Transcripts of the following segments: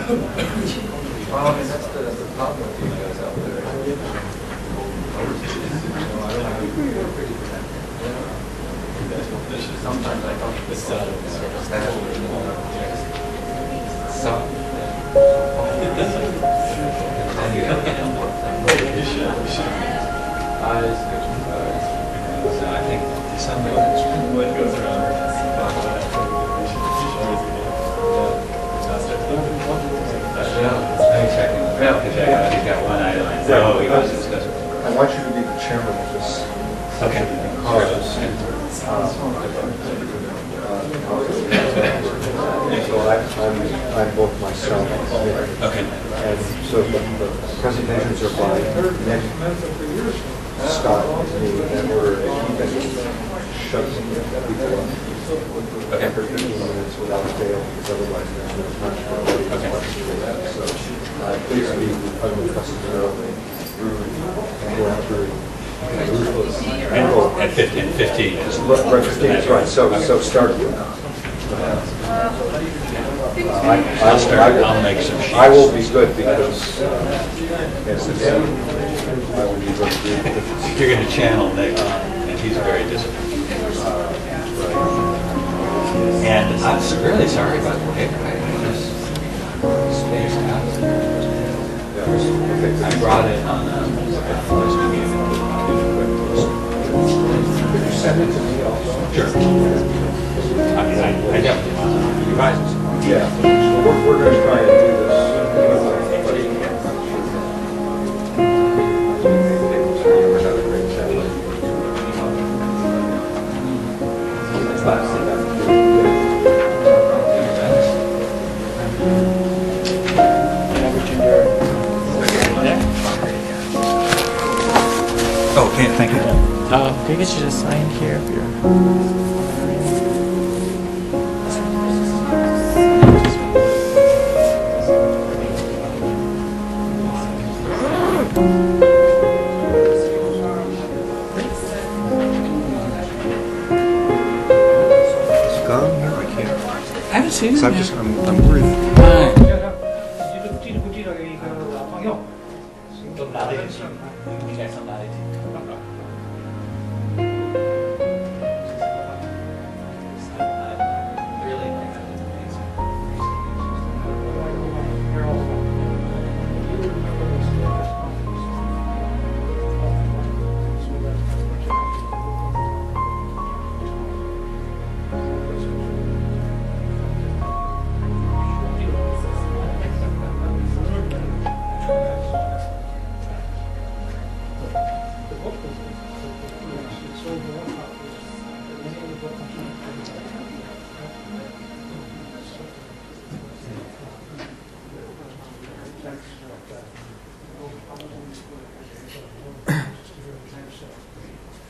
Well, I mean, that's the problem with you guys out there. Sometimes I don't think it's I think to some what goes around. Yeah, he's got one item. So he was discussing. I want you to be the chairman of this. Okay. Because so I'm both myself and Nick. Okay. And so the presentations are by Nick, Scott, and me, and we're keeping shut people up. Okay. For 15 minutes without fail, because otherwise there's no time for everybody. So please be uncustomarily rude and go after ruthless. At 15. 15 is Right, 15 is right. So start. I'll make some sheets. I will be good because yes, I will be good. You're going to channel Nick, and he's very disciplined. And I'm really sorry about the paper. I just spaced out. I brought it on first game. Could you send it to me also? Sure. I mean, I definitely want to revise it. Yeah. We're going to try and do this. Okay, thank you. Can you get you to sign here? If you're... I haven't seen him. I'm worried.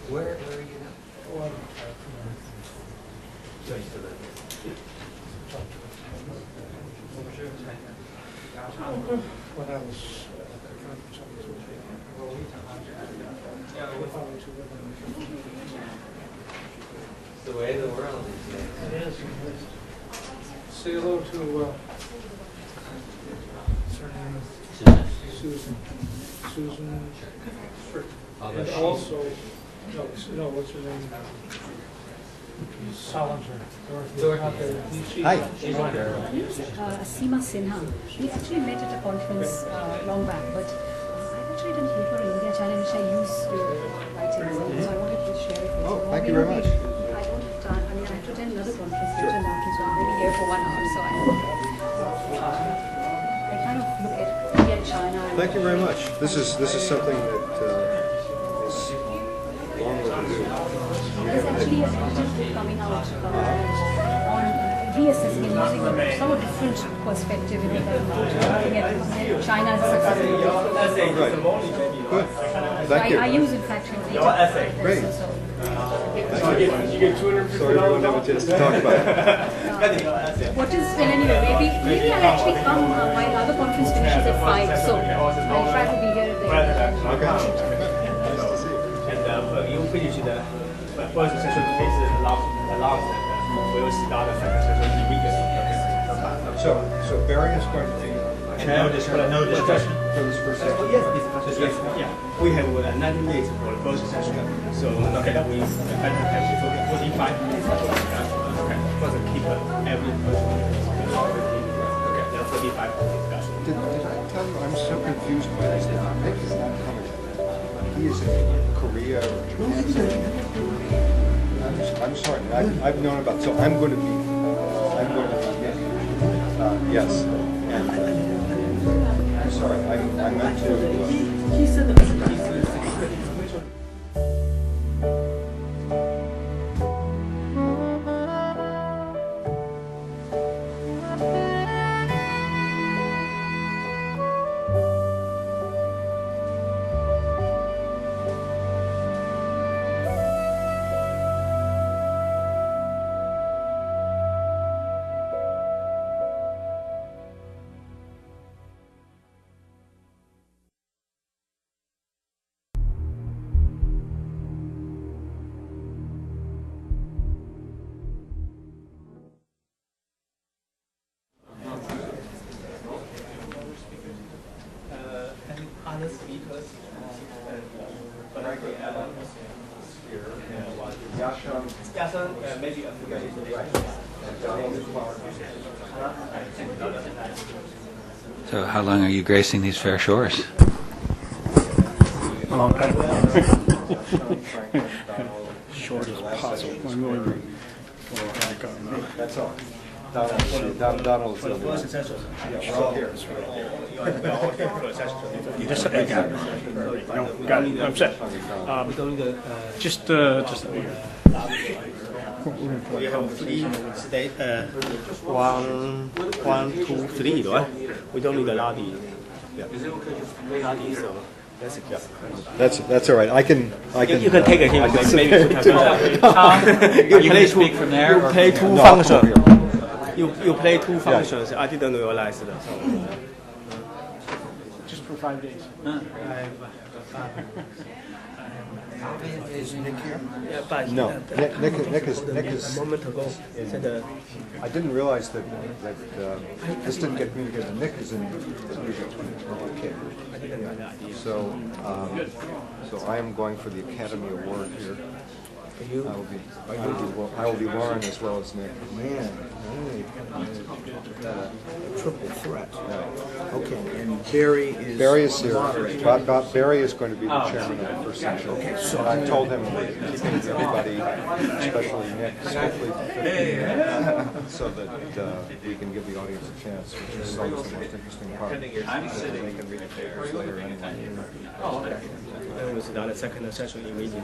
Where are you now? When I was The way of the world these days. it is. Say hello to Susan. Susan. And also, no, what's her name? Solinger. Dorothy. Hi. Seema Sinha. We actually met at a conference long back, but I actually didn't meet her in India channel, which I used to writings, so I wanted to share it with you. Oh, thank you very much. I don't have time. I mean, I have to attend another conference later now, so I'm really here for 1 hour, so I kind of look at India and China. Thank you very much. This is something that is long overdue. There's actually a project coming out on reassessing and using a somewhat different perspective in looking at China as a success. Right. Good. Thank you. I use, in fact, data. Great. So, Sorry we don't have a chance to talk about it. what is, well, anyway, maybe I'll actually come while other conference finishes at 5, so I'll try to be here there. Okay. And 因为飞进去的，或者是说飞是 allowed，我有其他的，所以说 immediately。So Barry is going to be No discussion. No discussion. For this first Oh, session? yes, discussion. Yes, yeah. We have 90 minutes for the first session. So okay, we better have 45 minutes for discussion. Okay. First keep every person. Okay. Then 45 for discussion. Did I tell you, I'm so confused by this now. Nick is not coming. He is in Korea or Japan. I'm sorry, I've known about, so I'm going to be Nick. Yes. And I'm sorry, I meant to. He said that. Any other speakers? Yashan, maybe a So how long are you gracing these fair shores? A long time. Short as possible. I'm going for like That's all. Donald's the other one. Yeah, we're all here. you just I got it. No, got it. I'm set. Just We have 3 state, 1, 2, 3, right? We don't need a lobby. Lobby, so that's good. That's all right. I can. You can take a hint. Maybe You can speak from there. You or play from two here? functions. You play two functions. I didn't realize that. just for 5 days. Is Nick here? Yeah, but No. Nick is. a moment ago said I didn't realize that this didn't get communicated. Nick is in. Okay. I didn't have the idea. So I am going for the Academy Award here. I will be Warren as well as Nick. Man, triple threat. Okay, and Barry is here. moderator. Barry is going to be the chairman of the first session. And I told him we're keeping everybody, especially Nick, strictly to 15 minutes, so that we can give the audience a chance, which is always the most interesting part. They can read the papers later anyway. That was the second session in meeting.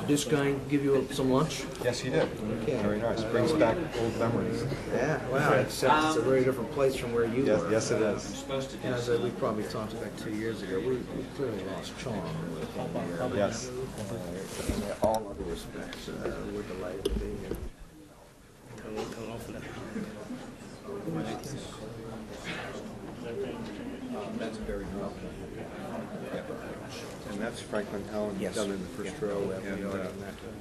This guy give you some lunch? Yes, he did. Okay. Very nice. Brings back old memories. Yeah, wow, except it's a very different place from where you were. Yes, it is. And as we probably talked about 2 years ago, we clearly lost charm with him. Yes. In all other respects, we're delighted to be here. That's very nice. And that's Franklin Allen down in the first row. And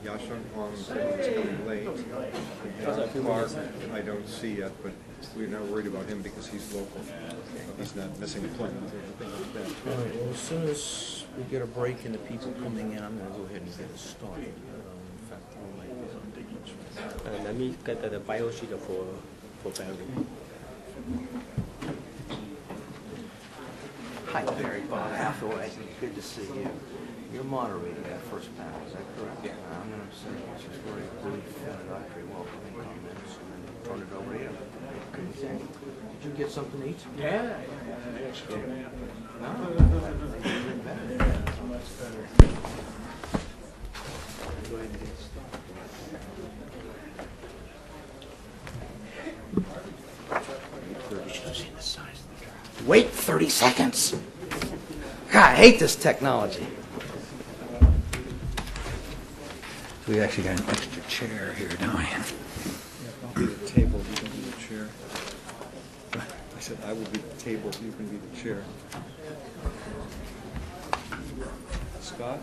Yashon Huang said he's coming late. And Clark, I don't see yet, but we're not worried about him because he's local. He's not missing a plane. All right, well, as soon as we get a break in the people coming in, I'm going to go ahead and get us started. In fact, we might be able to dig much. Let me get the bio sheet for Barry. Hi, Barry. Bob Hathaway. Good to see you. You're moderating that first panel, is that correct? Yeah. I'm going to say just very brief introductory welcoming comments and then turn it over to you. Okay. Did you get something to eat? Yeah. No. Go ahead and get started. You should have seen the size of the draft. Wait 30 seconds. God, I hate this technology. We actually got an extra chair here, don't we? I'll be the table, you can be the chair. I said, I will be the table, you can be the chair. Scott?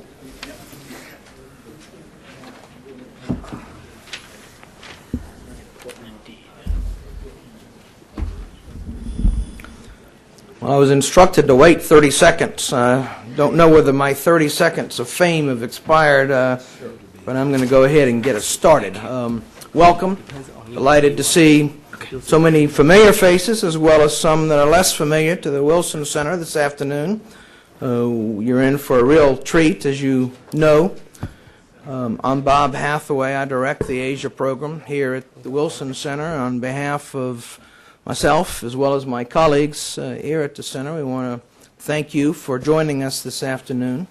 I was instructed to wait 30 seconds. Don't know whether my 30 seconds of fame have expired, but I'm going to go ahead and get us started. Welcome. Delighted to see so many familiar faces as well as some that are less familiar to the Wilson Center this afternoon. You're in for a real treat, as you know. I'm Bob Hathaway. I direct the Asia program here at the Wilson Center. On behalf of myself, as well as my colleagues here at the center, we want to thank you for joining us this afternoon.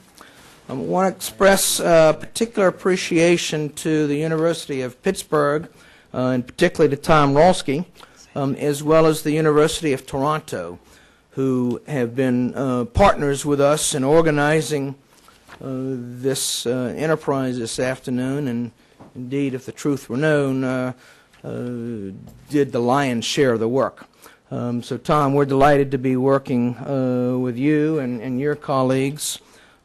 I want to express particular appreciation to the University of Pittsburgh, and particularly to Tom Rolski, as well as the University of Toronto, who have been partners with us in organizing this enterprise this afternoon, and indeed, if the truth were known, did the lion's share of the work. So Tom, we're delighted to be working with you and your colleagues.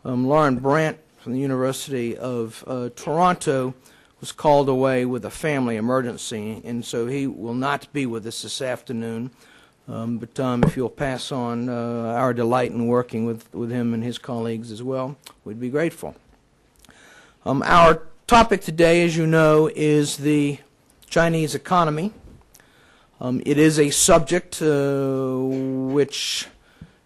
Lauren Brandt from the University of Toronto was called away with a family emergency, and so he will not be with us this afternoon. But Tom, if you'll pass on our delight in working with him and his colleagues as well, we'd be grateful. Our topic today, as you know, is the Chinese economy. It is a subject which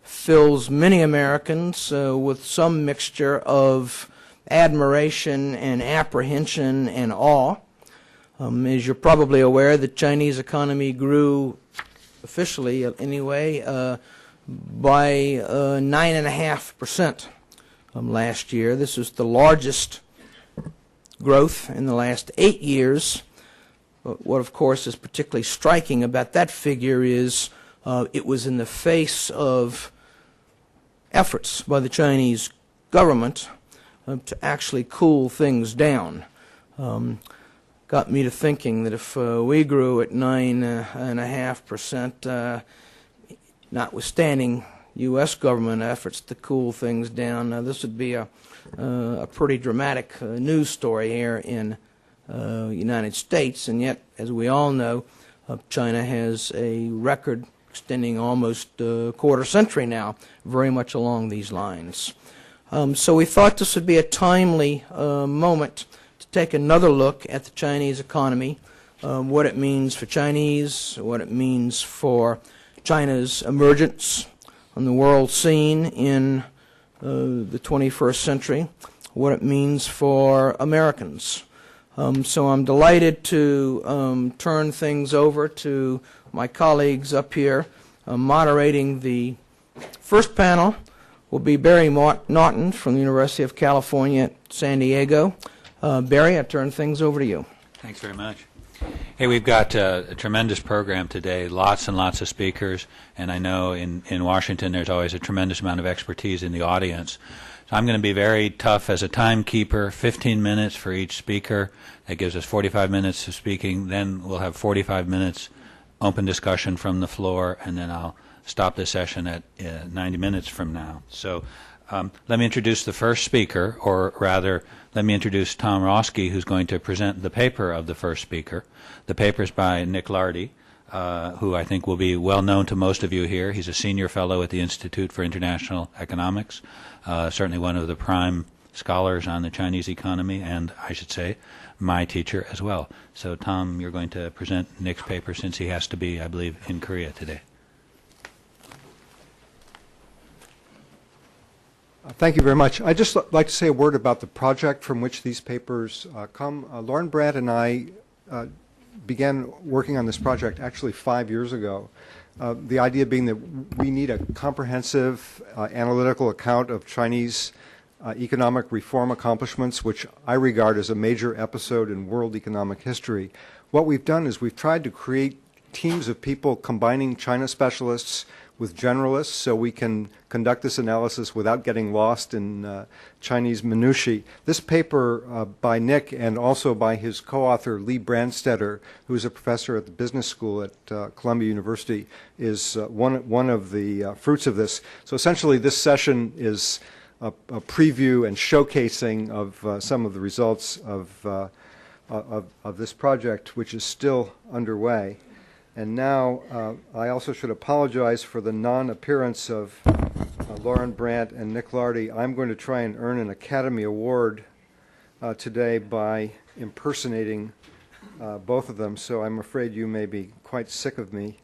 fills many Americans with some mixture of admiration and apprehension and awe. As you're probably aware, the Chinese economy grew, officially anyway, by 9.5% last year. This is the largest growth in the last 8 years. What, of course, is particularly striking about that figure is it was in the face of efforts by the Chinese government to actually cool things down. Got me to thinking that if we grew at 9.5%, notwithstanding U.S. government efforts to cool things down, this would be a pretty dramatic news story here in United States, and yet, as we all know, China has a record extending almost a quarter century now, very much along these lines. So we thought this would be a timely moment to take another look at the Chinese economy, what it means for Chinese, what it means for China's emergence on the world scene in the 21st century, what it means for Americans. So I'm delighted to turn things over to my colleagues up here. Moderating the first panel will be Barry Naughton from the University of California at San Diego. Barry, I turn things over to you. Thanks very much. Hey, we've got a tremendous program today, lots and lots of speakers, and I know in Washington there's always a tremendous amount of expertise in the audience. So I'm going to be very tough as a timekeeper, 15 minutes for each speaker. That gives us 45 minutes of speaking. Then we'll have 45 minutes open discussion from the floor, and then I'll stop the session at 90 minutes from now. So let me introduce the first speaker, or rather, let me introduce Tom Rolski, who's going to present the paper of the first speaker. The paper is by Nick Lardy, who I think will be well known to most of you here. He's a senior fellow at the Institute for International Economics, certainly one of the prime scholars on the Chinese economy, and I should say, my teacher as well. So, Tom, you're going to present Nick's paper since he has to be, I believe, in Korea today. Thank you very much. I'd just like to say a word about the project from which these papers come. Lauren Brandt and I began working on this project actually 5 years ago. The idea being that we need a comprehensive analytical account of Chinese economic reform accomplishments, which I regard as a major episode in world economic history. What we've done is we've tried to create teams of people combining China specialists with generalists so we can conduct this analysis without getting lost in Chinese minutiae. This paper by Nick and also by his co-author Lee Brandstetter, who is a professor at the business school at Columbia University, is one of the fruits of this. So essentially this session is a preview and showcasing of some of the results of this project, which is still underway. And now I also should apologize for the non-appearance of Lauren Brandt and Nick Lardy. I'm going to try and earn an Academy Award today by impersonating both of them, so I'm afraid you may be quite sick of me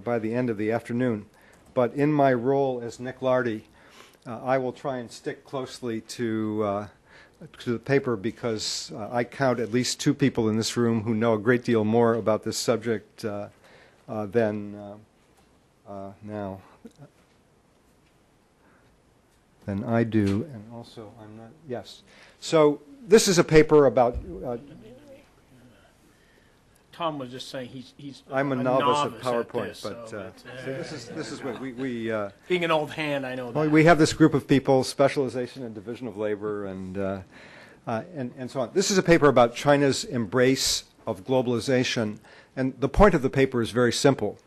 by the end of the afternoon. But in my role as Nick Lardy, I will try and stick closely to the paper because I count at least two people in this room who know a great deal more about this subject than I do, and also I'm not. Yes. So this is a paper about. Tom was just saying he's I'm a novice at PowerPoint, this, but so this is what we being an old hand, I know that. we have this group of people, specialization and division of labor, and so on. This is a paper about China's embrace of globalization, and the point of the paper is very simple.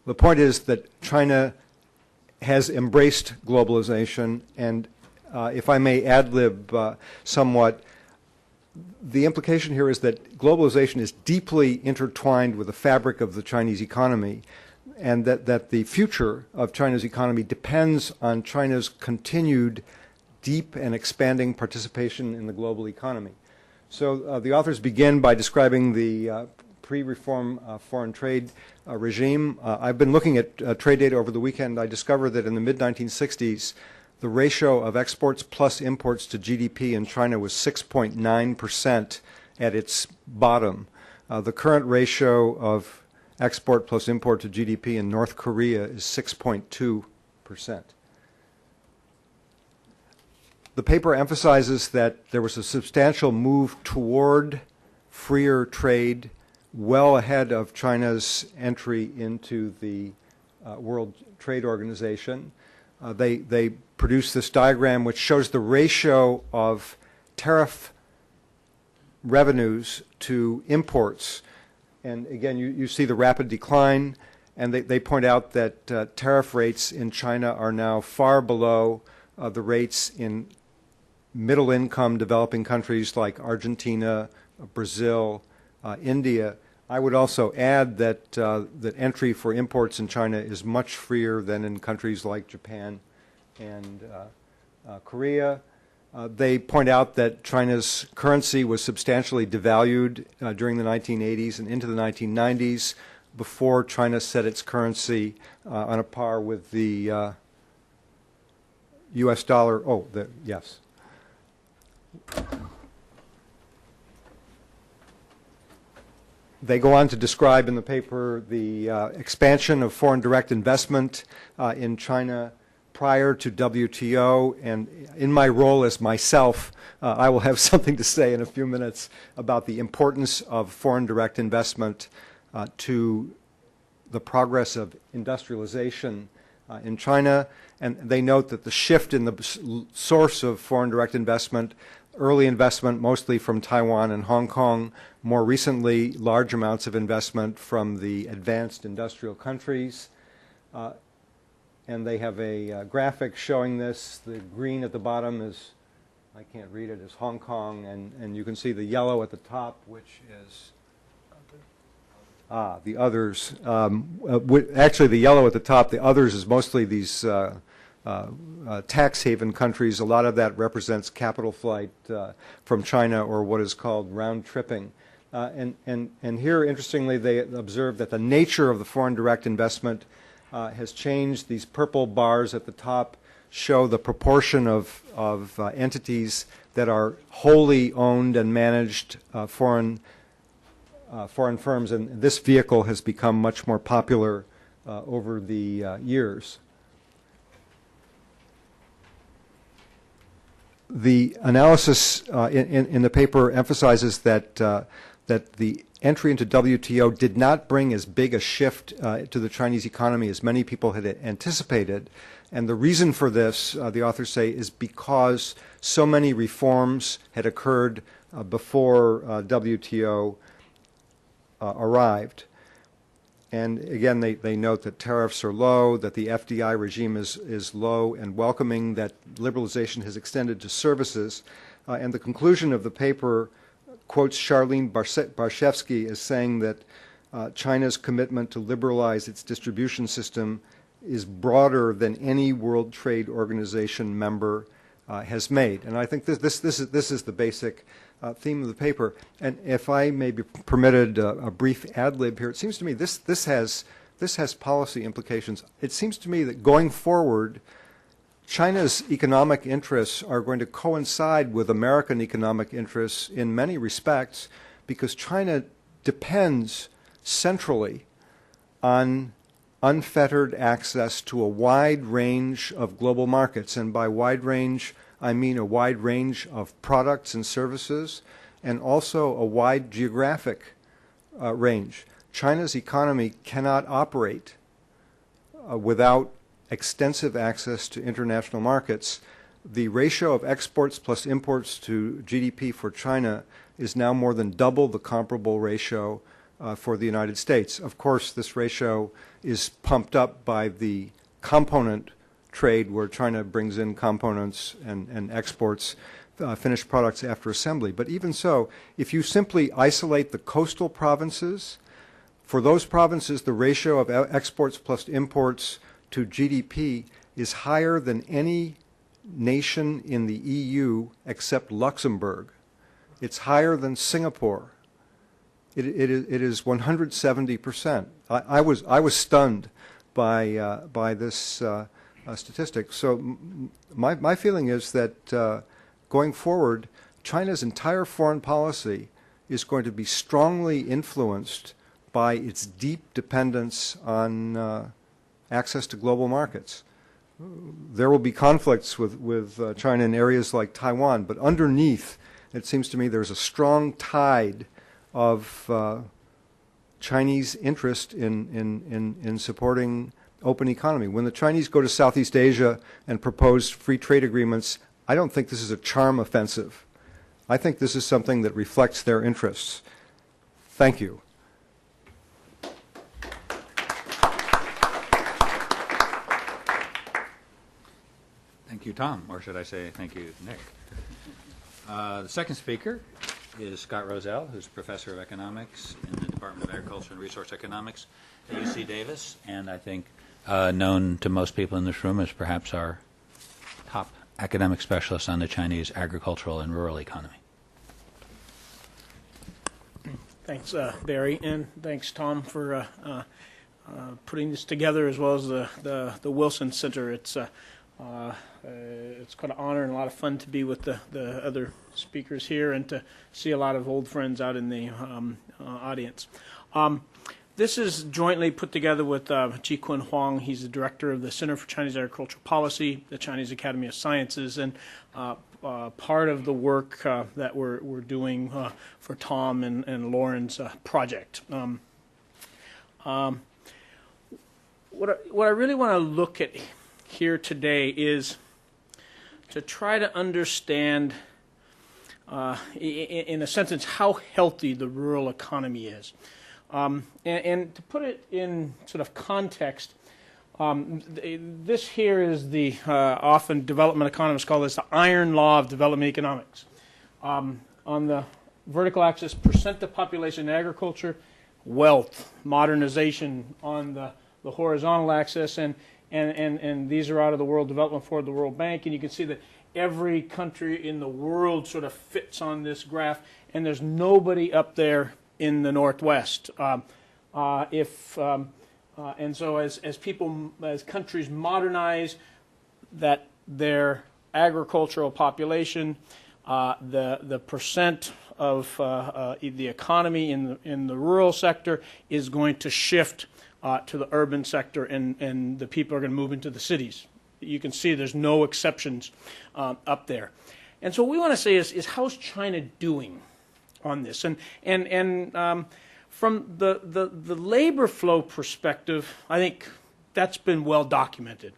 The point is that China has embraced globalization, and if I may ad-lib somewhat, the implication here is that globalization is deeply intertwined with the fabric of the Chinese economy, and that the future of China's economy depends on China's continued deep and expanding participation in the global economy. So the authors begin by describing the pre-reform foreign trade regime. I've been looking at trade data over the weekend. I discovered that in the mid-1960s, the ratio of exports plus imports to GDP in China was 6.9% at its bottom. The current ratio of export plus import to GDP in North Korea is 6.2%. The paper emphasizes that there was a substantial move toward freer trade well ahead of China's entry into the World Trade Organization. They produced this diagram which shows the ratio of tariff revenues to imports. And again, you see the rapid decline, and they point out that tariff rates in China are now far below the rates in middle-income developing countries like Argentina, Brazil, India. I would also add that that entry for imports in China is much freer than in countries like Japan and Korea. They point out that China's currency was substantially devalued during the 1980s and into the 1990s before China set its currency on a par with the U.S. dollar. Oh, yes. They go on to describe in the paper the expansion of foreign direct investment in China prior to WTO, and in my role as myself, I will have something to say in a few minutes about the importance of foreign direct investment to the progress of industrialization in China. And they note that the shift in the source of foreign direct investment, early investment mostly from Taiwan and Hong Kong, more recently large amounts of investment from the advanced industrial countries. And they have a graphic showing this. The green at the bottom is, I can't read it, is Hong Kong, and you can see the yellow at the top, which is the others. Actually, the yellow at the top, the others, is mostly these tax haven countries. A lot of that represents capital flight from China, or what is called round tripping. And here, interestingly, they observe that the nature of the foreign direct investment has changed. These purple bars at the top show the proportion of entities that are wholly owned and managed foreign firms, and this vehicle has become much more popular over the years. The analysis in the paper emphasizes that the entry into WTO did not bring as big a shift to the Chinese economy as many people had anticipated. And the reason for this, the authors say, is because so many reforms had occurred before WTO arrived. And again, they note that tariffs are low, that the FDI regime is low and welcoming, that liberalization has extended to services. And the conclusion of the paper quotes Charlene Barshevsky as saying that China's commitment to liberalize its distribution system is broader than any World Trade Organization member has made. And I think this is the basic theme of the paper. And if I may be permitted a brief ad lib here, it seems to me this has policy implications. It seems to me that going forward, China's economic interests are going to coincide with American economic interests in many respects, because China depends centrally on unfettered access to a wide range of global markets. And by wide range, I mean a wide range of products and services, and also a wide geographic range. China's economy cannot operate without extensive access to international markets. The ratio of exports plus imports to GDP for China is now more than double the comparable ratio for the United States. Of course, this ratio is pumped up by the component trade, where China brings in components and exports finished products after assembly. But even so, if you simply isolate the coastal provinces, for those provinces the ratio of exports plus imports to GDP is higher than any nation in the EU except Luxembourg. It's higher than Singapore. It is 170%. I was stunned by this statistic. So my feeling is that going forward, China's entire foreign policy is going to be strongly influenced by its deep dependence on access to global markets. There will be conflicts with China in areas like Taiwan, but underneath, it seems to me there's a strong tide of Chinese interest in supporting open economy. When the Chinese go to Southeast Asia and propose free trade agreements, I don't think this is a charm offensive. I think this is something that reflects their interests. Thank you. Thank you, Tom, or should I say thank you, Nick. The second speaker is Scott Rozelle, who's professor of economics in the Department of Agriculture and Resource Economics at UC Davis, and I think known to most people in this room as perhaps our top academic specialist on the Chinese agricultural and rural economy. Thanks, Barry, and thanks, Tom, for putting this together, as well as the Wilson Center. It's quite an honor and a lot of fun to be with the other speakers here and to see a lot of old friends out in the audience. This is jointly put together with Ji-Kun Huang. He's the director of the Center for Chinese Agricultural Policy, the Chinese Academy of Sciences, and part of the work that we're doing for Tom and Lauren's project. What I really want to look at here today is to try to understand, in a sentence, how healthy the rural economy is. And to put it in sort of context, this here is the often development economists call this the iron law of development economics. On the vertical axis, percent of population in agriculture, wealth, modernization on the horizontal axis, and these are out of the World Development Fund, the World Bank, and you can see that every country in the world sort of fits on this graph, and there's nobody up there in the Northwest. And so as countries modernize, that their agricultural population, the percent of the economy in the rural sector is going to shift to the urban sector, and the people are going to move into the cities. You can see there's no exceptions up there. And so what we want to say is how's China doing on this? And from the labor flow perspective, I think that's been well documented.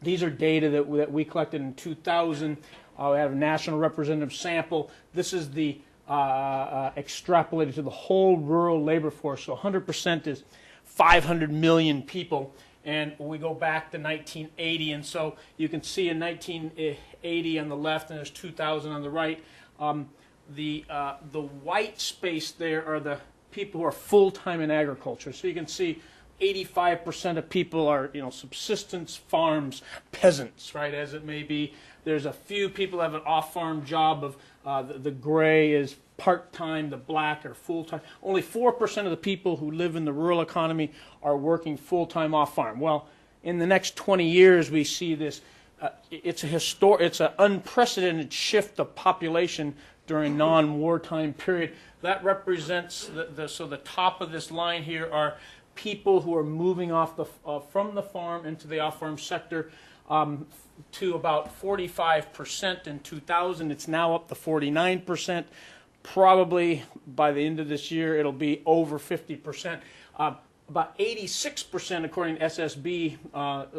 These are data that we collected in 2000. We have a national representative sample. This is the extrapolated to the whole rural labor force. So 100% is 500 million people. And we go back to 1980, and so you can see in 1980 on the left, and there's 2000 on the right. The white space there are the people who are full-time in agriculture. So you can see 85% of people are, subsistence farms, peasants, right, as it may be. There's a few people who have an off-farm job of the gray is part-time, the black are full-time. Only 4% of the people who live in the rural economy are working full-time off-farm. Well, in the next 20 years, we see this. It's an unprecedented shift of population during non-wartime period. That represents so the top of this line here are people who are moving off from the farm into the off-farm sector. To about 45% in 2000. It's now up to 49%. Probably by the end of this year, it'll be over 50%. About 86%, according to SSB,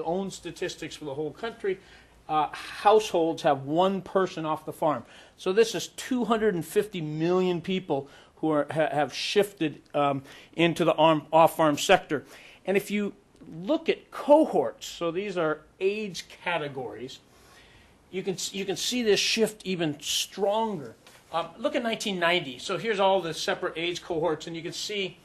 own statistics for the whole country, households have one person off the farm. So this is 250 million people who have shifted into the off-farm sector. And if you look at cohorts, so these are age categories, you can see this shift even stronger. Look at 1990. So here's all the separate age cohorts, and you can see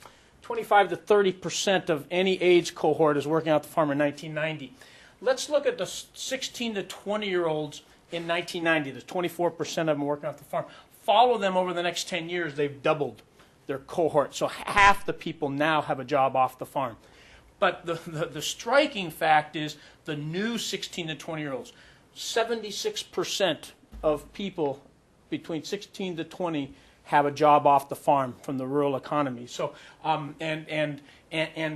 25 to 30% of any age cohort is working out the farm in 1990. Let's look at the 16 to 20-year-olds in 1990. There's 24% of them working out the farm. Follow them over the next 10 years, they've doubled their cohort. So half the people now have a job off the farm. But the striking fact is the new 16 to 20-year-olds, 76% of people between 16 to 20 have a job off the farm from the rural economy. So and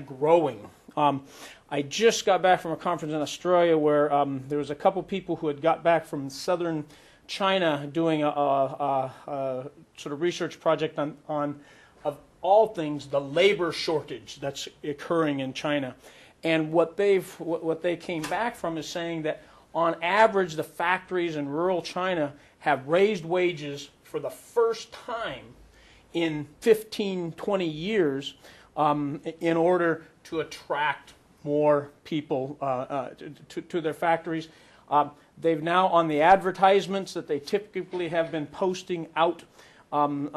growing. I just got back from a conference in Australia where there was a couple people who had got back from southern China doing a sort of research project on of all things the labor shortage that's occurring in China. And what they came back from is saying that on average the factories in rural China have raised wages for the first time in 15, 20 years in order to attract more people to their factories. They've now, on the advertisements that they typically have been posting out in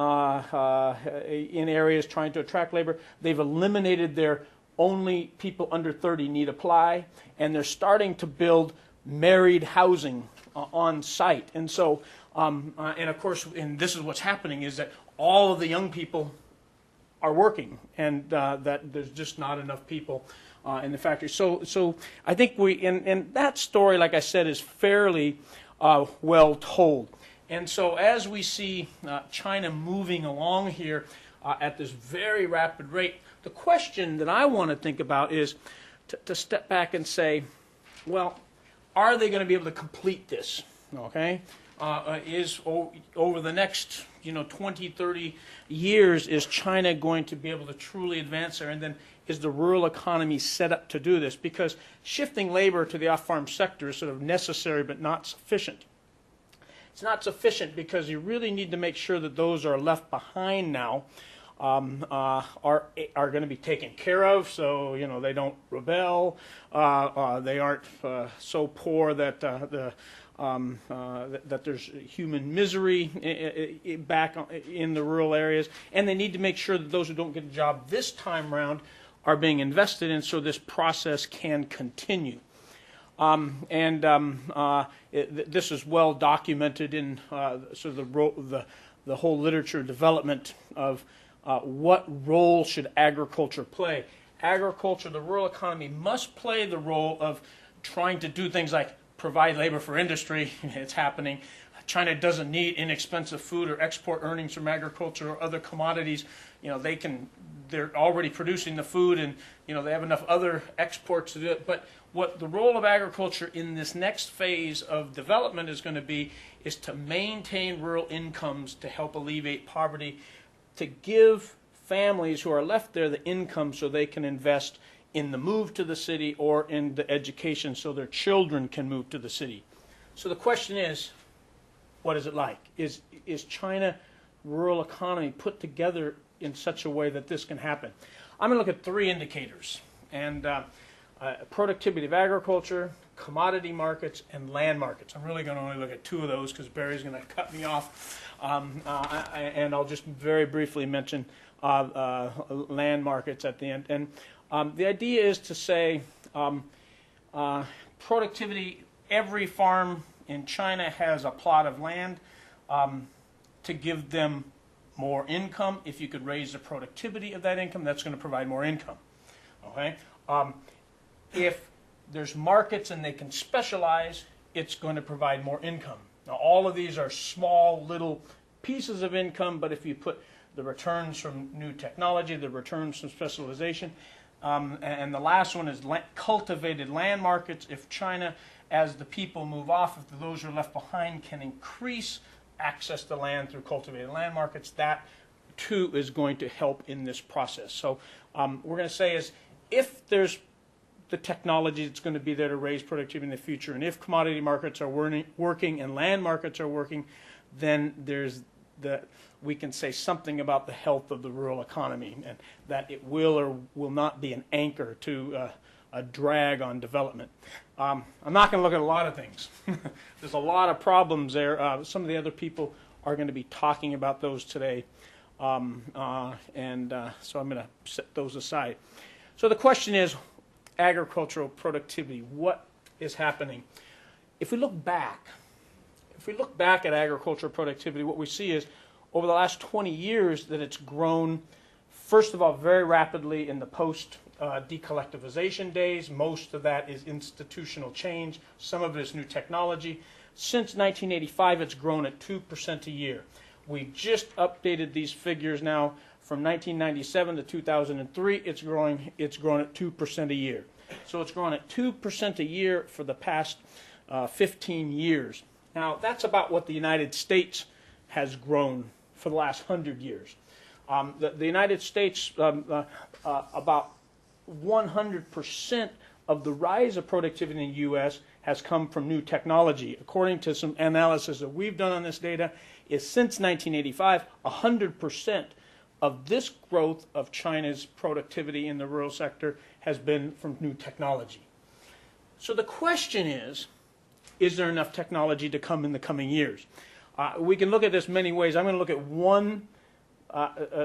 areas trying to attract labor, they've eliminated their only people under 30 need apply, and they're starting to build married housing on site. And so, and of course, and this is what's happening, is that all of the young people are working, and that there's just not enough people in the factory. So I think and that story, like I said, is fairly well told. And so as we see China moving along here at this very rapid rate, the question that I want to think about is to step back and say, well, are they going to be able to complete this? Okay, is over the next 20, 30 years, is China going to be able to truly advance there? And then is the rural economy set up to do this? Because shifting labor to the off-farm sector is sort of necessary but not sufficient. It's not sufficient because you really need to make sure that those are left behind now are going to be taken care of, so they don't rebel. They aren't so poor that that there's human misery back in the rural areas, and they need to make sure that those who don't get a job this time around are being invested in, so this process can continue. This is well documented in sort of the whole literature development of what role should agriculture play. Agriculture, the rural economy, must play the role of trying to do things like provide labor for industry. It's happening. China doesn't need inexpensive food or export earnings from agriculture or other commodities. They're already producing the food, and they have enough other exports to do it. But what the role of agriculture in this next phase of development is going to be is to maintain rural incomes to help alleviate poverty, to give families who are left there the income so they can invest in the move to the city or in the education so their children can move to the city. So the question is, what is it like? Is China rural economy put together in such a way that this can happen? I'm going to look at three indicators, and productivity of agriculture, commodity markets, and land markets. I'm really going to only look at two of those because Barry's going to cut me off, and I'll just very briefly mention land markets at the end. And the idea is to say productivity, every farm in China has a plot of land to give them more income. If you could raise the productivity of that income, that's going to provide more income. Okay? If there's markets and they can specialize, it's going to provide more income. Now, all of these are small little pieces of income, but if you put the returns from new technology, the returns from specialization, and the last one is cultivated land markets. If China, as the people move off, if those who are left behind can increase access to land through cultivated land markets, that too is going to help in this process. So we're going to say is if there's the technology that's going to be there to raise productivity in the future, and if commodity markets are working and land markets are working, then we can say something about the health of the rural economy, and that it will or will not be an anchor to a drag on development. I'm not going to look at a lot of things. There's a lot of problems there. Some of the other people are going to be talking about those today, so I'm going to set those aside. So the question is, agricultural productivity, what is happening? If we look back at agricultural productivity, what we see is over the last 20 years that it's grown, first of all, very rapidly in the post-decollectivization days. Most of that is institutional change. Some of it is new technology. Since 1985, it's grown at 2% a year. We just updated these figures now from 1997 to 2003. It's grown at 2% a year. So it's grown at 2% a year for the past 15 years. Now, that's about what the United States has grown for the last 100 years. The United States, about 100% of the rise of productivity in the U.S. has come from new technology. According to some analysis that we've done on this data, is since 1985, 100% of this growth of China's productivity in the rural sector has been from new technology. So the question is there enough technology to come in the coming years? We can look at this many ways. I'm going to look at one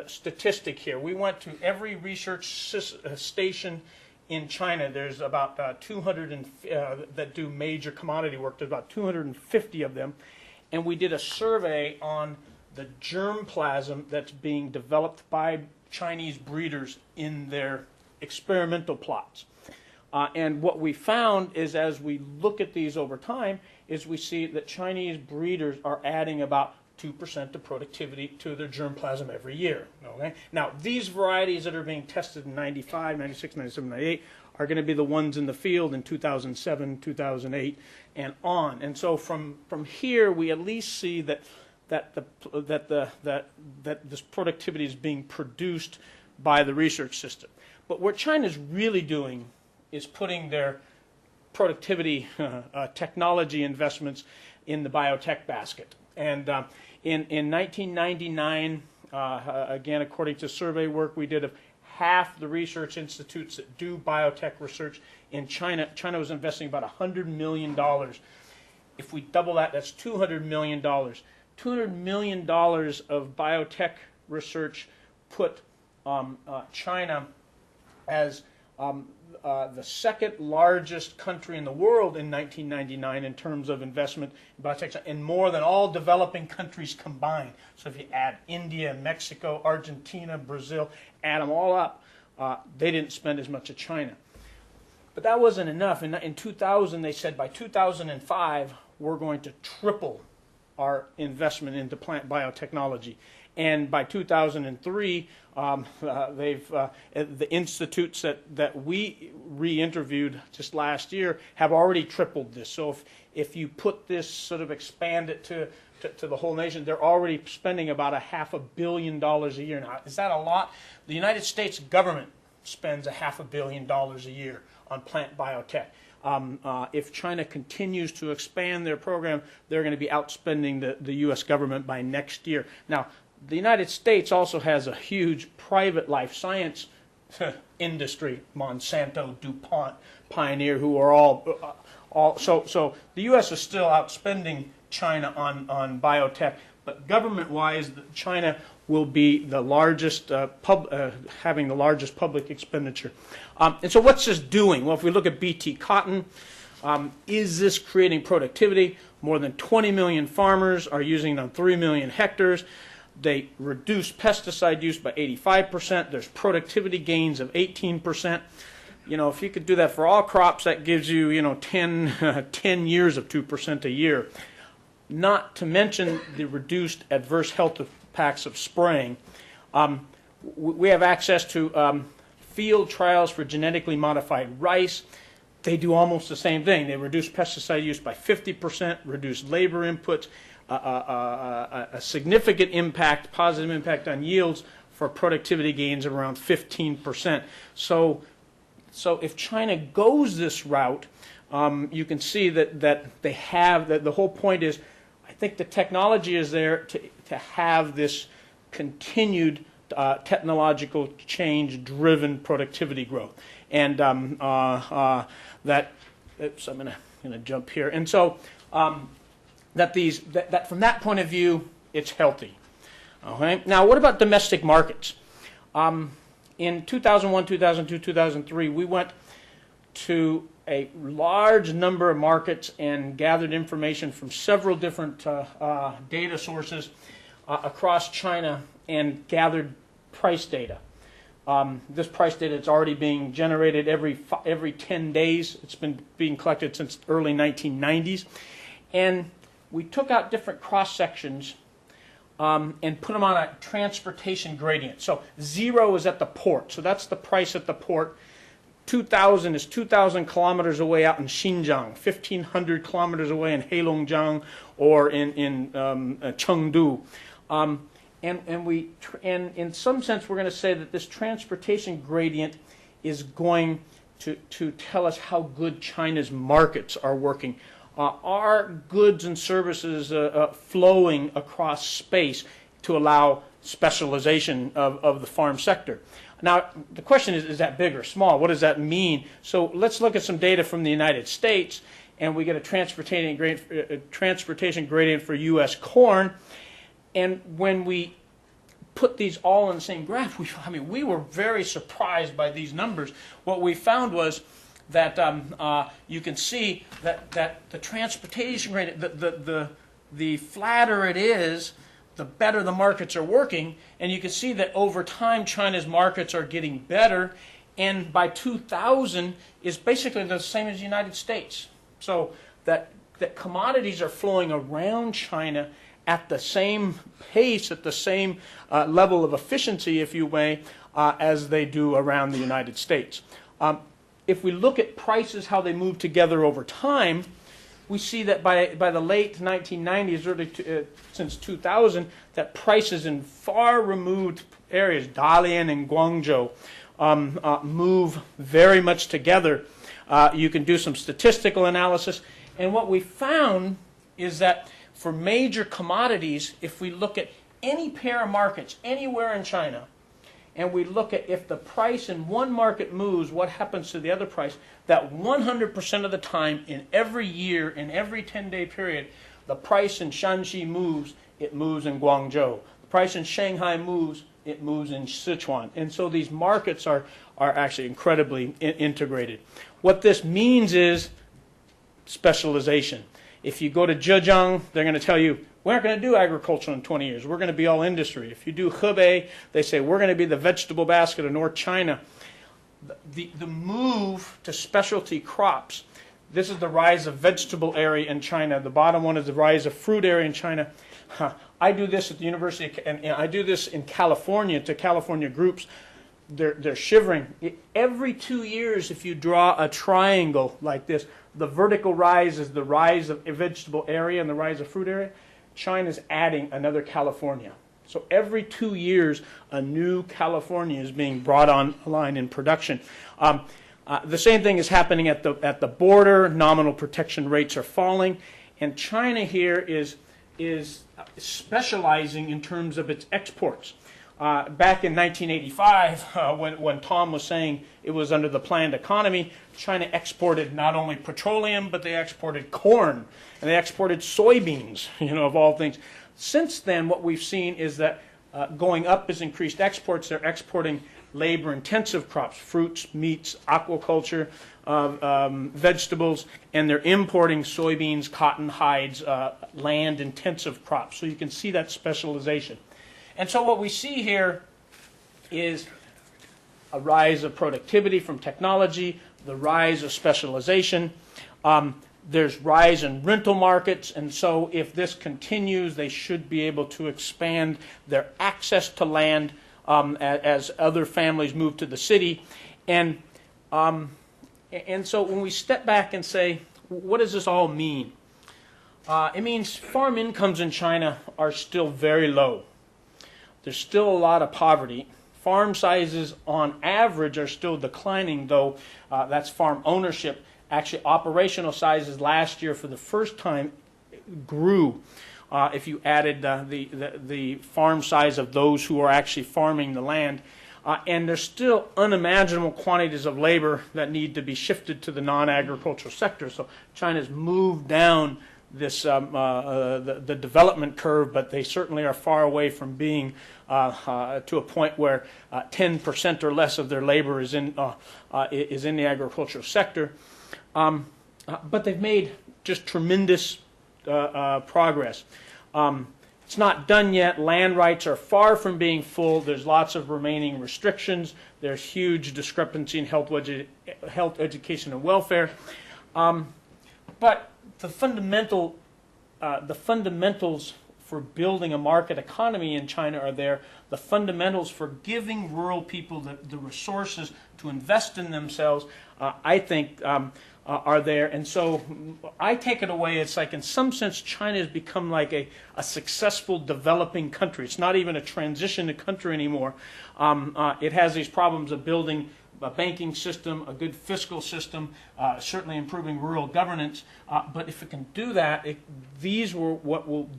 statistic here. We went to every research station in China. There's about 200 that do major commodity work. There's about 250 of them. And we did a survey on the germplasm that's being developed by Chinese breeders in their experimental plots. And what we found is, as we look at these over time, is we see that Chinese breeders are adding about 2% of productivity to their germplasm every year. Okay? Now, these varieties that are being tested in 95, 96, 97, 98 are going to be the ones in the field in 2007, 2008, and on. And so from here, we at least see that this productivity is being produced by the research system. But what China's really doing is putting their productivity technology investments in the biotech basket. And in 1999, again, according to survey work we did of half the research institutes that do biotech research in China, China was investing about $100 million. If we double that, that's $200 million. $200 million of biotech research put China as the second largest country in the world in 1999 in terms of investment in biotech, and more than all developing countries combined. So if you add India, Mexico, Argentina, Brazil, add them all up, they didn't spend as much as China. But that wasn't enough. In 2000, they said by 2005, we're going to triple our investment into plant biotechnology. And by 2003, the institutes that we re-interviewed just last year have already tripled this. So if you put this, sort of expand it to the whole nation, they're already spending about $500 million a year. Now, is that a lot? The United States government spends $500 million a year on plant biotech. If China continues to expand their program, they're going to be outspending the U.S. government by next year. Now, the United States also has a huge private life science industry, Monsanto, DuPont, Pioneer, who are all so the U.S. is still outspending China on biotech, but government-wise, China will be the largest, having the largest public expenditure. And so what's this doing? Well, if we look at BT cotton, is this creating productivity? More than 20 million farmers are using it on 3 million hectares. They reduce pesticide use by 85%. There's productivity gains of 18%. You know, if you could do that for all crops, that gives you, 10 years of 2% a year. Not to mention the reduced adverse health impacts of spraying. We have access to field trials for genetically modified rice. They do almost the same thing. They reduce pesticide use by 50%, reduce labor inputs, a significant impact, positive impact on yields for productivity gains of around 15%. So if China goes this route, you can see that they have, that the whole point is, I think the technology is there to have this continued technological change-driven productivity growth. And that, oops, I'm going to jump here. And so that from that point of view, it's healthy. Okay. Now, what about domestic markets? In 2001, 2002, 2003, we went to a large number of markets and gathered information from several different data sources across China and gathered price data. This price data is already being generated every 10 days. It's been being collected since early 1990s. And we took out different cross-sections and put them on a transportation gradient. So 0 is at the port. So that's the price at the port. 2,000 is 2,000 kilometers away out in Xinjiang, 1,500 kilometers away in Heilongjiang or in Chengdu. And in some sense, we're going to say that this transportation gradient is going to tell us how good China's markets are working. Are goods and services flowing across space to allow specialization of the farm sector? Now, the question is that big or small? What does that mean? So let's look at some data from the United States, and we get a transportation gradient for U.S. corn. And when we put these all in the same graph, we were very surprised by these numbers. What we found was that you can see that the transportation gradient, the flatter it is, the better the markets are working. And you can see that over time, China's markets are getting better. And by 2000 is basically the same as the United States. So that commodities are flowing around China at the same pace, at the same level of efficiency, if you may, as they do around the United States. If we look at prices, how they move together over time, we see that by the late 1990s, early since 2000, that prices in far removed areas, Dalian and Guangzhou, move very much together. You can do some statistical analysis, and what we found is that for major commodities, if we look at any pair of markets anywhere in China, and we look at if the price in one market moves, what happens to the other price, that 100% of the time, in every year, in every 10-day period, the price in Shanxi moves, it moves in Guangzhou. The price in Shanghai moves, it moves in Sichuan. And so these markets are actually incredibly integrated. What this means is specialization. If you go to Zhejiang, they're going to tell you, we aren't going to do agriculture in 20 years. We're going to be all industry. If you do Hebei, they say, we're going to be the vegetable basket of North China. The move to specialty crops, this is the rise of vegetable area in China. The bottom one is the rise of fruit area in China. I do this at the university, and I do this in California to California groups. They're shivering. Every 2 years, if you draw a triangle like this, the vertical rise is the rise of vegetable area and the rise of fruit area. China's adding another California. So every 2 years, a new California is being brought online in production. The same thing is happening at the border. Nominal protection rates are falling, and China here is specializing in terms of its exports. Back in 1985, when Tom was saying it was under the planned economy, China exported not only petroleum, but they exported corn, and they exported soybeans, of all things. Since then, what we've seen is that going up is increased exports. They're exporting labor-intensive crops, fruits, meats, aquaculture, vegetables, and they're importing soybeans, cotton, hides, land-intensive crops. So you can see that specialization. And so what we see here is a rise of productivity from technology, the rise of specialization. There's rise in rental markets, and so if this continues, they should be able to expand their access to land as other families move to the city. And so when we step back and say, what does this all mean? It means farm incomes in China are still very low. There's still a lot of poverty. Farm sizes on average are still declining, though that's farm ownership. Actually, operational sizes last year for the first time grew if you added the farm size of those who are actually farming the land. And there's still unimaginable quantities of labor that need to be shifted to the non-agricultural sector. So China's moved down this the development curve, but they certainly are far away from being to a point where 10% or less of their labor is in the agricultural sector. But they've made just tremendous progress. It's not done yet. Land rights are far from being full. There's lots of remaining restrictions. There's huge discrepancy in health, education, and welfare. But the fundamentals for building a market economy in China are there. The fundamentals for giving rural people the resources to invest in themselves, I think, are there. And so I take it away, it's like in some sense China has become like a successful developing country. It's not even a transition country anymore. It has these problems of building a banking system, a good fiscal system, certainly improving rural governance. But if it can do that, these were what will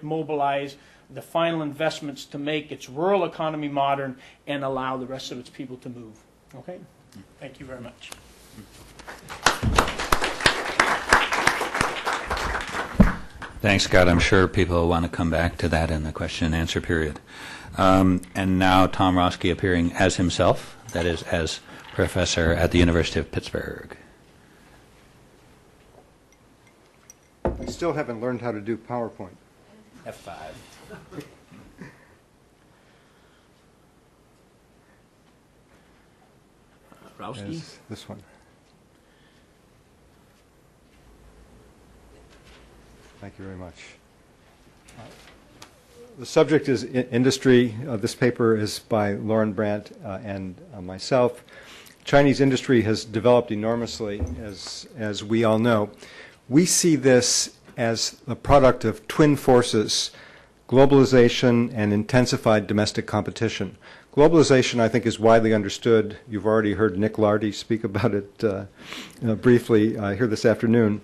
mobilize the final investments to make its rural economy modern and allow the rest of its people to move. Okay? Thank you very much. Thanks, Scott. I'm sure people will want to come back to that in the question and answer period. And now Tom Roski appearing as himself, that is, as professor at the University of Pittsburgh. I still haven't learned how to do PowerPoint. F5. Rowski? Is this one. Thank you very much. The subject is industry. This paper is by Lauren Brandt and myself. Chinese industry has developed enormously, as we all know. We see this as the product of twin forces, globalization and intensified domestic competition. Globalization, I think, is widely understood. You've already heard Nick Lardy speak about it briefly here this afternoon.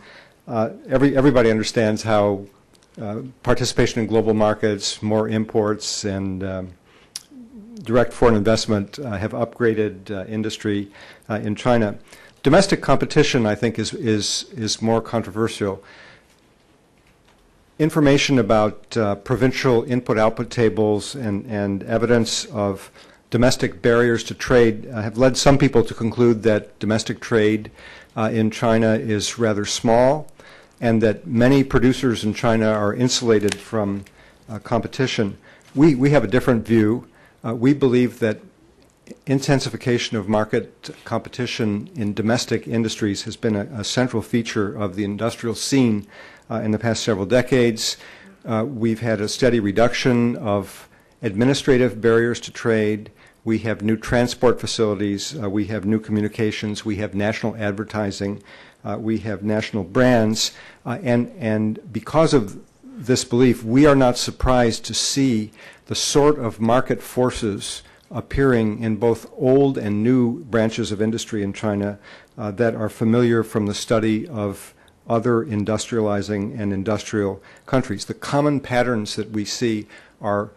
Everybody understands how participation in global markets, more imports, and direct foreign investment have upgraded industry in China. Domestic competition, I think, is more controversial. Information about provincial input-output tables and evidence of domestic barriers to trade have led some people to conclude that domestic trade in China is rather small, and that many producers in China are insulated from competition. We have a different view. We believe that intensification of market competition in domestic industries has been a central feature of the industrial scene in the past several decades. We've had a steady reduction of administrative barriers to trade. We have new transport facilities. We have new communications. We have national advertising. We have national brands. And because of this belief, we are not surprised to see the sort of market forces appearing in both old and new branches of industry in China that are familiar from the study of other industrializing and industrial countries. The common patterns that we see are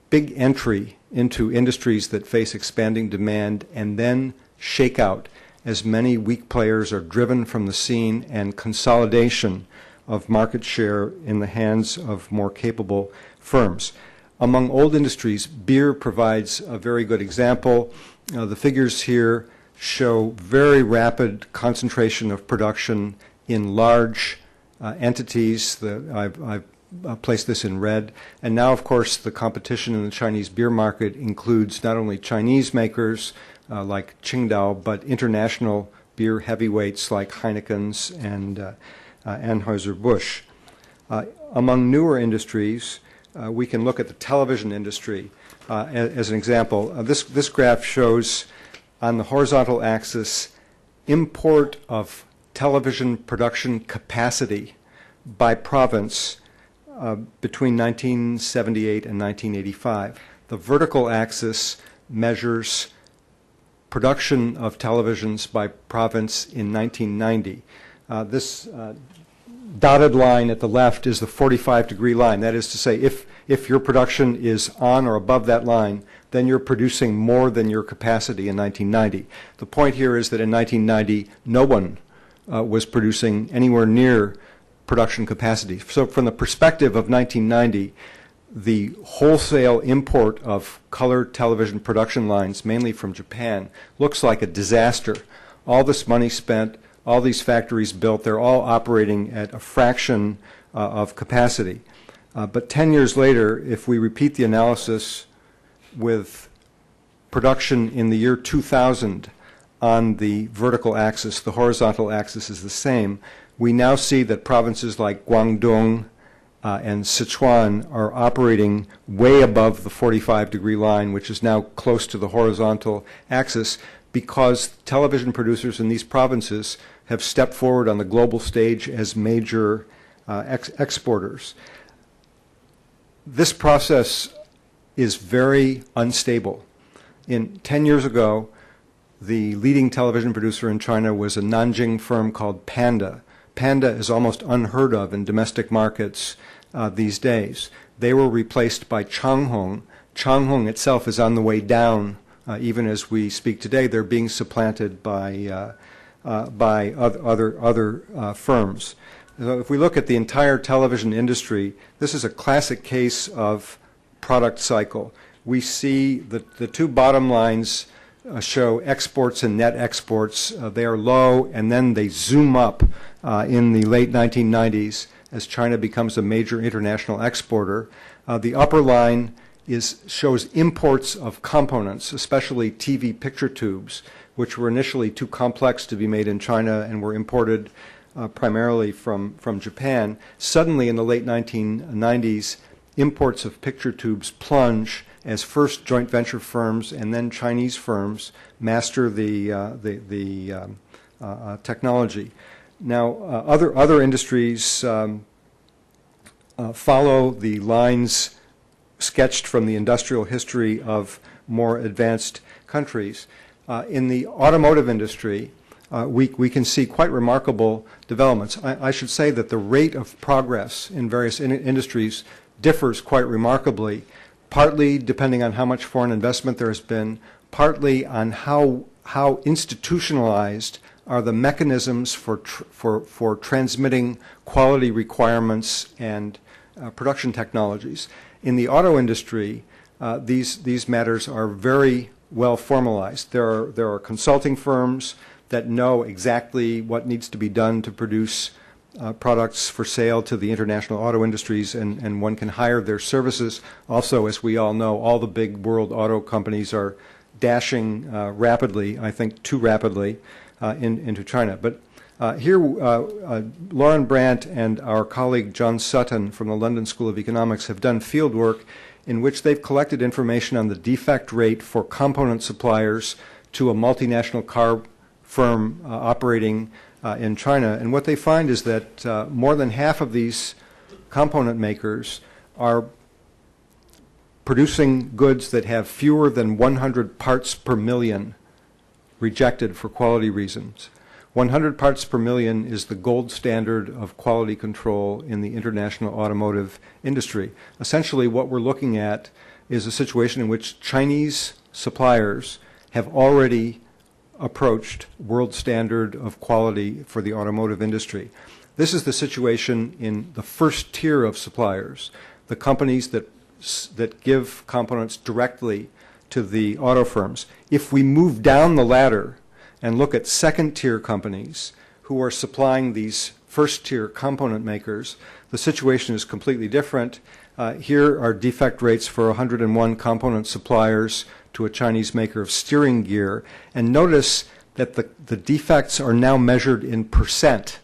big entry into industries that face expanding demand and then shakeout as many weak players are driven from the scene, and consolidation of market share in the hands of more capable firms. Among old industries, beer provides a very good example. The figures here show very rapid concentration of production in large entities. I've placed this in red. And now, of course, the competition in the Chinese beer market includes not only Chinese makers like Qingdao, but international beer heavyweights like Heineken's and Anheuser-Busch. Among newer industries, we can look at the television industry as an example. This graph shows on the horizontal axis import of television production capacity by province between 1978 and 1985. The vertical axis measures production of televisions by province in 1990. This dotted line at the left is the 45-degree line. That is to say, if your production is on or above that line, then you're producing more than your capacity in 1990. The point here is that in 1990, no one was producing anywhere near production capacity. So from the perspective of 1990, the wholesale import of color television production lines, mainly from Japan, looks like a disaster. All this money spent, all these factories built, they're all operating at a fraction of capacity. But 10 years later, if we repeat the analysis with production in the year 2000 on the vertical axis, the horizontal axis is the same, we now see that provinces like Guangdong and Sichuan are operating way above the 45-degree line, which is now close to the horizontal axis, because television producers in these provinces have stepped forward on the global stage as major exporters. This process is very unstable. 10 years ago, the leading television producer in China was a Nanjing firm called Panda. Panda is almost unheard of in domestic markets these days. They were replaced by Changhong. Changhong itself is on the way down. Even as we speak today, they're being supplanted by other firms. So if we look at the entire television industry, this is a classic case of product cycle. We see the two bottom lines show exports and net exports. They are low, and then they zoom up in the late 1990s as China becomes a major international exporter. The upper line shows imports of components, especially TV picture tubes, which were initially too complex to be made in China and were imported primarily from Japan. Suddenly, in the late 1990s, imports of picture tubes plunge as first joint venture firms and then Chinese firms master the technology. Now, other industries follow the lines sketched from the industrial history of more advanced countries. In the automotive industry, we can see quite remarkable developments. I should say that the rate of progress in various industries differs quite remarkably, partly depending on how much foreign investment there has been, partly on how institutionalized are the mechanisms for transmitting quality requirements and production technologies. In the auto industry, these matters are very well formalized. There are consulting firms that know exactly what needs to be done to produce products for sale to the international auto industries, and one can hire their services. Also, as we all know, all the big world auto companies are dashing rapidly, I think too rapidly, into China. But here, Lauren Brandt and our colleague John Sutton from the London School of Economics have done field work in which they've collected information on the defect rate for component suppliers to a multinational car firm operating in China. And what they find is that more than half of these component makers are producing goods that have fewer than 100 parts per million rejected for quality reasons. 100 parts per million is the gold standard of quality control in the international automotive industry. Essentially, what we're looking at is a situation in which Chinese suppliers have already approached world standard of quality for the automotive industry. This is the situation in the first tier of suppliers, the companies that that give components directly to the auto firms. If we move down the ladder and look at second-tier companies who are supplying these first-tier component makers, the situation is completely different. Here are defect rates for 101 component suppliers to a Chinese maker of steering gear. And notice that the defects are now measured in percent,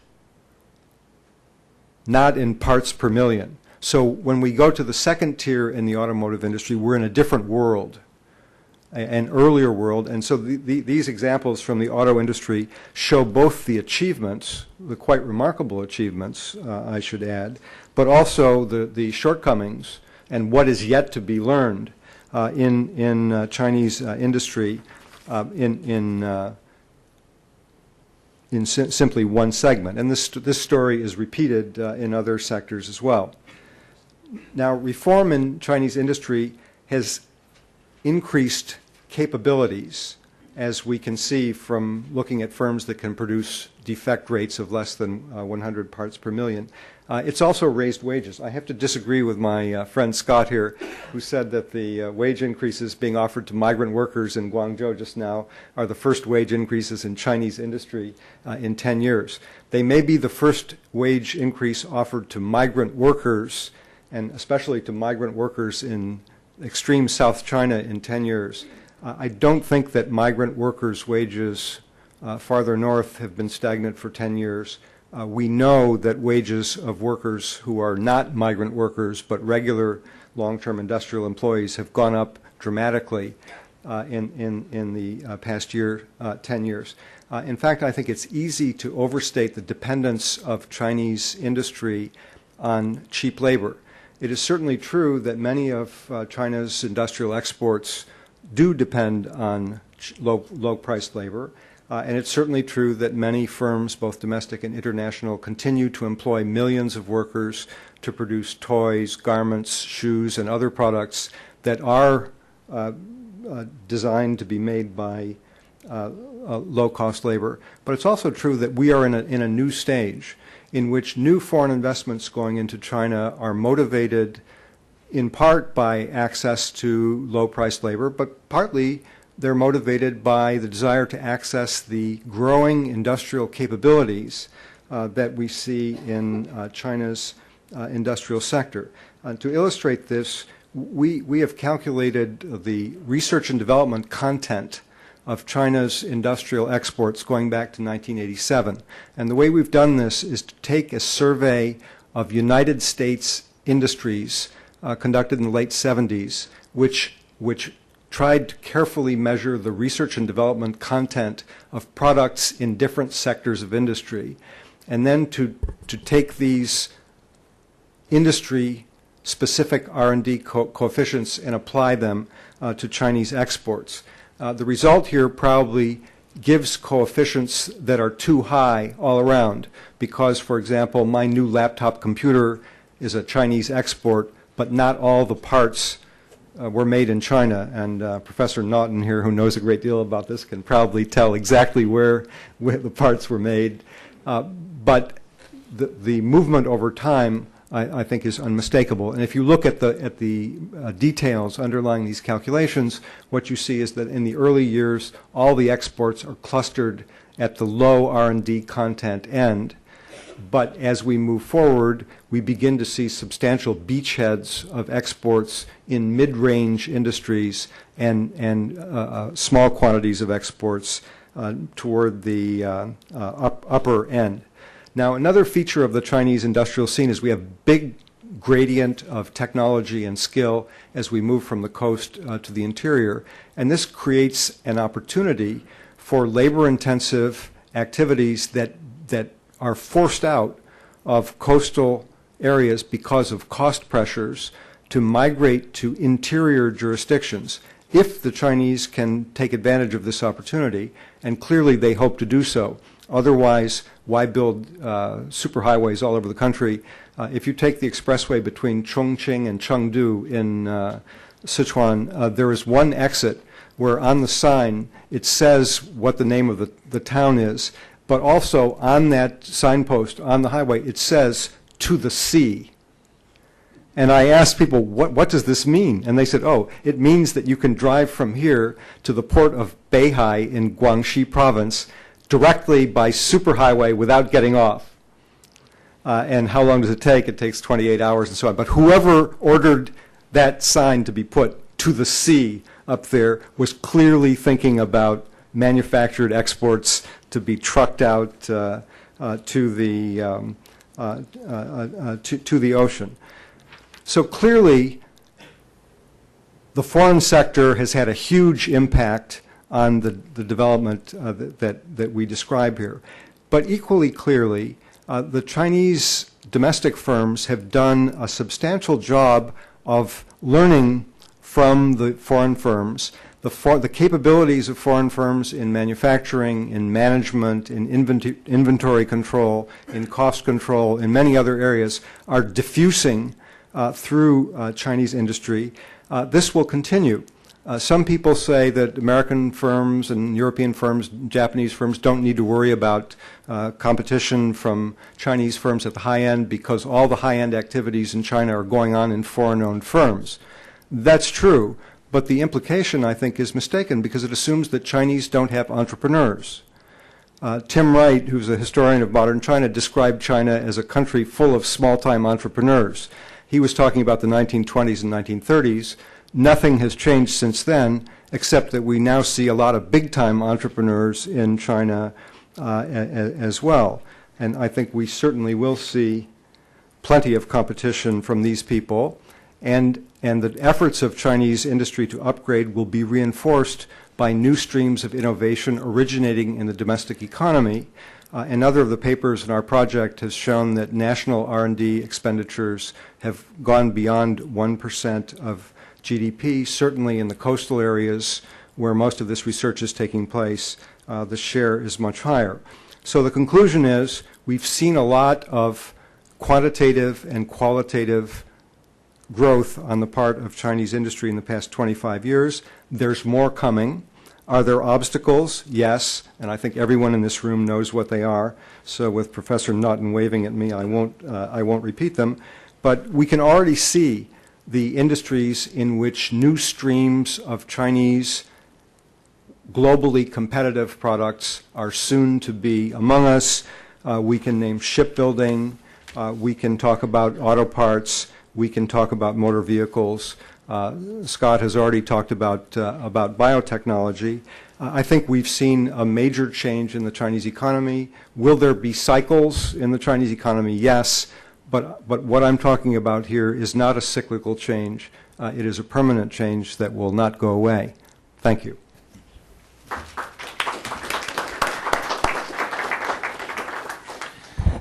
not in parts per million. So when we go to the second tier in the automotive industry, we're in a different world, an earlier world. And so these examples from the auto industry show both the achievements, the quite remarkable achievements, I should add, but also the shortcomings and what is yet to be learned in Chinese industry in simply one segment. And this story is repeated in other sectors as well. Now, reform in Chinese industry has increased capabilities, as we can see from looking at firms that can produce defect rates of less than 100 parts per million. It's also raised wages. I have to disagree with my friend Scott here, who said that the wage increases being offered to migrant workers in Guangzhou just now are the first wage increases in Chinese industry in 10 years. They may be the first wage increase offered to migrant workers, and especially to migrant workers in extreme South China in 10 years. I don't think that migrant workers' wages farther north have been stagnant for 10 years. We know that wages of workers who are not migrant workers but regular long-term industrial employees have gone up dramatically in the past year, 10 years. In fact, I think it's easy to overstate the dependence of Chinese industry on cheap labor. It is certainly true that many of China's industrial exports do depend on low-priced labor. And it's certainly true that many firms, both domestic and international, continue to employ millions of workers to produce toys, garments, shoes, and other products that are designed to be made by low-cost labor. But it's also true that we are in a new stage in which new foreign investments going into China are motivated in part by access to low-priced labor, but partly they're motivated by the desire to access the growing industrial capabilities that we see in China's industrial sector. To illustrate this, we have calculated the research and development content of China's industrial exports going back to 1987. And the way we've done this is to take a survey of United States industries conducted in the late 70s, which tried to carefully measure the research and development content of products in different sectors of industry, and then to take these industry-specific R&D coefficients and apply them to Chinese exports. The result here probably gives coefficients that are too high all around because, for example, my new laptop computer is a Chinese export, but not all the parts were made in China, and Professor Naughton here, who knows a great deal about this, can probably tell exactly where the parts were made. But the movement over time, I think, is unmistakable. And if you look at the details underlying these calculations, what you see is that in the early years, all the exports are clustered at the low R&D content end. But as we move forward, we begin to see substantial beachheads of exports in mid-range industries and small quantities of exports toward the upper end. Now, another feature of the Chinese industrial scene is we have big gradient of technology and skill as we move from the coast to the interior, and this creates an opportunity for labor-intensive activities that are forced out of coastal areas because of cost pressures to migrate to interior jurisdictions if the Chinese can take advantage of this opportunity, and clearly they hope to do so. Otherwise, why build superhighways all over the country? If you take the expressway between Chongqing and Chengdu in Sichuan, there is one exit where on the sign it says what the name of the town is, but also on that signpost on the highway it says "to the sea." And I asked people, what does this mean? And they said, oh, it means that you can drive from here to the port of Beihai in Guangxi province directly by superhighway without getting off. And how long does it take? It takes 28 hours and so on. But whoever ordered that sign to be put to the sea up there was clearly thinking about manufactured exports to be trucked out to the ocean. So clearly, the foreign sector has had a huge impact on the development that we describe here. But equally clearly, the Chinese domestic firms have done a substantial job of learning from the foreign firms. The capabilities of foreign firms in manufacturing, in management, in inventory control, in cost control, in many other areas are diffusing through Chinese industry. This will continue. Some people say that American firms and European firms, Japanese firms don't need to worry about competition from Chinese firms at the high end because all the high-end activities in China are going on in foreign-owned firms. That's true, but the implication, I think, is mistaken because it assumes that Chinese don't have entrepreneurs. Tim Wright, who's a historian of modern China, described China as a country full of small-time entrepreneurs. He was talking about the 1920s and 1930s. Nothing has changed since then, except that we now see a lot of big-time entrepreneurs in China as well. And I think we certainly will see plenty of competition from these people. And the efforts of Chinese industry to upgrade will be reinforced by new streams of innovation originating in the domestic economy. Another of the papers in our project has shown that national R&D expenditures have gone beyond 1% of GDP. Certainly in the coastal areas where most of this research is taking place, the share is much higher. So the conclusion is we've seen a lot of quantitative and qualitative growth on the part of Chinese industry in the past 25 years. There's more coming. Are there obstacles? Yes, and I think everyone in this room knows what they are. So with Professor Naughton waving at me, I won't repeat them. But we can already see the industries in which new streams of Chinese globally competitive products are soon to be among us. We can name shipbuilding. We can talk about auto parts. We can talk about motor vehicles. Scott has already talked about biotechnology. I think we've seen a major change in the Chinese economy. Will there be cycles in the Chinese economy? Yes. But what I'm talking about here is not a cyclical change. It is a permanent change that will not go away. Thank you.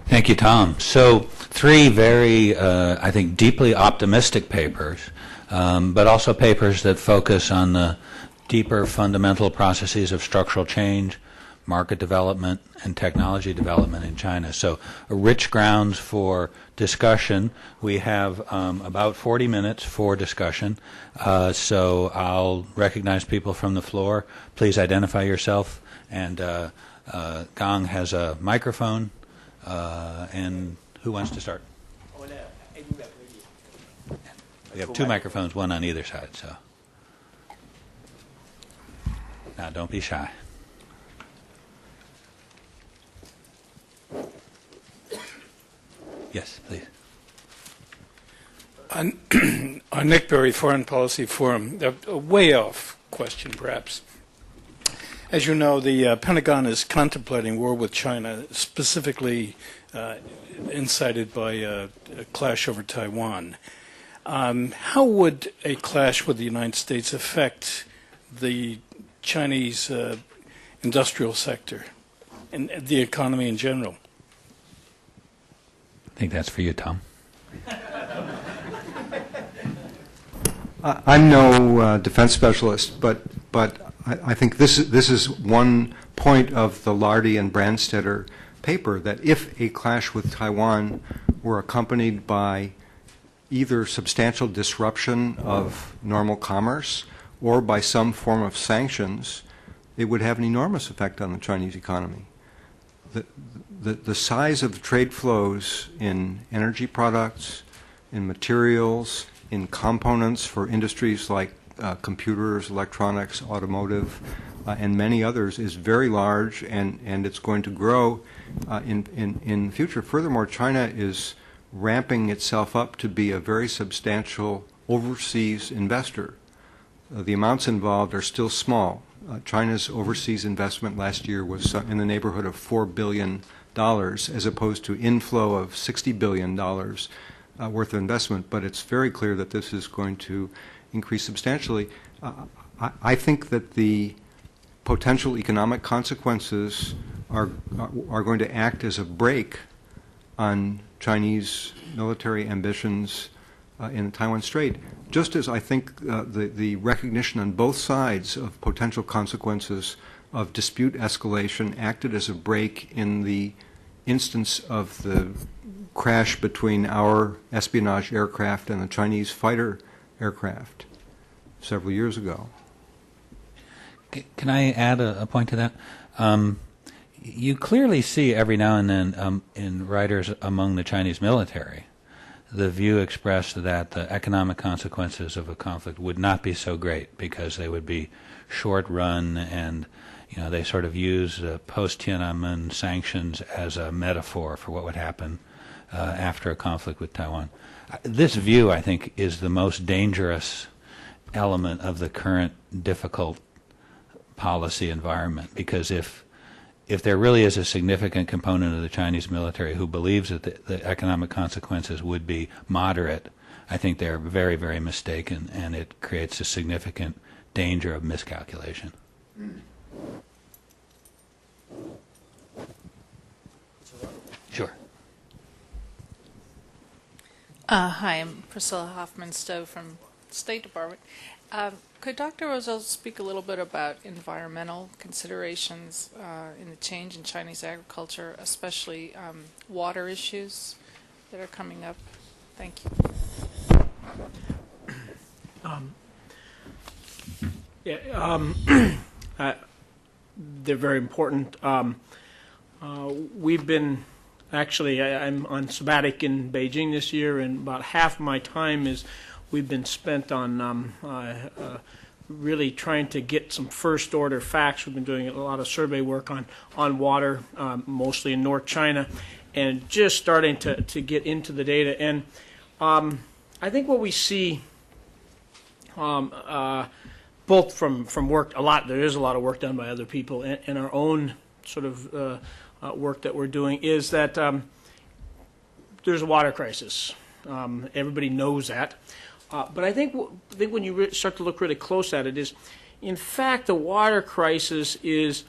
Thank you, Tom. So three very, I think, deeply optimistic papers, but also papers that focus on the deeper fundamental processes of structural change, market development, and technology development in China. So rich grounds for discussion. We have about 40 minutes for discussion. So I'll recognize people from the floor. Please identify yourself. And Gang has a microphone. And who wants to start? We have two microphones, one on either side. So now don't be shy. Yes, please. On Nick Berry Foreign Policy Forum, a way off question perhaps. As you know, the Pentagon is contemplating war with China, specifically incited by a clash over Taiwan. How would a clash with the United States affect the Chinese industrial sector and the economy in general? I think that's for you, Tom. I'm no defense specialist, but I think this is one point of the Lardy and Brandstetter paper, that if a clash with Taiwan were accompanied by either substantial disruption of normal commerce or by some form of sanctions, it would have an enormous effect on the Chinese economy. The size of the trade flows in energy products, in materials, in components for industries like computers, electronics, automotive, and many others is very large, and it's going to grow in the future. Furthermore, China is ramping itself up to be a very substantial overseas investor. The amounts involved are still small. China's overseas investment last year was in the neighborhood of $4 billion, as opposed to inflow of $60 billion worth of investment. But it's very clear that this is going to increase substantially. I think that the potential economic consequences are going to act as a brake on Chinese military ambitions in the Taiwan Strait, just as I think the recognition on both sides of potential consequences of dispute escalation acted as a brake in the instance of the crash between our espionage aircraft and the Chinese fighter aircraft several years ago. Can I add a point to that? You clearly see every now and then in writers among the Chinese military the view expressed that the economic consequences of a conflict would not be so great because they would be short run, and they sort of use post-Tiananmen sanctions as a metaphor for what would happen after a conflict with Taiwan. This view, I think, is the most dangerous element of the current difficult policy environment, because if there really is a significant component of the Chinese military who believes that the economic consequences would be moderate, I think they're very, very mistaken, and it creates a significant danger of miscalculation. Sure. Hi, I'm Priscilla Hoffman-Stowe from State Department. Could Dr. Rosell speak a little bit about environmental considerations in the change in Chinese agriculture, especially water issues that are coming up? Thank you. They're very important. We've been I'm on sabbatic in Beijing this year, and about half my time we've been spent on really trying to get some first order facts. We've been doing a lot of survey work on water, mostly in North China, and just starting to get into the data. And I think what we see, both from work, there is a lot of work done by other people, and our own sort of work that we're doing, is that there's a water crisis. Everybody knows that. But I think when you start to look really close at it, is in fact the water crisis is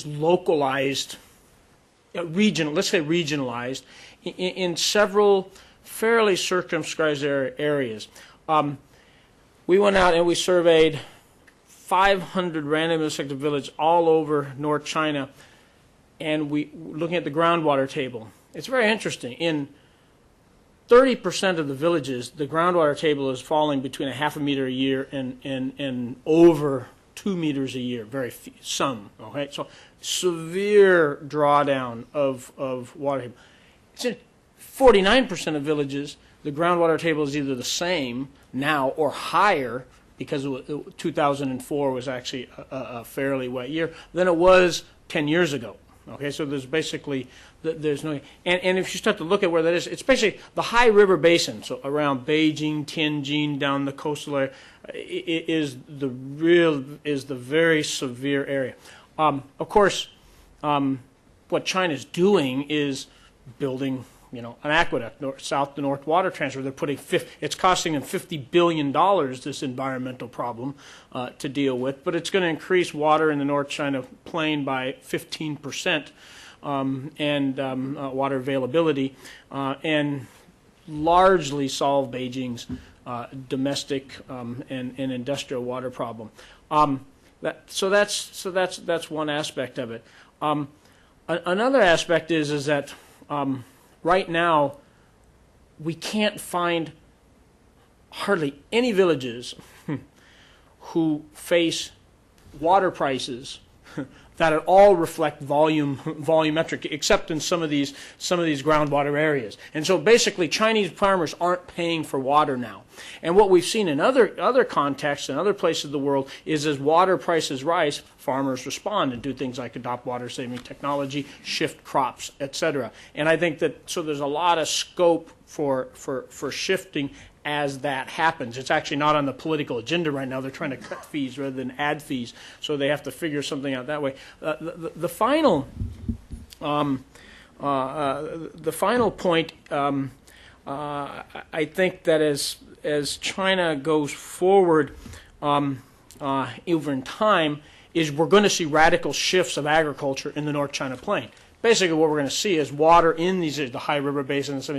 localized, regional. Let's say regionalized in several fairly circumscribed areas. We went out and we surveyed 500 randomly selected villages all over North China, and looking at the groundwater table. It's very interesting. In 30% of the villages, the groundwater table is falling between 1/2 meter a year and over 2 meters a year. Some. Okay, so severe drawdown of water. It's in 49% of villages, the groundwater table is either the same now or higher, because 2004 was actually a fairly wet year, than it was 10 years ago. Okay, so there's basically, there's no, and if you start to look at where that is, it's basically the high river basin, so around Beijing, Tianjin, down the coastal area, is the very severe area. Of course, what China's doing is building, an aqueduct, south to north water transfer. They're putting, it's costing them $50 billion, this environmental problem to deal with, but it's going to increase water in the North China plain by 15%, and water availability, and largely solve Beijing's domestic and industrial water problem. So that's one aspect of it. Another aspect is that right now, we can't find hardly any villages who face water prices that at all reflect volumetric, except in some of these groundwater areas. And so basically, Chinese farmers aren't paying for water now. And what we've seen in other contexts and other places of the world is as water prices rise, farmers respond and do things like adopt water-saving technology, shift crops, etc. And I think that so there's a lot of scope for shifting as that happens. It's actually not on the political agenda right now. They're trying to cut fees rather than add fees, so they have to figure something out that way. The final point, I think that as China goes forward over in time, is we're going to see radical shifts of agriculture in the North China Plain. Basically, what we're going to see is water in the high river basins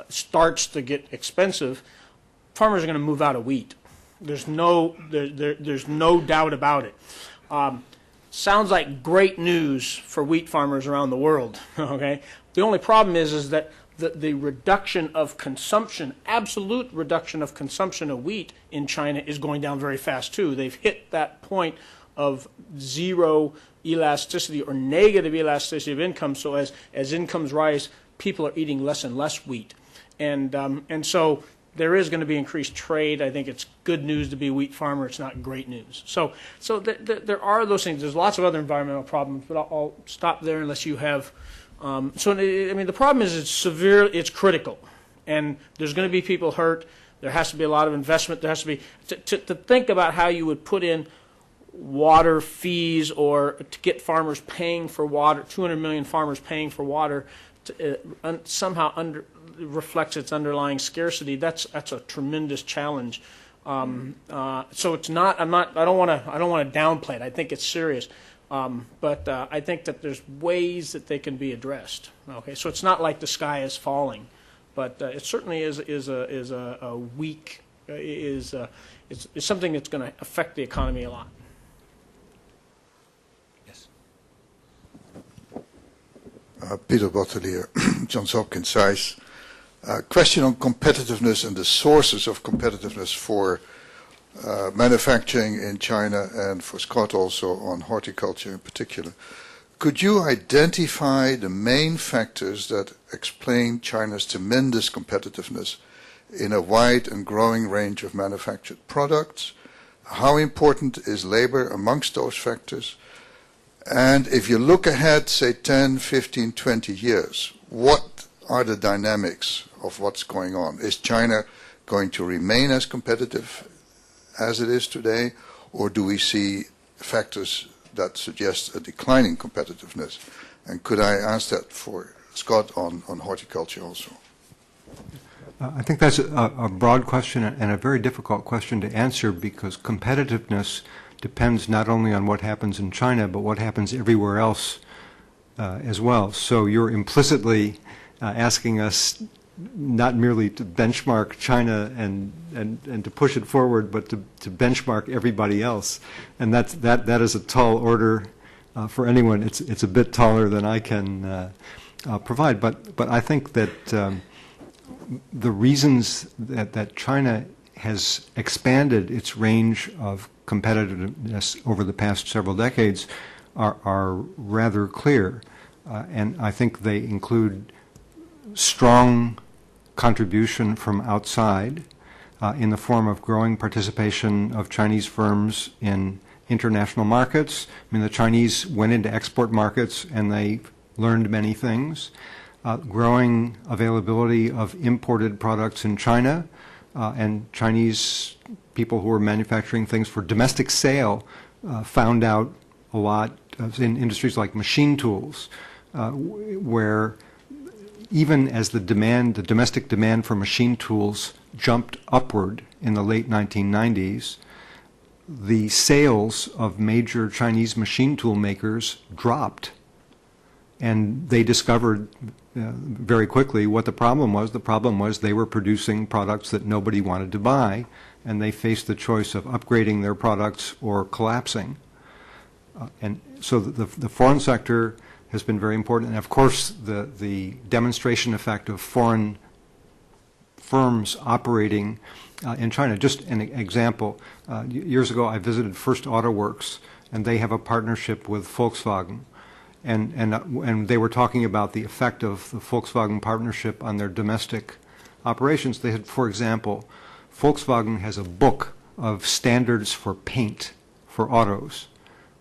starts to get expensive. Farmers are going to move out of wheat. There's no doubt about it. Sounds like great news for wheat farmers around the world. Okay. The only problem is that the reduction of consumption, absolute reduction of consumption of wheat in China is going down very fast too. They've hit that point of zero elasticity or negative elasticity of income. So as incomes rise, people are eating less and less wheat, and so there is going to be increased trade. I think it's good news to be a wheat farmer. It's not great news. So there are those things. There's lots of other environmental problems, but I'll stop there unless you have. The problem is it's severe. It's critical, and there's going to be people hurt. There has to be a lot of investment. There has to be to think about how you would put in water fees or to get farmers paying for water. 200 million farmers paying for water somehow reflects its underlying scarcity. That's a tremendous challenge. So it's not. I don't want to downplay it. I think it's serious. But I think that there's ways that they can be addressed. Okay, so it's not like the sky is falling, but it certainly is a weak is something that's going to affect the economy a lot. Yes. Peter Bottelier, Johns Hopkins Size. Question on competitiveness and the sources of competitiveness for manufacturing in China, and for Scott also on horticulture in particular. Could you identify the main factors that explain China's tremendous competitiveness in a wide and growing range of manufactured products? How important is labor amongst those factors? And if you look ahead, say 10, 15, 20 years, what are the dynamics of what's going on? Is China going to remain as competitive as it is today, or do we see factors that suggest a declining competitiveness? And could I ask that for Scott on horticulture also? I think that's a broad question and a very difficult question to answer, because competitiveness depends not only on what happens in China, but what happens everywhere else as well. So you're implicitly asking us not merely to benchmark China and to push it forward, but to benchmark everybody else, and that is a tall order for anyone. It's a bit taller than I can provide, but I think that the reasons that China has expanded its range of competitiveness over the past several decades are rather clear, and I think they include strong contribution from outside in the form of growing participation of Chinese firms in international markets. I mean, the Chinese went into export markets and they learned many things. Growing availability of imported products in China, and Chinese people who were manufacturing things for domestic sale found out a lot in industries like machine tools, where even as the domestic demand for machine tools jumped upward in the late 1990s, the sales of major Chinese machine tool makers dropped. And they discovered very quickly what the problem was. The problem was they were producing products that nobody wanted to buy, and they faced the choice of upgrading their products or collapsing. And so the foreign sector has been very important. And of course, the demonstration effect of foreign firms operating in China. Just an example, years ago I visited First Auto Works and they have a partnership with Volkswagen. And they were talking about the effect of the Volkswagen partnership on their domestic operations. They had, for example, Volkswagen has a book of standards for paint for autos.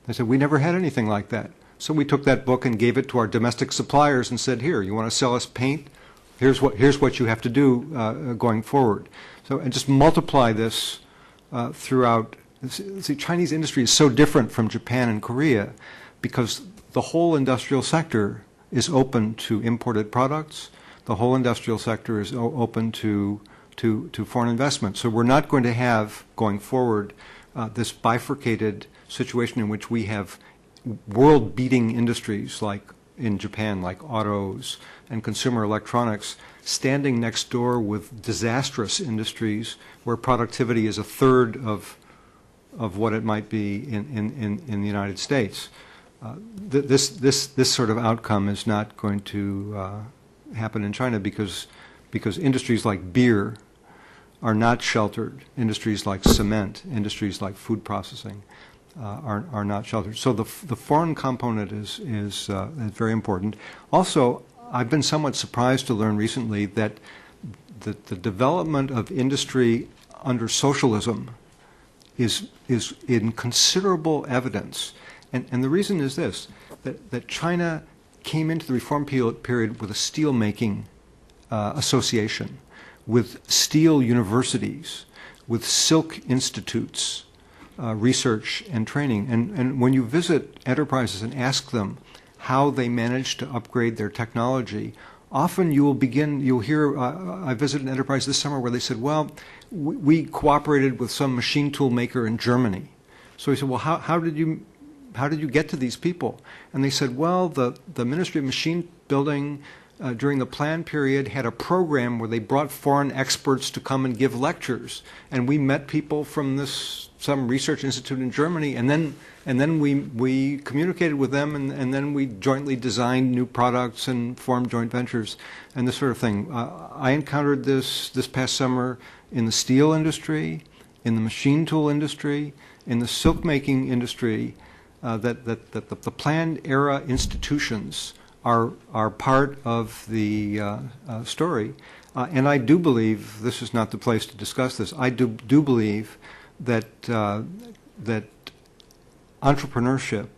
They said, we never had anything like that. So we took that book and gave it to our domestic suppliers and said, here, you want to sell us paint? Here's what you have to do going forward. So, and just multiply this throughout. See, Chinese industry is so different from Japan and Korea because the whole industrial sector is open to imported products. The whole industrial sector is open to foreign investment. So we're not going to have, going forward, this bifurcated situation in which we have world-beating industries like in Japan, like autos and consumer electronics, standing next door with disastrous industries where productivity is a third of what it might be in the United States. This sort of outcome is not going to happen in China because industries like beer are not sheltered. Industries like cement, industries like food processing are not sheltered. So the foreign component is very important. Also, I've been somewhat surprised to learn recently that the development of industry under socialism is in considerable evidence. And the reason is this, that China came into the reform period with a steel-making association, with steel universities, with silk institutes, research and training. And when you visit enterprises and ask them how they manage to upgrade their technology, often you'll hear, I visited an enterprise this summer where they said, well, we cooperated with some machine tool maker in Germany. So he said, well, how did you get to these people? And they said, well, the Ministry of Machine Building during the plan period had a program where they brought foreign experts to come and give lectures. And we met people from some research institute in Germany, and then we communicated with them, and then we jointly designed new products and formed joint ventures and this sort of thing. I encountered this past summer in the steel industry, in the machine tool industry, in the silk making industry, that the planned era institutions are part of the story. And I do believe, this is not the place to discuss this, I do believe that entrepreneurship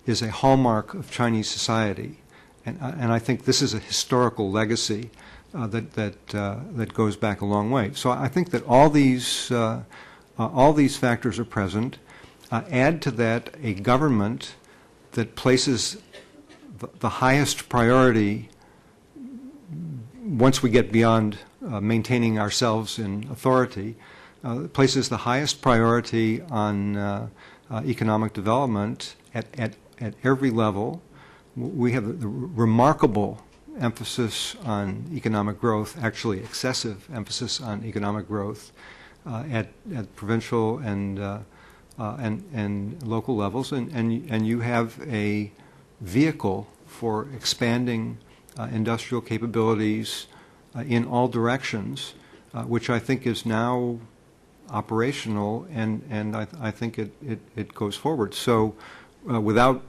is a hallmark of Chinese society. And I think this is a historical legacy that goes back a long way. So I think that all these factors are present. Add to that a government that places the highest priority, once we get beyond maintaining ourselves in authority, places the highest priority on economic development at every level. We have a remarkable emphasis on economic growth, actually excessive emphasis on economic growth at provincial and local levels, and you have a vehicle for expanding industrial capabilities in all directions, which I think is now operational, and I think it goes forward. So without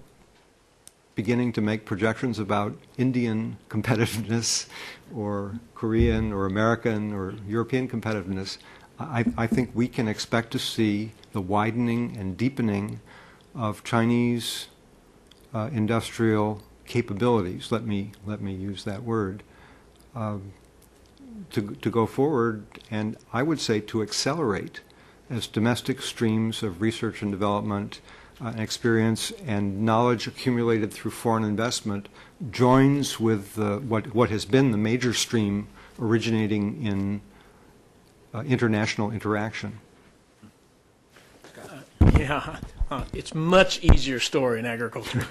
beginning to make projections about Indian competitiveness or Korean or American or European competitiveness, I think we can expect to see the widening and deepening of Chinese industrial capabilities, let me use that word, to go forward, and I would say to accelerate as domestic streams of research and development experience and knowledge accumulated through foreign investment joins with what has been the major stream originating in international interaction. Yeah, it's much easier story in agriculture.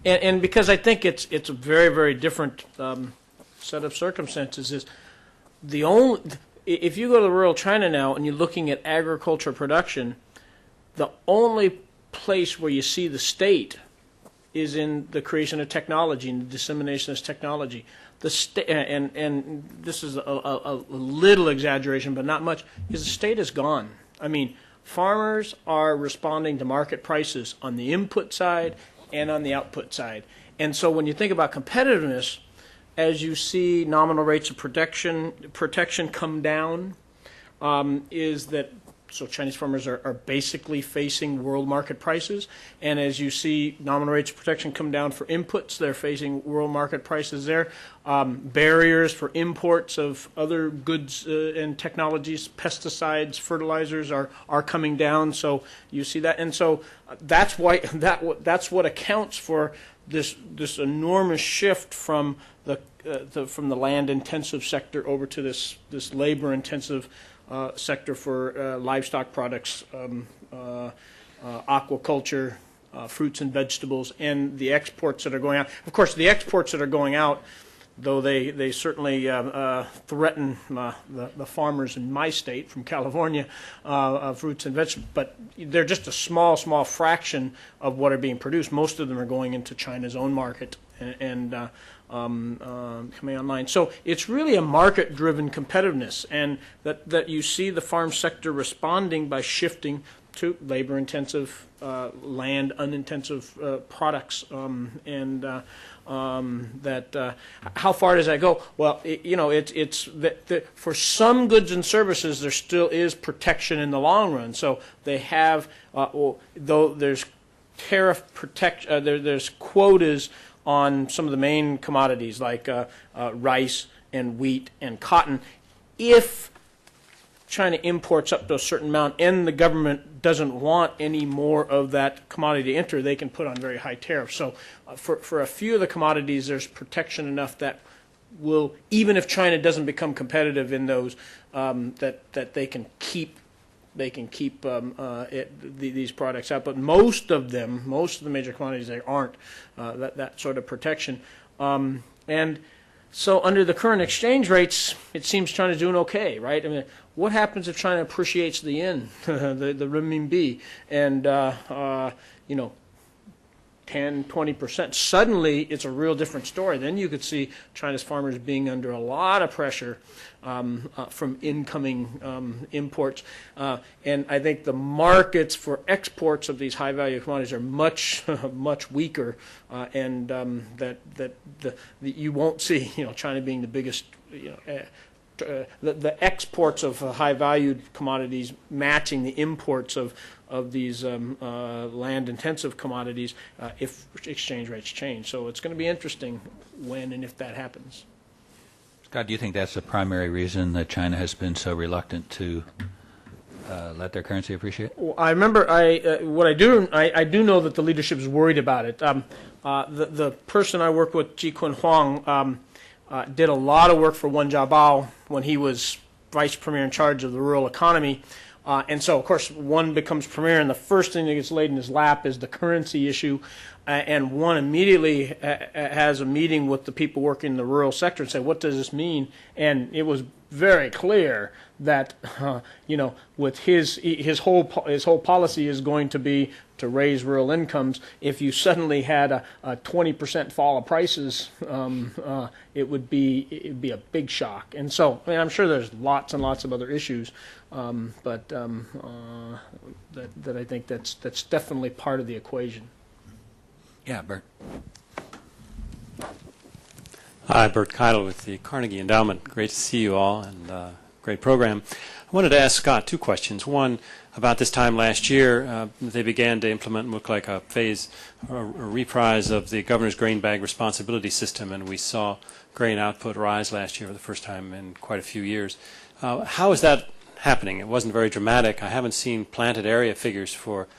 And because I think it's a very, very different set of circumstances. Is the only, if you go to rural China now and you're looking at agriculture production, the only place where you see the state is in the creation of technology and the dissemination of technology. And this is a little exaggeration, but not much, is the state is gone. I mean, Farmers are responding to market prices on the input side and on the output side. And so when you think about competitiveness, as you see nominal rates of protection come down, is that so Chinese farmers are basically facing world market prices, and as you see nominal rates of protection come down for inputs, they're facing world market prices there. Barriers for imports of other goods and technologies, pesticides, fertilizers are coming down. So you see that, and so that's why that's what accounts for this enormous shift from the land intensive sector over to this labor intensive sector for livestock products, aquaculture, fruits and vegetables, and the exports that are going out. Of course, the exports that are going out, though they certainly threaten the farmers in my state from California, fruits and vegetables, but they're just a small fraction of what are being produced. Most of them are going into China's own market and coming online. So it's really a market-driven competitiveness, and that you see the farm sector responding by shifting to labor-intensive, land-unintensive products, how far does that go? Well, it's that for some goods and services there still is protection in the long run. So they have, though there's tariff there's quotas on some of the main commodities like rice and wheat and cotton. If China imports up to a certain amount and the government doesn't want any more of that commodity to enter, they can put on very high tariffs. So for a few of the commodities, there's protection enough that will, even if China doesn't become competitive in those, that they can keep these products out. But most of the major commodities, they aren't that sort of protection. And so under the current exchange rates, it seems China's doing okay, right? I mean, what happens if China appreciates the yen, the renminbi, and 10, 20%? Suddenly, it's a real different story. Then you could see China's farmers being under a lot of pressure from incoming imports. And I think the markets for exports of these high-value commodities are much, much weaker, and that you won't see, China being the biggest, the exports of high-valued commodities matching the imports of these land-intensive commodities if exchange rates change. So it's going to be interesting when and if that happens. Scott, do you think that's the primary reason that China has been so reluctant to let their currency appreciate? Well, I remember I do know that the leadership is worried about it. The person I work with, Ji-Kun Huang, did a lot of work for Wen Jiabao when he was vice premier in charge of the rural economy. And so, of course, one becomes premier, and the first thing that gets laid in his lap is the currency issue. And one immediately has a meeting with the people working in the rural sector and say, what does this mean? And it was very clear that, with his whole policy is going to be to raise rural incomes. If you suddenly had a 20% fall of prices, it would be a big shock. And so, I mean, I'm sure there's lots and lots of other issues, but that I think that's definitely part of the equation. Yeah, Bert. Hi, Bert Keidel with the Carnegie Endowment. Great to see you all, and great program. I wanted to ask Scott two questions. One, about this time last year, they began to implement what looked like a reprise of the governor's grain bag responsibility system, and we saw grain output rise last year for the first time in quite a few years. How is that happening? It wasn't very dramatic. I haven't seen planted area figures for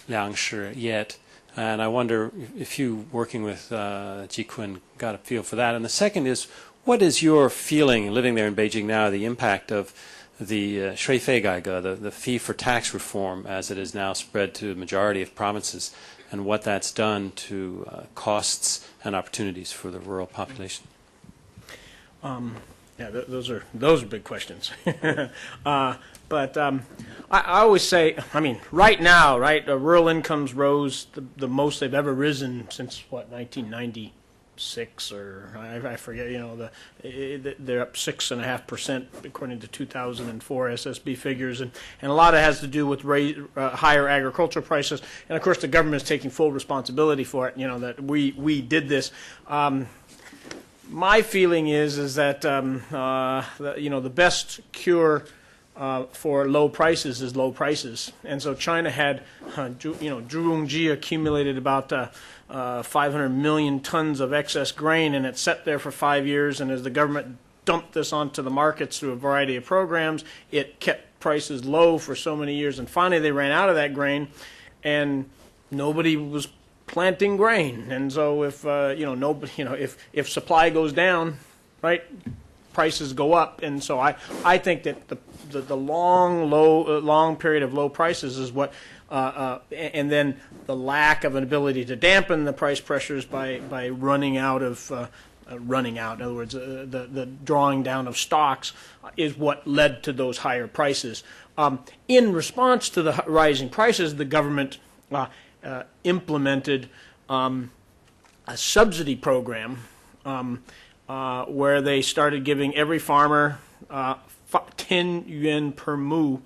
Liangshi yet. And I wonder if you, working with Ji-Kun, got a feel for that. And the second is, what is your feeling, living there in Beijing now, the impact of the Shuifeigaige, the fee for tax reform, as it is now spread to the majority of provinces, and what that's done to costs and opportunities for the rural population? Yeah, those are big questions. But I always say, I mean, right now, right, rural incomes rose the most they've ever risen since, 1992 6 or I forget, they're up 6.5% according to 2004 SSB figures, and a lot of it has to do with higher agricultural prices, and of course the government is taking full responsibility for it. That we did this. My feeling is that the best cure for low prices is low prices, and so China had, Zhurongji accumulated about 500 million tons of excess grain, and it sat there for 5 years. And as the government dumped this onto the markets through a variety of programs, it kept prices low for so many years, and finally they ran out of that grain, and nobody was planting grain. And so if if supply goes down, right, prices go up. And so I think that the long period of low prices is what and then the lack of an ability to dampen the price pressures by running out, in other words, the drawing down of stocks is what led to those higher prices. In response to the rising prices, the government implemented a subsidy program where they started giving every farmer 10 yuan per moo,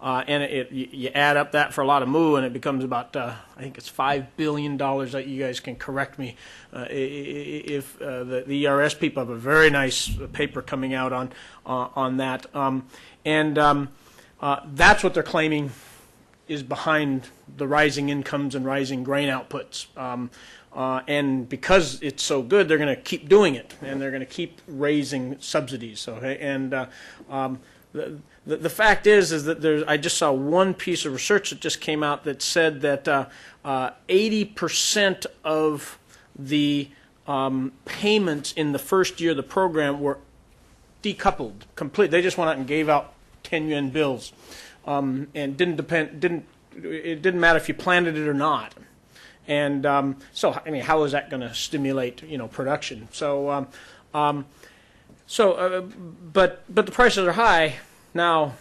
and you add up that for a lot of moo, and it becomes about I think it's $5 billion. That you guys can correct me if the ERS people have a very nice paper coming out on that, and that's what they're claiming is behind the rising incomes and rising grain outputs. And because it's so good, they're going to keep doing it, and they're going to keep raising subsidies. The fact is that I just saw one piece of research that just came out that said that 80% of the payments in the first year of the program were decoupled completely. They just went out and gave out 10 yuan bills, and it didn't matter if you planted it or not. And so, I mean, how is that going to stimulate, production? So, but the prices are high now.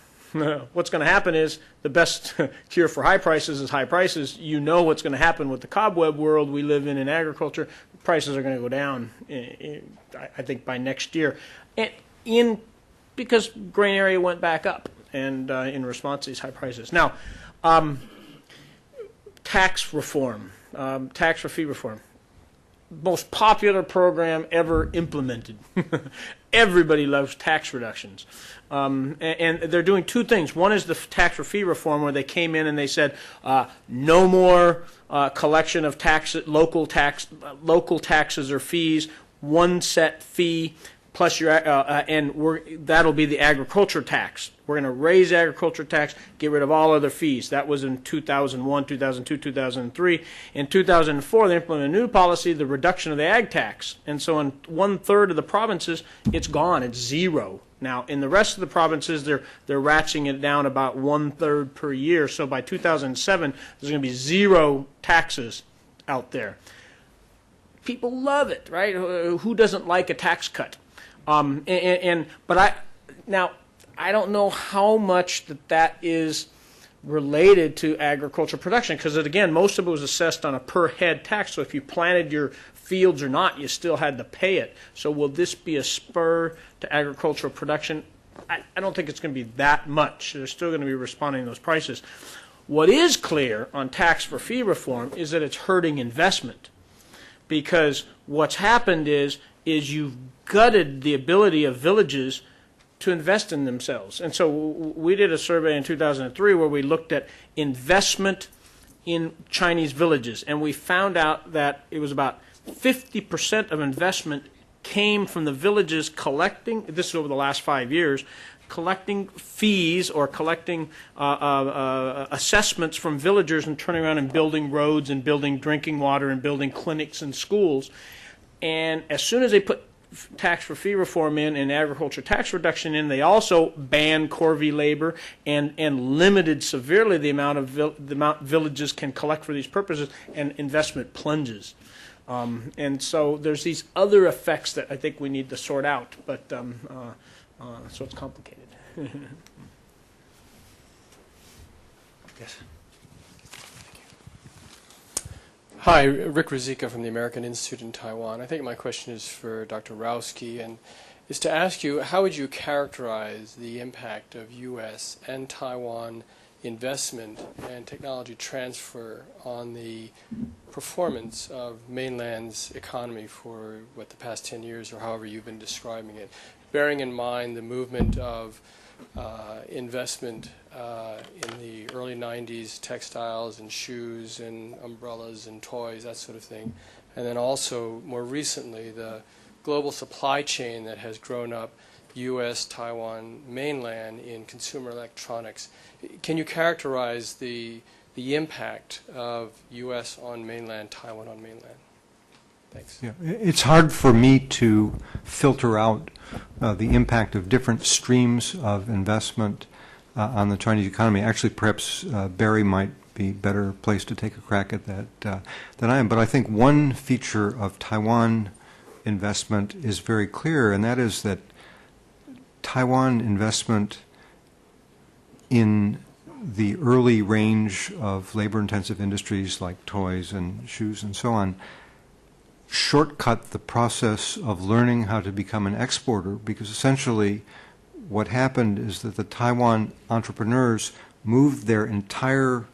What's going to happen is the best cure for high prices is high prices. You know what's going to happen with the cobweb world we live in agriculture. Prices are going to go down, I think, by next year, because grain area went back up, and in response to these high prices. Now, tax reform. Tax for fee reform, most popular program ever implemented. Everybody loves tax reductions, and they're doing two things. One is the tax for fee reform, where they came in and they said no more collection of local taxes or fees, one set fee plus your that'll be the agriculture tax. We're going to raise agriculture tax, get rid of all other fees. That was in 2001, 2002, 2003. In 2004, they implemented a new policy, the reduction of the ag tax. And so in 1/3 of the provinces, it's gone. It's zero. Now, in the rest of the provinces, they're ratcheting it down about 1/3 per year. So by 2007, there's going to be zero taxes out there. People love it, right? Who doesn't like a tax cut? But I don't know how much that is related to agricultural production, because again, most of it was assessed on a per head tax. So if you planted your fields or not, you still had to pay it. So will this be a spur to agricultural production? I don't think it's going to be that much. They're still going to be responding to those prices. What is clear on tax for fee reform is that it's hurting investment, because what's happened is you've gutted the ability of villages to invest in themselves. And so we did a survey in 2003 where we looked at investment in Chinese villages, and we found out that it was about 50% of investment came from the villages collecting, this is over the last 5 years, collecting fees or collecting assessments from villagers and turning around and building roads and building drinking water and building clinics and schools. And as soon as they put tax for fee reform in and agriculture tax reduction in, they also banned corvée labor and limited severely the amount villages can collect for these purposes, and investment plunges. And so there's these other effects that I think we need to sort out, but so it's complicated. Yes. Hi, Rick Rizika from the American Institute in Taiwan. I think my question is for Dr. Rowski, and is to ask you, how would you characterize the impact of U.S. and Taiwan investment and technology transfer on the performance of mainland's economy for, what, the past 10 years, or however you've been describing it, bearing in mind the movement of investment in the early 90s, textiles and shoes and umbrellas and toys, that sort of thing. And then also, more recently, the global supply chain that has grown up U.S., Taiwan, mainland in consumer electronics. Can you characterize the impact of U.S. on mainland, Taiwan on mainland? Thanks. Yeah, it's hard for me to filter out the impact of different streams of investment on the Chinese economy. Actually, perhaps Barry might be better placed to take a crack at that than I am. But I think one feature of Taiwan investment is very clear, and that is that Taiwan investment in the early range of labor-intensive industries like toys and shoes and so on shortcut the process of learning how to become an exporter, because essentially what happened is that the Taiwan entrepreneurs moved their entire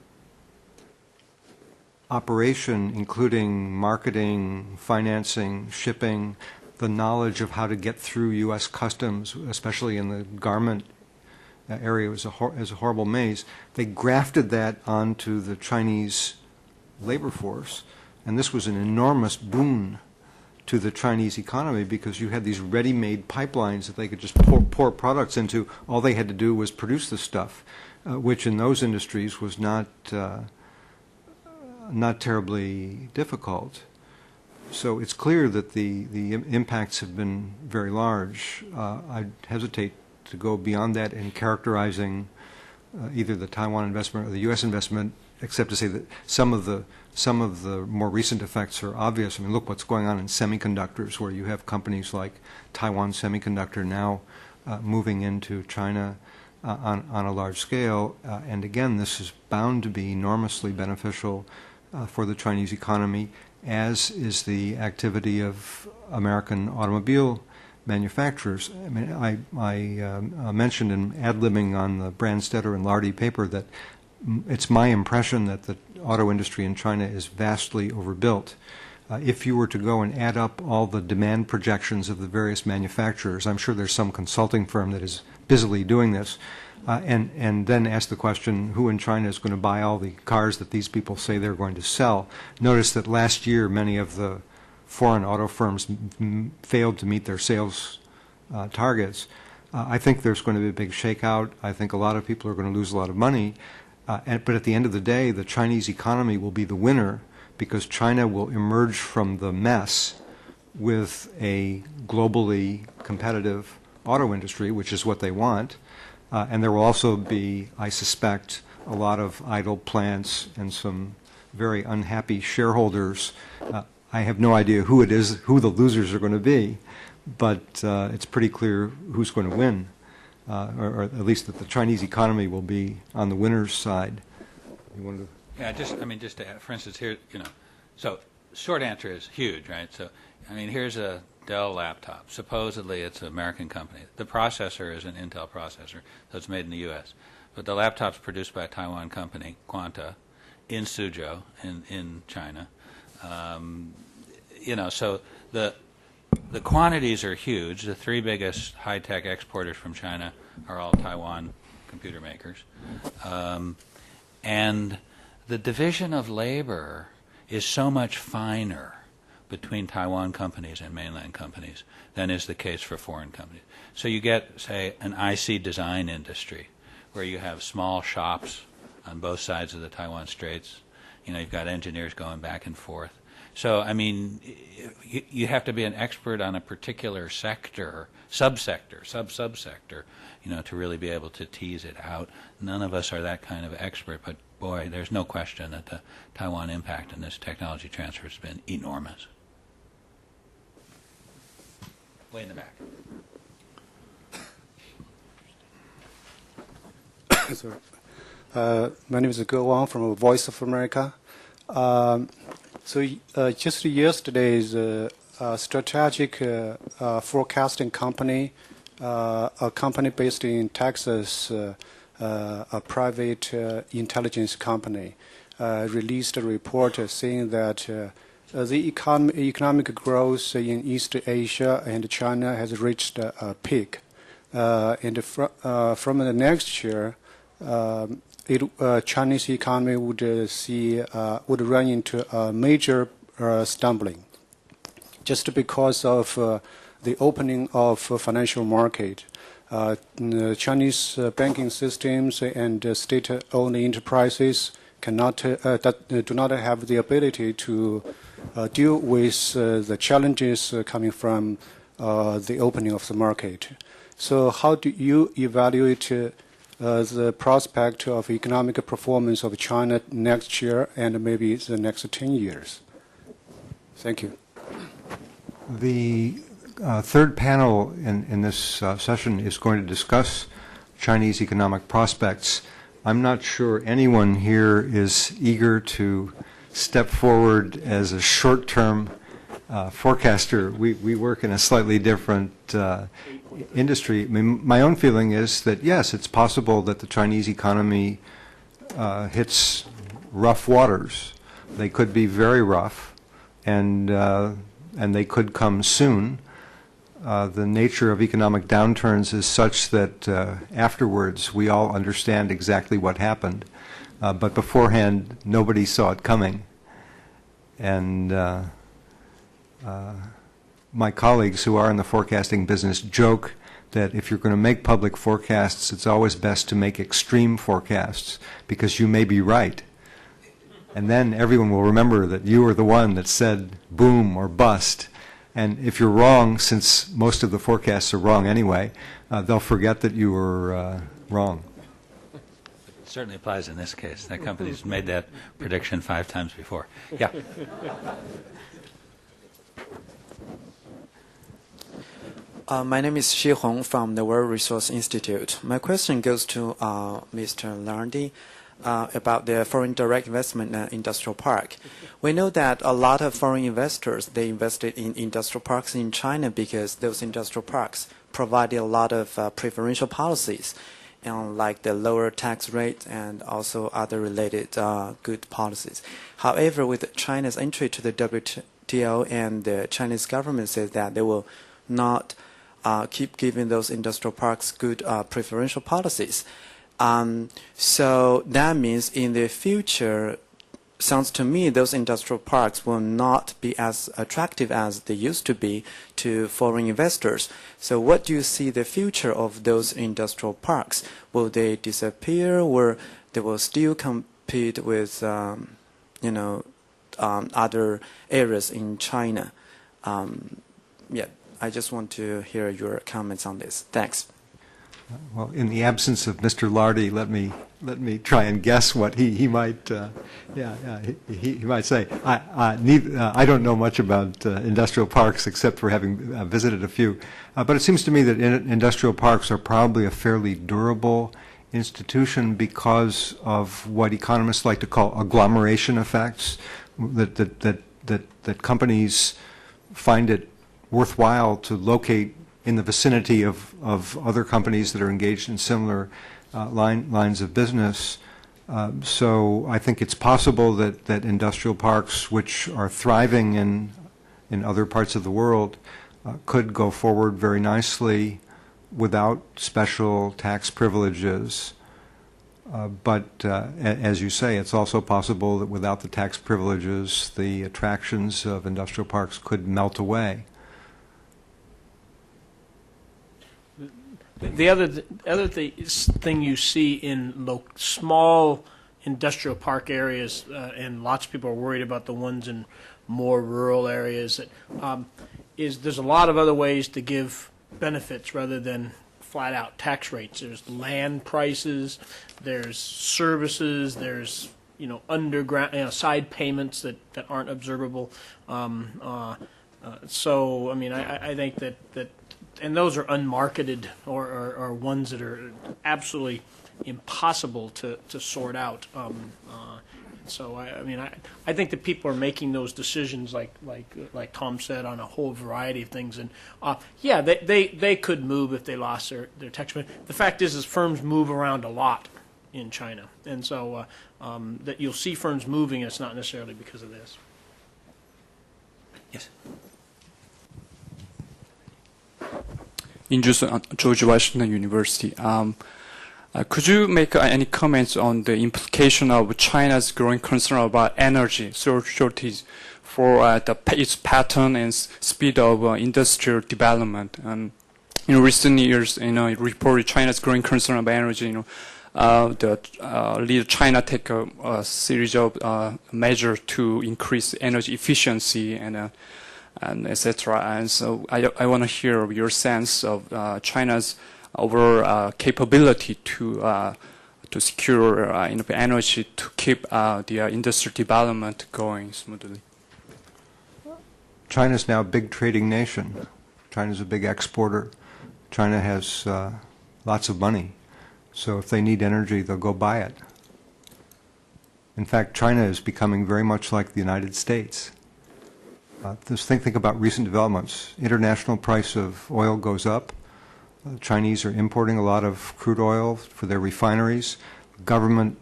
operation, including marketing, financing, shipping, the knowledge of how to get through U.S. customs, especially in the garment area, was a horrible maze. They grafted that onto the Chinese labor force, and this was an enormous boon to the Chinese economy because you had these ready-made pipelines that they could just pour products into. All they had to do was produce the stuff, which in those industries was not terribly difficult. So it's clear that the impacts have been very large. I hesitate to go beyond that in characterizing either the Taiwan investment or the U.S. investment, except to say that some of the more recent effects are obvious. I mean, look what's going on in semiconductors, where you have companies like Taiwan Semiconductor now moving into China on a large scale. And again, this is bound to be enormously beneficial for the Chinese economy, as is the activity of American automobile manufacturers. I mean, I mentioned in ad-libbing on the Brandstetter and Lardy paper that it's my impression that the auto industry in China is vastly overbuilt. If you were to go and add up all the demand projections of the various manufacturers, I'm sure there's some consulting firm that is busily doing this, and then ask the question, who in China is going to buy all the cars that these people say they're going to sell? Notice that last year many of the foreign auto firms failed to meet their sales targets. I think there's going to be a big shakeout. I think a lot of people are going to lose a lot of money. But at the end of the day, the Chinese economy will be the winner because China will emerge from the mess with a globally competitive auto industry, which is what they want. And there will also be, I suspect, a lot of idle plants and some very unhappy shareholders. I have no idea who it is, who the losers are going to be, but it's pretty clear who's going to win. Or at least that the Chinese economy will be on the winner's side. You wanted to? Yeah, just to add, for instance, here, so short answer is huge, right? So, I mean, here's a Dell laptop. Supposedly it's an American company. The processor is an Intel processor, so it's made in the U.S. But the laptop's produced by a Taiwan company, Quanta, in Suzhou, in China. So the quantities are huge. The three biggest high-tech exporters from China are all Taiwan computer makers. And the division of labor is so much finer between Taiwan companies and mainland companies than is the case for foreign companies. So you get, say, an IC design industry where you have small shops on both sides of the Taiwan Straits. You've got engineers going back and forth. So, I mean, you have to be an expert on a particular sector, subsector, to really be able to tease it out. None of us are that kind of expert, but boy, there's no question that the Taiwan impact in this technology transfer has been enormous. Way in the back. Sorry. My name is Ge Wang from Voice of America. So just yesterday's strategic forecasting company, a company based in Texas, a private intelligence company, released a report saying that the economic growth in East Asia and China has reached a peak. And from the next year, Chinese economy would would run into a major stumbling, just because of the opening of financial market. Chinese banking systems and state-owned enterprises cannot do not have the ability to deal with the challenges coming from the opening of the market. So how do you evaluate the prospect of economic performance of China next year and maybe the next 10 years? Thank you. The third panel in this session is going to discuss Chinese economic prospects. I'm not sure anyone here is eager to step forward as a short-term forecaster. We work in a slightly different industry. I mean, my own feeling is that, yes, it's possible that the Chinese economy hits rough waters. They could be very rough, and they could come soon. The nature of economic downturns is such that afterwards we all understand exactly what happened, but beforehand nobody saw it coming. And my colleagues who are in the forecasting business joke that if you're going to make public forecasts, it's always best to make extreme forecasts because you may be right. And then everyone will remember that you were the one that said boom or bust. And if you're wrong, since most of the forecasts are wrong anyway, they'll forget that you were wrong. It certainly applies in this case. That company's made that prediction 5 times before. Yeah. My name is Xi Hong from the World Resource Institute. My question goes to Mr. Lardy about the foreign direct investment industrial park. We know that a lot of foreign investors, they invested in industrial parks in China because those industrial parks provided a lot of preferential policies, like the lower tax rate and also other related good policies. However, with China's entry to the WTO, and the Chinese government says that they will not keep giving those industrial parks good preferential policies. So that means in the future, sounds to me those industrial parks will not be as attractive as they used to be to foreign investors. So what do you see the future of those industrial parks? Will they disappear, or they will still compete with other areas in China? Yeah, I just want to hear your comments on this. Thanks. Well, in the absence of Mr. Lardy, let me try and guess what he might he might say. I don't know much about industrial parks except for having visited a few, but it seems to me that industrial parks are probably a fairly durable institution because of what economists like to call agglomeration effects. That companies find it worthwhile to locate in the vicinity of other companies that are engaged in similar lines of business. So I think it's possible that industrial parks, which are thriving in other parts of the world, could go forward very nicely without special tax privileges. But as you say, it's also possible that without the tax privileges, the attractions of industrial parks could melt away. The other thing you see in small industrial park areas, and lots of people are worried about the ones in more rural areas, is there's a lot of other ways to give benefits rather than flat-out tax rates. There's land prices, there's services, there's underground side payments that aren't observable. So I mean, I think that. And those are unmarketed or ones that are absolutely impossible to sort out. So I mean, I think that people are making those decisions, like Tom said, on a whole variety of things. And yeah, they could move if they lost their tax. But the fact is firms move around a lot in China, and so that you'll see firms moving. It's not necessarily because of this. Yes. Injus, George Washington University. Could you make any comments on the implication of China's growing concern about energy shortage for its pattern and speed of industrial development? In recent years, it reported China's growing concern about energy. Lead China take a series of measures to increase energy efficiency and etc. And so I want to hear your sense of China's overall capability to secure energy to keep the industrial development going smoothly. China's now a big trading nation. China's a big exporter. China has lots of money. So if they need energy, they'll go buy it. In fact, China is becoming very much like the United States. Just think about recent developments. International price of oil goes up. The Chinese are importing a lot of crude oil for their refineries. Government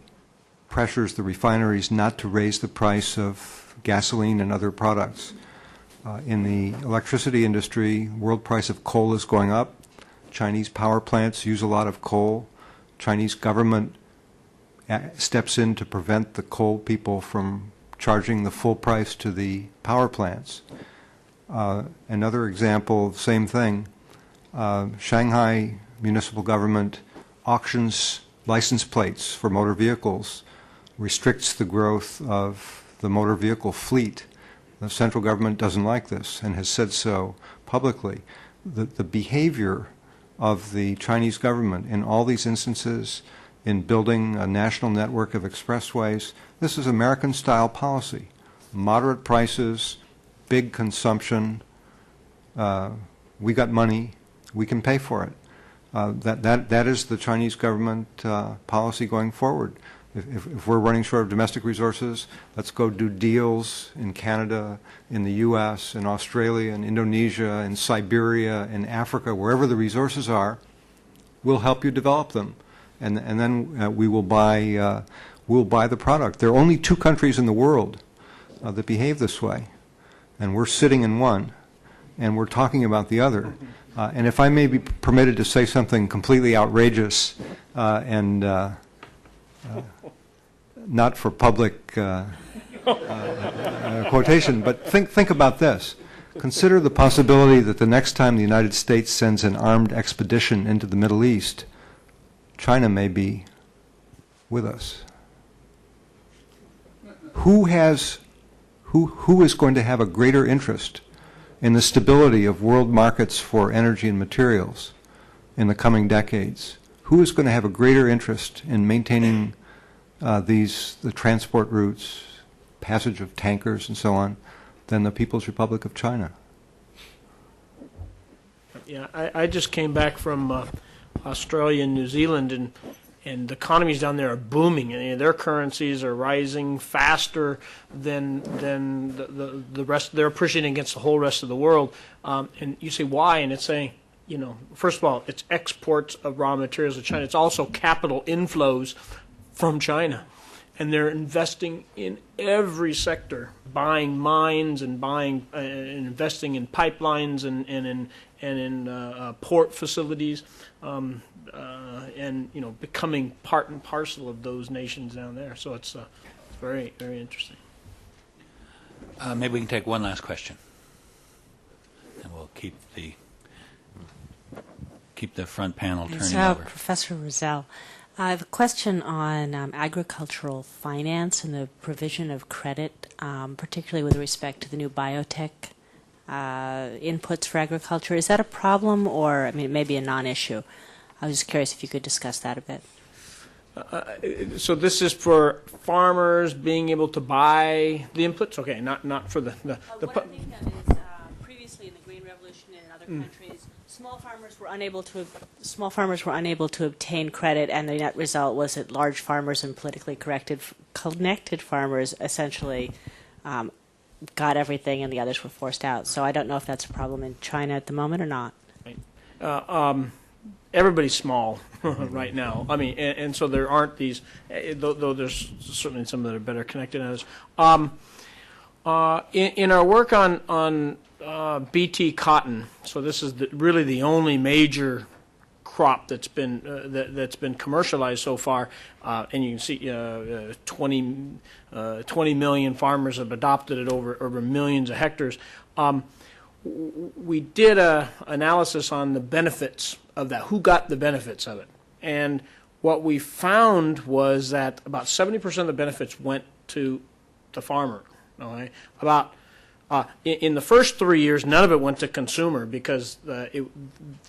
pressures the refineries not to raise the price of gasoline and other products. In the electricity industry, world price of coal is going up. Chinese power plants use a lot of coal. Chinese government steps in to prevent the coal people from charging the full price to the power plants. Another example, same thing. Shanghai municipal government auctions license plates for motor vehicles, restricts the growth of the motor vehicle fleet. The central government doesn't like this and has said so publicly. The behavior of the Chinese government in all these instances, in building a national network of expressways, this is American-style policy. Moderate prices, big consumption, we got money, we can pay for it. That is the Chinese government policy going forward. If we're running short of domestic resources, let's go do deals in Canada, in the U.S., in Australia, in Indonesia, in Siberia, in Africa, wherever the resources are. We'll help you develop them, and then we'll buy the product. There are only 2 countries in the world that behave this way, and we're sitting in one, and we're talking about the other. And if I may be permitted to say something completely outrageous and not for public quotation, but think about this. Consider the possibility that the next time the United States sends an armed expedition into the Middle East, China may be with us. Who is going to have a greater interest in the stability of world markets for energy and materials in the coming decades? Who is going to have a greater interest in maintaining the transport routes, passage of tankers and so on, than the People's Republic of China? Yeah, I just came back from Australia and New Zealand, and the economies down there are booming. And their currencies are rising faster than the rest. They're pushing against the whole rest of the world. And you say, why? And it's saying, first of all, it's exports of raw materials to China. It's also capital inflows from China. And they're investing in every sector, buying mines and investing in pipelines and in port facilities, and becoming part and parcel of those nations down there. So it's very, very interesting. Maybe we can take one last question, and we'll keep the front panel turning over. Professor Rizal, I have a question on agricultural finance and the provision of credit, particularly with respect to the new biotech inputs for agriculture. Is that a problem, or it may be a non-issue? I was just curious if you could discuss that a bit. So this is for farmers being able to buy the inputs? Okay, not for the what I'm thinking of is previously in the Green Revolution in other countries, small farmers were unable to obtain credit, and the net result was that large farmers and politically connected farmers essentially got everything, and the others were forced out. So I don't know if that's a problem in China at the moment or not. Everybody's small right now. I mean, and so there aren't these, though there's certainly some that are better connected than others. In our work on BT cotton, so this is really the only major crop that's been commercialized so far, and you can see 20 million farmers have adopted it over millions of hectares. We did an analysis on the benefits of that, who got the benefits of it. And what we found was that about 70% of the benefits went to the farmer. Okay? In the first 3 years, none of it went to consumer because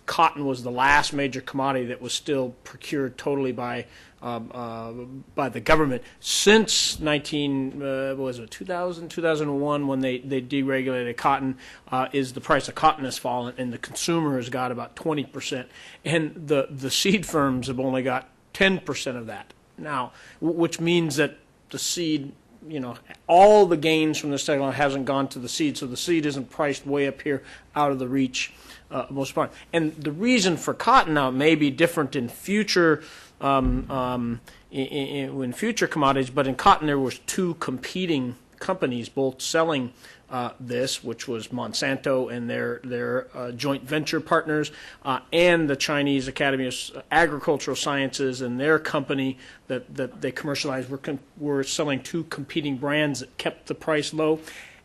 cotton was the last major commodity that was still procured totally by the government. Since 2001, when they deregulated cotton, is the price of cotton has fallen, and the consumer has got about 20%, and the seed firms have only got 10% of that now, which means that the seed, all the gains from this technology hasn't gone to the seed, so the seed isn't priced way up here out of the reach of most part. And the reason for cotton now may be different in future in future commodities, but in cotton there was two competing companies both selling this, which was Monsanto and their joint venture partners, and the Chinese Academy of Agricultural Sciences and their company that they commercialized were selling two competing brands that kept the price low,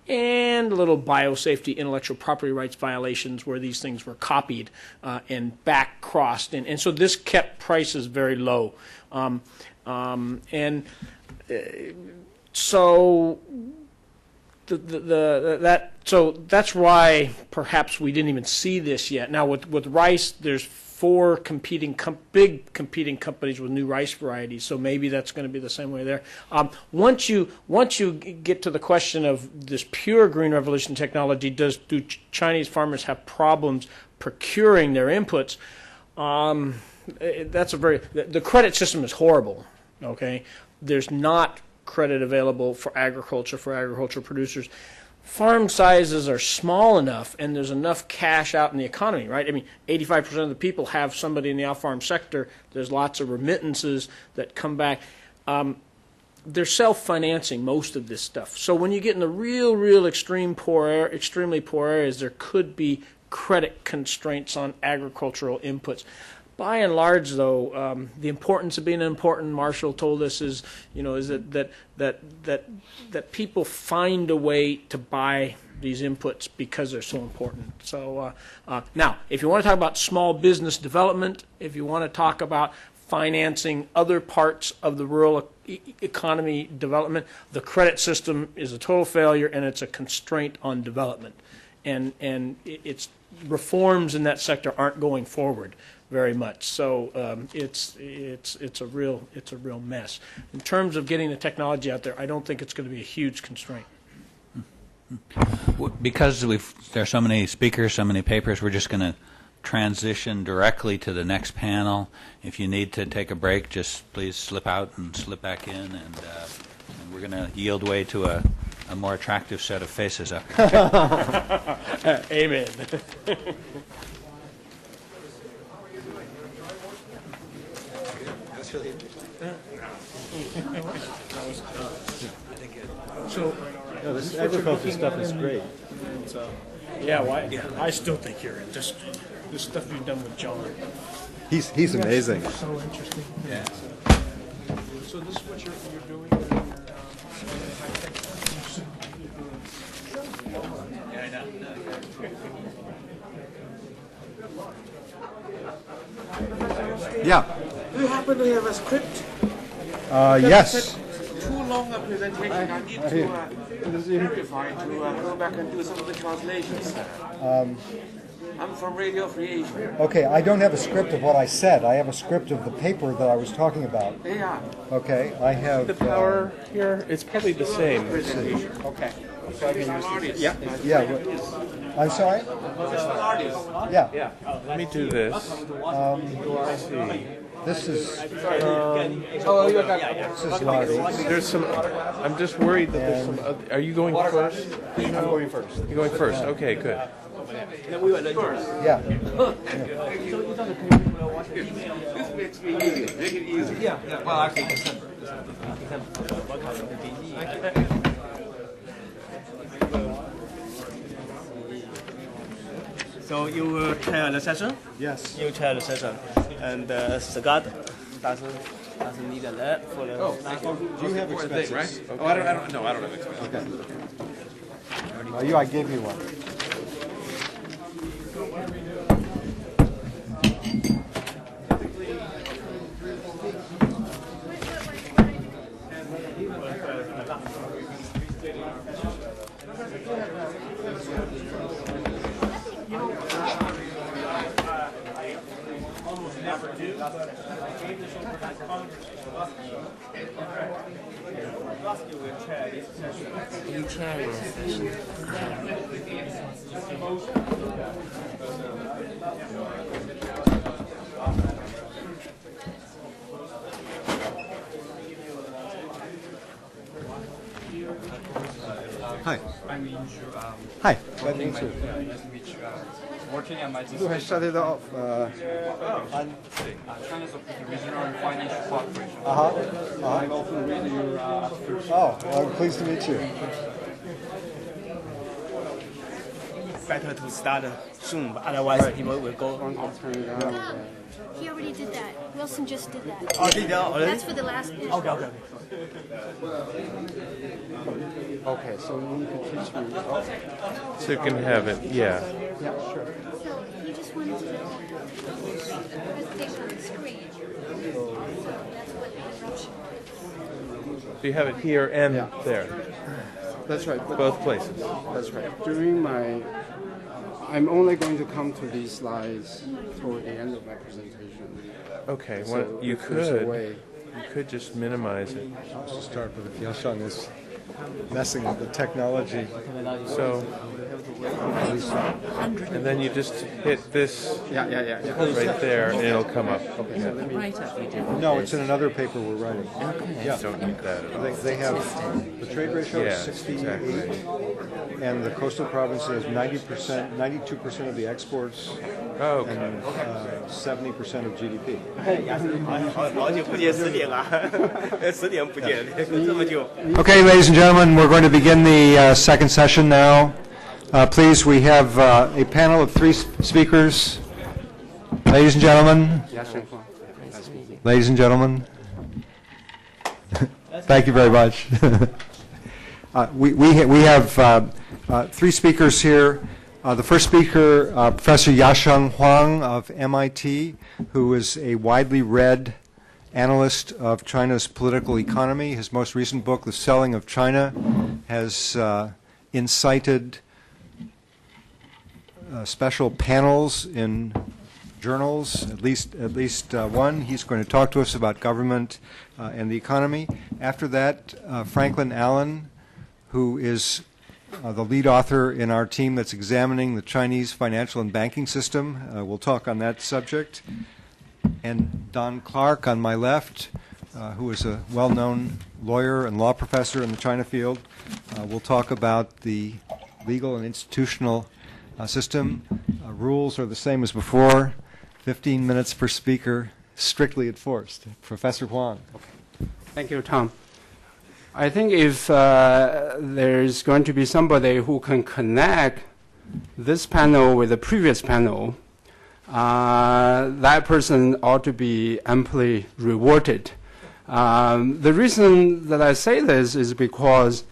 and little biosafety intellectual property rights violations where these things were copied and back-crossed. And so this kept prices very low. So that's why perhaps we didn't even see this yet. Now with rice, there's four big competing companies with new rice varieties. So maybe that's going to be the same way there. Once you get to the question of this pure green revolution technology, do Chinese farmers have problems procuring their inputs? The credit system is horrible. Okay, there's not credit available for agriculture producers. Farm sizes are small enough, and there's enough cash out in the economy, right? I mean, 85% of the people have somebody in the off-farm sector. There's lots of remittances that come back. They're self-financing most of this stuff. So when you get in the real extremely poor areas, there could be credit constraints on agricultural inputs. By and large, though, the importance of being important, Marshall told us, is that people find a way to buy these inputs because they're so important. So now, if you want to talk about small business development, if you want to talk about financing other parts of the rural economy development, the credit system is a total failure, and it's a constraint on development. And its reforms in that sector aren't going forward very much. So it's a real mess. In terms of getting the technology out there, I don't think it's going to be a huge constraint. Because there are so many speakers, so many papers, we're just going to transition directly to the next panel. If you need to take a break, just please slip out and slip back in, and we're going to yield way to a more attractive set of faces up here. Amen. So, this agriculture stuff is great. I still think you're in. Just the stuff you've done with John. He's amazing. So interesting. Yeah. So this is what you're doing. Yeah. Do you happen to have a script? Yes. Too long a presentation. I need to simplify to go back and do some of the translations. I'm from Radio Free Asia. Okay, I don't have a script of what I said. I have a script of the paper that I was talking about. Yeah. Okay, I have... The power here, it's probably the same. Presentation. Okay. so I can use this. Yeah. Yeah. I'm sorry? Yeah. Let me do this. Let's see. This is. This is Lardy. There's some. I'm just worried that there's some. Are you going first? I'm going first. You're going first. Okay, good. Yeah. This makes me easy. Make it easy. Yeah. Well, actually, so you will chair the session? Yes. You chair the session. And Scott doesn't need that for the... Do you have expenses? Right? Okay. Oh, I don't. No, I don't have expenses. Okay. I gave you one. Hi. I'm Inshu. Hi. Nice to meet you. Nice to meet you. Working at my You have started off. China's Regional Financial Corporation. I often read your articles. Oh, well, pleased to meet you. Better to start soon, but otherwise people will go on. He already did that. Wilson just did that. Oh, did that already? That's for the last issue. Okay. Okay, so you can teach me. So you can have it. Yeah. Yeah, sure. So he just wanted to know the presentation on the screen. So that's what the interruption was. So you have it here and there. That's right. Both places. That's right. During my, I'm only going to come to these slides toward the end of my presentation. Okay. So Well, you if there's a could. way- You could just minimize it. Let's just start with if Yashang is messing with the technology. So, and then you just hit this right there, and it'll come up. No, it's in another paper we're writing. Yeah. Don't need that at all. They have the trade ratio is Yes, 68, exactly. and the coastal province has 90%, 92% of the exports, and 70% of GDP. 好久不见10点了，10点不见，这么久。 Okay, ladies and gentlemen, we're going to begin the second session now. Please, we have a panel of 3 speakers. Ladies and gentlemen. Ladies and gentlemen. Thank you very much. We have 3 speakers here. The first speaker, Professor Yasheng Huang of MIT, who is a widely read analyst of China's political economy. His most recent book, The Selling of China, has incited special panels in journals, at least one. He's going to talk to us about government and the economy. After that, Franklin Allen, who is the lead author in our team that's examining the Chinese financial and banking system. We'll talk on that subject. And Don Clark on my left, who is a well-known lawyer and law professor in the China field. We'll talk about the legal and institutional system. Rules are the same as before. 15 minutes per speaker, strictly enforced. Professor Huang. Thank you, Tom. I think if there's going to be somebody who can connect this panel with the previous panel, that person ought to be amply rewarded. The reason that I say this is because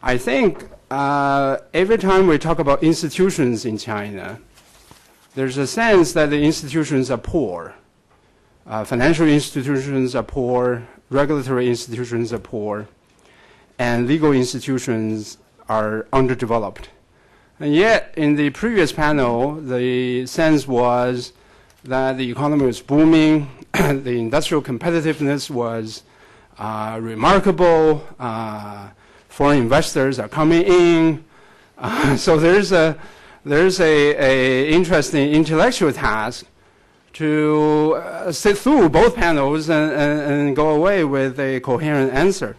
I think every time we talk about institutions in China, there's a sense that the institutions are poor. Financial institutions are poor, regulatory institutions are poor, and legal institutions are underdeveloped. And yet, in the previous panel, the sense was that the economy was booming, the industrial competitiveness was remarkable, foreign investors are coming in. So there's a interesting intellectual task to sit through both panels and go away with a coherent answer.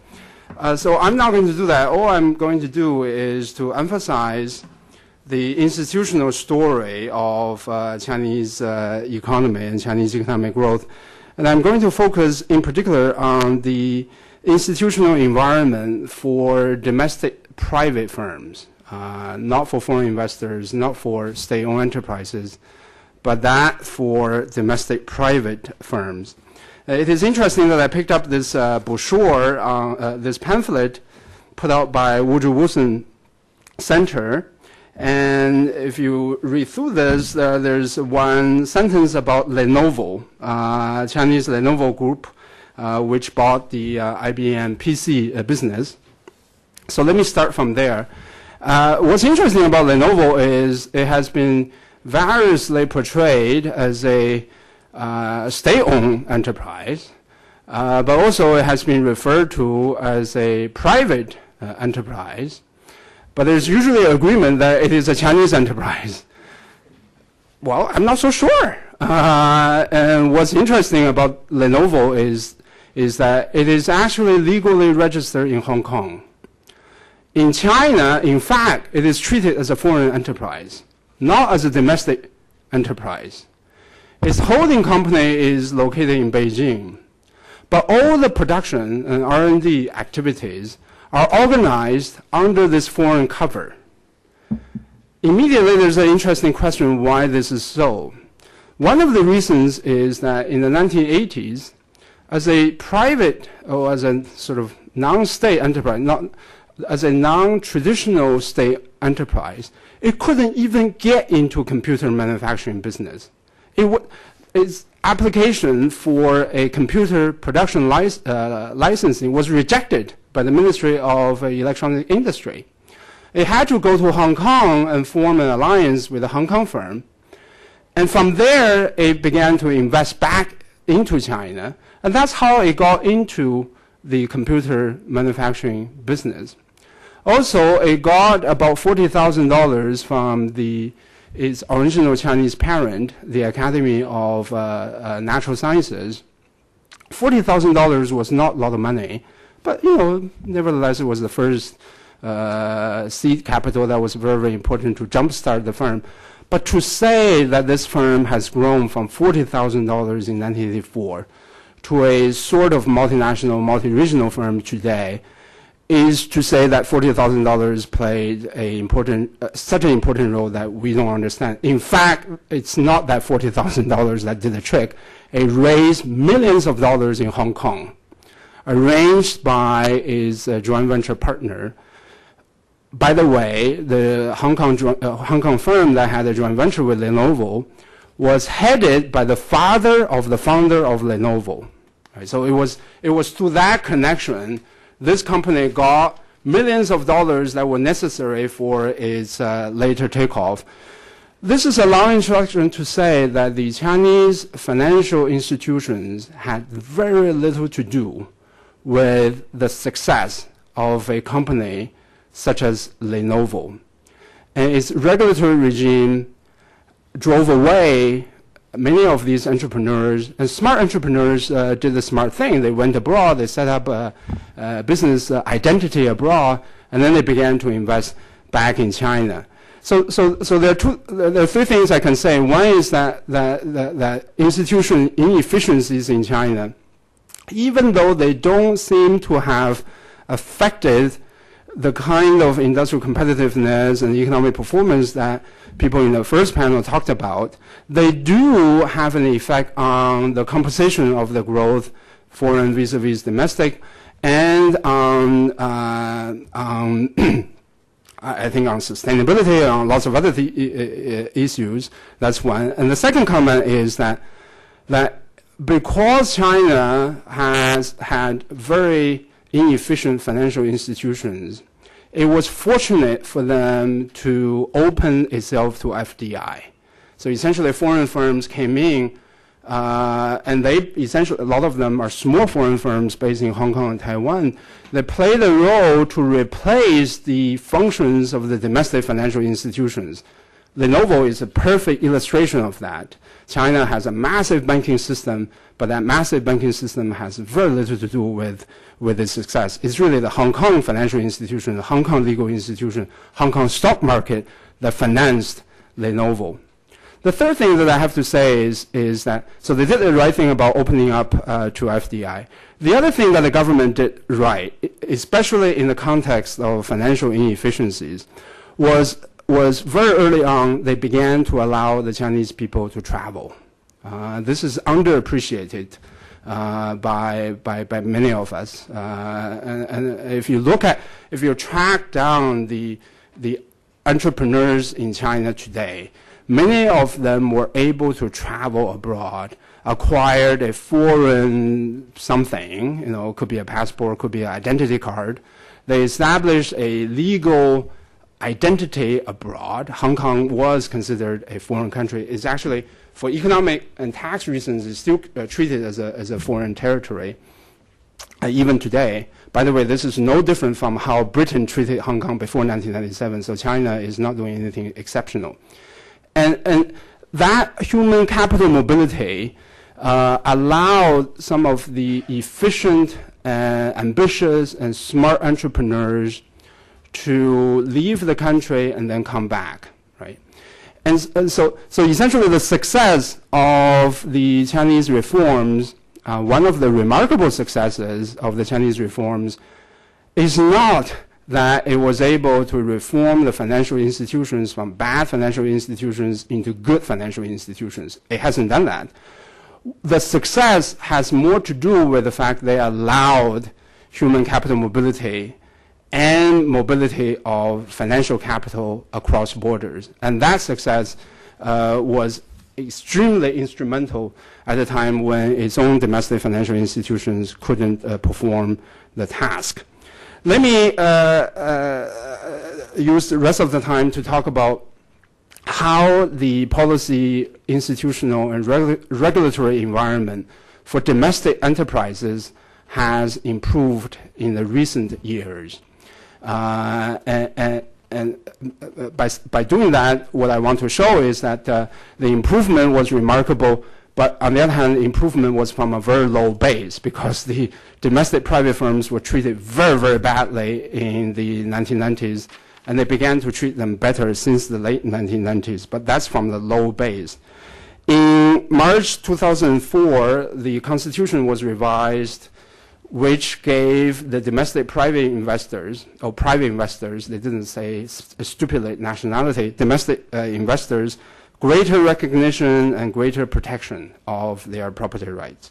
So I'm not going to do that. All I'm going to do is to emphasize the institutional story of Chinese economy and Chinese economic growth. And I'm going to focus in particular on the institutional environment for domestic private firms, not for foreign investors, not for state-owned enterprises, but that for domestic private firms. It is interesting that I picked up this brochure, this pamphlet put out by Woodrow Wilson Center. And if you read through this, there's one sentence about Lenovo, Chinese Lenovo Group, which bought the IBM PC business. So let me start from there. What's interesting about Lenovo is it has been variously portrayed as a state-owned enterprise, but also it has been referred to as a private enterprise. But there's usually agreement that it is a Chinese enterprise. Well, I'm not so sure. And what's interesting about Lenovo is that it is actually legally registered in Hong Kong. In China, in fact, it is treated as a foreign enterprise, not as a domestic enterprise. Its holding company is located in Beijing, but all the production and R&D activities are organized under this foreign cover. Immediately, there's an interesting question why this is so. One of the reasons is that in the 1980s, as a private or as a sort of non-state enterprise, not as a non-traditional state enterprise, it couldn't even get into computer manufacturing business. Its application for a computer production licensing was rejected by the Ministry of Electronic Industry. It had to go to Hong Kong and form an alliance with a Hong Kong firm. And from there, it began to invest back into China. And that's how it got into the computer manufacturing business. Also, it got about $40,000 from its original Chinese parent, the Academy of Natural Sciences. $40,000 was not a lot of money. But, nevertheless, it was the first seed capital that was very, very important to jumpstart the firm. But to say that this firm has grown from $40,000 in 1984 to a sort of multinational, multi-regional firm today is to say that $40,000 played such an important role that we don't understand. In fact, it's not that $40,000 that did the trick. It raised millions of dollars in Hong Kong, arranged by its joint venture partner. By the way, the Hong Kong firm that had a joint venture with Lenovo was headed by the father of the founder of Lenovo. Right? So it was through that connection this company got millions of dollars that were necessary for its later takeoff. This is a long introduction to say that the Chinese financial institutions had very little to do with the success of a company such as Lenovo. And its regulatory regime drove away many of these entrepreneurs, and smart entrepreneurs did the smart thing. They went abroad, they set up a business identity abroad, and then they began to invest back in China. So there are three things I can say. One is that institutional inefficiencies in China, even though they don't seem to have affected the kind of industrial competitiveness and economic performance that people in the first panel talked about, they do have an effect on the composition of the growth, foreign vis-a-vis domestic, and on I think on sustainability and on lots of other issues. That's one. And the second comment is that because China has had very inefficient financial institutions, it was fortunate for them to open itself to FDI. So essentially, foreign firms came in and they essentially, a lot of them are small foreign firms based in Hong Kong and Taiwan. They play the role to replace the functions of the domestic financial institutions. Lenovo is a perfect illustration of that. China has a massive banking system, but that massive banking system has very little to do with its success. It's really the Hong Kong financial institution, the Hong Kong legal institution, Hong Kong stock market that financed Lenovo. The third thing that I have to say is that, so they did the right thing about opening up to FDI. The other thing that the government did right, especially in the context of financial inefficiencies, was very early on, they began to allow the Chinese people to travel. This is underappreciated by many of us. And if you track down the entrepreneurs in China today, many of them were able to travel abroad, acquired a foreign something, could be a passport, could be an identity card. They established a legal identity abroad. Hong Kong was considered a foreign country. It's actually, for economic and tax reasons, it's still treated as a foreign territory, even today. By the way, this is no different from how Britain treated Hong Kong before 1997, so China is not doing anything exceptional. And that human capital mobility allowed some of the efficient, ambitious, and smart entrepreneurs to leave the country and then come back, right? And so essentially the success of the Chinese reforms, one of the remarkable successes of the Chinese reforms is not that it was able to reform the financial institutions from bad financial institutions into good financial institutions. It hasn't done that. The success has more to do with the fact they allowed human capital mobility and mobility of financial capital across borders. And that success was extremely instrumental at a time when its own domestic financial institutions couldn't perform the task. Let me use the rest of the time to talk about how the policy, institutional, and regulatory environment for domestic enterprises has improved in the recent years. And by doing that, what I want to show is that the improvement was remarkable, but on the other hand, the improvement was from a very low base because the domestic private firms were treated very, very badly in the 1990s, and they began to treat them better since the late 1990s, but that's from the low base. In March 2004, the Constitution was revised, which gave the domestic private investors, or private investors, they didn't say stipulate nationality, domestic investors, greater recognition and greater protection of their property rights.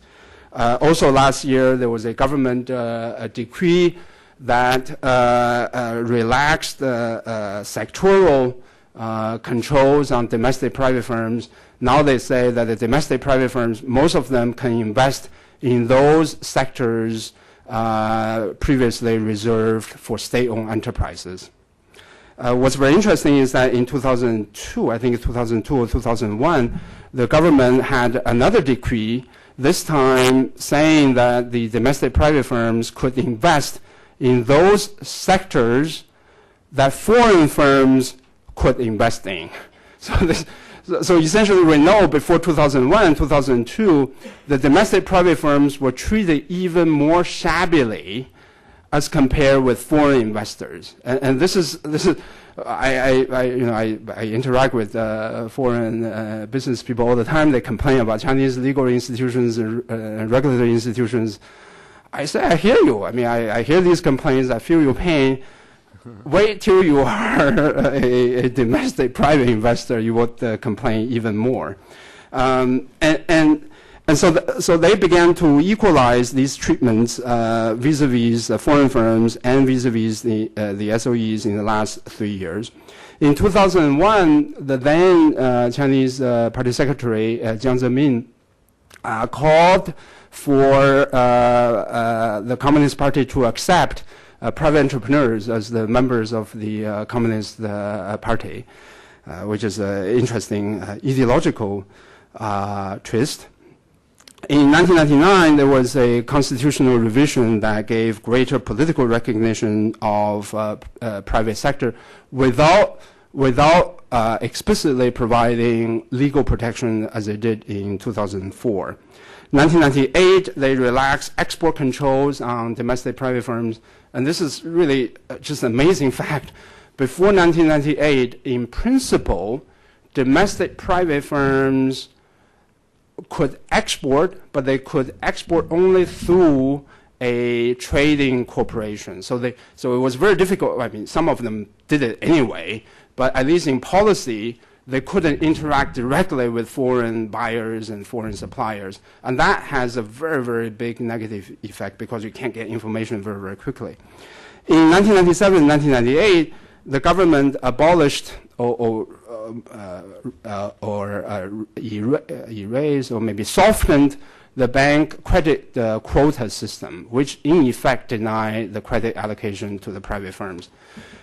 Also last year, there was a government decree that relaxed sectoral controls on domestic private firms. Now they say that the domestic private firms, most of them can invest in those sectors previously reserved for state-owned enterprises. What's very interesting is that in 2002, I think 2002 or 2001, the government had another decree, this time saying that the domestic private firms could invest in those sectors that foreign firms could invest in. So essentially, we know before 2001 and 2002, the domestic private firms were treated even more shabbily as compared with foreign investors. And this is I interact with foreign business people all the time. They complain about Chinese legal institutions and regulatory institutions. I say, I hear you. I mean, I hear these complaints. I feel your pain. Wait till you are a domestic private investor, you would complain even more. And so they began to equalize these treatments vis-a-vis foreign firms and vis-a-vis the SOEs in the last 3 years. In 2001, the then Chinese Party Secretary, Jiang Zemin, called for the Communist Party to accept private entrepreneurs as the members of the Communist Party, which is an interesting ideological twist. In 1999, there was a constitutional revision that gave greater political recognition of private sector without explicitly providing legal protection as they did in 2004. 1998, they relaxed export controls on domestic private firms, and this is really just an amazing fact. Before 1998, in principle, domestic private firms could export, but they could export only through a trading corporation. So it was very difficult. I mean, some of them did it anyway, but at least in policy, they couldn't interact directly with foreign buyers and foreign suppliers. And that has a very, very big negative effect because you can't get information very, very quickly. In 1997, 1998, the government abolished or erased or maybe softened the bank credit quota system, which in effect denied the credit allocation to the private firms.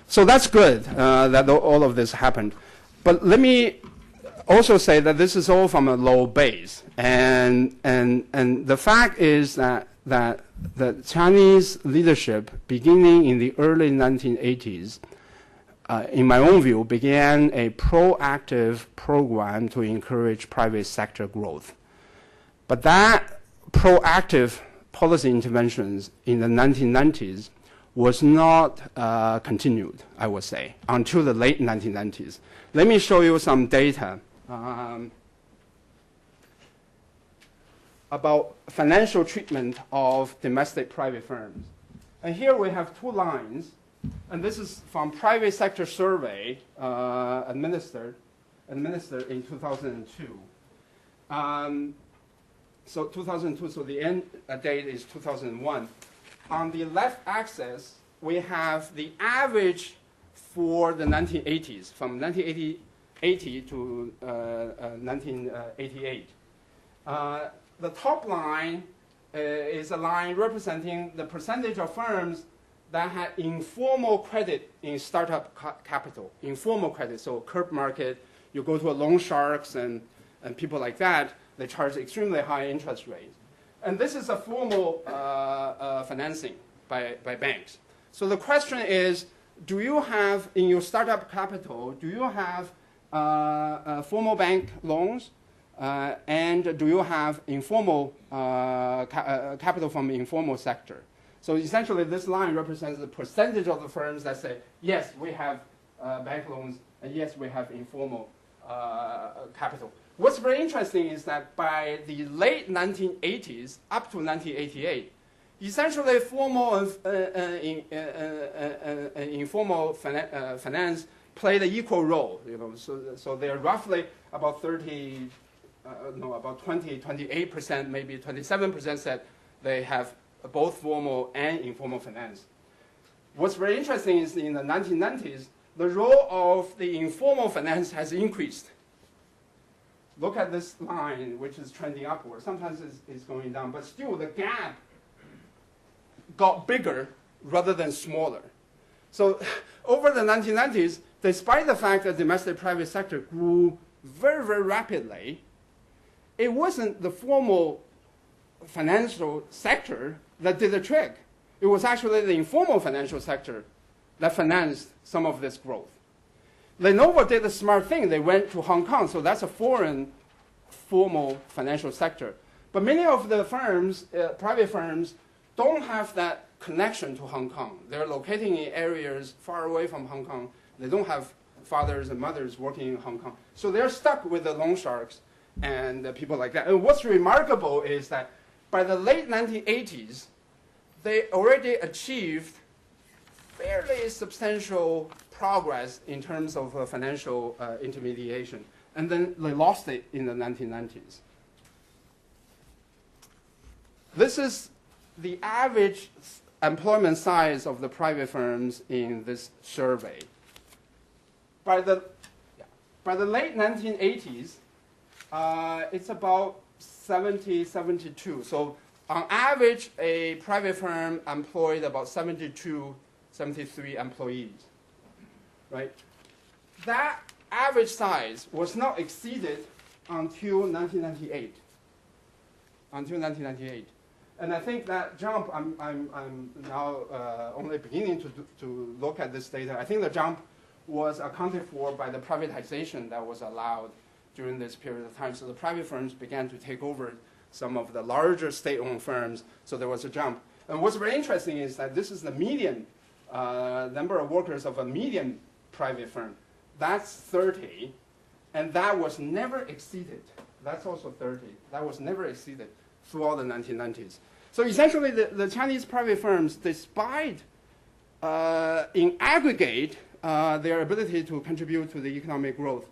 So that's good that all of this happened. But let me also say that this is all from a low base. And the fact is that the Chinese leadership, beginning in the early 1980s, in my own view, began a proactive program to encourage private sector growth. But that proactive policy interventions in the 1990s was not continued, I would say, until the late 1990s. Let me show you some data about financial treatment of domestic private firms. And here we have two lines. And this is from private sector survey administered in 2002. So 2002, so the end date is 2001. On the left axis, we have the average for the 1980s, from 1980 to 1988. The top line is a line representing the percentage of firms that had informal credit in startup capital, informal credit, so curb market, you go to a loan sharks and people like that, they charge extremely high interest rates. And this is a formal financing by banks. So the question is, do you have, in your startup capital, do you have formal bank loans, and do you have informal capital from the informal sector? So essentially, this line represents the percentage of the firms that say, yes, we have bank loans, and yes, we have informal capital. What's very interesting is that by the late 1980s, up to 1988, essentially formal and informal finance played an equal role. So they're roughly about 28%, maybe 27% said they have both formal and informal finance. What's very interesting is in the 1990s, the role of the informal finance has increased. Look at this line, which is trending upward. Sometimes it's going down, but still the gap got bigger rather than smaller. So over the 1990s, despite the fact that the domestic private sector grew very, very rapidly, it wasn't the formal financial sector that did the trick. It was actually the informal financial sector that financed some of this growth. Lenovo did a smart thing. They went to Hong Kong, so that's a foreign formal financial sector. But many of the firms, private firms, don't have that connection to Hong Kong. They're located in areas far away from Hong Kong. They don't have fathers and mothers working in Hong Kong. So they're stuck with the loan sharks and people like that. And what's remarkable is that by the late 1980s, they already achieved fairly substantial progress in terms of financial intermediation. And then they lost it in the 1990s. This is the average employment size of the private firms in this survey. By the late 1980s, it's about 70, 72. So on average, a private firm employed about 72, 73 employees, right? That average size was not exceeded until 1998. until 1998. And I think that jump, I'm now only beginning to look at this data. I think the jump was accounted for by the privatization that was allowed during this period of time. So the private firms began to take over some of the larger state-owned firms, so there was a jump. And what's very interesting is that this is the median number of workers of a median private firm. That's 30, and that was never exceeded. That's also 30. That was never exceeded throughout the 1990s. So essentially, the Chinese private firms, despite in aggregate their ability to contribute to the economic growth,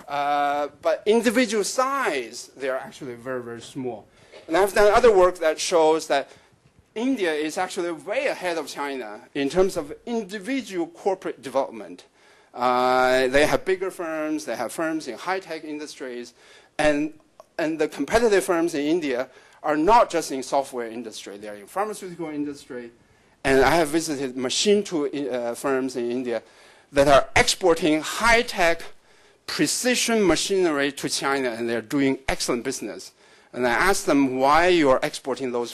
but individual size, they are actually very, very small. And I've done other work that shows that India is actually way ahead of China in terms of individual corporate development. They have bigger firms, they have firms in high-tech industries, and the competitive firms in India are not just in software industry, they are in pharmaceutical industry. And I have visited machine tool firms in India that are exporting high-tech precision machinery to China, and they're doing excellent business. And I asked them why you are exporting those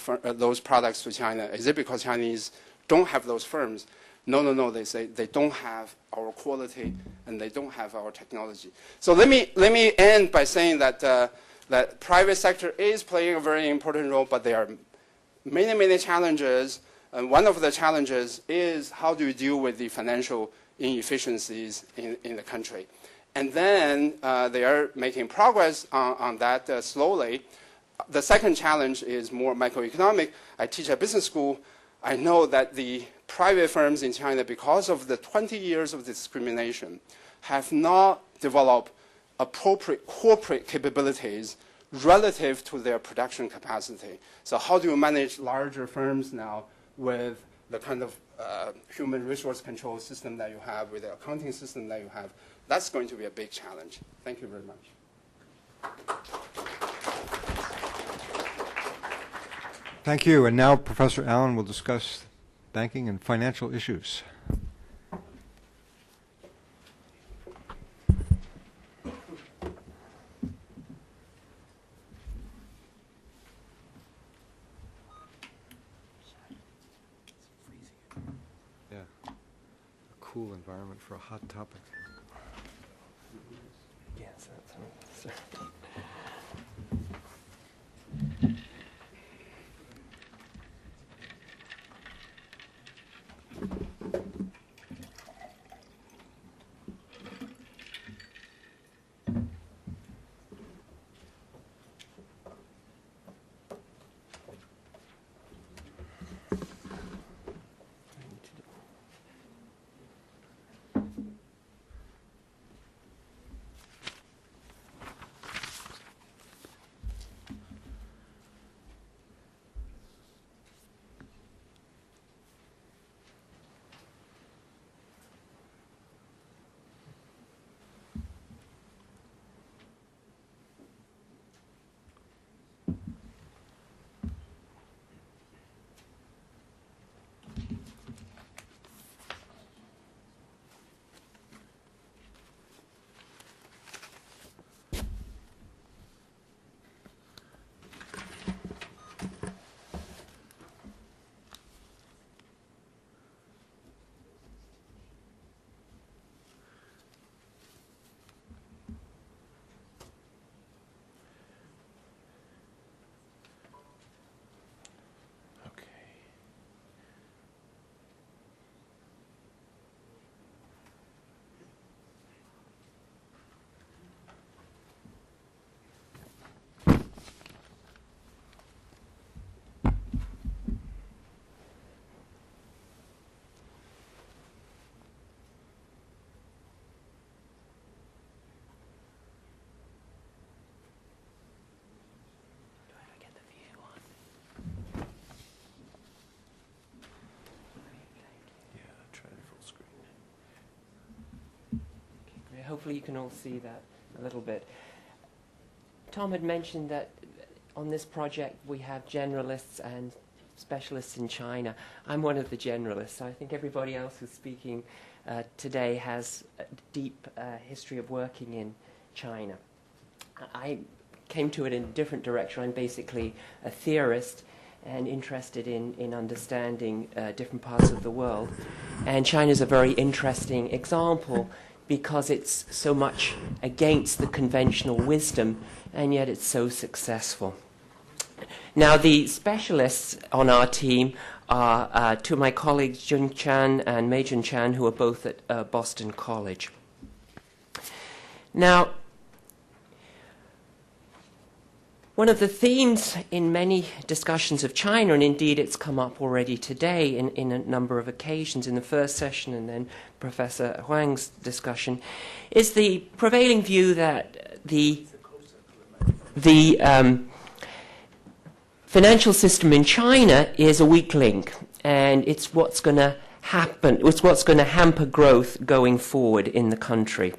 products to China. Is it because Chinese don't have those firms? No, they say they don't have our quality and they don't have our technology. So let me end by saying that that private sector is playing a very important role, but there are many, many challenges. And one of the challenges is how do you deal with the financial inefficiencies in the country? And then they are making progress on that slowly. The second challenge is more macroeconomic. I teach at business school. I know that the private firms in China, because of the 20 years of discrimination, have not developed appropriate corporate capabilities relative to their production capacity. So how do you manage larger firms now with the kind of human resource control system that you have, with the accounting system that you have? That's going to be a big challenge. Thank you very much. Thank you. And now Professor Allen will discuss banking and financial issues. Yeah, a cool environment for a hot topic. Yes, that's right. Hopefully you can all see that a little bit. Tom had mentioned that on this project we have generalists and specialists in China. I'm one of the generalists, so I think everybody else who's speaking today has a deep history of working in China. I came to it in a different direction. I'm basically a theorist and interested in understanding different parts of the world. And China is a very interesting example because it's so much against the conventional wisdom, and yet it's so successful. Now, the specialists on our team are two of my colleagues, Jun Chan and Mei Jun Chan, who are both at Boston College. Now, one of the themes in many discussions of China, and indeed it's come up already today in a number of occasions in the first session and then Professor Huang's discussion, is the prevailing view that the financial system in China is a weak link, and it's what's going to happen, it's what's going to hamper growth going forward in the country.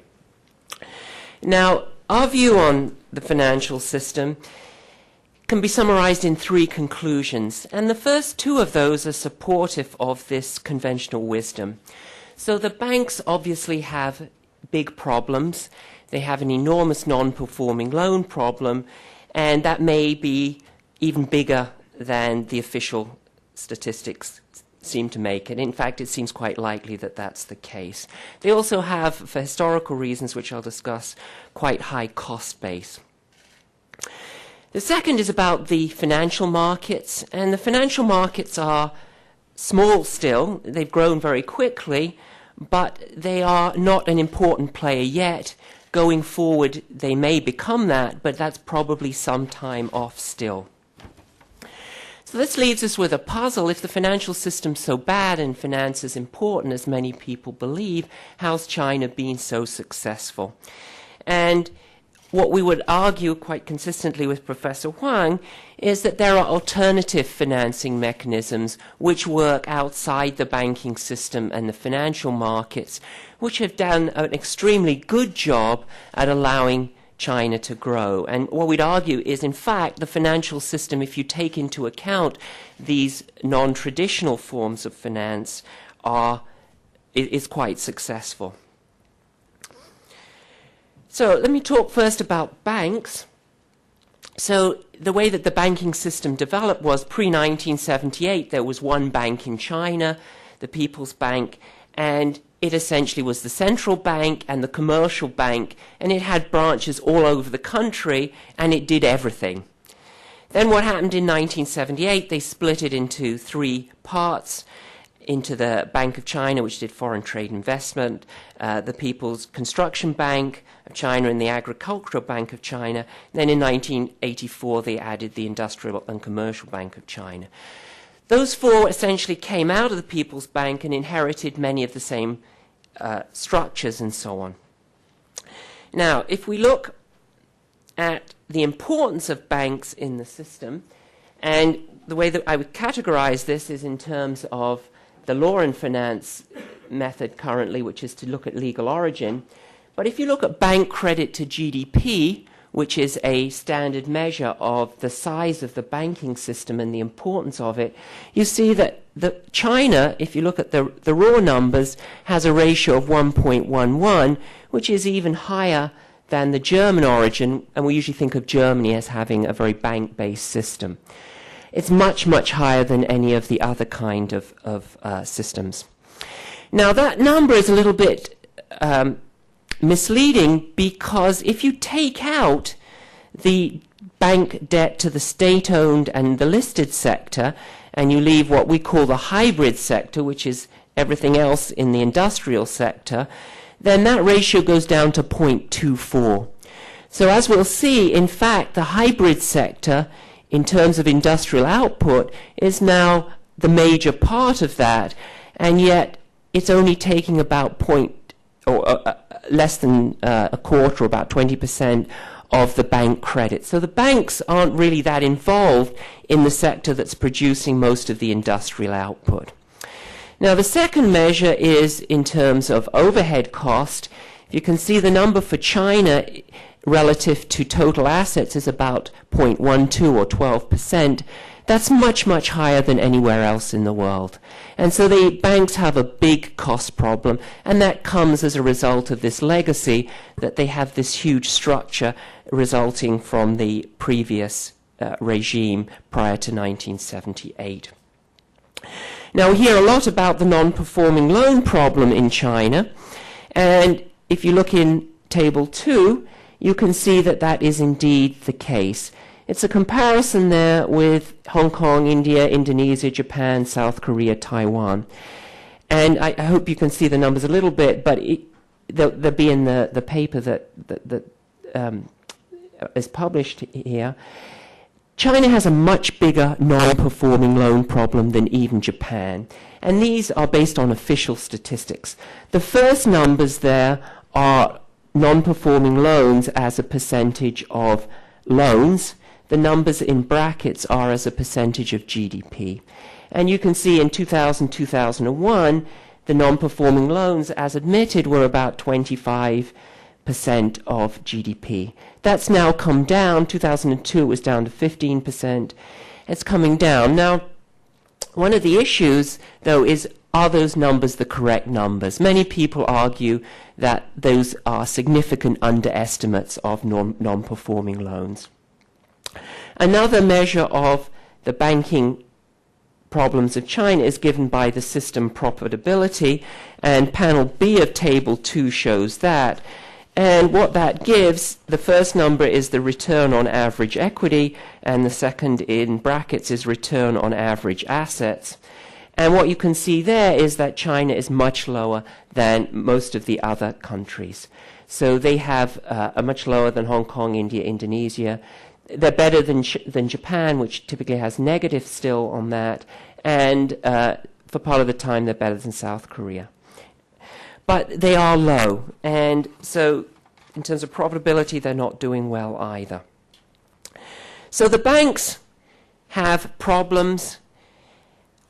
Now, our view on the financial system can be summarized in three conclusions, and the first two of those are supportive of this conventional wisdom. So the banks obviously have big problems. They have an enormous non-performing loan problem, and that may be even bigger than the official statistics seem to make it. In fact, it seems quite likely that that's the case. They also have, for historical reasons, which I'll discuss, quite high cost base. The second is about the financial markets, and the financial markets are small still. They've grown very quickly, but they are not an important player yet. Going forward, they may become that, but that's probably some time off still. So this leaves us with a puzzle. If the financial system's so bad and finance is important, as many people believe, how's China been so successful? And what we would argue quite consistently with Professor Huang is that there are alternative financing mechanisms which work outside the banking system and the financial markets, which have done an extremely good job at allowing China to grow. And what we'd argue is, in fact, the financial system, if you take into account these non-traditional forms of finance, is quite successful. So let me talk first about banks. So the way that the banking system developed was pre-1978, there was one bank in China, the People's Bank, and it essentially was the central bank and the commercial bank, and it had branches all over the country, and it did everything. Then what happened in 1978, they split it into three parts, into the Bank of China, which did foreign trade investment, the People's Construction Bank of China, and the Agricultural Bank of China. Then in 1984, they added the Industrial and Commercial Bank of China. Those four essentially came out of the People's Bank and inherited many of the same structures and so on. Now, if we look at the importance of banks in the system, and the way that I would categorize this is in terms of the law and finance method currently, which is to look at legal origin. But if you look at bank credit to GDP, which is a standard measure of the size of the banking system and the importance of it, you see that China, if you look at the raw numbers, has a ratio of 1.11, which is even higher than the German origin, and we usually think of Germany as having a very bank-based system. It's much, much higher than any of the other kind of systems. Now, that number is a little bit misleading, because if you take out the bank debt to the state-owned and the listed sector, and you leave what we call the hybrid sector, which is everything else in the industrial sector, then that ratio goes down to 0.24. So as we'll see, in fact, the hybrid sector, in terms of industrial output, is now the major part of that, and yet it's only taking about less than a quarter, about 20% of the bank credit. So the banks aren't really that involved in the sector that's producing most of the industrial output. Now, the second measure is in terms of overhead cost. If You can see the number for China relative to total assets is about 0.12 or 12%. That's much, much higher than anywhere else in the world. And so the banks have a big cost problem, and that comes as a result of this legacy that they have this huge structure resulting from the previous regime prior to 1978. Now, we hear a lot about the non-performing loan problem in China, and if you look in Table 2, you can see that that is indeed the case. It's a comparison there with Hong Kong, India, Indonesia, Japan, South Korea, Taiwan. And I hope you can see the numbers a little bit, but they'll be in the paper that is published here. China has a much bigger non-performing loan problem than even Japan. And these are based on official statistics. The first numbers there are non-performing loans as a percentage of loans. The numbers in brackets are as a percentage of GDP. And you can see in 2000, 2001, the non-performing loans, as admitted, were about 25% of GDP. That's now come down. 2002, it was down to 15%. It's coming down. Now, one of the issues, though, is are those numbers the correct numbers? Many people argue that those are significant underestimates of non-performing loans. Another measure of the banking problems of China is given by the system profitability, and panel B of Table 2 shows that. And what that gives, the first number is the return on average equity, and the second in brackets is return on average assets. And what you can see there is that China is much lower than most of the other countries. So they have a much lower than Hong Kong, India, Indonesia. They're better than Japan, which typically has negative still on that. And for part of the time, they're better than South Korea. But they are low. And so in terms of profitability, they're not doing well either. So the banks have problems.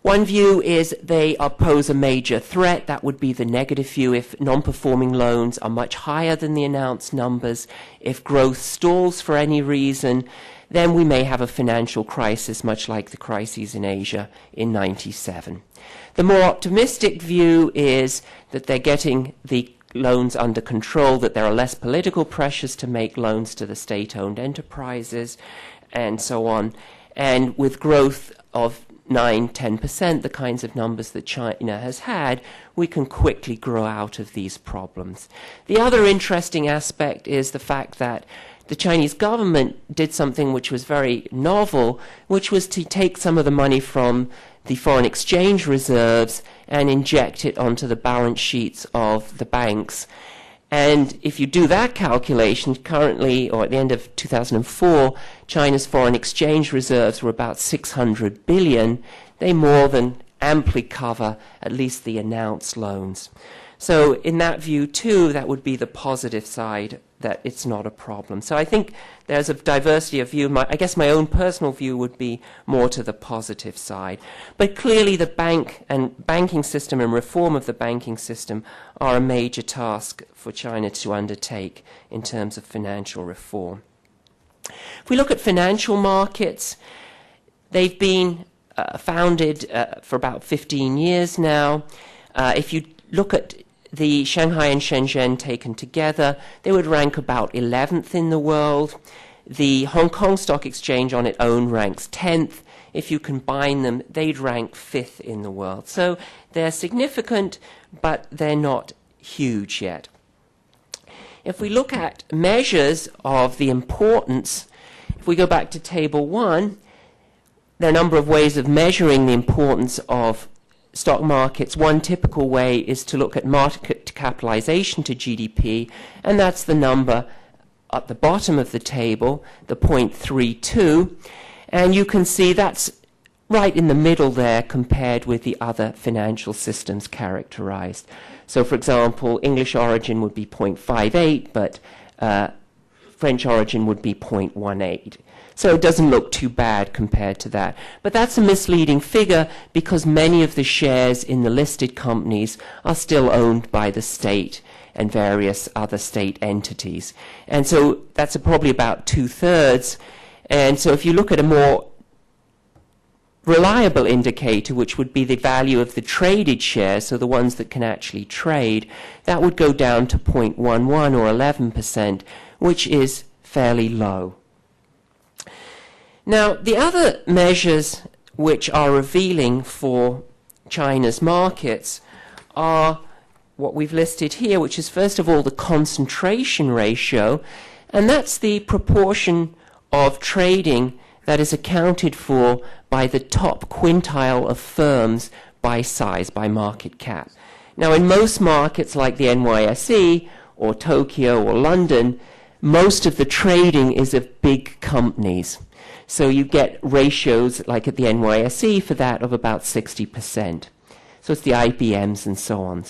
One view is they pose a major threat. That would be the negative view. If non-performing loans are much higher than the announced numbers, if growth stalls for any reason, then we may have a financial crisis, much like the crises in Asia in '97. The more optimistic view is that they're getting the loans under control, that there are less political pressures to make loans to the state-owned enterprises, and so on. And with growth of 9-10%, the kinds of numbers that China has had, we can quickly grow out of these problems. The other interesting aspect is the fact that the Chinese government did something which was very novel, which was to take some of the money from the foreign exchange reserves and inject it onto the balance sheets of the banks. And if you do that calculation, currently, or at the end of 2004, China's foreign exchange reserves were about 600 billion. They more than amply cover at least the announced loans. So in that view, too, that would be the positive side, that it's not a problem. So I think there's a diversity of view. I guess my own personal view would be more to the positive side. But clearly the banking system and reform of the banking system are a major task for China to undertake in terms of financial reform. If we look at financial markets, they've been founded for about 15 years now. If you look at the Shanghai and Shenzhen taken together, they would rank about 11th in the world. The Hong Kong Stock Exchange on its own ranks 10th. If you combine them, they'd rank 5th in the world. So they're significant, but they're not huge yet. If we look at measures of the importance, if we go back to Table 1, there are a number of ways of measuring the importance of stock markets. One typical way is to look at market capitalization to GDP, and that's the number at the bottom of the table, the 0.32, and you can see that's right in the middle there compared with the other financial systems characterized. So, for example, English origin would be 0.58, but French origin would be 0.18. So it doesn't look too bad compared to that. But that's a misleading figure because many of the shares in the listed companies are still owned by the state. and various other state entities. And so that's probably about 2/3. And so if you look at a more reliable indicator, which would be the value of the traded shares, so the ones that can actually trade, that would go down to 0.11 or 11%, which is fairly low. Now, the other measures which are revealing for China's markets are what we've listed here, which is first of all the concentration ratio, and that's the proportion of trading that is accounted for by the top quintile of firms by size, by market cap. Now, in most markets like the NYSE or Tokyo or London, most of the trading is of big companies. So you get ratios like at the NYSE for that of about 60%. So it's the IBMs and so on.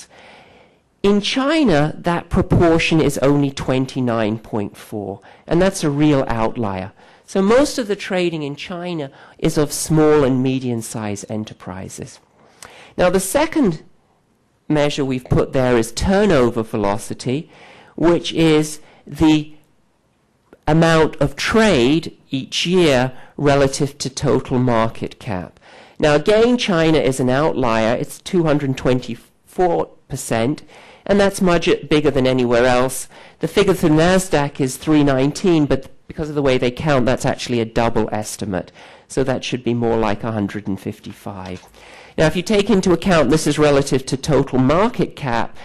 In China, that proportion is only 29.4, and that's a real outlier. So most of the trading in China is of small and medium-sized enterprises. Now, the second measure we've put there is turnover velocity, which is the amount of trade each year relative to total market cap. Now, again, China is an outlier. It's 224%, and that's much bigger than anywhere else. The figure for NASDAQ is 319, but because of the way they count, that's actually a double estimate. So that should be more like 155. Now, if you take into account this is relative to total market cap,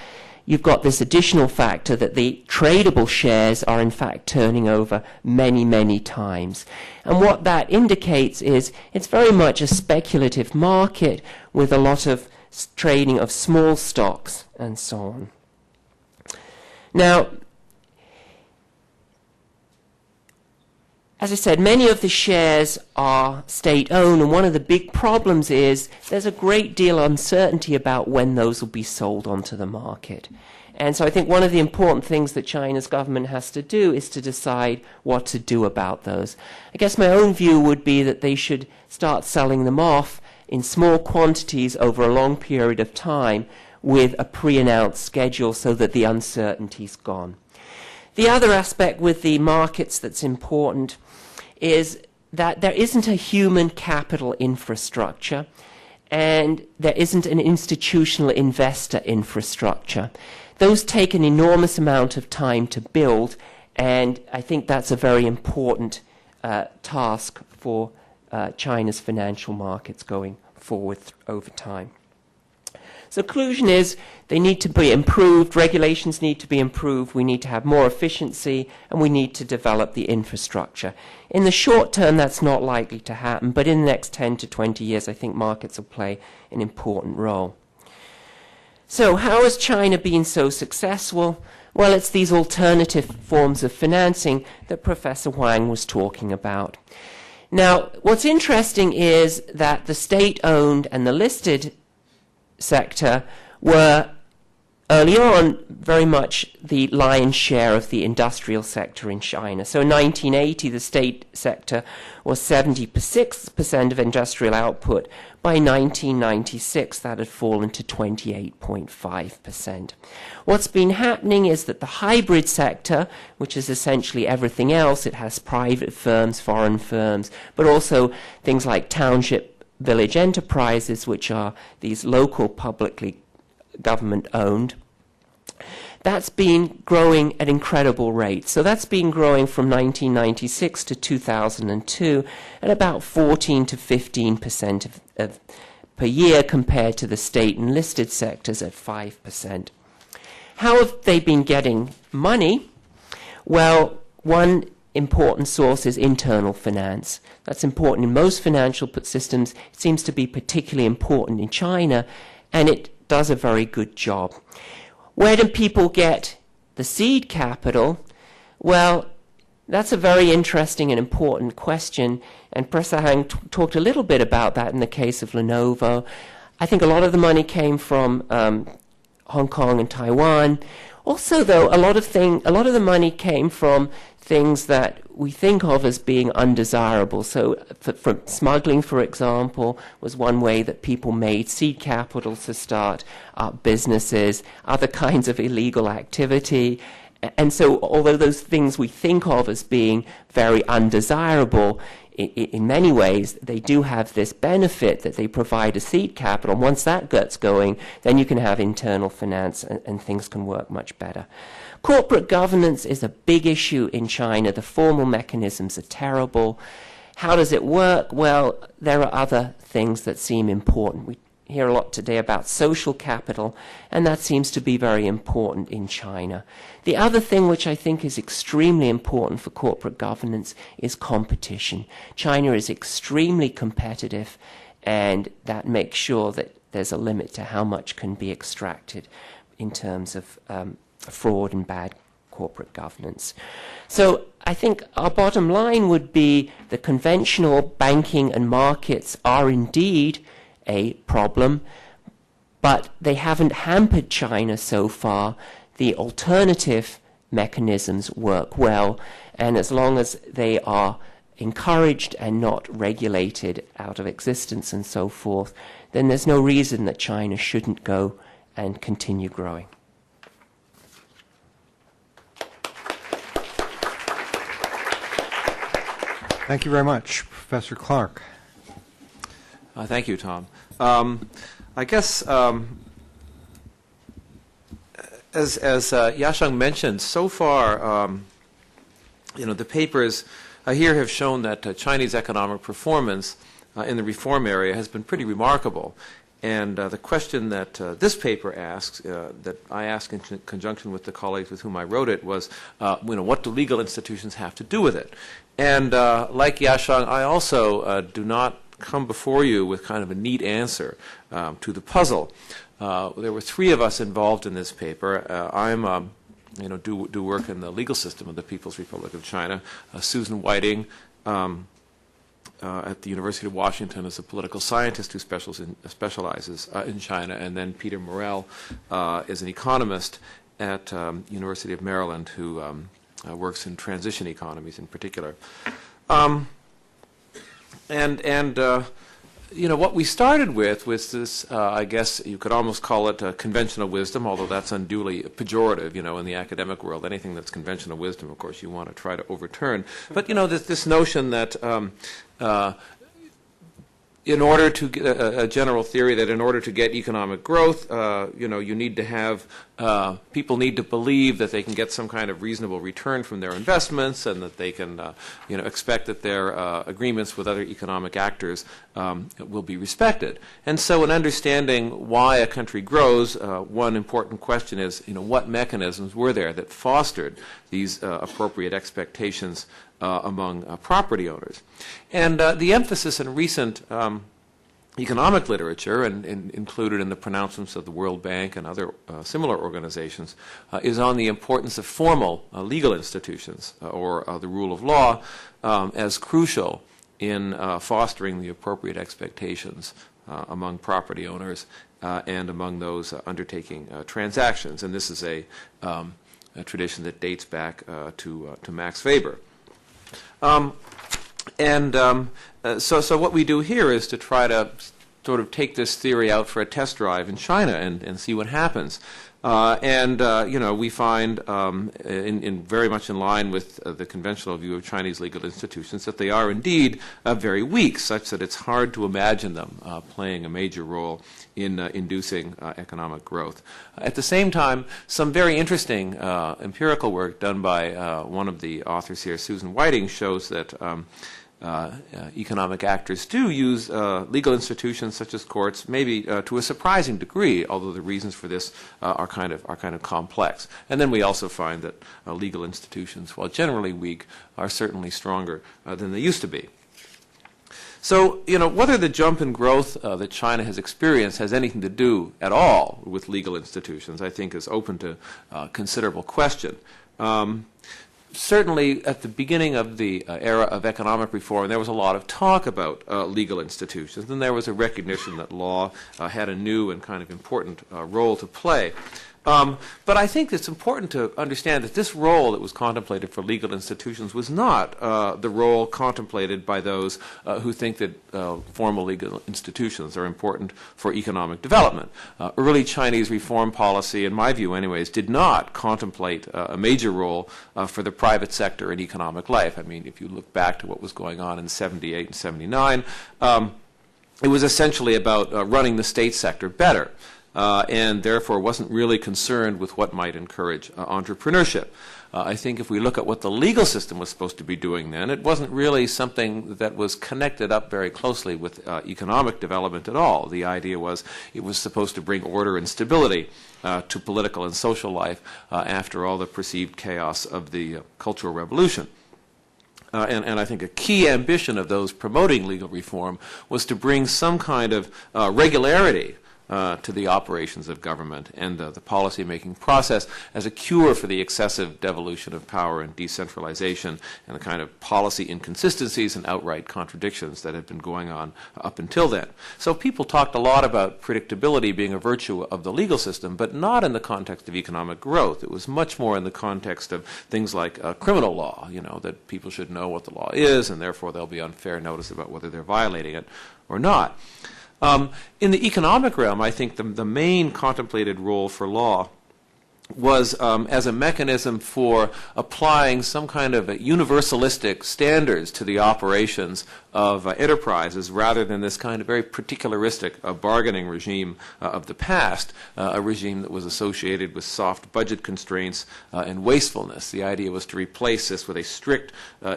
you've got this additional factor that the tradable shares are in fact turning over many, many times. And what that indicates is it's very much a speculative market with a lot of trading of small stocks and so on. Now, as I said, many of the shares are state-owned, and one of the big problems is there's a great deal of uncertainty about when those will be sold onto the market. And so I think one of the important things that China's government has to do is to decide what to do about those. I guess my own view would be that they should start selling them off in small quantities over a long period of time with a pre-announced schedule so that the uncertainty's gone. The other aspect with the markets that's important is that there isn't a human capital infrastructure and there isn't an institutional investor infrastructure. Those take an enormous amount of time to build, and I think that's a very important task for China's financial markets going forward over time. So conclusion is they need to be improved, regulations need to be improved, we need to have more efficiency, and we need to develop the infrastructure. In the short term, that's not likely to happen, but in the next 10 to 20 years, I think markets will play an important role. So how has China been so successful? Well, it's these alternative forms of financing that Professor Huang was talking about. Now, what's interesting is that the state-owned and the listed sector were early on very much the lion's share of the industrial sector in China. So in 1980, the state sector was 76% of industrial output. By 1996, that had fallen to 28.5%. What's been happening is that the hybrid sector, which is essentially everything else, it has private firms, foreign firms, but also things like township village enterprises, which are these local publicly government-owned, that's been growing at incredible rates. So that's been growing from 1996 to 2002 at about 14 to 15% per year compared to the state and listed sectors at 5%. How have they been getting money? Well, one important source is internal finance. That's important in most financial systems. It seems to be particularly important in China, and it does a very good job. Where do people get the seed capital? Well, that's a very interesting and important question, and Professor Hang talked a little bit about that in the case of Lenovo. I think a lot of the money came from Hong Kong and Taiwan. Also, though, a lot of the money came from things that we think of as being undesirable. So from smuggling, for example, was one way that people made seed capital to start businesses, other kinds of illegal activity. And so although those things we think of as being very undesirable, in many ways, they do have this benefit that they provide a seed capital. And once that gets going, then you can have internal finance and things can work much better. Corporate governance is a big issue in China. The formal mechanisms are terrible. How does it work? Well, there are other things that seem important. We hear a lot today about social capital, and that seems to be very important in China. The other thing which I think is extremely important for corporate governance is competition. China is extremely competitive, and that makes sure that there's a limit to how much can be extracted in terms of fraud and bad corporate governance. So I think our bottom line would be the conventional banking and markets are indeed a problem, but they haven't hampered China so far. The alternative mechanisms work well, and as long as they are encouraged and not regulated out of existence and so forth, then there's no reason that China shouldn't go and continue growing. Thank you very much. Professor Clark. Thank you, Tom. I guess, as Yasheng mentioned, so far, the papers here have shown that Chinese economic performance in the reform area has been pretty remarkable. And the question that this paper asks, that I asked in conjunction with the colleagues with whom I wrote it, was, what do legal institutions have to do with it? And like Yasheng, I also do not come before you with kind of a neat answer to the puzzle. There were three of us involved in this paper. I'm do work in the legal system of the People's Republic of China. Susan Whiting at the University of Washington is a political scientist who specializes in China, and then Peter Morell is an economist at University of Maryland who works in transition economies in particular. What we started with was this, I guess you could almost call it conventional wisdom, although that's unduly pejorative, in the academic world. Anything that's conventional wisdom, of course, you want to try to overturn. But, this notion that in order to get a general theory that in order to get economic growth, you need to have people need to believe that they can get some kind of reasonable return from their investments, and that they can, expect that their agreements with other economic actors will be respected. And so, in understanding why a country grows, one important question is, what mechanisms were there that fostered these appropriate expectations among property owners? And the emphasis in recent economic literature, and included in the pronouncements of the World Bank and other similar organizations, is on the importance of formal legal institutions or the rule of law as crucial in fostering the appropriate expectations among property owners and among those undertaking transactions. And this is a tradition that dates back to Max Weber. So what we do here is to try to sort of take this theory out for a test drive in China and see what happens. We find, in very much in line with the conventional view of Chinese legal institutions, that they are indeed very weak, such that it's hard to imagine them playing a major role in inducing economic growth. At the same time, some very interesting empirical work done by one of the authors here, Susan Whiting, shows that economic actors do use legal institutions such as courts, maybe to a surprising degree, although the reasons for this are kind of complex. And then we also find that legal institutions, while generally weak, are certainly stronger than they used to be. So, whether the jump in growth that China has experienced has anything to do at all with legal institutions, I think, is open to considerable question. Certainly, at the beginning of the era of economic reform, there was a lot of talk about legal institutions, and there was a recognition that law had a new and kind of important role to play. But I think it's important to understand that this role that was contemplated for legal institutions was not the role contemplated by those who think that formal legal institutions are important for economic development. Early Chinese reform policy, in my view anyways, did not contemplate a major role for the private sector in economic life. I mean, if you look back to what was going on in 78 and 79, it was essentially about running the state sector better. And therefore wasn't really concerned with what might encourage entrepreneurship. I think if we look at what the legal system was supposed to be doing then, it wasn't really something that was connected up very closely with economic development at all. The idea was it was supposed to bring order and stability to political and social life after all the perceived chaos of the Cultural Revolution. And I think a key ambition of those promoting legal reform was to bring some kind of regularity to the operations of government and the policy-making process as a cure for the excessive devolution of power and decentralization and the kind of policy inconsistencies and outright contradictions that had been going on up until then. So people talked a lot about predictability being a virtue of the legal system, but not in the context of economic growth. It was much more in the context of things like criminal law, you know, that people should know what the law is and therefore they'll be on fair notice about whether they're violating it or not. In the economic realm, I think the main contemplated role for law was as a mechanism for applying some kind of universalistic standards to the operations of enterprises rather than this kind of very particularistic bargaining regime of the past, a regime that was associated with soft budget constraints and wastefulness. The idea was to replace this with a strict,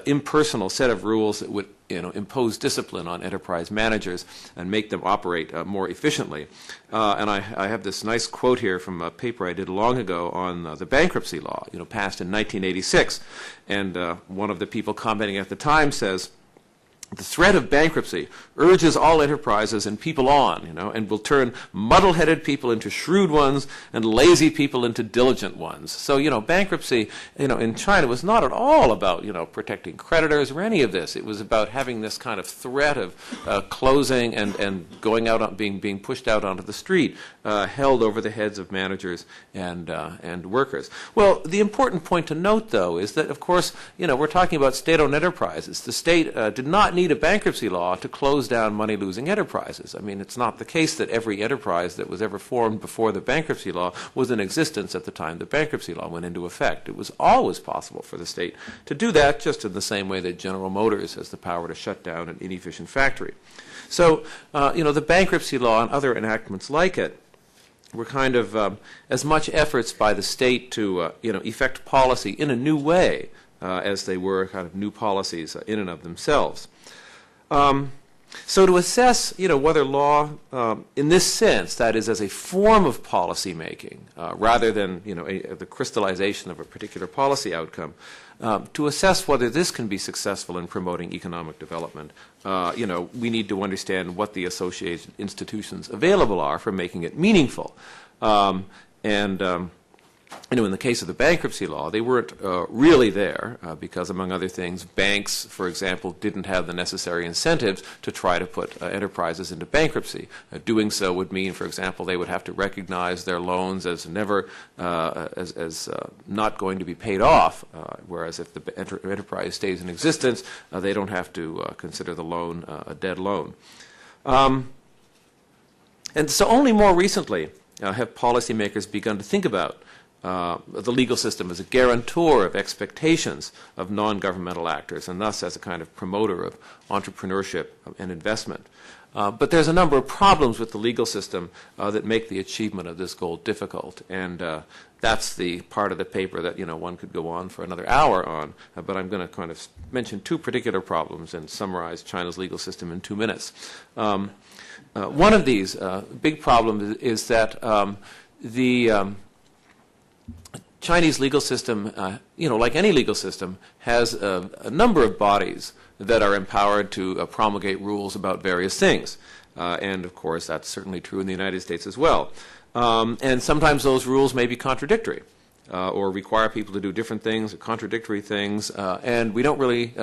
impersonal set of rules that would impose discipline on enterprise managers and make them operate more efficiently. And I have this nice quote here from a paper I did long ago on the bankruptcy law, passed in 1986. And one of the people commenting at the time says, "The threat of bankruptcy urges all enterprises and people on, and will turn muddle-headed people into shrewd ones and lazy people into diligent ones." So, bankruptcy, in China was not at all about, protecting creditors or any of this. It was about having this kind of threat of closing and going out, being pushed out onto the street, held over the heads of managers and workers. Well, the important point to note, though, is that, of course, we're talking about state-owned enterprises. The state did not need a bankruptcy law to close down money-losing enterprises. I mean, it's not the case that every enterprise that was ever formed before the bankruptcy law was in existence at the time the bankruptcy law went into effect. It was always possible for the state to do that, just in the same way that General Motors has the power to shut down an inefficient factory. So, the bankruptcy law and other enactments like it were kind of as much efforts by the state to, effect policy in a new way as they were kind of new policies in and of themselves. So to assess, whether law, in this sense, that is, as a form of policy making, rather than, the crystallization of a particular policy outcome, to assess whether this can be successful in promoting economic development, we need to understand what the associated institutions available are for making it meaningful. In the case of the bankruptcy law, they weren't really there because, among other things, banks, for example, didn't have the necessary incentives to try to put enterprises into bankruptcy. Doing so would mean, for example, they would have to recognize their loans as never, as not going to be paid off, whereas if the enterprise stays in existence, they don't have to consider the loan a dead loan. And so only more recently have policymakers begun to think about the legal system as a guarantor of expectations of non-governmental actors, and thus as a kind of promoter of entrepreneurship and investment. But there's a number of problems with the legal system that make the achievement of this goal difficult, and that's the part of the paper that one could go on for another hour on. But I'm going to kind of mention two particular problems and summarize China's legal system in 2 minutes. One of these big problems is that the Chinese legal system, like any legal system, has a number of bodies that are empowered to promulgate rules about various things. And, of course, that's certainly true in the United States as well. And sometimes those rules may be contradictory or require people to do different things, contradictory things. And we don't really,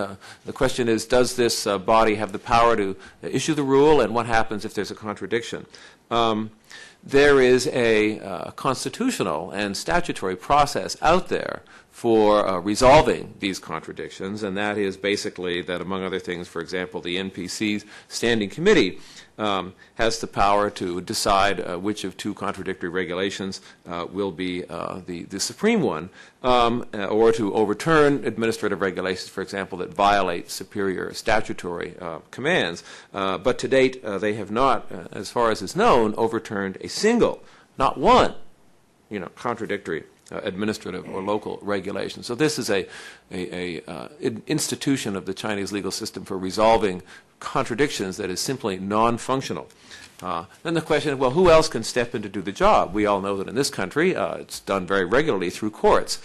the question is, does this body have the power to issue the rule, and what happens if there's a contradiction? there is a constitutional and statutory process out there for resolving these contradictions, and that is basically that, among other things, for example, the NPC Standing Committee has the power to decide which of two contradictory regulations will be the supreme one, or to overturn administrative regulations, for example, that violate superior statutory commands. But to date, they have not, as far as is known, overturned a single, not one, contradictory administrative or local regulation. So this is an institution of the Chinese legal system for resolving contradictions that is simply non-functional. Then the question is, well, who else can step in to do the job? We all know that in this country it's done very regularly through courts.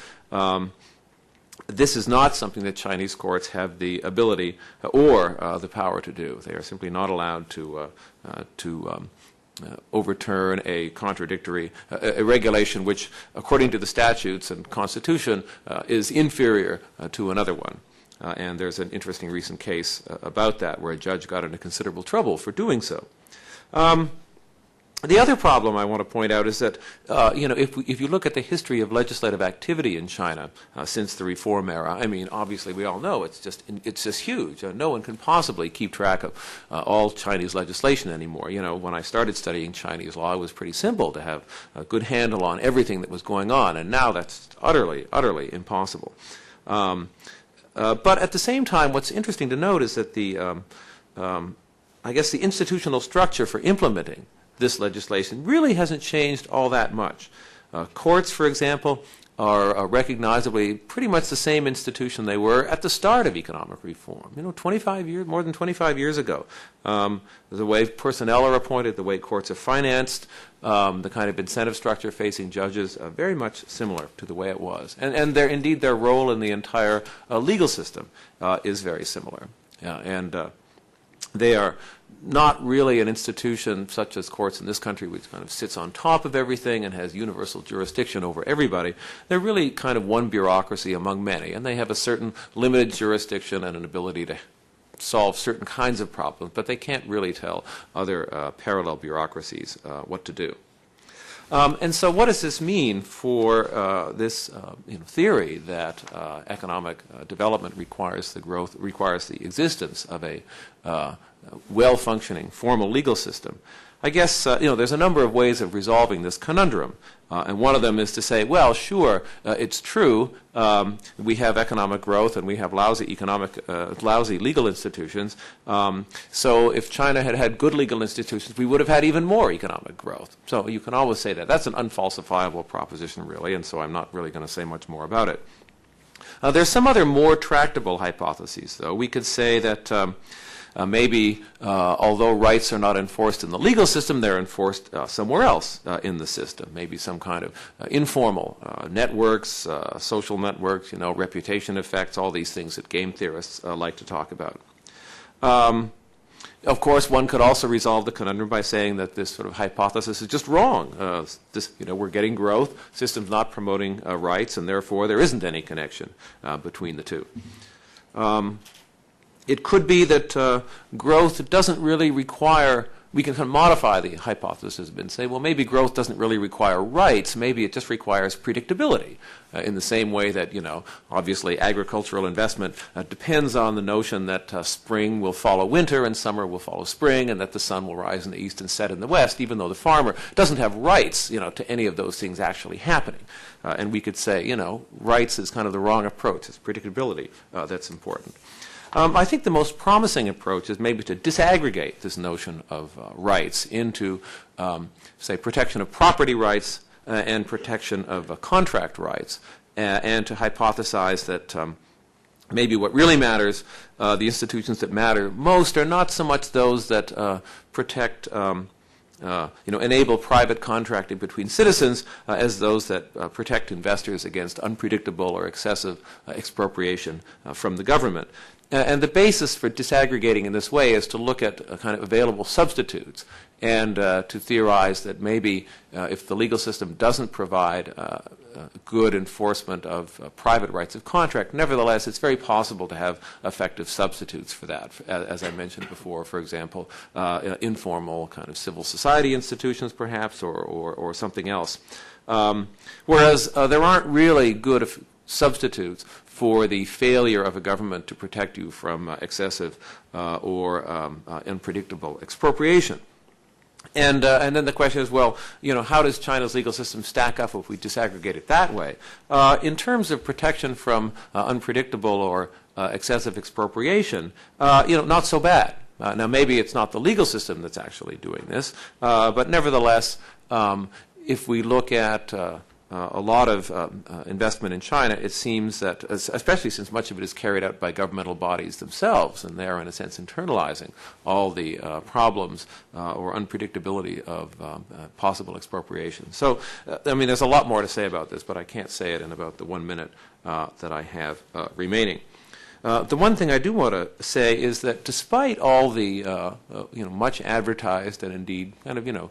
This is not something that Chinese courts have the ability or the power to do. They are simply not allowed to overturn a contradictory a regulation which, according to the statutes and Constitution, is inferior to another one. And there's an interesting recent case about that where a judge got into considerable trouble for doing so. The other problem I want to point out is that, if you look at the history of legislative activity in China since the reform era, I mean, obviously we all know it's just huge. No one can possibly keep track of all Chinese legislation anymore. When I started studying Chinese law, it was pretty simple to have a good handle on everything that was going on, and now that's utterly, utterly impossible. But at the same time, what's interesting to note is that I guess the institutional structure for implementing this legislation really hasn't changed all that much. Courts, for example, are recognizably pretty much the same institution they were at the start of economic reform. 25 years, more than 25 years ago. The way personnel are appointed, the way courts are financed, the kind of incentive structure facing judges, very much similar to the way it was. And indeed their role in the entire legal system is very similar. They are not really an institution such as courts in this country, which kind of sits on top of everything and has universal jurisdiction over everybody. They're really kind of one bureaucracy among many, and they have a certain limited jurisdiction and an ability to solve certain kinds of problems, but they can't really tell other parallel bureaucracies what to do. And so what does this mean for this theory that economic development requires the existence of a well-functioning formal legal system? I guess there's a number of ways of resolving this conundrum, and one of them is to say, well, sure, it's true. We have economic growth and we have lousy legal institutions. So if China had had good legal institutions, we would have had even more economic growth. So you can always say that. That's an unfalsifiable proposition, really, and so I'm not really going to say much more about it. There's some other more tractable hypotheses, though. We could say that maybe, although rights are not enforced in the legal system, they're enforced somewhere else in the system. Maybe some kind of informal networks, social networks, reputation effects, all these things that game theorists like to talk about. Of course, one could also resolve the conundrum by saying that this sort of hypothesis is just wrong. We're getting growth, system's not promoting rights, and therefore there isn't any connection between the two. It could be that growth doesn't really require, we can kind of modify the hypothesis and say, well, maybe growth doesn't really require rights, maybe it just requires predictability, in the same way that, obviously agricultural investment depends on the notion that spring will follow winter and summer will follow spring, and that the sun will rise in the east and set in the west, even though the farmer doesn't have rights, to any of those things actually happening. And we could say, rights is kind of the wrong approach. It's predictability that's important. I think the most promising approach is maybe to disaggregate this notion of rights into, say, protection of property rights and protection of contract rights, and to hypothesize that maybe what really matters, the institutions that matter most, are not so much those that protect enable private contracting between citizens as those that protect investors against unpredictable or excessive expropriation from the government. And the basis for disaggregating in this way is to look at kind of available substitutes and to theorize that maybe if the legal system doesn't provide good enforcement of private rights of contract, nevertheless, it's very possible to have effective substitutes for that. As I mentioned before, for example, informal kind of civil society institutions, perhaps, or something else. Whereas there aren't really good substitutes for the failure of a government to protect you from excessive or unpredictable expropriation. And then the question is, well, how does China's legal system stack up if we disaggregate it that way? In terms of protection from unpredictable or excessive expropriation, not so bad. Now, maybe it's not the legal system that's actually doing this, but nevertheless, if we look at a lot of investment in China, it seems that, especially since much of it is carried out by governmental bodies themselves, and they're, in a sense, internalizing all the problems or unpredictability of possible expropriation. So, I mean, there's a lot more to say about this, but I can't say it in about the 1 minute that I have remaining. The one thing I do want to say is that despite all the much advertised and indeed kind of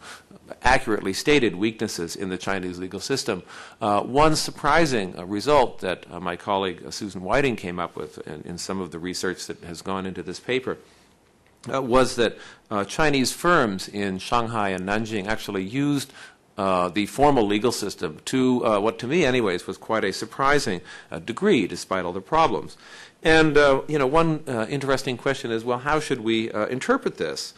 accurately stated weaknesses in the Chinese legal system, one surprising result that my colleague Susan Whiting came up with in some of the research that has gone into this paper was that Chinese firms in Shanghai and Nanjing actually used the formal legal system to what to me anyways was quite a surprising degree despite all the problems. And one interesting question is, well, how should we interpret this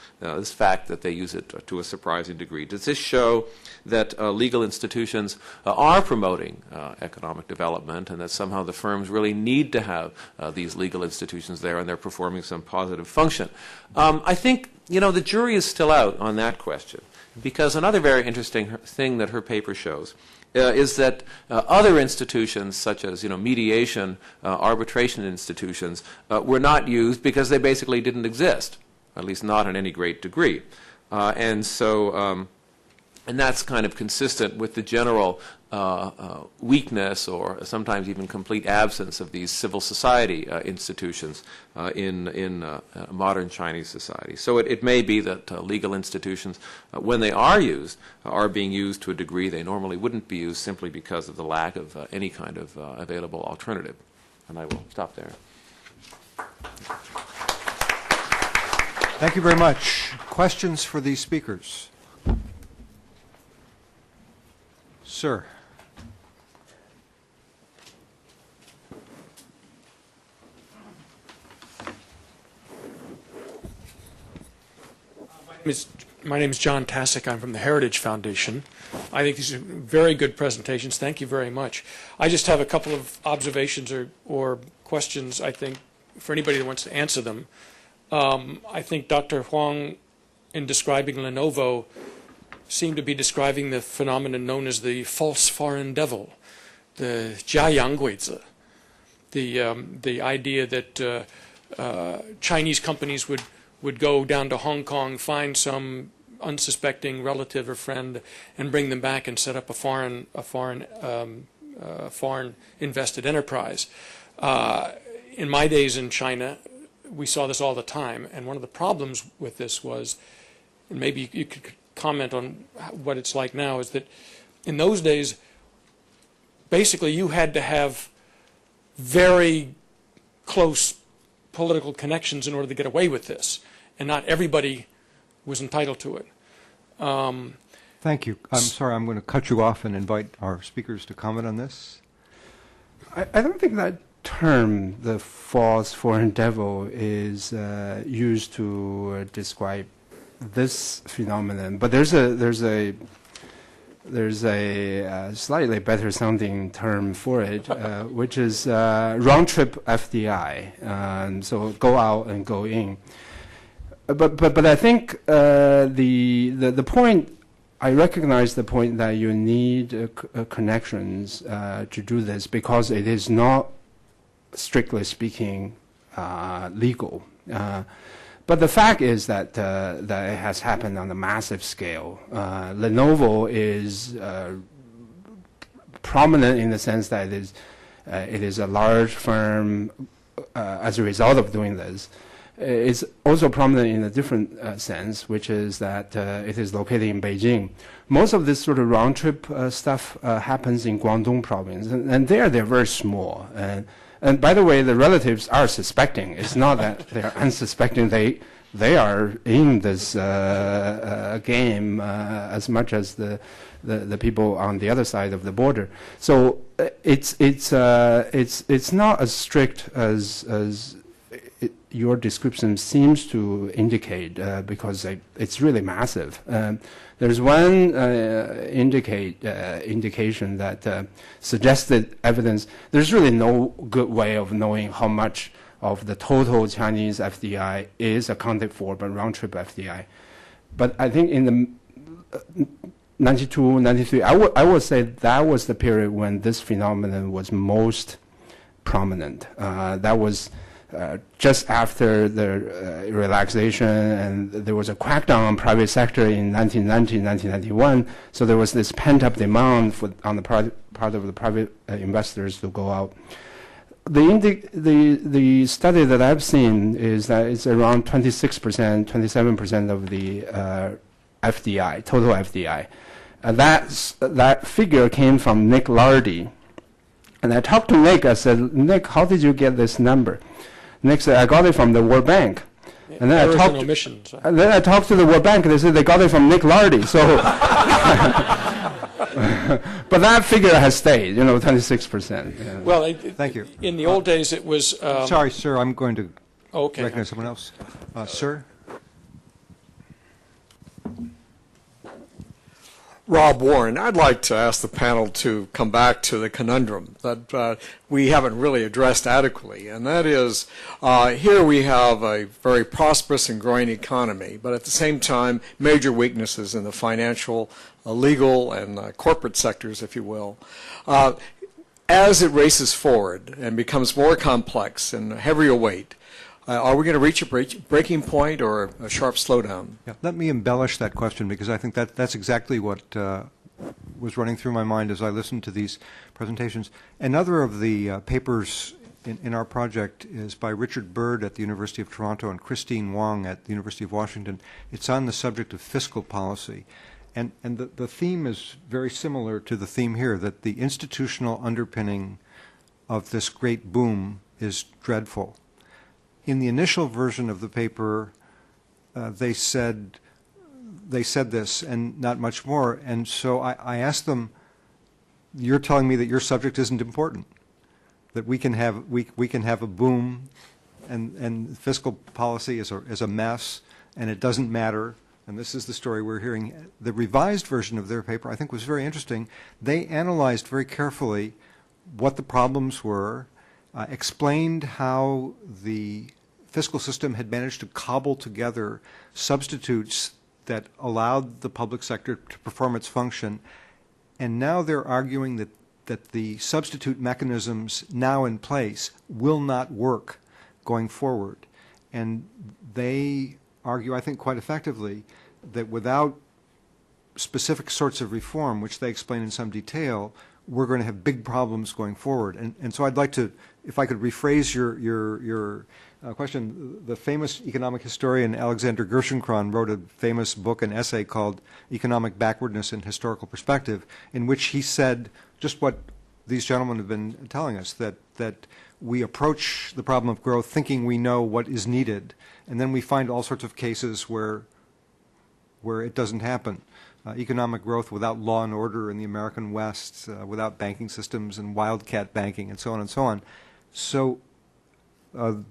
fact that they use it to a surprising degree? Does this show that legal institutions are promoting economic development and that somehow the firms really need to have these legal institutions there and they're performing some positive function? I think, the jury is still out on that question, because another very interesting thing that her paper shows is that other institutions, such as mediation, arbitration institutions, were not used because they basically didn't exist, at least not in any great degree, and that's kind of consistent with the general weakness or sometimes even complete absence of these civil society institutions in modern Chinese society. So it may be that legal institutions, when they are used, are being used to a degree they normally wouldn't be used simply because of the lack of any kind of available alternative. And I will stop there. Thank you very much. Questions for these speakers? Sir. My name is John Tasek. I'm from the Heritage Foundation. I think these are very good presentations. Thank you very much. I just have a couple of observations or questions, I think, for anybody that wants to answer them. I think Dr. Huang, in describing Lenovo, seemed to be describing the phenomenon known as the false foreign devil, the 假洋鬼子, the idea that Chinese companies would go down to Hong Kong, find some unsuspecting relative or friend, and bring them back and set up a foreign invested enterprise. In my days in China, we saw this all the time, and one of the problems with this was, and maybe you could comment on what it's like now, is that in those days, basically you had to have very close political connections in order to get away with this, and not everybody was entitled to it. Thank you. I'm sorry, I'm going to cut you off and invite our speakers to comment on this. I don't think that term, the false foreign devil, is used to describe this phenomenon, but there's a slightly better sounding term for it, which is round trip FDI. So go out and go in. But I think the point, I recognize the point that you need connections to do this, because it is not, strictly speaking, legal. But the fact is that it has happened on a massive scale. Lenovo is prominent in the sense that it is a large firm, as a result of doing this. It's also prominent in a different sense, which is that it is located in Beijing. Most of this sort of round-trip stuff happens in Guangdong province, and there they're very small. And by the way, the relatives are suspecting. It's not that they're unsuspecting. They are in this game as much as the people on the other side of the border. So it's not as strict as your description seems to indicate, because it's really massive. There's one indication that suggested evidence. There's really no good way of knowing how much of the total Chinese FDI is accounted for by round-trip FDI. But I think in the 92, 93, I would say that was the period when this phenomenon was most prominent. That was just after the relaxation, and there was a crackdown on private sector in 1990, 1991. So there was this pent-up demand on the part of the private investors to go out. The study that I've seen is that it's around 26%, 27% of the FDI, total FDI. That figure came from Nick Lardy. And I talked to Nick. I said, Nick, how did you get this number? Nick said, I got it from the World Bank. And then I talked to the World Bank, and they said they got it from Nick Lardy. So, but that figure has stayed, 26%. Yeah. Well, thank you. In the old days, it was. Sorry, sir. I'm going to recognize someone else. Sir. Rob Warren, I'd like to ask the panel to come back to the conundrum that we haven't really addressed adequately, and that is, here we have a very prosperous and growing economy, but at the same time, major weaknesses in the financial, legal, and corporate sectors, if you will. As it races forward and becomes more complex and heavier weight, are we going to reach a breaking point or a sharp slowdown? Yeah, let me embellish that question, because I think that's exactly what was running through my mind as I listened to these presentations. Another of the papers in our project is by Richard Bird at the University of Toronto and Christine Wong at the University of Washington. It's on the subject of fiscal policy. And the theme is very similar to the theme here, that the institutional underpinning of this great boom is dreadful. In the initial version of the paper, they said this and not much more. And so I asked them, you're telling me that your subject isn't important, that we can have a boom and fiscal policy is a mess and it doesn't matter. And this is the story we're hearing. The revised version of their paper, I think, was very interesting. They analyzed very carefully what the problems were, explained how the fiscal system had managed to cobble together substitutes that allowed the public sector to perform its function, and now they're arguing that the substitute mechanisms now in place will not work going forward. And they argue, I think quite effectively, that without specific sorts of reform, which they explain in some detail, we're going to have big problems going forward. And so I'd like to, if I could rephrase your question, the famous economic historian Alexander Gerschenkron wrote a famous book, an essay called Economic Backwardness in Historical Perspective, in which he said just what these gentlemen have been telling us, that we approach the problem of growth thinking we know what is needed, and then we find all sorts of cases where it doesn't happen. Economic growth without law and order in the American West, without banking systems and wildcat banking, and so on and so on. So the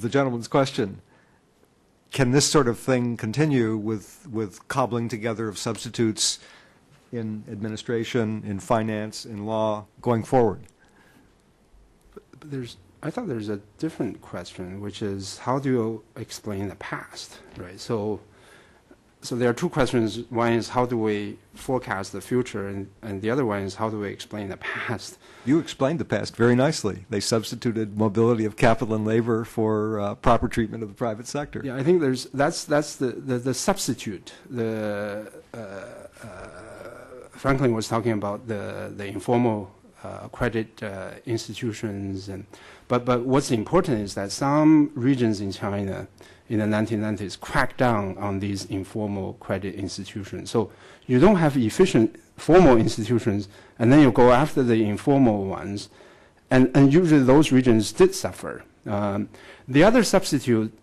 gentleman's question, can this sort of thing continue with cobbling together of substitutes in administration, in finance, in law, going forward? But I thought there's a different question, which is how do you explain the past, right? So there are two questions. One is how do we forecast the future, and the other one is how do we explain the past? You explained the past very nicely. They substituted mobility of capital and labor for proper treatment of the private sector. Yeah, I think that's the substitute. Franklin was talking about the informal credit institutions. But what's important is that some regions in China in the 1990s cracked down on these informal credit institutions. So you don't have efficient formal institutions, and then you go after the informal ones, and usually those regions did suffer. The other substitute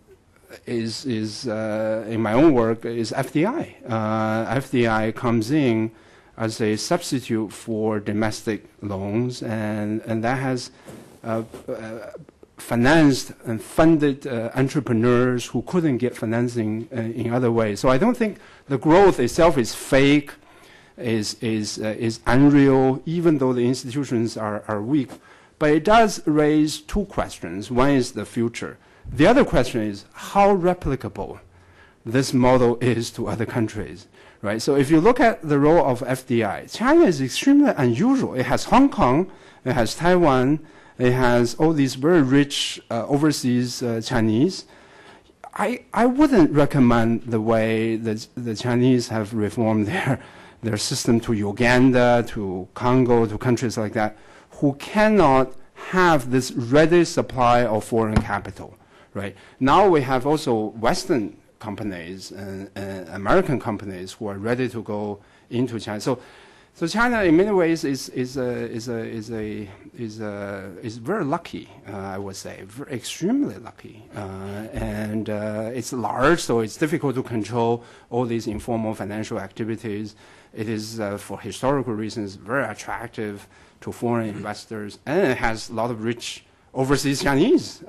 is in my own work is FDI. FDI comes in as a substitute for domestic loans, and that has financed and funded entrepreneurs who couldn't get financing in other ways. So I don't think the growth itself is fake, is unreal, even though the institutions are weak. But it does raise two questions. One is the future. The other question is how replicable this model is to other countries, right? So if you look at the role of FDI, China is extremely unusual. It has Hong Kong, it has Taiwan, it has all these very rich overseas Chinese. I wouldn't recommend the way that the Chinese have reformed their system to Uganda, to Congo, to countries like that, who cannot have this ready supply of foreign capital, right? Now we have also Western companies and American companies who are ready to go into China. So China, in many ways, is very lucky. I would say, extremely lucky, and it's large, so it's difficult to control all these informal financial activities. It is, for historical reasons, very attractive to foreign investors, and it has a lot of rich overseas Chinese.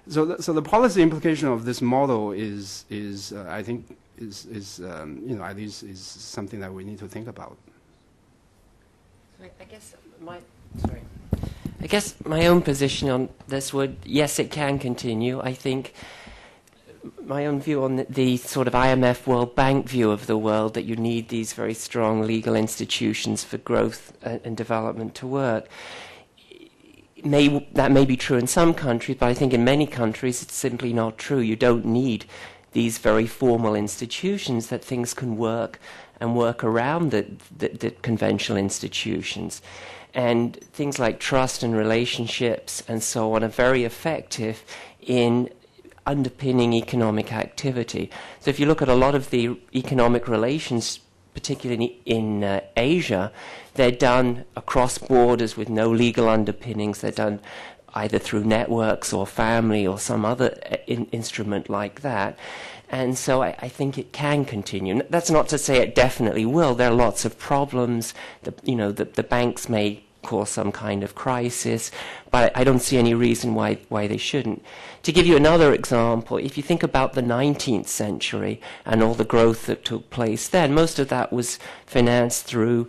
So the policy implication of this model is I think, at least is something that we need to think about. I guess my own position on this would, yes, it can continue. I think my own view on the sort of IMF World Bank view of the world, that you need these very strong legal institutions for growth and development to work. That may be true in some countries, but I think in many countries it's simply not true. You don't need these very formal institutions, that things can work and work around the conventional institutions. And things like trust and relationships and so on are very effective in underpinning economic activity. So if you look at a lot of the economic relations, particularly in Asia, they're done across borders with no legal underpinnings. They're done either through networks or family or some other instrument like that. And so I think it can continue. That's not to say it definitely will. There are lots of problems. The banks may cause some kind of crisis, but I don't see any reason why they shouldn't. To give you another example, if you think about the 19th century and all the growth that took place then, most of that was financed through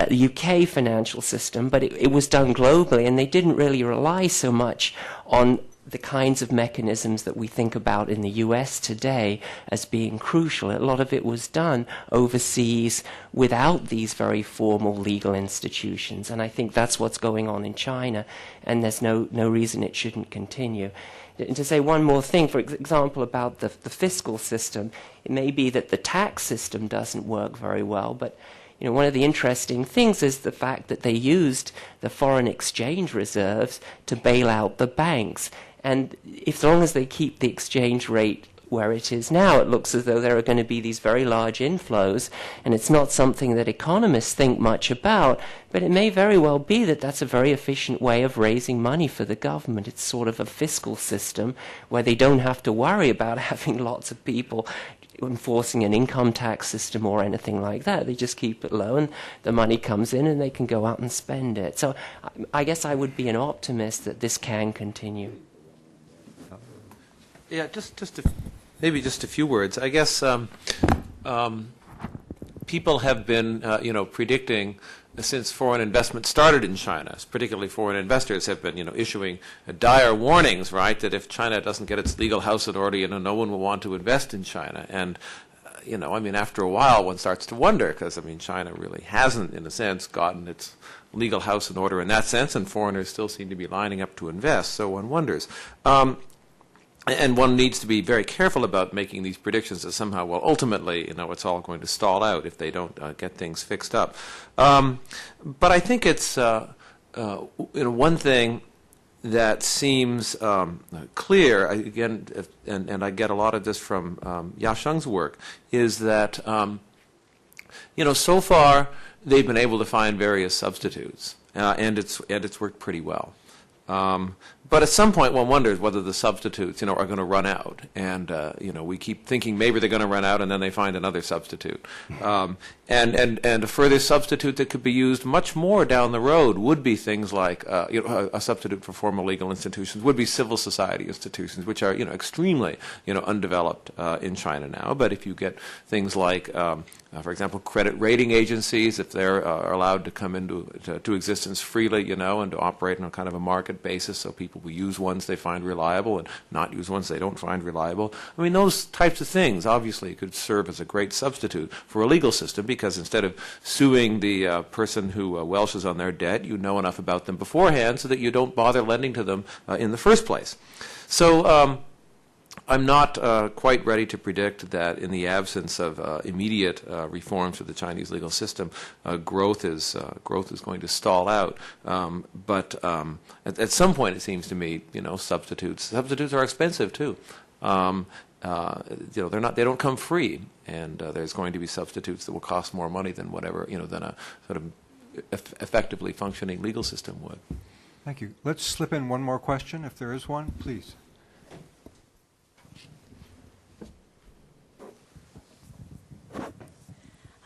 the UK financial system, but it was done globally, and they didn't really rely so much on the kinds of mechanisms that we think about in the US today as being crucial. A lot of it was done overseas without these very formal legal institutions, and I think that's what's going on in China, and there's no reason it shouldn't continue. And to say one more thing, for example, about the fiscal system, it may be that the tax system doesn't work very well, but one of the interesting things is the fact that they used the foreign exchange reserves to bail out the banks. And as long as they keep the exchange rate where it is now, it looks as though there are going to be these very large inflows, and it's not something that economists think much about, but it may very well be that that's a very efficient way of raising money for the government. It's sort of a fiscal system where they don't have to worry about having lots of people enforcing an income tax system or anything like that. They just keep it low, and the money comes in and they can go out and spend it. So I guess I would be an optimist that this can continue. Yeah, maybe just a few words. I guess people have been, predicting since foreign investment started in China, particularly foreign investors have been, issuing dire warnings, right, that if China doesn't get its legal house in order, no one will want to invest in China. And, after a while, one starts to wonder, because, China really hasn't, in a sense, gotten its legal house in order in that sense, and foreigners still seem to be lining up to invest. So one wonders. and one needs to be very careful about making these predictions that somehow, well, ultimately, it's all going to stall out if they don't get things fixed up. But I think it's one thing that seems clear, again, and I get a lot of this from Yasheng's work, is that so far they've been able to find various substitutes, and it's worked pretty well. But at some point, one wonders whether the substitutes, are going to run out, and we keep thinking maybe they're going to run out, and then they find another substitute, and a further substitute that could be used much more down the road would be things like a substitute for formal legal institutions would be civil society institutions, which are extremely undeveloped in China now. But if you get things like for example, credit rating agencies, if they're allowed to come into existence freely, and to operate on a kind of a market basis, so people will use ones they find reliable and not use ones they don't find reliable. I mean, those types of things obviously could serve as a great substitute for a legal system, because instead of suing the person who welshes on their debt, you know enough about them beforehand so that you don't bother lending to them in the first place. So I'm not quite ready to predict that in the absence of immediate reforms to the Chinese legal system, growth is going to stall out. But at some point, it seems to me, substitutes are expensive too. They don't come free, and there's going to be substitutes that will cost more money than whatever than a sort of effectively functioning legal system would. Thank you. Let's slip in one more question, if there is one, please.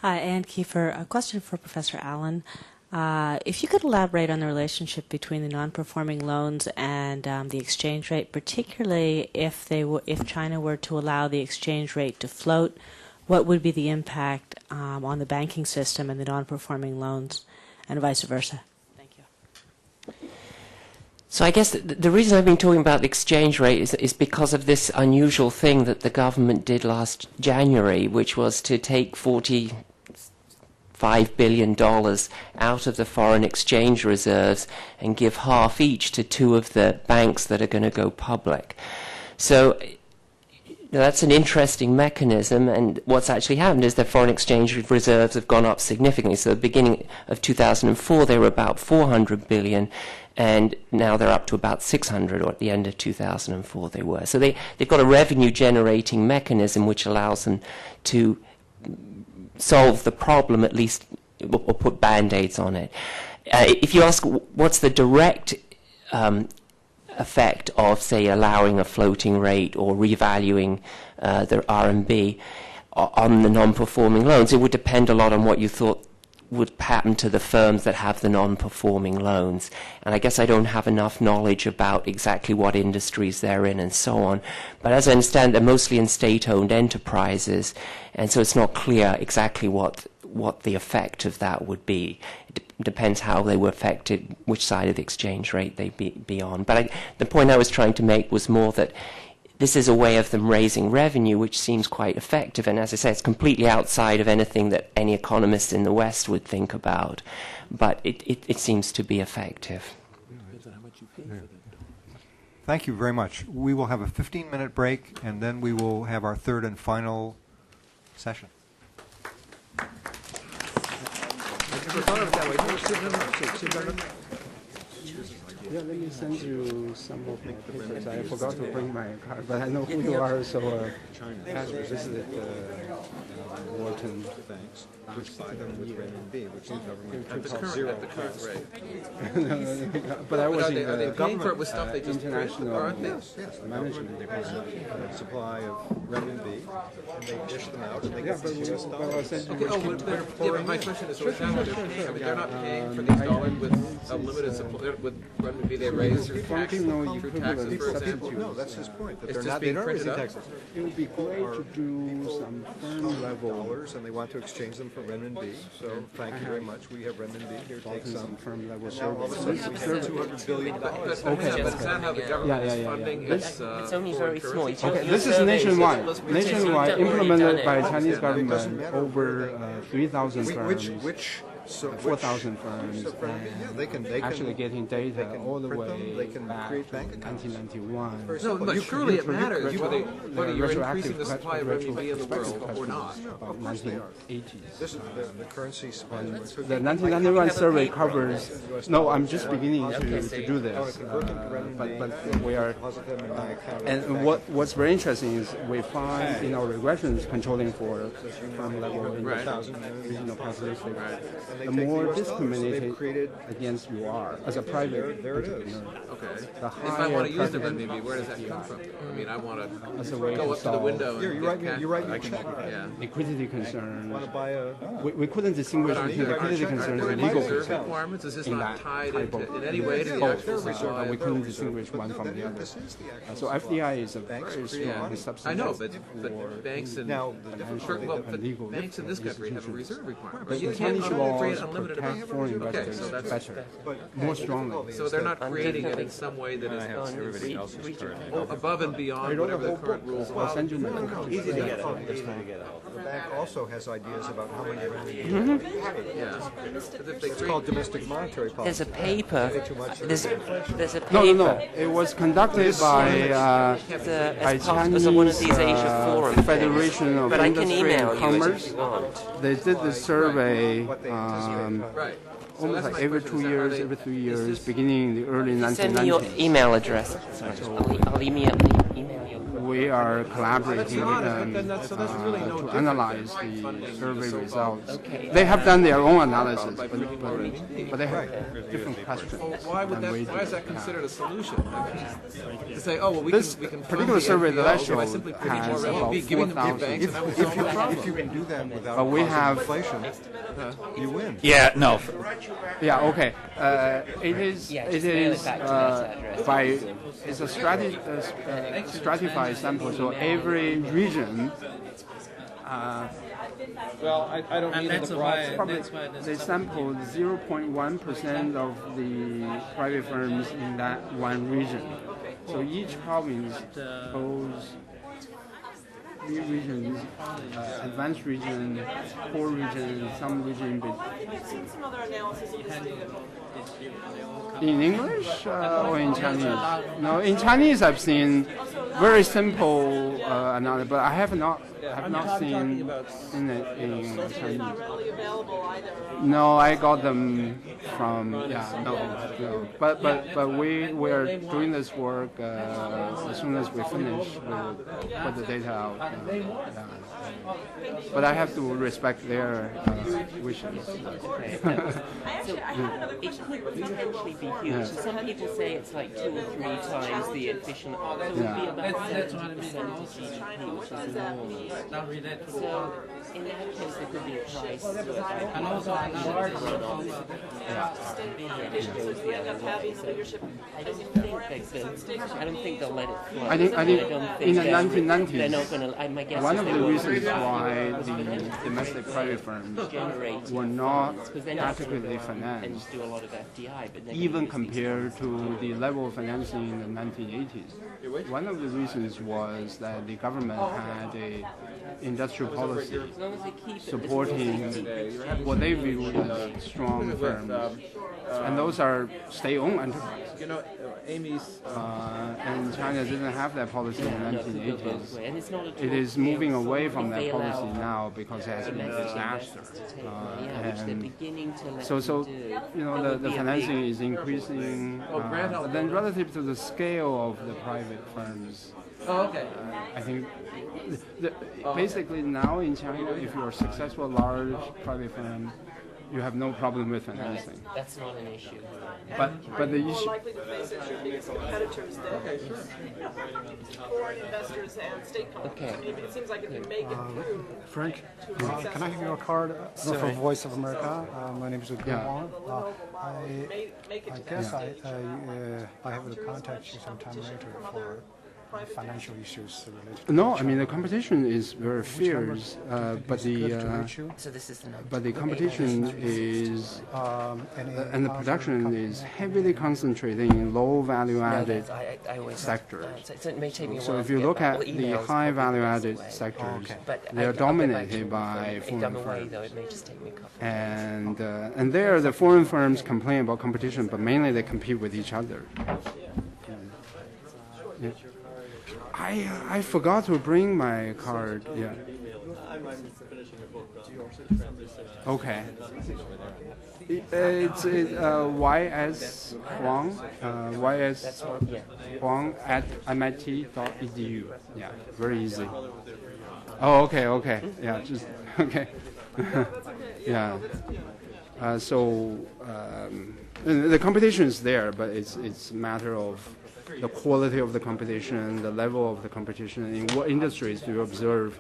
Hi, Ann Kiefer. A question for Professor Allen. If you could elaborate on the relationship between the non-performing loans and the exchange rate, particularly if China were to allow the exchange rate to float, what would be the impact on the banking system and the non-performing loans, and vice versa? Thank you. So I guess the reason I've been talking about the exchange rate is because of this unusual thing that the government did last January, which was to take $45 billion out of the foreign exchange reserves and give half each to two of the banks that are going to go public. So that's an interesting mechanism, and what's actually happened is the foreign exchange reserves have gone up significantly. So at the beginning of 2004, they were about 400 billion, and now they're up to about 600, or at the end of 2004 they were. So they've got a revenue-generating mechanism which allows them to solve the problem, at least, or put Band-Aids on it. If you ask what's the direct effect of, say, allowing a floating rate or revaluing the RMB on the non-performing loans, it would depend a lot on what you thought would happen to the firms that have the non-performing loans. And I guess I don't have enough knowledge about exactly what industries they're in and so on. But as I understand, they're mostly in state-owned enterprises, and so it's not clear exactly what the effect of that would be. It depends how they were affected, which side of the exchange rate they'd be on. But the point I was trying to make was more that this is a way of them raising revenue, which seems quite effective. And as I say, it's completely outside of anything that any economist in the West would think about. But it seems to be effective. Thank you very much. We will have a 15-minute break, and then we will have our third and final session. Yeah, let me send you some of my papers. I forgot to bring my card, but I know who you are, so has visited Wharton banks, which buy them with renminbi, which the government at the current rate. But I was in are they paying for it with stuff they just international aren't they? Yes, the management has a supply of renminbi, and they dish them out, and they get the US dollars. My question is, they're not paying for these dollars with a limited supply, with renminbi they raise through taxes, for example? No, that's his point. That It's they're just not raising up? taxes. It would be great to do some firm level dollars, and they want to exchange them for renminbi. So thank you very much. We have renminbi here. Take some. firm level Now all of a sudden we have $200 billion. But is that how the government is funding its It's only very small. This is nationwide. Nationwide, implemented by Chinese government over 3,000 firms. Which 4,000 firms, So for- yeah, they can- actually getting data they can all the print them, way they can back create to bank accounts. 1991. No, but surely it matters whether you're Retroactive increasing the supply of renminbi in the world retrospective or not. questions about Of course they are. 1980s. This is the currency supply. The 1991 survey covers. No, I'm just beginning to do this, but we are. And what's very interesting is we find in our regressions controlling for firm level regional characteristics, the more discriminated against you are as a private entrepreneur. Okay. The If I want to use the prevalence- renminbi, where does that come from? I mean, I want As a to way go to up to the solve- window and You're get right. cash. You're right. You check. Yeah. liquidity concerns. Want to buy a? We couldn't distinguish between liquidity concerns and legal reserve concerns. requirements? Is this in not that tied type into, of- in any way to the both, actual supply? but we couldn't distinguish one from the other. So FDI is a very strong I subsidy. know, but banks and banks in this country have a reserve requirement. But you can't create unlimited amount of foreign reserve. Okay, investors so that's better, more strongly. So they're not creating it in some way that is above and beyond whatever the current rules I'll allow. send you my Easy to get out. The bank also has ideas about how many Yeah. It's called domestic monetary policy. There's a paper. There's a paper. No. It was conducted by as one of these Asia forums Federation of but I can Industry email and you it if Commerce. you want. They did the survey Right. almost like every 2 years, every 3 years, beginning in the early Send me your 1990s. email address. I'll email you. We are collaborating with them really to analyze the survey results. They have done their own analysis, but they have different questions. Why is that considered a solution? To say, oh, well, we This can fund particular the survey that I NPLs by showed simply printing more has about renminbi, giving them to 4,000. banks, and that would solve the problem. If you can do that without But we causing have- inflation, you win. Yeah, no. Yeah, okay. It is by it's a stratified sample, so every region. Well, I don't mean That's the why- broad. They sampled 0.1% of the private firms in that one region. So each province holds 3 regions, advanced region, poor region, some region. I've seen some other analysis of this data. In English or in Chinese? No, in Chinese I've seen very simple analysis, but I have not seen in Chinese. No, I got them from no. But we are doing this work as soon as we finish, we'll put the data out. But I have to respect their wishes. It could potentially be huge. So some people say it's like 2 or 3 times the efficient. So it would be about 70% of GDP, which is enormous. So in that case, there could be a price. And also another I don't think they'll let it fly. I think in the 1990s, they're not going to. My guess one is of they the won't. reasons why the domestic private firms were not adequately financed, do a lot of FDI, but even compared to the level of financing in the 1980s. One of the reasons was that the government had a industrial policy supporting what they viewed as strong firms, and those are state-owned enterprises. You know, Amy's. And China didn't have that policy in the 1980s. It is moving away from that policy now because it has been a disaster. And so the financing is increasing, but then relative to the scale of the private firms, I think basically now in China, if you're a successful large private firm, you have no problem with financing. That's not an issue. But the more issue. likely to face issues from competitors than foreign investors and state companies. I mean, it seems like if you make it through. Frank, to a can I successful- give you a card from Voice of America? My name is Gu Wang. I guess I have to contact you sometime later for financial issues related to No, I China? mean the competition is very fierce, but So this is the number. but the competition is and the production is heavily concentrated in low value-added I always sectors. So it may take me a So while if to you get look back. at Well, the emails high probably value-added the best way. sectors, But they are I'll get back to dominated you. by If foreign I'm away, firms. though, it may just take me a couple of days. And there, the foreign firms complain about competition, but mainly they compete with each other. Yeah. I forgot to bring my card. Yeah. Okay. It's YS Huang, YS Huang at MIT.edu. Yeah, very easy. Oh, okay. Yeah, just okay. Yeah. The competition is there, but it's a matter of the quality of the competition, the level of the competition. In what industries do you observe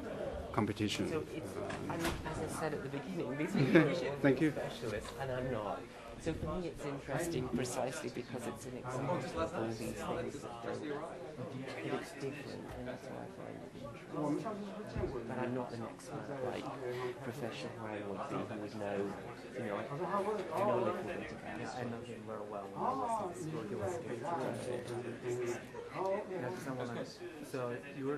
competition? So it's, as I said at the beginning, these are Thank you. specialists, and I'm not. So for me, it's interesting precisely because it's an example of all these things that it's different, and that's why I find it interesting. But I'm not an expert like Professor Hall would be, who would know, I know a little bit about it. I know him very well when I was in school. He was good. So your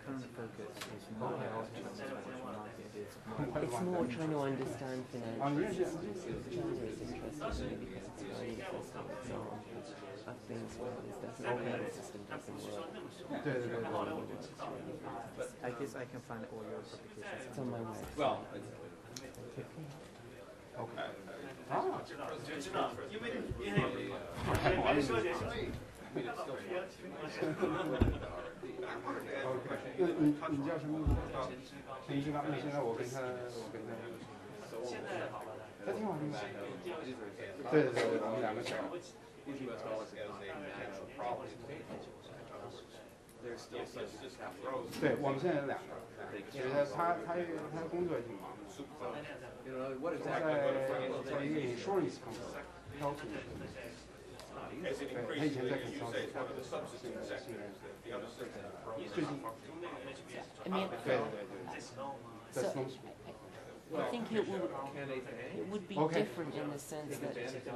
current focus is more health transport market. It's more trying to understand financial systems. China is interesting to me because it's a very interesting example of things where the financial system doesn't work. I guess I can find all your publications. It's on my website. Well, okay. I think it would be different in the sense that it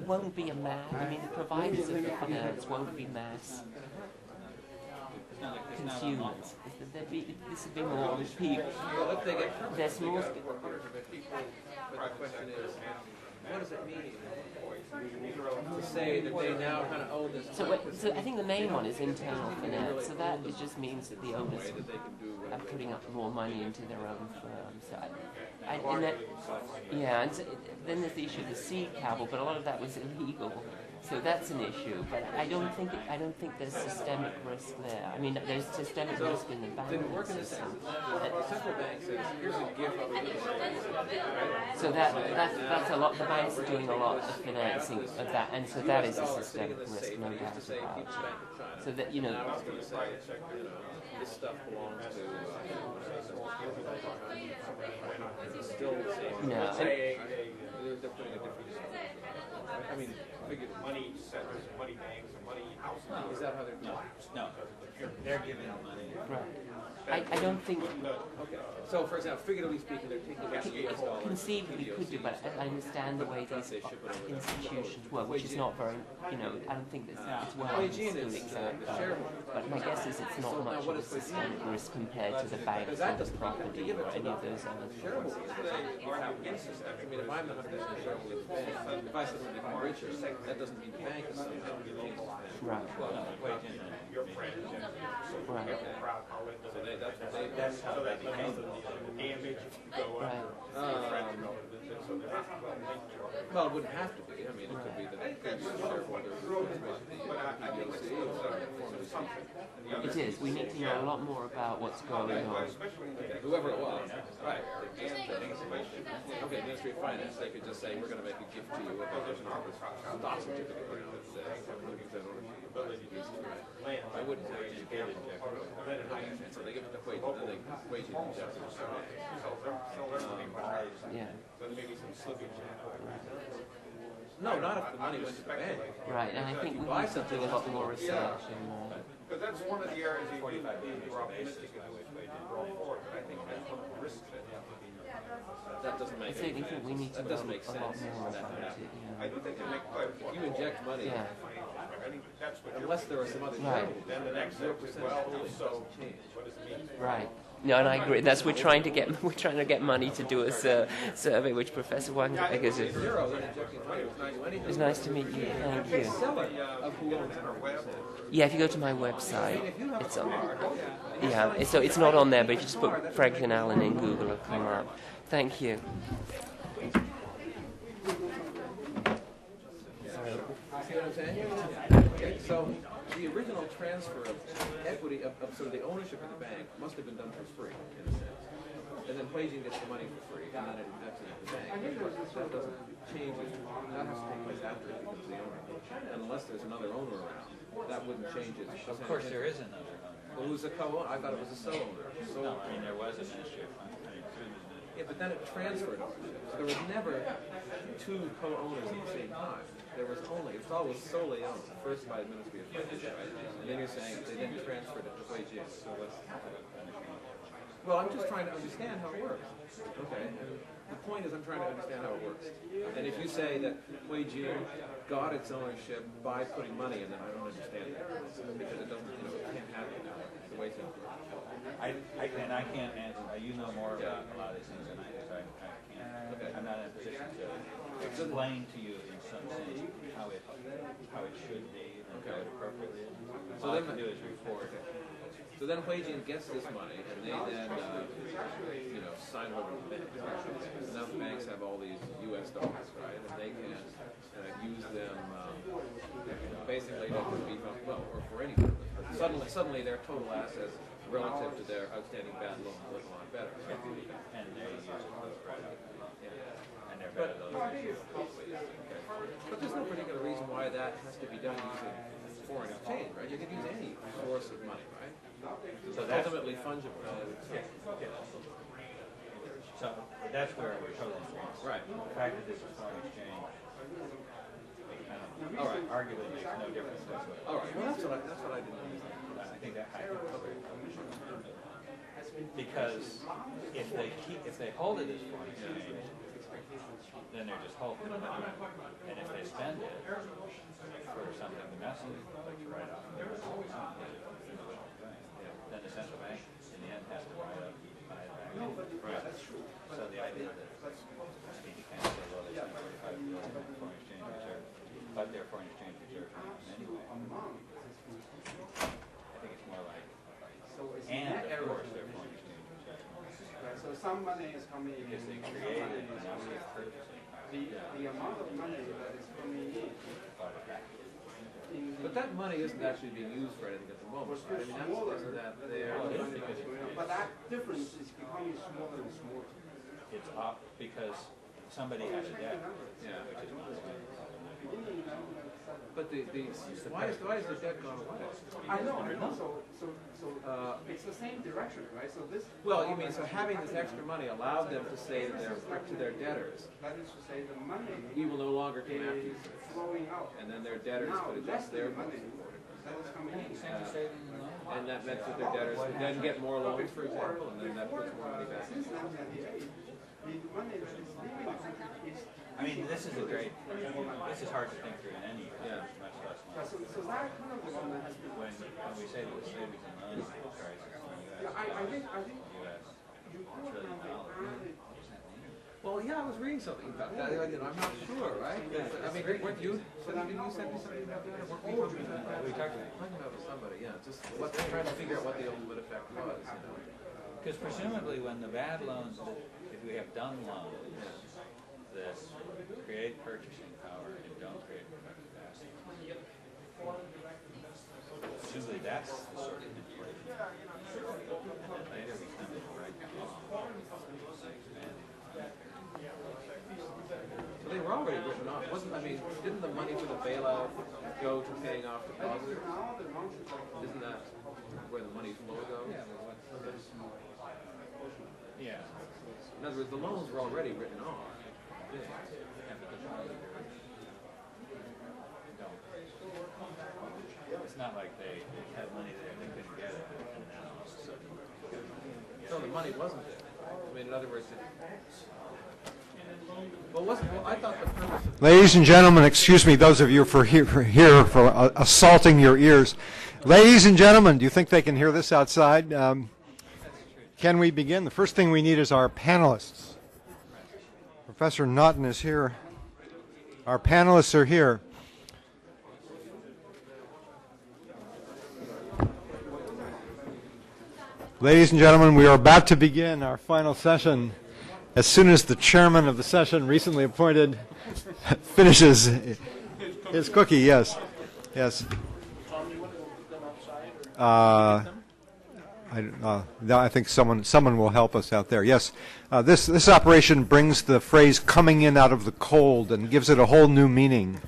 won't be a mass. I mean, the providers of the finance won't be mass consumers. This would be more people. There's more. My question is, what does it mean to say that they now kind of own this? So I think the main one is internal finance. So that it just means that the owners are putting up more money into their own firms. So and so then there's the issue of the seed capital, but a lot of that was illegal. So that's an issue, but I don't think there's systemic risk there. I mean, there's systemic risk in the banking system. The central bank says, here's a gift. So that's a lot. The banks are doing a lot of financing of that, and so that is a systemic risk, no doubt about it. So that this stuff belongs to. No. They're putting a different. I mean, money centers, money banks, or money houses. Is that how they're doing it? No. They're giving out money. Right. I don't think. Okay. So, for example, figuratively speaking, they're taking the US dollar. Conceivably could do, but I understand the way these institutions work, which is not very. I don't think it's well understood exactly. But my guess is it's not much of a systemic risk compared to the banks or the property or any of those other things. I mean, if I'm the 100% shareholder of the bank, if I suddenly become richer, that doesn't mean the bank is somehow right. Right. That's how that becomes the damage go up. Well, it wouldn't have to be. I mean, it could be that the shareholder It is. We need to know a lot more about what's going on. Whoever it was. Right. Okay, Ministry of Finance, they could just say, we're going to make a gift to you with a stock certificate that says 100% ownership. I wouldn't have to give it. So they give it the wage, and then they wage it themselves. Yeah. But maybe some slippage. No, not if the money went to the bank. Right, and I think we buy need to do a lot more research. Because that's one of the areas you were optimistic in which way to roll forward, but I think that's one of the risks that have to be. That doesn't make I certainly think we need to that doesn't know make a lot sense more for that to about happen. it. I do think they make quite a If you inject money, Yeah. I think that's what unless there are some other Right. variables, then the next step is, 0% well, holding so doesn't change. what does it mean? Right. No, and I agree. That's we're trying to get money to do a survey, which Professor Wang is. Zero, then injecting money was not do anything. It's nice to meet you. Thank you. Seller of who owns it. Yeah, if you go to my website, it's on. Yeah, so it's not on there, but if you just put Franklin Allen in Google, it'll come up. Thank you. See what I'm saying? Okay, so the original transfer of equity, of sort of the ownership of the bank, must have been done for free, in a sense. And then Huijin gets the money for free, and then it invests it in the bank. That doesn't change it. That has to take place after it becomes the owner. And unless there's another owner around, that wouldn't change it. Of course, there is another owner. Well, who's the co-owner? I thought it was a co-owner. No, I mean, there was a Ministry of Finance. Yeah, but then it transferred ownership. So there was never two co-owners at the same time. There was only, it was always solely owned, first by the Ministry of Finance, right? And then you're saying they then transferred it to Huijin. So what's... Well, I'm just trying to understand how it works. Okay, and the point is I'm trying to understand how it works. And if you say that Huijin got its ownership by putting money in, then I don't understand that. Because it doesn't, it can't happen that way. The way things work. I can't answer. You know more about a lot of these things than I do, so I can't. Okay. I'm not in a position to explain to you in some sense how it should be and how it appropriately is. All I can do is report. So then Huijin gets this money, and they then, sign over to the bank. So now the banks have all these U.S. dollars, right? And they can use them basically to beef up, well, or for any purpose. But suddenly their total assets relative to their outstanding bad loans look a lot better. And they use it for the credit. Yeah. And they're better than those. But there's no particular reason why that has to be done using foreign exchange, right? You can use any source of money, right? So that's ultimately fungible. So that's where we're totally wrong. Right. The fact that this is foreign exchange, all right, arguably makes no difference whatsoever. All right. Well, that's what I didn't understand. I think that because if they hold it as foreign exchange, then they're just holding it. And if they spend it for something domestic, like to write off, then the central bank in the end has to write up buy it back. Right. So the idea that you can't say, well, they spent $45 billion in foreign exchange reserve, but their foreign exchange reserve anyway. I think it's more like, and of course their foreign exchange reserve. Right, so some money is coming in. Because they created and now they're purchasing. The amount of money that is coming in. But that money isn't actually being used for anything at the moment, right? I mean, isn't that there? But that difference is becoming smaller and smaller. It's up because somebody has a debt, Yeah. which is not But why is the debt gone away? I know. So it's the same direction, right? So this. Well, you mean so having this extra money allowed them to say that they're to their debtors, That is to say, the money we will no longer come after you, flowing out. and then their debtors Now, could less adjust their than the money. money that is coming in. And that meant that their debtors would then get more loans, for example, and then that puts more money back in. Since 1998, the money that is leaving the country is. I mean, this is hard to think through in any country, much less one. So that kind of development has been. When we say that the savings and loan crisis in the U.S. I think $1 trillion. Well, yeah, I was reading something about that. I'm not sure, right? I mean, weren't you? Didn't you send me something about that? Weren't we talking about that? We talked about it. Talking about it with somebody, yeah. Just trying to figure out what the ultimate effect was. Because presumably when the bad loans, if we have done loans that create purchasing power and don't create productive capacity, presumably that's the sort of inflation. And then later we come to right So they were already written off. Didn't the money for the bailout go to paying off depositors? Isn't that where the money flow goes? Yeah. In other words, the loans were already written off. It's not like they had money there and they couldn't get it. So the money wasn't there. I mean, in other words, well, I thought the purpose of Ladies and gentlemen, excuse me, those of you for assaulting your ears. Ladies and gentlemen, do you think they can hear this outside? Can we begin? The first thing we need is our panelists. Professor Naughton is here. Our panelists are here. Ladies and gentlemen, we are about to begin our final session. As soon as the chairman of the session, recently appointed, finishes his cookie, yes. Yes. I think someone will help us out there. Yes, this operation brings the phrase "coming in out of the cold" and gives it a whole new meaning.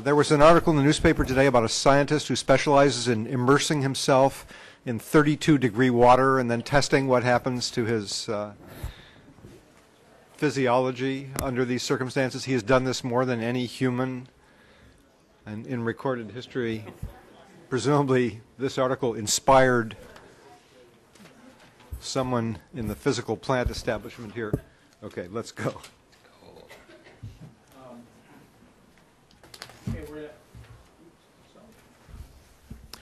There was an article in the newspaper today about a scientist who specializes in immersing himself in 32-degree water and then testing what happens to his physiology under these circumstances. He has done this more than any human in recorded history. Presumably, this article inspired someone in the physical plant establishment here. Okay, let's go.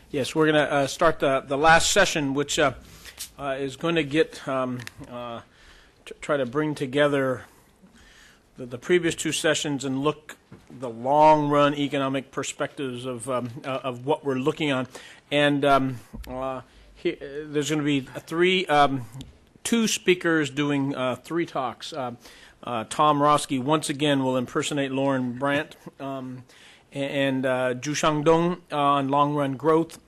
Yes, we're going to start the last session, which is going to get try to bring together the previous two sessions and look the long-run economic perspectives of what we're looking on. And there's going to be two speakers doing three talks. Tom Roski once again will impersonate Lauren Brandt, and Zhu Shangdong on long-run growth.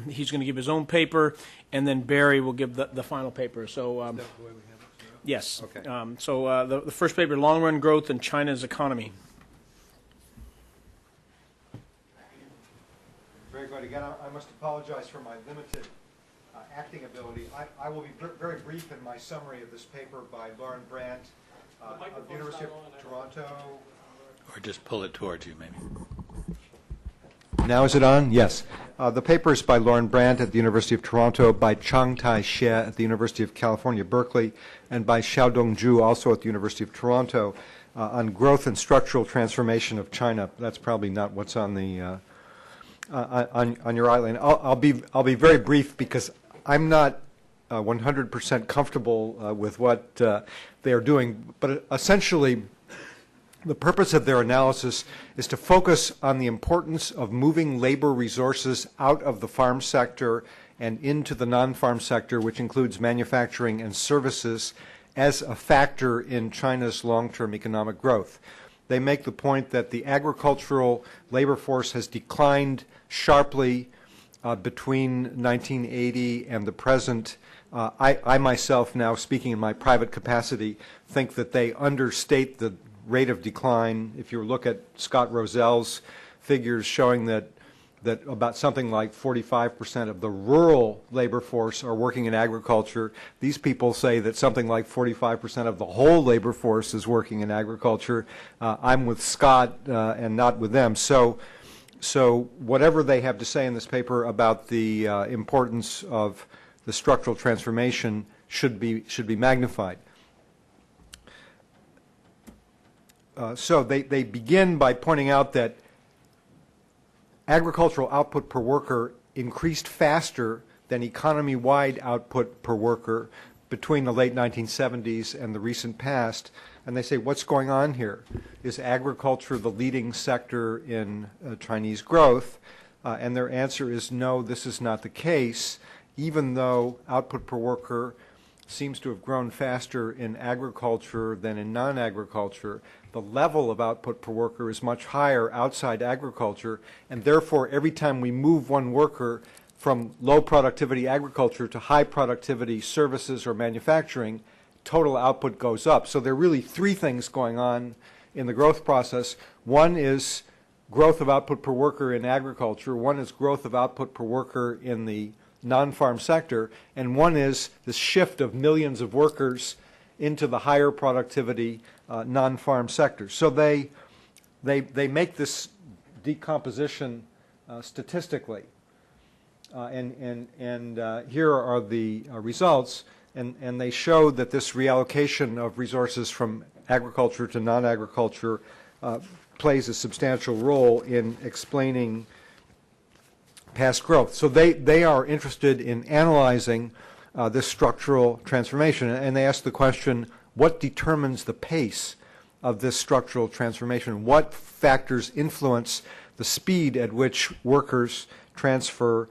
He's going to give his own paper, and then Barry will give the final paper. So, yes. Okay. The first paper, long-run growth and China's economy. Very good. Again, I must apologize for my limited acting ability. I will be very brief in my summary of this paper by Lauren Brandt of the University of Toronto. Or just pull it towards you, maybe. Now is it on? Yes. The paper is by Lauren Brandt at the University of Toronto, by Changtai Xie at the University of California, Berkeley, and by Xiaodong Zhu, also at the University of Toronto, on growth and structural transformation of China. That's probably not what's on the on your outline. I'll be very brief because I'm not 100% comfortable with what they are doing, but essentially the purpose of their analysis is to focus on the importance of moving labor resources out of the farm sector and into the non-farm sector, which includes manufacturing and services, as a factor in China's long-term economic growth. They make the point that the agricultural labor force has declined sharply between 1980 and the present. I myself, now speaking in my private capacity, think that they understate the rate of decline. If you look at Scott Rozell's figures showing that about something like 45% of the rural labor force are working in agriculture, these people say that something like 45% of the whole labor force is working in agriculture. I'm with Scott and not with them. So whatever they have to say in this paper about the importance of the structural transformation should be magnified. So they begin by pointing out that agricultural output per worker increased faster than economy-wide output per worker between the late 1970s and the recent past. And they say, what's going on here? Is agriculture the leading sector in Chinese growth? And their answer is no, this is not the case, even though output per worker seems to have grown faster in agriculture than in non-agriculture. The level of output per worker is much higher outside agriculture, and therefore every time we move one worker from low productivity agriculture to high productivity services or manufacturing, total output goes up. So there are really three things going on in the growth process. One is growth of output per worker in agriculture, one is growth of output per worker in the non-farm sector, and one is the shift of millions of workers into the higher productivity non-farm sector. So they make this decomposition statistically. Here are the results, and they show that this reallocation of resources from agriculture to non-agriculture plays a substantial role in explaining past growth. So they are interested in analyzing this structural transformation, and they ask the question, what determines the pace of this structural transformation? What factors influence the speed at which workers transfer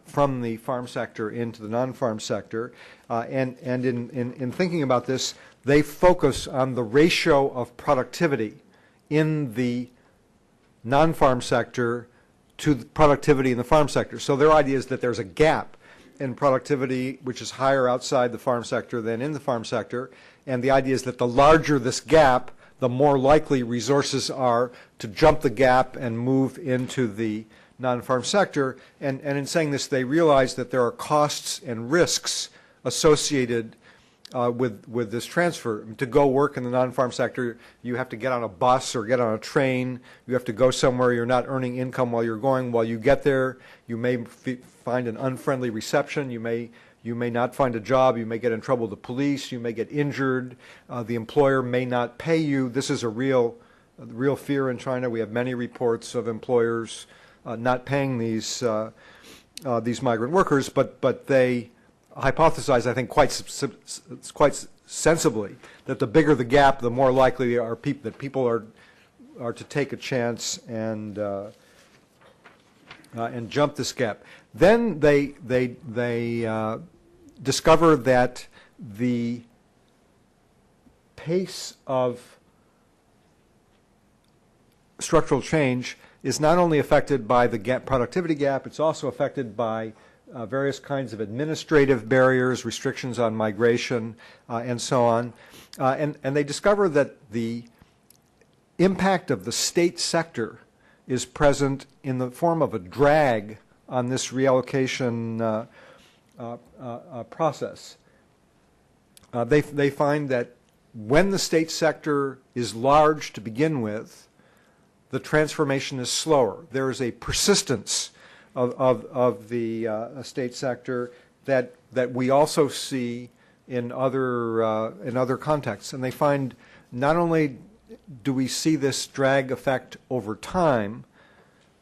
from the farm sector into the non-farm sector? And in thinking about this, they focus on the ratio of productivity in the non-farm sector to the productivity in the farm sector. So their idea is that there's a gap in productivity which is higher outside the farm sector than in the farm sector, and the idea is that the larger this gap, the more likely resources are to jump the gap and move into the non-farm sector. And in saying this, they realize that there are costs and risks associated with this transfer. To go work in the non-farm sector, you have to get on a bus or get on a train. You have to go somewhere. You're not earning income while you're going. While you get there, you may find an unfriendly reception. You may not find a job. You may get in trouble with the police. You may get injured. The employer may not pay you. This is a real fear in China. We have many reports of employers not paying these migrant workers, but they hypothesize, I think, quite sensibly, that the bigger the gap, the more likely are that people are to take a chance and jump this gap. Then they discover that the pace of structural change is not only affected by the productivity gap, it's also affected by various kinds of administrative barriers, restrictions on migration, and so on. And they discover that the impact of the state sector is present in the form of a drag on this reallocation process. They find that when the state sector is large to begin with, the transformation is slower. There is a persistence of the state sector that we also see in other contexts. And they find not only do we see this drag effect over time,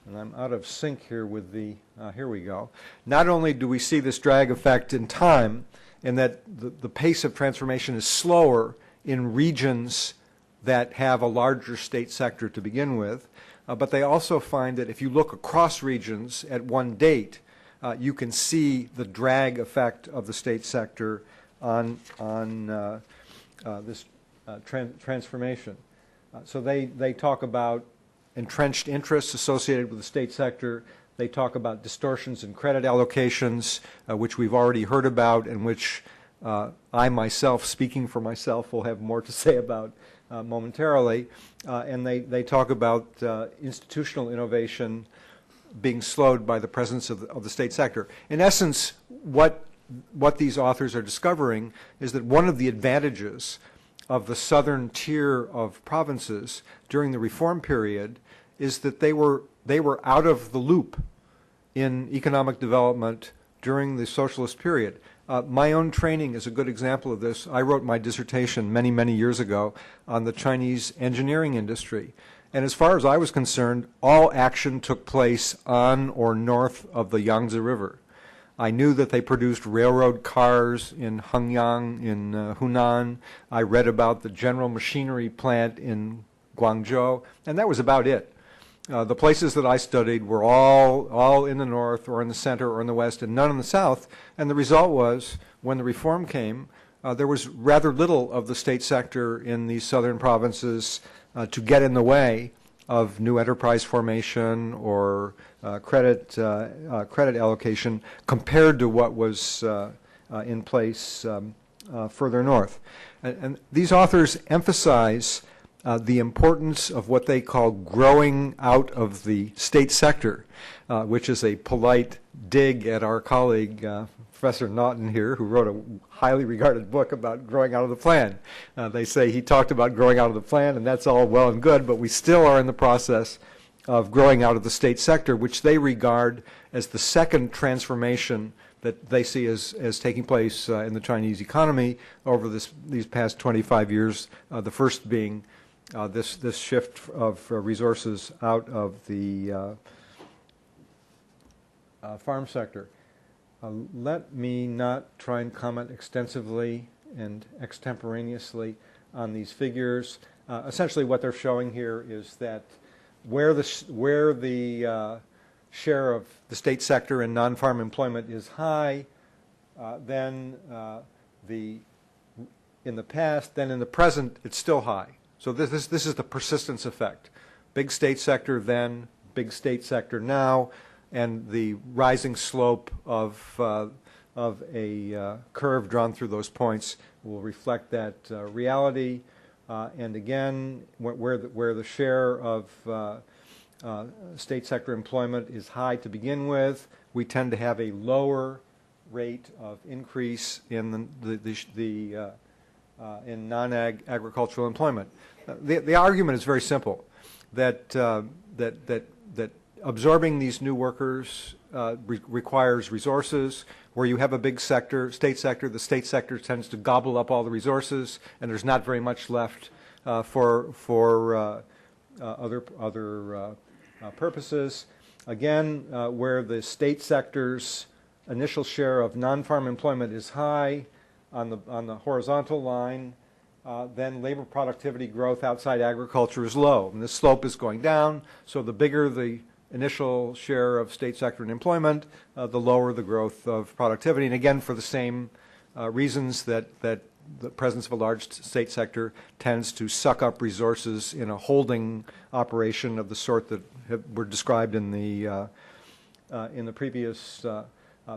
and I'm out of sync here with the, here we go. Not only do we see this drag effect in time, and that the pace of transformation is slower in regions that have a larger state sector to begin with, but they also find that if you look across regions at one date, you can see the drag effect of the state sector on this transformation. So they talk about entrenched interests associated with the state sector. They talk about distortions in credit allocations, which we've already heard about, and which I myself, speaking for myself, will have more to say about momentarily. And they talk about institutional innovation being slowed by the presence of the state sector. In essence, what these authors are discovering is that one of the advantages of the southern tier of provinces during the reform period is that they were out of the loop in economic development during the socialist period. My own training is a good example of this. I wrote my dissertation many, many years ago on the Chinese engineering industry. And as far as I was concerned, all action took place on or north of the Yangtze River. I knew that they produced railroad cars in Hengyang, in Hunan. I read about the General Machinery plant in Guangzhou, and that was about it. The places that I studied were all in the north or in the center or in the west and none in the south. And the result was, when the reform came, there was rather little of the state sector in these southern provinces to get in the way of new enterprise formation or credit allocation compared to what was in place further north. And these authors emphasize the importance of what they call growing out of the state sector, which is a polite dig at our colleague, Professor Naughton here, who wrote a highly regarded book about growing out of the plan. They say he talked about growing out of the plan, and that's all well and good, but we still are in the process of growing out of the state sector, which they regard as the second transformation that they see as taking place in the Chinese economy over these past 25 years, the first being this shift of resources out of the farm sector. Let me not try and comment extensively and extemporaneously on these figures. Essentially what they're showing here is that where the share of the state sector in non-farm employment is high, then in the past, then in the present, it's still high. So this is the persistence effect. Big state sector then, big state sector now, and the rising slope of a curve drawn through those points will reflect that reality. And again, where the share of state sector employment is high to begin with, we tend to have a lower rate of increase in in non-agricultural employment. The argument is very simple, that absorbing these new workers requires resources. Where you have a big sector, state sector, the state sector tends to gobble up all the resources, and there's not very much left for other purposes. Again, where the state sector's initial share of non-farm employment is high on the horizontal line, then labor productivity growth outside agriculture is low. And the slope is going down, so the bigger the initial share of state sector in employment, the lower the growth of productivity. And again, for the same reasons that the presence of a large state sector tends to suck up resources in a holding operation of the sort that were described in the previous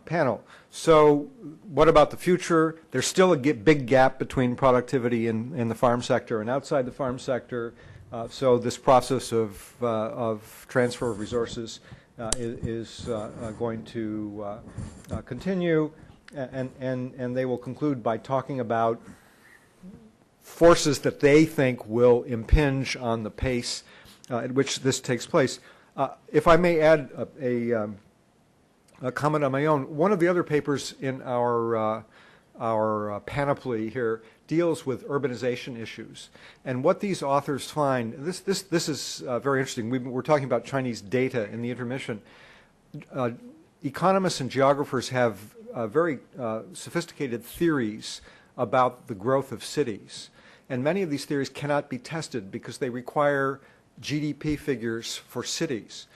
panel. So what about the future? There's still a big gap between productivity in the farm sector and outside the farm sector. So this process of transfer of resources is going to continue, and they will conclude by talking about forces that they think will impinge on the pace at which this takes place. If I may add a comment on my own, one of the other papers in our panoply here deals with urbanization issues. And what these authors find, this is very interesting. We're talking about Chinese data in the intermission. Economists and geographers have very sophisticated theories about the growth of cities. And many of these theories cannot be tested because they require GDP figures for cities.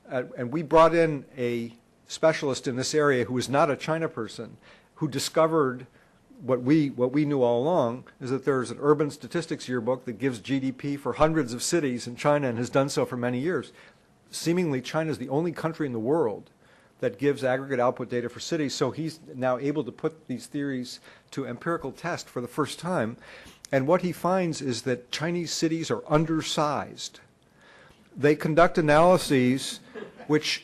And we brought in a specialist in this area who is not a China person, who discovered what we knew all along, is that there's an urban statistics yearbook that gives GDP for hundreds of cities in China and has done so for many years. Seemingly, China is the only country in the world that gives aggregate output data for cities, so he's now able to put these theories to empirical test for the first time. And what he finds is that Chinese cities are undersized. They conduct analyses which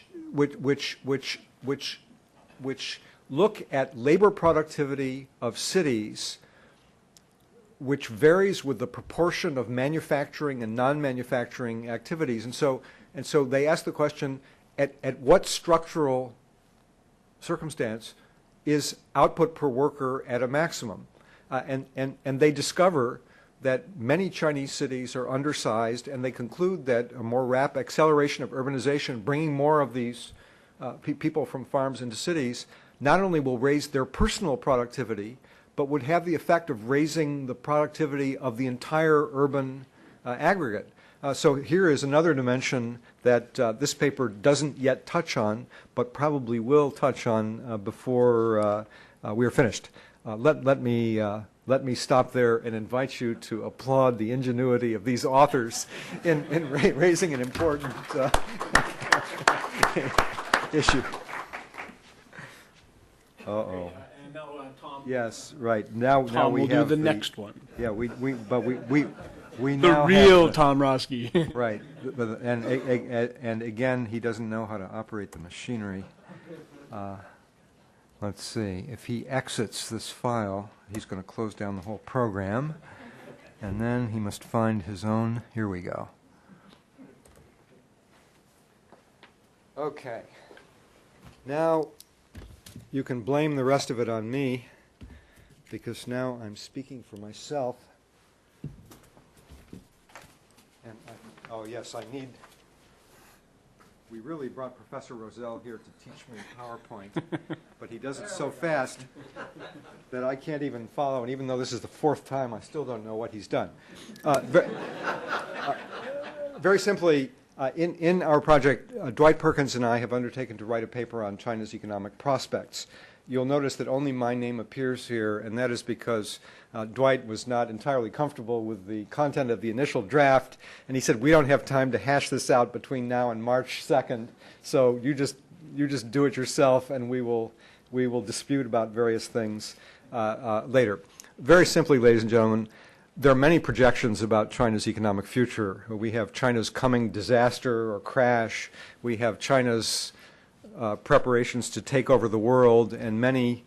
look at labor productivity of cities, which varies with the proportion of manufacturing and non-manufacturing activities. And so they ask the question, at what structural circumstance is output per worker at a maximum? And they discover that many Chinese cities are undersized, and they conclude that a more rapid acceleration of urbanization, bringing more of these people from farms into cities, not only will raise their personal productivity, but would have the effect of raising the productivity of the entire urban aggregate. So here is another dimension that this paper doesn't yet touch on, but probably will touch on before we are finished. Let me stop there and invite you to applaud the ingenuity of these authors in raising an important issue. Uh-oh. And now, Tom. Yes, right. Now we will have do the next one. Yeah, we The now real have Tom Roski. Right, and again, he doesn't know how to operate the machinery. Let's see. If he exits this file, he's going to close down the whole program, and then he must find his own. Here we go. Okay. Now you can blame the rest of it on me, because now I'm speaking for myself. And oh yes, we really brought Professor Rosell here to teach me PowerPoint, but he does it so fast that I can't even follow, and even though this is the 4th time, I still don't know what he's done. Very simply, in our project, Dwight Perkins and I have undertaken to write a paper on China's economic prospects. You'll notice that only my name appears here, and that is because Dwight was not entirely comfortable with the content of the initial draft, and he said, we don't have time to hash this out between now and March 2nd, so you just do it yourself, and we will dispute about various things later. Very simply, ladies and gentlemen, there are many projections about China's economic future. We have China's coming disaster or crash. We have China's preparations to take over the world, and many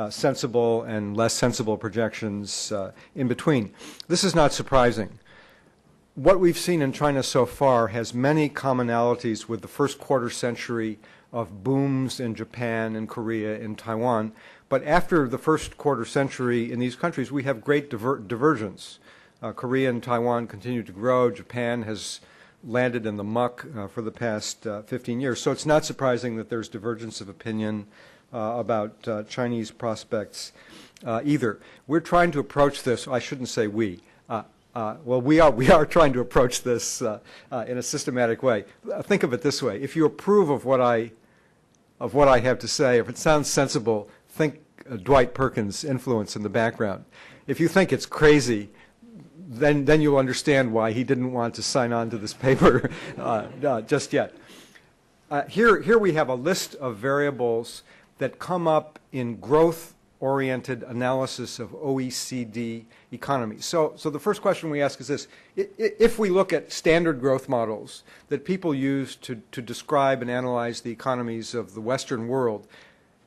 sensible and less sensible projections in between. This is not surprising. What we've seen in China so far has many commonalities with the first quarter century of booms in Japan and Korea and Taiwan. But after the first quarter century in these countries, we have great divergence. Korea and Taiwan continue to grow. Japan has landed in the muck for the past 15 years. So it's not surprising that there's divergence of opinion about Chinese prospects either. We're trying to approach this, I shouldn't say we. Well, we are trying to approach this in a systematic way. Think of it this way. If you approve of what I have to say, if it sounds sensible, think Dwight Perkins' influence in the background. If you think it's crazy, then you'll understand why he didn't want to sign on to this paper just yet. Here we have a list of variables that come up in growth-oriented analysis of OECD economies. So the first question we ask is this. If we look at standard growth models that people use to describe and analyze the economies of the Western world,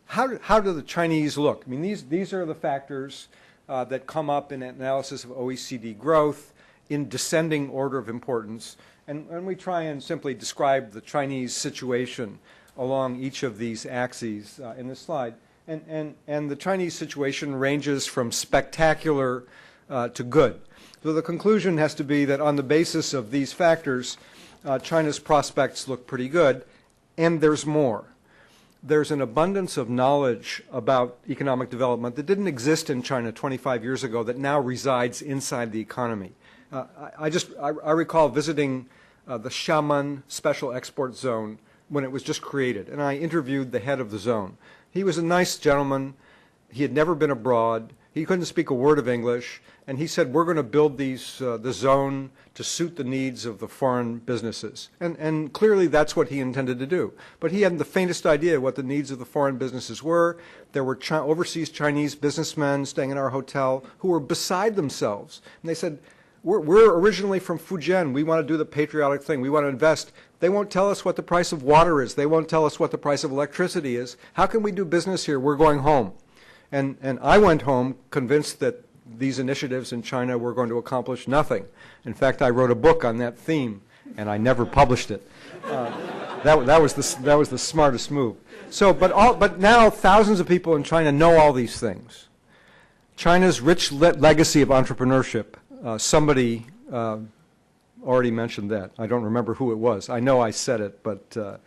how do the Chinese look? I mean, these are the factors that come up in analysis of OECD growth in descending order of importance. And we try and simply describe the Chinese situation along each of these axes in this slide. And the Chinese situation ranges from spectacular to good. So the conclusion has to be that on the basis of these factors, China's prospects look pretty good, and there's more. There's an abundance of knowledge about economic development that didn't exist in China 25 years ago that now resides inside the economy. I recall visiting the Xiamen Special Export Zone when it was just created, and I interviewed the head of the zone. He was a nice gentleman. He had never been abroad. He couldn't speak a word of English, and he said, we're going to build the zone to suit the needs of the foreign businesses. And clearly that's what he intended to do. But he hadn't the faintest idea what the needs of the foreign businesses were. There were overseas Chinese businessmen staying in our hotel who were beside themselves. And they said, we're originally from Fujian. We want to do the patriotic thing. We want to invest. They won't tell us what the price of water is. They won't tell us what the price of electricity is. How can we do business here? We're going home. And I went home convinced that these initiatives in China were going to accomplish nothing. In fact, I wrote a book on that theme, and I never published it. That was the smartest move. So, but now thousands of people in China know all these things. China's rich legacy of entrepreneurship. Somebody already mentioned that. I don't remember who it was. I know I said it, but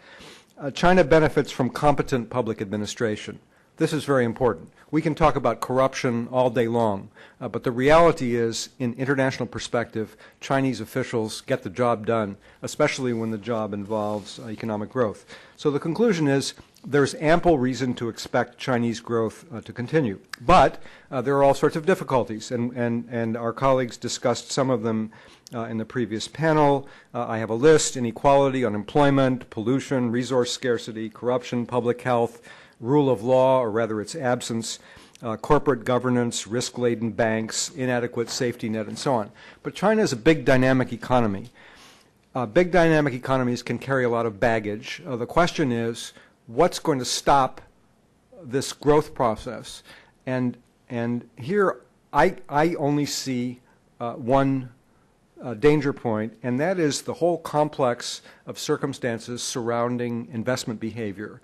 China benefits from competent public administration. This is very important. We can talk about corruption all day long, but the reality is, in international perspective, Chinese officials get the job done, especially when the job involves economic growth. So the conclusion is there's ample reason to expect Chinese growth to continue. But there are all sorts of difficulties, and our colleagues discussed some of them in the previous panel. I have a list: inequality, unemployment, pollution, resource scarcity, corruption, public health, rule of law, or rather its absence, corporate governance, risk-laden banks, inadequate safety net, and so on. But China is a big dynamic economy. Big dynamic economies can carry a lot of baggage. The question is, what's going to stop this growth process? And here I only see one danger point, and that is the whole complex of circumstances surrounding investment behavior,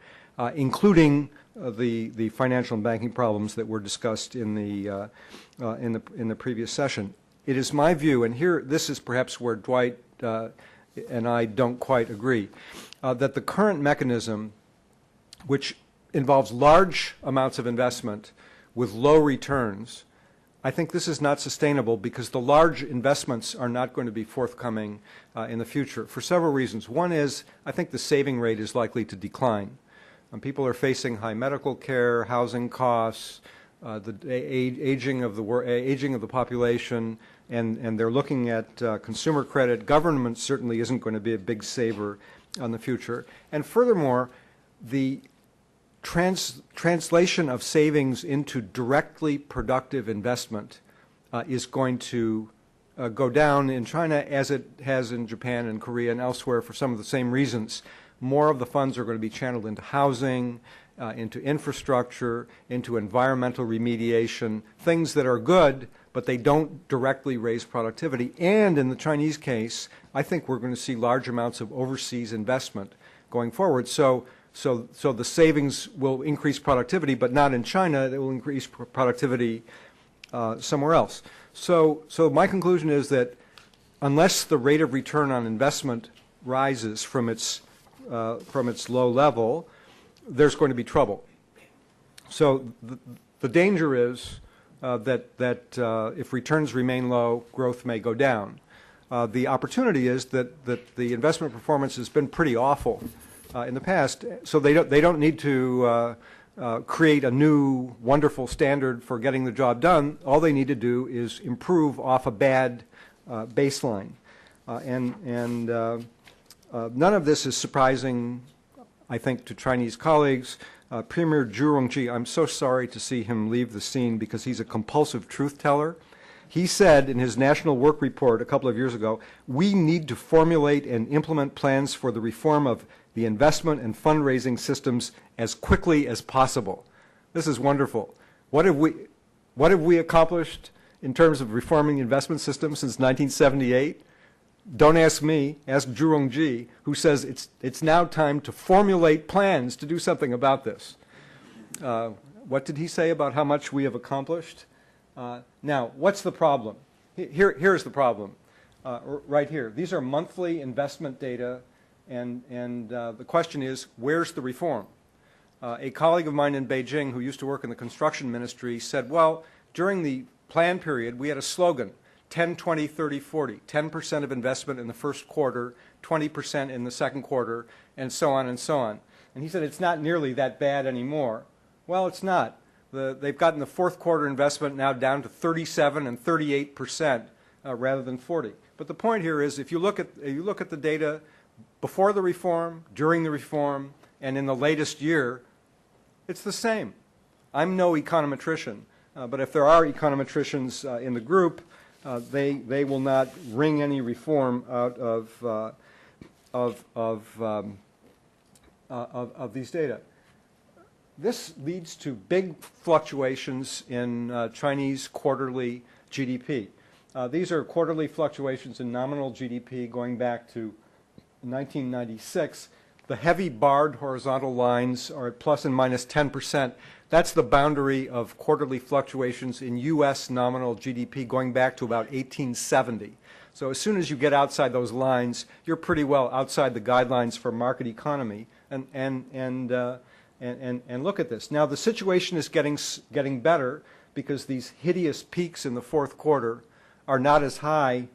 including the financial and banking problems that were discussed in the previous session. It is my view, and here this is perhaps where Dwight and I don't quite agree, that the current mechanism, which involves large amounts of investment with low returns, I think this is not sustainable because the large investments are not going to be forthcoming in the future for several reasons. One is I think the saving rate is likely to decline. People are facing high medical care, housing costs, the aging of the population, and they're looking at consumer credit. Government certainly isn't going to be a big saver on the future. And furthermore, the translation of savings into directly productive investment is going to go down in China as it has in Japan and Korea and elsewhere for some of the same reasons. More of the funds are going to be channeled into housing, into infrastructure, into environmental remediation, things that are good, but they don't directly raise productivity. And in the Chinese case, I think we're going to see large amounts of overseas investment going forward. So the savings will increase productivity, but not in China. It will increase productivity somewhere else. So my conclusion is that unless the rate of return on investment rises from its low level, there's going to be trouble. So the danger is that if returns remain low, growth may go down. The opportunity is that the investment performance has been pretty awful in the past, so they don't need to create a new wonderful standard for getting the job done. All they need to do is improve off a bad baseline, and none of this is surprising, I think, to Chinese colleagues. Premier Zhu Rongji, I'm so sorry to see him leave the scene because he's a compulsive truth teller. He said in his national work report a couple of years ago, we need to formulate and implement plans for the reform of the investment and fundraising systems as quickly as possible. This is wonderful. What have we accomplished in terms of reforming the investment system since 1978? Don't ask me, ask Zhu Rongji, who says it's now time to formulate plans to do something about this. What did he say about how much we have accomplished? Now, what's the problem? Here's the problem, right here. These are monthly investment data, and the question is, where's the reform? A colleague of mine in Beijing who used to work in the construction ministry said, well, during the plan period, we had a slogan, 10, 20, 30, 40, 10% of investment in the first quarter, 20% in the second quarter, and so on and so on. And he said it's not nearly that bad anymore. Well, it's not. They've gotten the fourth quarter investment now down to 37 and 38% rather than 40. But the point here is if you look at the data before the reform, during the reform, and in the latest year, it's the same. I'm no econometrician, but if there are econometricians in the group, they will not wring any reform out of these data. This leads to big fluctuations in Chinese quarterly GDP. These are quarterly fluctuations in nominal GDP going back to 1996. The heavy barred horizontal lines are at plus and minus 10%. That's the boundary of quarterly fluctuations in U.S. nominal GDP going back to about 1870. So as soon as you get outside those lines, you're pretty well outside the guidelines for market economy. And look at this. Now the situation is getting better because these hideous peaks in the fourth quarter are not as high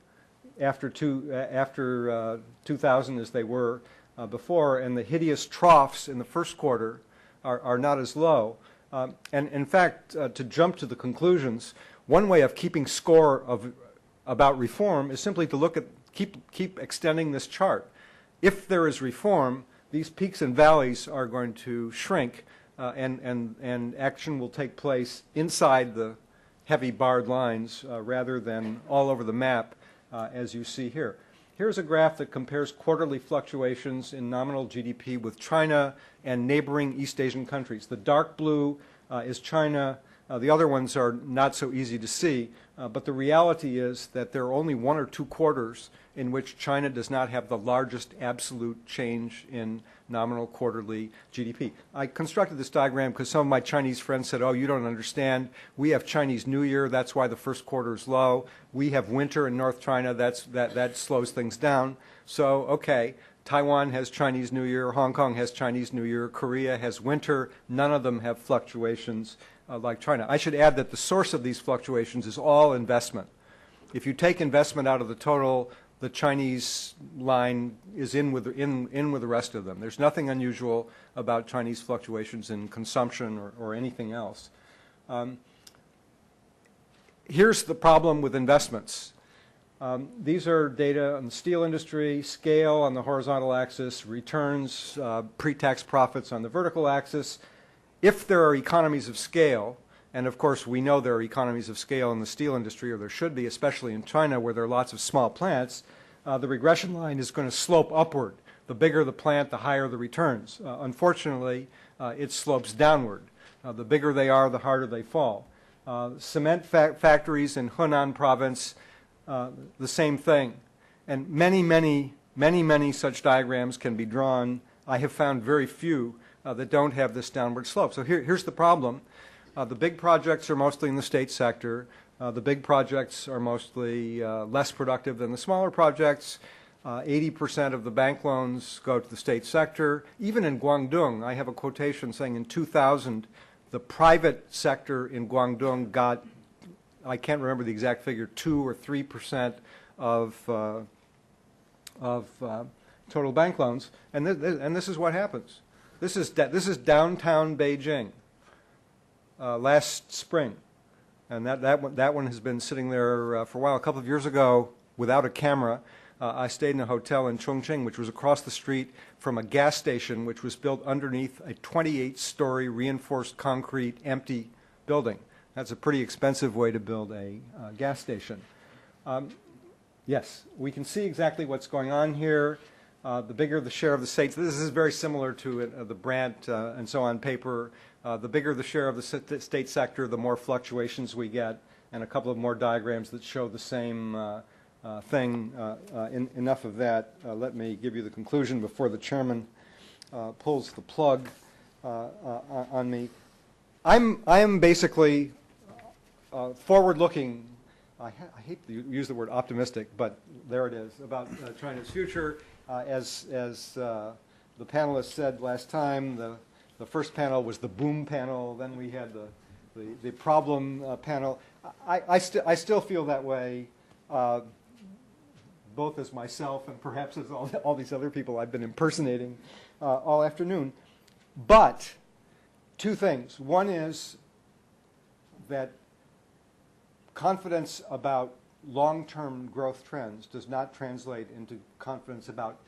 after 2000 as they were before, and the hideous troughs in the first quarter are not as low. And in fact, to jump to the conclusions, one way of keeping score about reform is simply to keep extending this chart. If there is reform, these peaks and valleys are going to shrink, and action will take place inside the heavy barred lines rather than all over the map, as you see here. Here's a graph that compares quarterly fluctuations in nominal GDP with China and neighboring East Asian countries. The dark blue is China, The other ones are not so easy to see, but the reality is that there are only 1 or 2 quarters in which China does not have the largest absolute change in nominal quarterly GDP. I constructed this diagram because some of my Chinese friends said, oh, you don't understand. We have Chinese New Year. That's why the first quarter is low. We have winter in North China. That slows things down. So, okay, Taiwan has Chinese New Year. Hong Kong has Chinese New Year. Korea has winter. None of them have fluctuations like China. I should add that the source of these fluctuations is all investment. If you take investment out of the total, the Chinese line is in with the rest of them. There's nothing unusual about Chinese fluctuations in consumption or anything else. Here's the problem with investments. These are data on the steel industry, scale on the horizontal axis, returns, pre-tax profits on the vertical axis. If there are economies of scale, and of course we know there are economies of scale in the steel industry, or there should be, especially in China where there are lots of small plants, the regression line is going to slope upward. The bigger the plant, the higher the returns. Unfortunately, it slopes downward. The bigger they are, the harder they fall. Cement factories in Hunan province, the same thing. And many such diagrams can be drawn. I have found very few that don't have this downward slope. So here's the problem. The big projects are mostly in the state sector. The big projects are mostly less productive than the smaller projects. 80% of the bank loans go to the state sector. Even in Guangdong, I have a quotation saying in 2000, the private sector in Guangdong got, I can't remember the exact figure, 2 or 3% of total bank loans. And this is what happens. This is downtown Beijing last spring. And that one has been sitting there for a while. A couple of years ago, without a camera, I stayed in a hotel in Chongqing, which was across the street from a gas station, which was built underneath a 28-story reinforced concrete empty building. That's a pretty expensive way to build a gas station. Yes, we can see exactly what's going on here. The bigger the share of the states, this is very similar to the Brandt and so on paper. The bigger the share of the state sector, the more fluctuations we get, and a couple of more diagrams that show the same thing. Enough of that. Let me give you the conclusion before the chairman pulls the plug on me. I am basically forward-looking. I hate to use the word optimistic, but there it is, about China's future. As the panelists said last time, the first panel was the boom panel, then we had the problem panel. I still feel that way, both as myself and perhaps as all these other people I've been impersonating all afternoon. But two things. One is that confidence about long-term growth trends does not translate into confidence about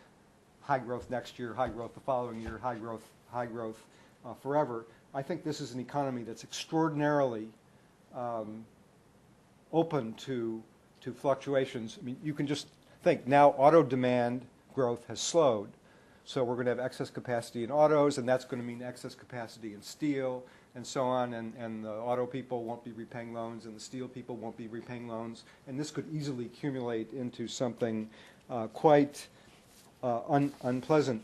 high growth next year, high growth the following year, high growth forever. I think this is an economy that's extraordinarily open to fluctuations. I mean, you can just think now auto demand growth has slowed. So we're going to have excess capacity in autos, and that's going to mean excess capacity in steel, and so on, and the auto people won't be repaying loans, and the steel people won't be repaying loans, and this could easily accumulate into something quite unpleasant.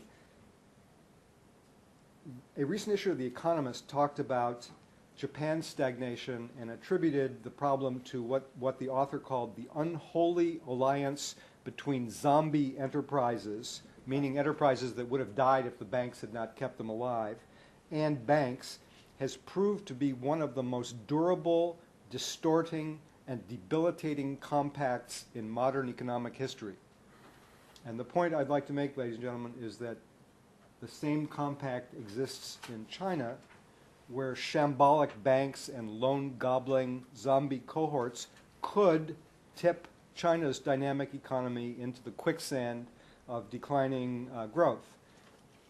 A recent issue of The Economist talked about Japan's stagnation and attributed the problem to what the author called the unholy alliance between zombie enterprises, meaning enterprises that would have died if the banks had not kept them alive, and banks, has proved to be one of the most durable, distorting, and debilitating compacts in modern economic history. And the point I'd like to make, ladies and gentlemen, is that the same compact exists in China, where shambolic banks and loan-gobbling zombie cohorts could tip China's dynamic economy into the quicksand of declining growth.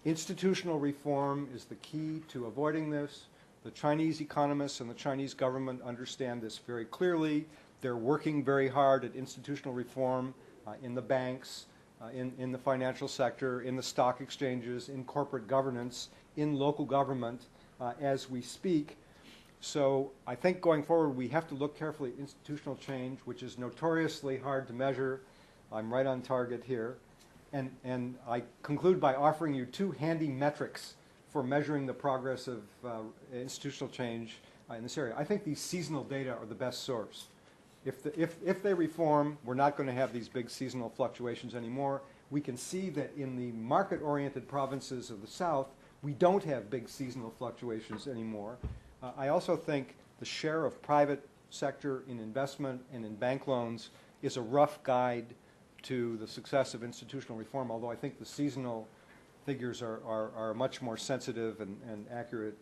Institutional reform is the key to avoiding this. The Chinese economists and the Chinese government understand this very clearly. They're working very hard at institutional reform in the banks, in the financial sector, in the stock exchanges, in corporate governance, in local government as we speak. So I think going forward we have to look carefully at institutional change, which is notoriously hard to measure. I'm right on target here. And I conclude by offering you two handy metrics for measuring the progress of institutional change in this area. I think these seasonal data are the best source. If they reform, we're not going to have these big seasonal fluctuations anymore. We can see that in the market-oriented provinces of the South, we don't have big seasonal fluctuations anymore. I also think the share of private sector in investment and in bank loans is a rough guide to the success of institutional reform, although I think the seasonal figures are a much more sensitive and accurate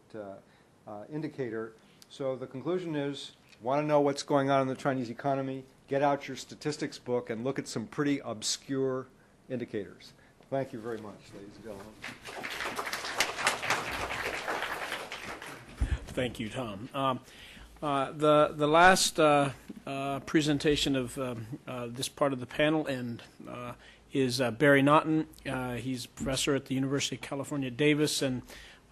indicator. So the conclusion is, want to know what's going on in the Chinese economy, get out your statistics book and look at some pretty obscure indicators. Thank you very much, ladies and gentlemen. Thank you, Tom. The last presentation of this part of the panel is Barry Naughton. He's a professor at the University of California, Davis, and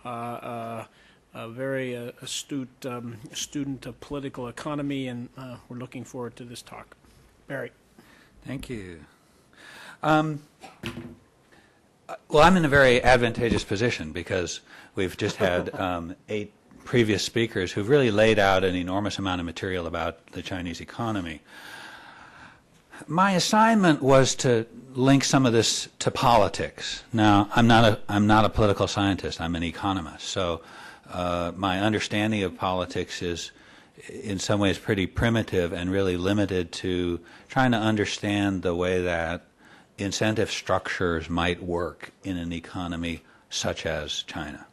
a very astute student of political economy, and we're looking forward to this talk. Barry. Thank you. Well, I'm in a very advantageous position because we've just had 8 previous speakers who've really laid out an enormous amount of material about the Chinese economy. My assignment was to link some of this to politics. Now, I'm not a political scientist. I'm an economist. So my understanding of politics is in some ways pretty primitive and really limited to trying to understand the way that incentive structures might work in an economy such as China.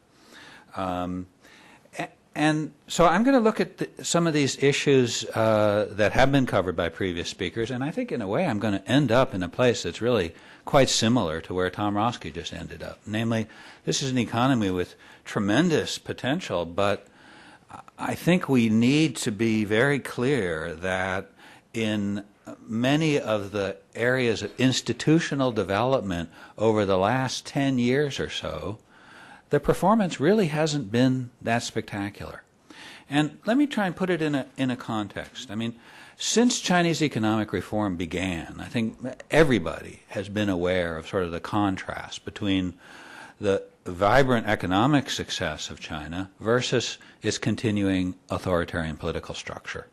And so I'm going to look at some of these issues that have been covered by previous speakers, and I think in a way I'm going to end up in a place that's really quite similar to where Tom Roski just ended up. Namely, this is an economy with tremendous potential, but I think we need to be very clear that in many of the areas of institutional development over the last 10 years or so, the performance really hasn't been that spectacular. And let me try and put it in a context. I mean, since Chinese economic reform began, I think everybody has been aware of sort of the contrast between the vibrant economic success of China versus its continuing authoritarian political structure.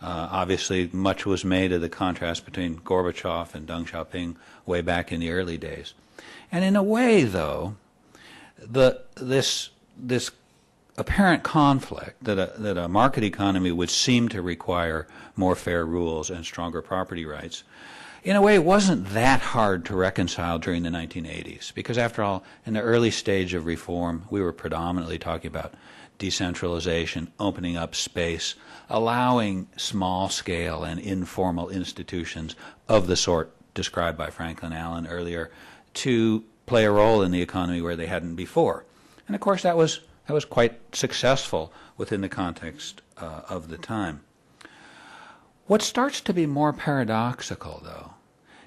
Obviously, much was made of the contrast between Gorbachev and Deng Xiaoping way back in the early days. And in a way, though, this apparent conflict that a market economy would seem to require more fair rules and stronger property rights, in a way wasn't that hard to reconcile during the 1980s, because after all, in the early stage of reform, we were predominantly talking about decentralization, opening up space, allowing small-scale and informal institutions of the sort described by Franklin Allen earlier to play a role in the economy where they hadn't before. And of course that was quite successful within the context of the time. What starts to be more paradoxical, though,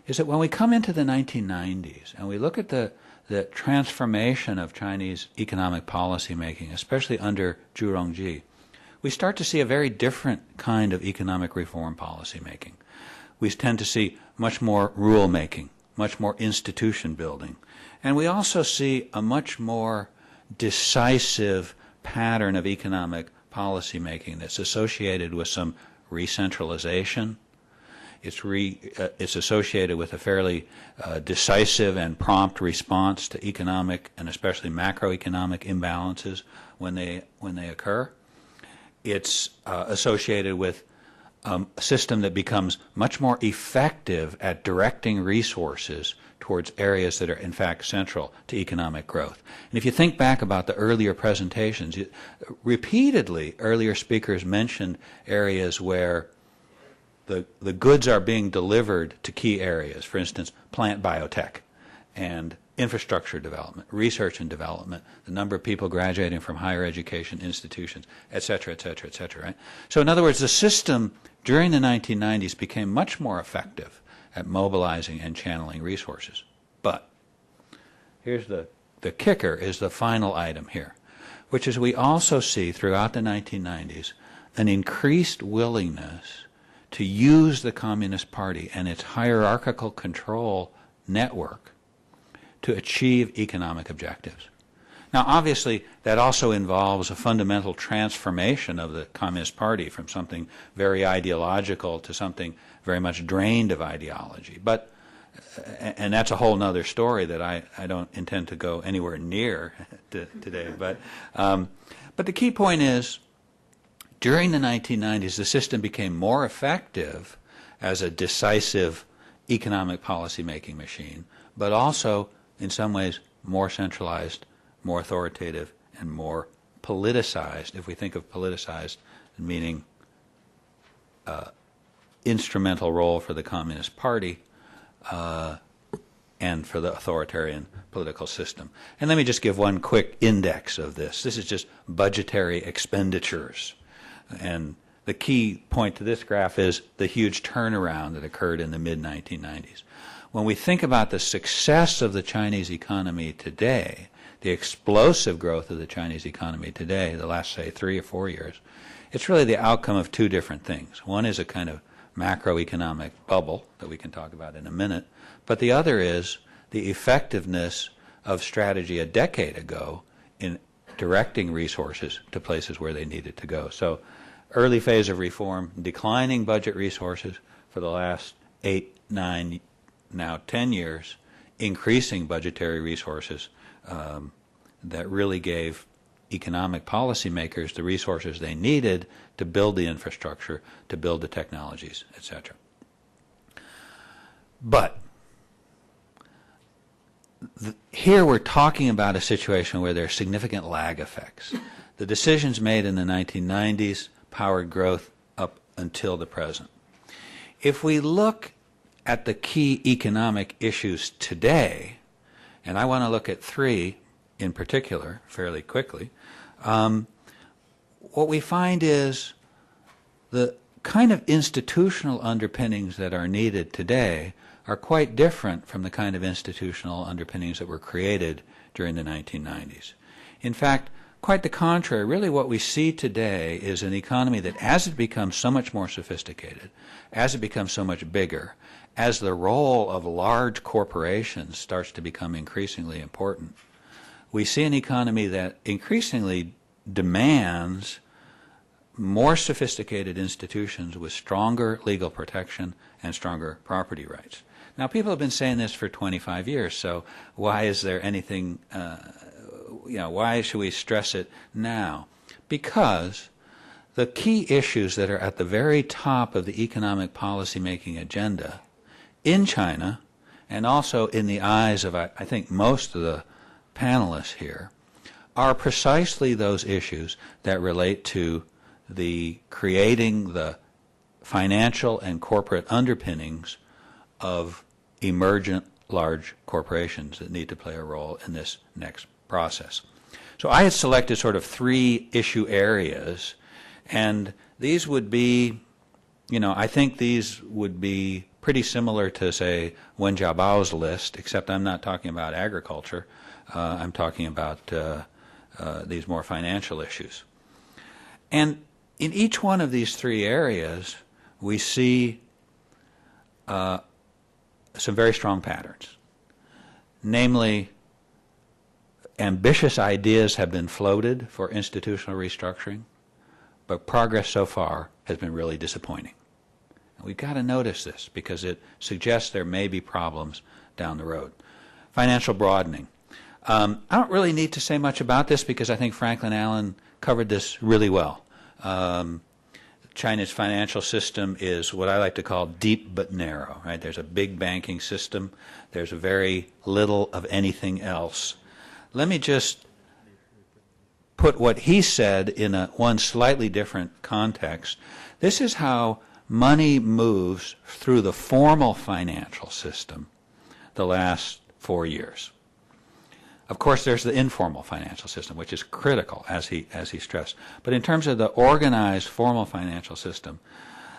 is that when we come into the 1990s and we look at the transformation of Chinese economic policy making, especially under Zhu Rongji, we start to see a very different kind of economic reform policy making. We tend to see much more rule making, much more institution building. And we also see a much more decisive pattern of economic policy making that's associated with some re-centralization. It's associated with a fairly decisive and prompt response to economic and especially macroeconomic imbalances when they occur. It's associated with a system that becomes much more effective at directing resources towards areas that are in fact central to economic growth. And if you think back about the earlier presentations, repeatedly earlier speakers mentioned areas where the goods are being delivered to key areas, for instance, plant biotech and infrastructure development, research and development, the number of people graduating from higher education institutions, et cetera, et cetera, et cetera. Right? So in other words, the system during the 1990s became much more effective at mobilizing and channeling resources. But here's the kicker, is the final item here. which is we also see throughout the 1990s an increased willingness to use the Communist Party and its hierarchical control network to achieve economic objectives. Now, obviously, that also involves a fundamental transformation of the Communist Party from something very ideological to something very much drained of ideology. But, and that's a whole other story that I don't intend to go anywhere near today. But the key point is, during the 1990s, the system became more effective as a decisive economic policy-making machine, but also, in some ways, more centralized, more authoritative, and more politicized. If we think of politicized, meaning instrumental role for the Communist Party and for the authoritarian political system. And let me just give one quick index of this. This is just budgetary expenditures. And the key point to this graph is the huge turnaround that occurred in the mid-1990s. When we think about the success of the Chinese economy today, the explosive growth of the Chinese economy today, the last, say, 3 or 4 years, it's really the outcome of two different things. One is a kind of macroeconomic bubble that we can talk about in a minute, but the other is the effectiveness of strategy a decade ago in directing resources to places where they needed to go. So early phase of reform, declining budget resources for the last 8, 9, now 10 years, increasing budgetary resources that really gave economic policymakers the resources they needed to build the infrastructure, to build the technologies, etc. But here we're talking about a situation where there are significant lag effects. The decisions made in the 1990s powered growth up until the present. If we look at the key economic issues today, and I want to look at 3 in particular fairly quickly, what we find is the kind of institutional underpinnings that are needed today are quite different from the kind of institutional underpinnings that were created during the 1990s. In fact, quite the contrary. Really what we see today is an economy that, as it becomes so much more sophisticated, as it becomes so much bigger, as the role of large corporations starts to become increasingly important, we see an economy that increasingly demands more sophisticated institutions with stronger legal protection and stronger property rights. Now, people have been saying this for 25 years, so why is there anything, why should we stress it now? Because the key issues that are at the very top of the economic policy-making agenda in China, and also in the eyes of, I think, most of the panelists here, are precisely those issues that relate to the creating the financial and corporate underpinnings of emergent large corporations that need to play a role in this next process. So I had selected sort of 3 issue areas, and these would be, I think these would be pretty similar to, say, Wen Jiabao's list, except I'm not talking about agriculture. I'm talking about these more financial issues. And in each one of these 3 areas, we see some very strong patterns. Namely, ambitious ideas have been floated for institutional restructuring, but progress so far has been really disappointing. And we've got to notice this because it suggests there may be problems down the road. Financial broadening. I don't really need to say much about this because I think Franklin Allen covered this really well. China's financial system is what I like to call deep but narrow, right? There's a big banking system. There's very little of anything else. Let me just put what he said in one slightly different context. This is how money moves through the formal financial system the last 4 years. Of course, there's the informal financial system, which is critical, as he stressed. But in terms of the organized formal financial system,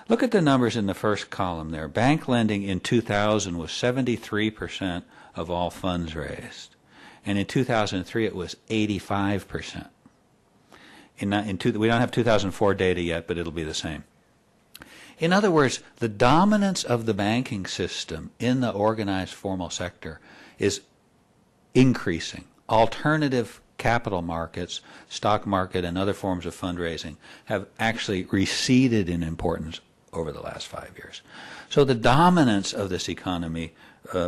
look at the numbers in the first column there. Bank lending in 2000 was 73% of all funds raised. And in 2003, it was 85%. we don't have 2004 data yet, but it'll be the same. In other words, the dominance of the banking system in the organized formal sector is increasing. Alternative capital markets, stock market, and other forms of fundraising have actually receded in importance over the last 5 years. So the dominance of this economy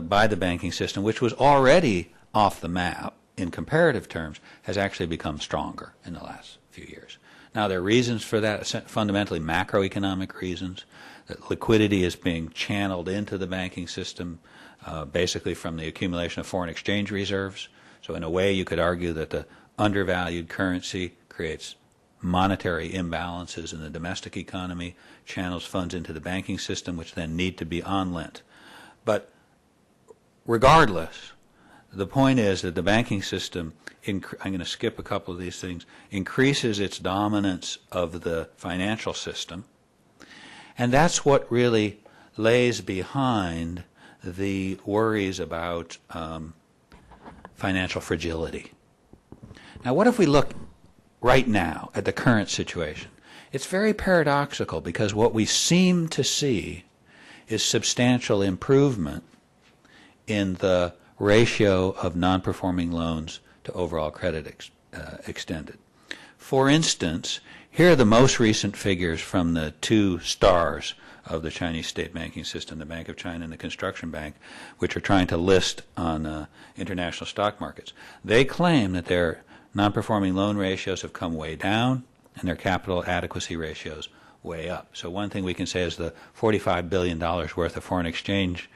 by the banking system, which was already off the map in comparative terms, has actually become stronger in the last few years. Now, there are reasons for that, fundamentally macroeconomic reasons, that liquidity is being channeled into the banking system basically from the accumulation of foreign exchange reserves. So in a way, you could argue that the undervalued currency creates monetary imbalances in the domestic economy, channels funds into the banking system, which then need to be on-lent. But regardless, the point is that the banking system, I'm going to skip a couple of these things, increases its dominance of the financial system. And that's what really lays behind the worries about financial fragility. Now, what if we look right now at the current situation? It's very paradoxical because what we seem to see is substantial improvement in the ratio of non-performing loans to overall credit extended. For instance, here are the most recent figures from the two stars of the Chinese state banking system, the Bank of China and the Construction Bank, which are trying to list on international stock markets. They claim that their non-performing loan ratios have come way down and their capital adequacy ratios way up. So one thing we can say is the $45 billion worth of foreign exchange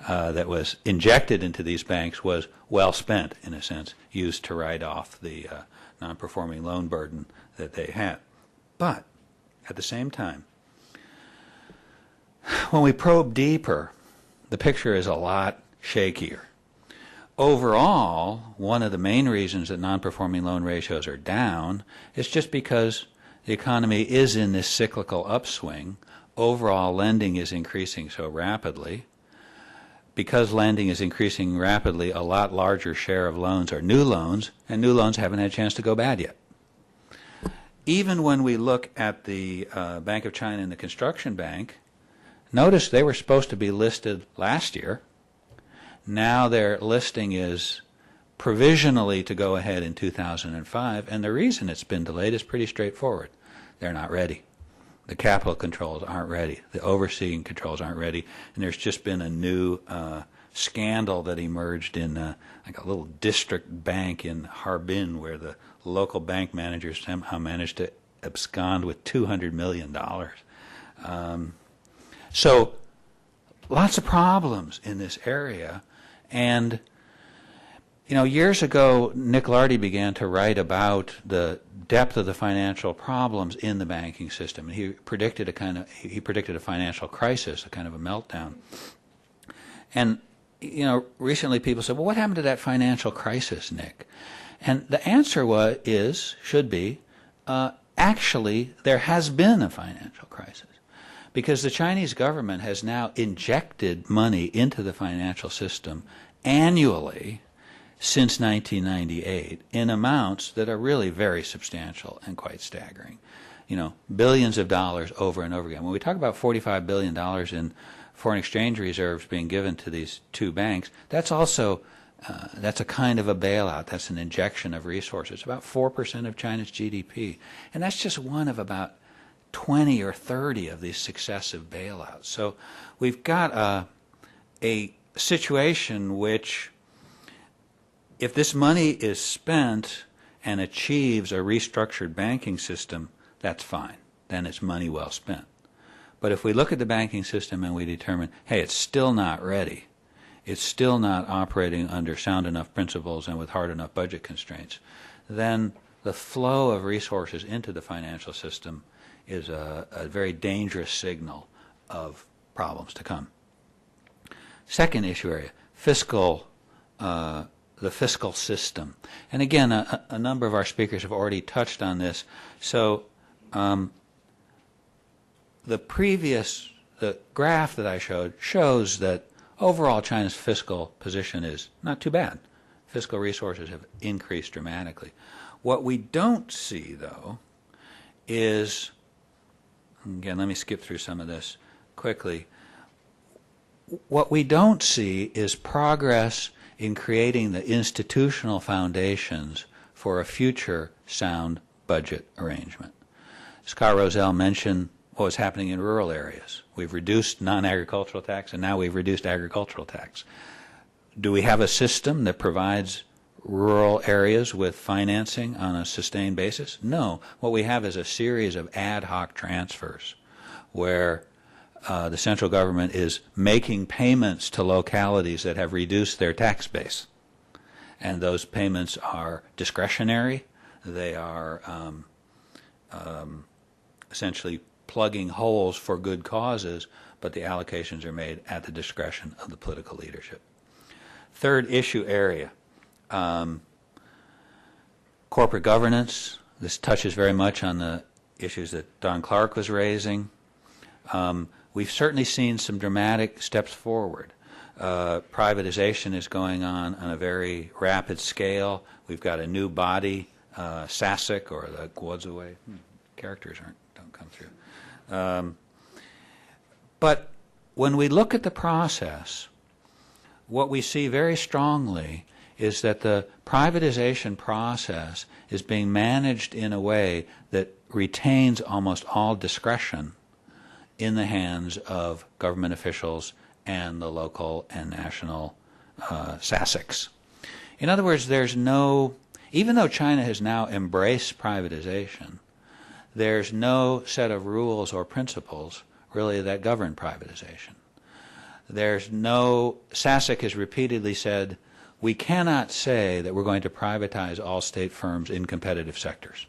that was injected into these banks was well spent, in a sense, used to write off the non-performing loan burden that they had. But at the same time, when we probe deeper, the picture is a lot shakier. Overall, one of the main reasons that non-performing loan ratios are down is just because the economy is in this cyclical upswing. Overall lending is increasing so rapidly. Because lending is increasing rapidly, a lot larger share of loans are new loans, and new loans haven't had a chance to go bad yet. Even when we look at the Bank of China and the Construction Bank, notice they were supposed to be listed last year. Now their listing is provisionally to go ahead in 2005, and the reason it's been delayed is pretty straightforward. They're not ready. The capital controls aren't ready. The overseeing controls aren't ready. And there's just been a new scandal that emerged in like a little district bank in Harbin where the local bank managers somehow managed to abscond with $200 million. So lots of problems in this area. And, you know, years ago, Nick Lardy began to write about the depth of the financial problems in the banking system. And he predicted a financial crisis, a kind of a meltdown. And, you know, recently people said, well, what happened to that financial crisis, Nick? And the answer should be, actually, there has been a financial crisis. Because the Chinese government has now injected money into the financial system annually since 1998 in amounts that are really very substantial and quite staggering. You know, billions of dollars over and over again. When we talk about $45 billion in foreign exchange reserves being given to these two banks, that's also that's a kind of a bailout. That's an injection of resources, about 4% of China's GDP. And that's just one of about 20 or 30 of these successive bailouts. So we've got a situation which, if this money is spent and achieves a restructured banking system, that's fine. Then it's money well spent. But if we look at the banking system and we determine, hey, it's still not ready, it's still not operating under sound enough principles and with hard enough budget constraints, then the flow of resources into the financial system is a very dangerous signal of problems to come. Second issue area, the fiscal system. And again, a number of our speakers have already touched on this. So the graph that I showed shows that overall China's fiscal position is not too bad. Fiscal resources have increased dramatically. What we don't see, though, is, again, let me skip through some of this quickly. What we don't see is progress in creating the institutional foundations for a future sound budget arrangement. Scott Rozelle mentioned what was happening in rural areas. We've reduced non-agricultural tax, and now we've reduced agricultural tax. Do we have a system that provides rural areas with financing on a sustained basis? No. What we have is a series of ad hoc transfers where the central government is making payments to localities that have reduced their tax base. And those payments are discretionary. They are essentially plugging holes for good causes, but the allocations are made at the discretion of the political leadership. Third issue area, corporate governance. This touches very much on the issues that Don Clark was raising. We've certainly seen some dramatic steps forward. Privatization is going on a very rapid scale. We've got a new body, SASIC, or the Guozue. Characters don't come through. But when we look at the process, what we see very strongly is that the privatization process is being managed in a way that retains almost all discretion in the hands of government officials and the local and national SASICs. In other words, there's no, even though China has now embraced privatization, there's no set of rules or principles really that govern privatization. There's no, SASIC has repeatedly said, we cannot say that we're going to privatize all state firms in competitive sectors,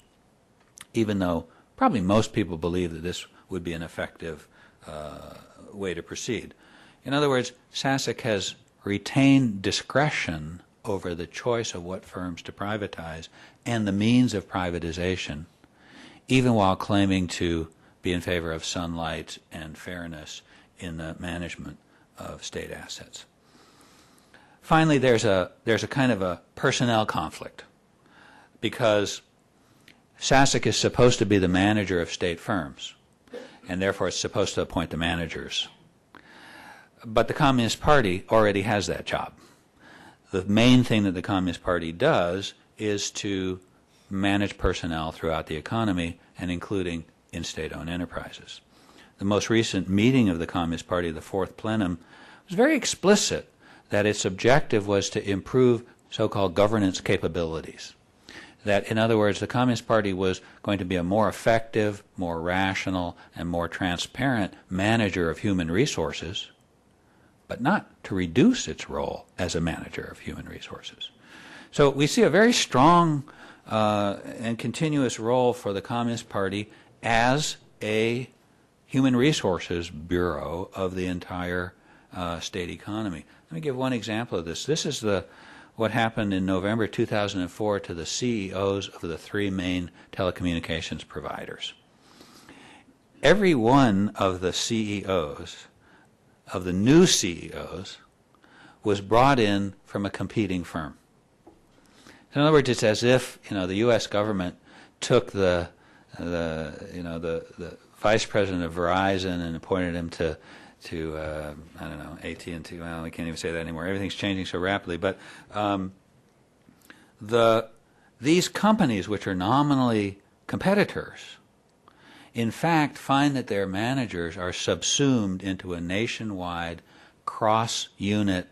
even though probably most people believe that this would be an effective way to proceed. In other words, SASIC has retained discretion over the choice of what firms to privatize and the means of privatization, even while claiming to be in favor of sunlight and fairness in the management of state assets. Finally, there's a kind of a personnel conflict, because SASIC is supposed to be the manager of state firms, and therefore it's supposed to appoint the managers. But the Communist Party already has that job. The main thing that the Communist Party does is to manage personnel throughout the economy, and including in state-owned enterprises. The most recent meeting of the Communist Party, the fourth plenum, was very explicit that its objective was to improve so-called governance capabilities. That, in other words, the Communist Party was going to be a more effective, more rational, and more transparent manager of human resources, but not to reduce its role as a manager of human resources. So we see a very strong and continuous role for the Communist Party as a human resources bureau of the entire state economy. Let me give one example of this. This is what happened in November 2004 to the CEOs of the three main telecommunications providers. Every one of the CEOs, of the new CEOs, was brought in from a competing firm. In other words, it's as if the U.S. government took the vice president of Verizon and appointed him to I don't know, AT&T. Well, I can't even say that anymore. Everything's changing so rapidly. But these companies, which are nominally competitors, in fact find that their managers are subsumed into a nationwide cross-unit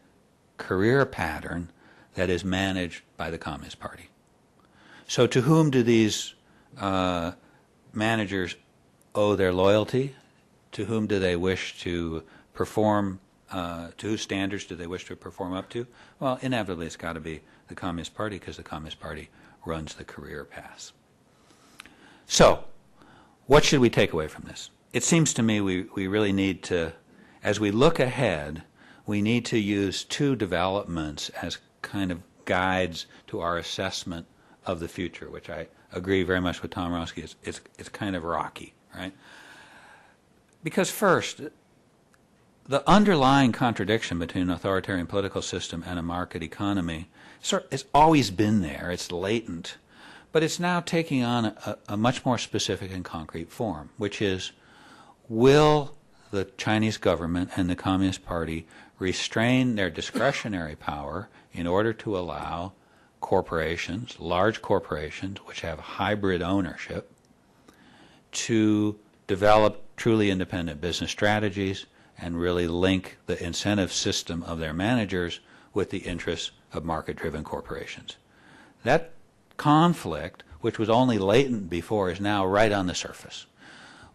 career pattern that is managed by the Communist Party. So to whom do these managers owe their loyalty? To whom do they wish to perform, to whose standards do they wish to perform up to? Well, inevitably it's got to be the Communist Party, because the Communist Party runs the career paths. So, what should we take away from this? It seems to me we really need to, as we look ahead, we need to use two developments as kind of guides to our assessment of the future, which I agree very much with Tom Rowski. It's kind of rocky, right? Because first, the underlying contradiction between an authoritarian political system and a market economy has always been there. It's latent. But it's now taking on a much more specific and concrete form, which is, will the Chinese government and the Communist Party restrain their discretionary power in order to allow corporations, large corporations, which have hybrid ownership, to develop truly independent business strategies and really link the incentive system of their managers with the interests of market-driven corporations. That conflict, which was only latent before, is now right on the surface.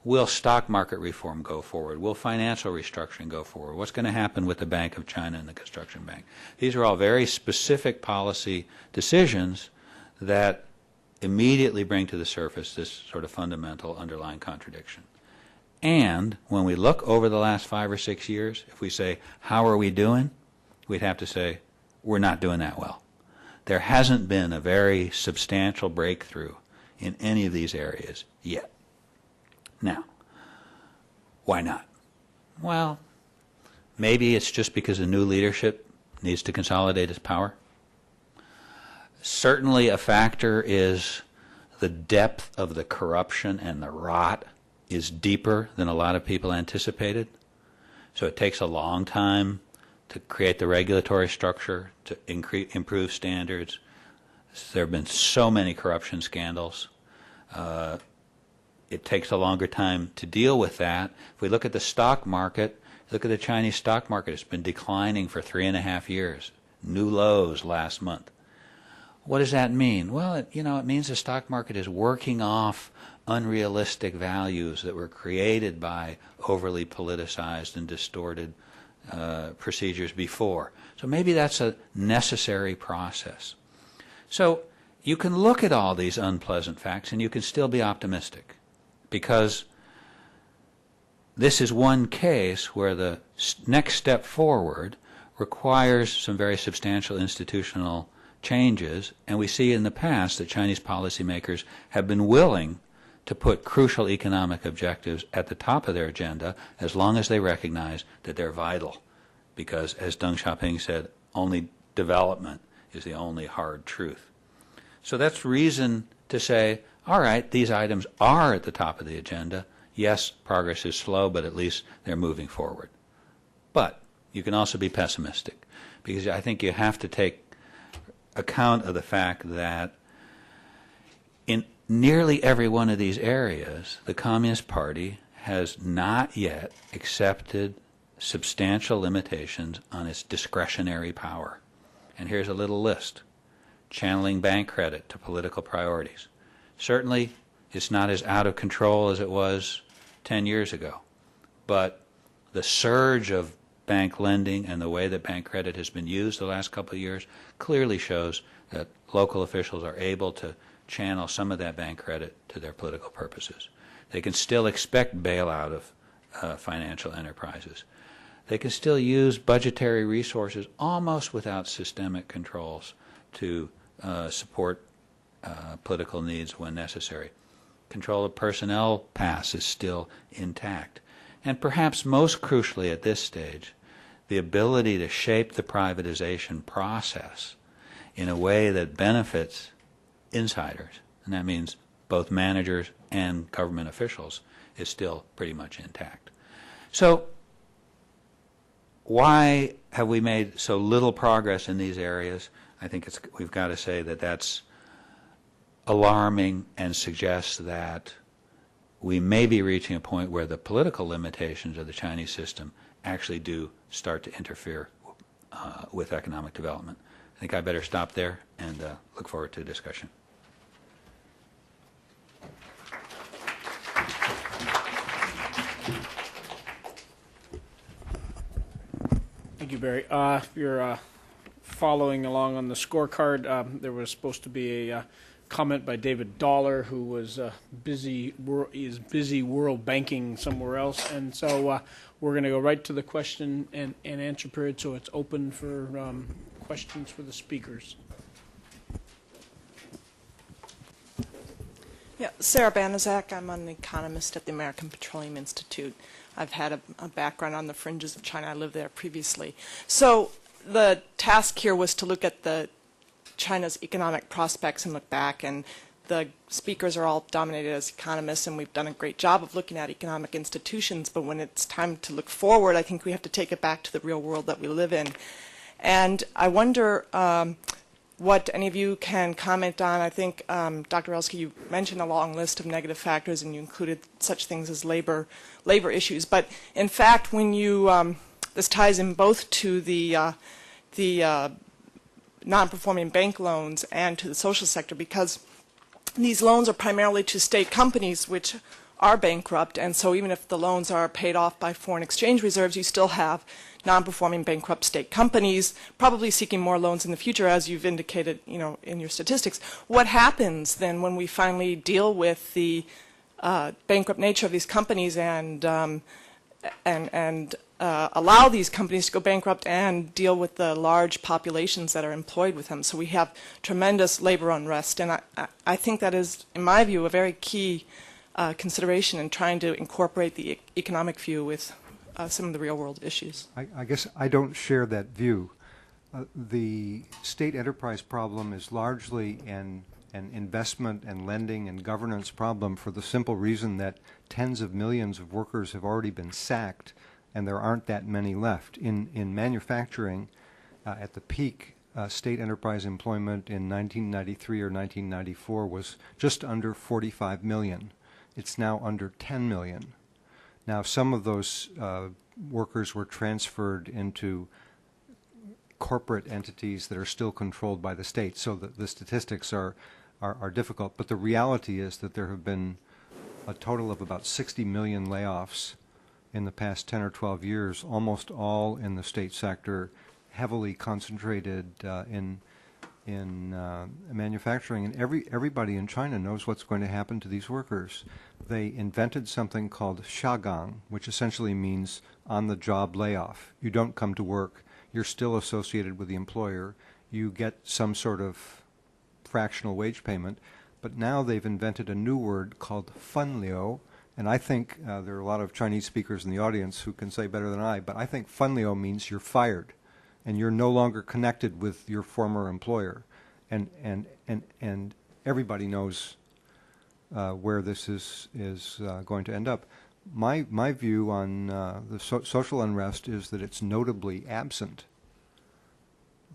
Will stock market reform go forward? Will financial restructuring go forward? What's going to happen with the Bank of China and the Construction Bank? These are all very specific policy decisions that immediately bring to the surface this sort of fundamental underlying contradiction. And when we look over the last 5 or 6 years, if we say, how are we doing? We'd have to say, we're not doing that well. There hasn't been a very substantial breakthrough in any of these areas yet. Now, why not? Well, maybe it's just because the new leadership needs to consolidate its power. Certainly a factor is the depth of the corruption and the rot is deeper than a lot of people anticipated. So it takes a long time to create the regulatory structure, to improve standards. There have been so many corruption scandals. It takes a longer time to deal with that. If we look at the stock market, look at the Chinese stock market. It's been declining for 3.5 years. New lows last month. What does that mean? Well, it means the stock market is working off unrealistic values that were created by overly politicized and distorted procedures before. So maybe that's a necessary process. So you can look at all these unpleasant facts and you can still be optimistic, because this is one case where the next step forward requires some very substantial institutional changes, and we see in the past that Chinese policymakers have been willing to put crucial economic objectives at the top of their agenda as long as they recognize that they're vital. Because, as Deng Xiaoping said, only development is the only hard truth. So that's reason to say, all right, these items are at the top of the agenda. Yes, progress is slow, but at least they're moving forward. But you can also be pessimistic, because I think you have to take account of the fact that in nearly every one of these areas, the Communist Party has not yet accepted substantial limitations on its discretionary power. And here's a little list. Channeling bank credit to political priorities. Certainly, it's not as out of control as it was 10 years ago. But the surge of bank lending and the way that bank credit has been used the last couple of years clearly shows that local officials are able to channel some of that bank credit to their political purposes. They can still expect bailout of financial enterprises. They can still use budgetary resources almost without systemic controls to support political needs when necessary. Control of personnel paths is still intact. And perhaps most crucially at this stage, the ability to shape the privatization process in a way that benefits insiders, and that means both managers and government officials, is still pretty much intact. So why have we made so little progress in these areas? I think we've got to say that that's alarming and suggests that we may be reaching a point where the political limitations of the Chinese system actually do start to interfere with economic development. I think I better stop there and look forward to a discussion. Thank you, Barry. If you're following along on the scorecard, there was supposed to be a comment by David Dollar, who was busy world banking somewhere else, and so we're going to go right to the question and answer period. So it's open for questions for the speakers. Yeah, Sarah Banaszak. I'm an economist at the American Petroleum Institute. I've had a background on the fringes of China. I lived there previously. So the task here was to look at China's economic prospects and look back, and the speakers are all dominated as economists, and we've done a great job of looking at economic institutions, but when it's time to look forward, I think we have to take it back to the real world that we live in. And I wonder what any of you can comment on. I think, Dr. Relsky, you mentioned a long list of negative factors, and you included such things as labor issues. But in fact, when you, this ties in both to the non-performing bank loans and to the social sector, because these loans are primarily to state companies which are bankrupt, and so even if the loans are paid off by foreign exchange reserves, you still have non-performing bankrupt state companies probably seeking more loans in the future, as you've indicated, you know, in your statistics. What happens then when we finally deal with the bankrupt nature of these companies and allow these companies to go bankrupt and deal with the large populations that are employed with them? So we have tremendous labor unrest, and I think that is, in my view, a very key consideration in trying to incorporate the economic view with some of the real-world issues. I guess I don't share that view. The state enterprise problem is largely an investment and lending and governance problem for the simple reason that tens of millions of workers have already been sacked, and there aren't that many left. In manufacturing, at the peak, state enterprise employment in 1993 or 1994 was just under 45 million. It's now under 10 million. Now, some of those workers were transferred into corporate entities that are still controlled by the state, so the statistics are difficult. But the reality is that there have been a total of about 60 million layoffs in the past 10 or 12 years, almost all in the state sector, heavily concentrated in manufacturing. And everybody in China knows what's going to happen to these workers. They invented something called shagang, which essentially means on-the-job layoff. You don't come to work. You're still associated with the employer. You get some sort of fractional wage payment. But now they've invented a new word called funliu, and I think there are a lot of Chinese speakers in the audience who can say better than I, but I think funliu means you're fired, and you're no longer connected with your former employer. And everybody knows where this is going to end up. My view on the social unrest is that it's notably absent.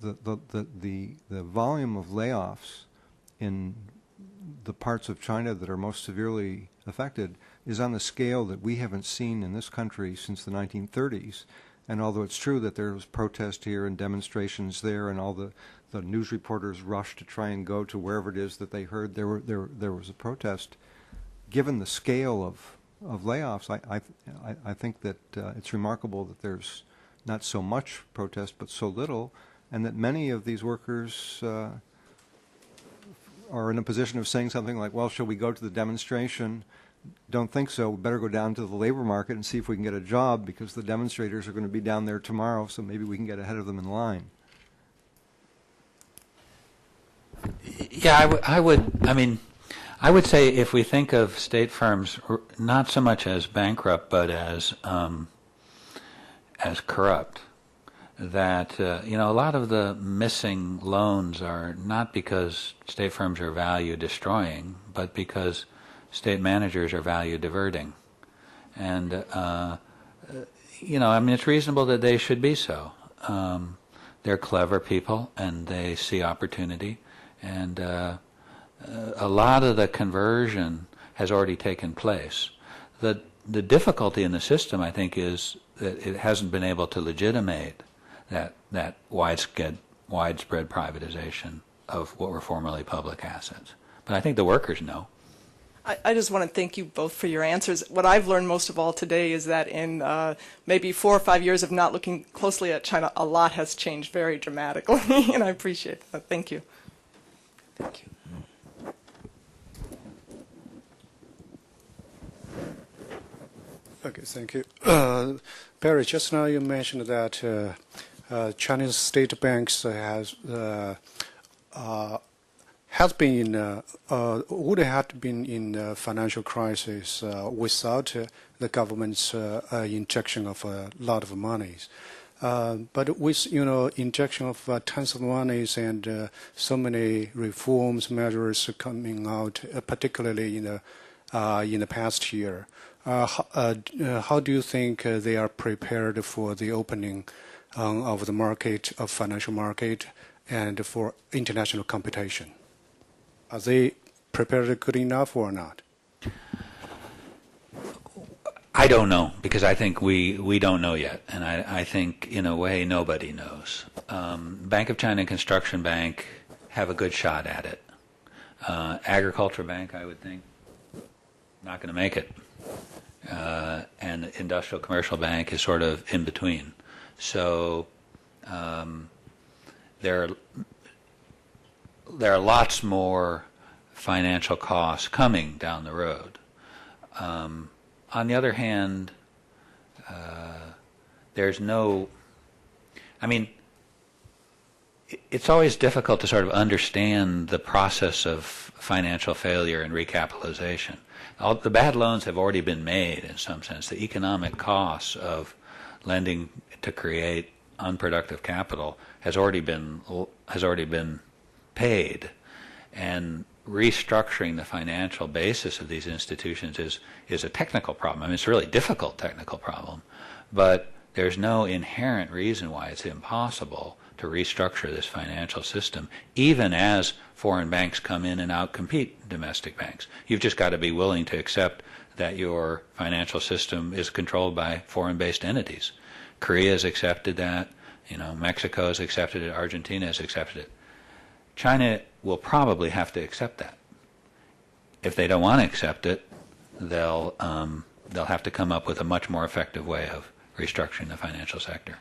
The volume of layoffs in the parts of China that are most severely affected is on a scale that we haven't seen in this country since the 1930s. And although it's true that there was protest here and demonstrations there, and all the news reporters rushed to try and go to wherever it is that they heard there was a protest, given the scale of layoffs, I think that it's remarkable that there's not so much protest but so little, and that many of these workers are in a position of saying something like, well, shall we go to the demonstration? Don't think so. We better go down to the labor market and see if we can get a job, because the demonstrators are going to be down there tomorrow, so maybe we can get ahead of them in line. Yeah, I would say if we think of state firms not so much as bankrupt but as corrupt, that a lot of the missing loans are not because state firms are value destroying, but because state managers are value diverting. And it's reasonable that they should be so. They're clever people and they see opportunity, and a lot of the conversion has already taken place. The difficulty in the system, I think, is that it hasn't been able to legitimate that widespread privatization of what were formerly public assets. But I think the workers know. I just want to thank you both for your answers. What I've learned most of all today is that in maybe 4 or 5 years of not looking closely at China, a lot has changed very dramatically, and I appreciate that. Thank you. Thank you. Okay, thank you. Barry, just now you mentioned that Chinese state banks would have been in financial crisis without the government's injection of a lot of money. But with injection of tons of monies and so many reforms measures coming out, particularly in the past year, how do you think they are prepared for the opening of the market, of financial market, and for international competition? Are they prepared good enough or not? I don't know, because I think we don't know yet, and I think in a way nobody knows. Bank of China and Construction Bank have a good shot at it. Agriculture Bank, I would think, not going to make it. And Industrial Commercial Bank is sort of in between. So there are lots more financial costs coming down the road. On the other hand, there's no, I mean, it's always difficult to sort of understand the process of financial failure and recapitalization. All the bad loans have already been made in some sense. The economic costs of lending to create unproductive capital has already been paid, and restructuring the financial basis of these institutions is a technical problem. I mean, it's a really difficult technical problem, but there's no inherent reason why it's impossible to restructure this financial system, even as foreign banks come in and outcompete domestic banks. You've just got to be willing to accept that your financial system is controlled by foreign-based entities. Korea has accepted that. Mexico has accepted it. Argentina has accepted it. China will probably have to accept that. If they don't want to accept it, they'll have to come up with a much more effective way of restructuring the financial sector.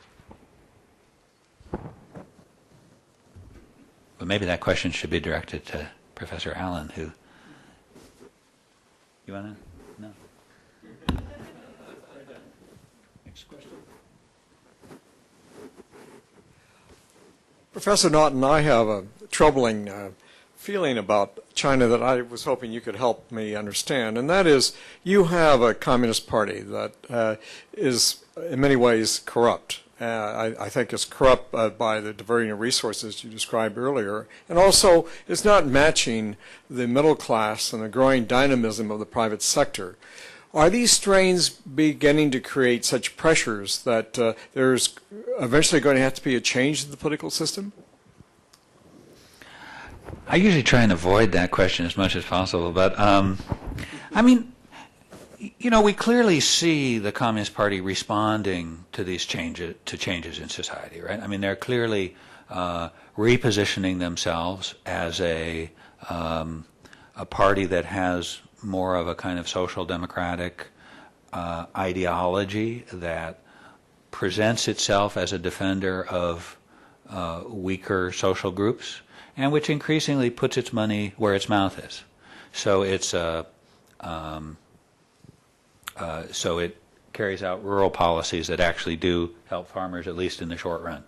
But maybe that question should be directed to Professor Allen, who... You want to? No. Next question. Professor Naughton, I have a troubling feeling about China that I was hoping you could help me understand, and that is you have a Communist Party that is in many ways corrupt. I think it's corrupt by the diverting of resources you described earlier, and also is not matching the middle class and the growing dynamism of the private sector. Are these strains beginning to create such pressures that there's eventually going to have to be a change in the political system? I usually try and avoid that question as much as possible, but I mean, we clearly see the Communist Party responding to these changes in society, right? I mean, they're clearly repositioning themselves as a party that has more of a kind of social democratic ideology that presents itself as a defender of weaker social groups, and which increasingly puts its money where its mouth is. So so it carries out rural policies that actually do help farmers, at least in the short run.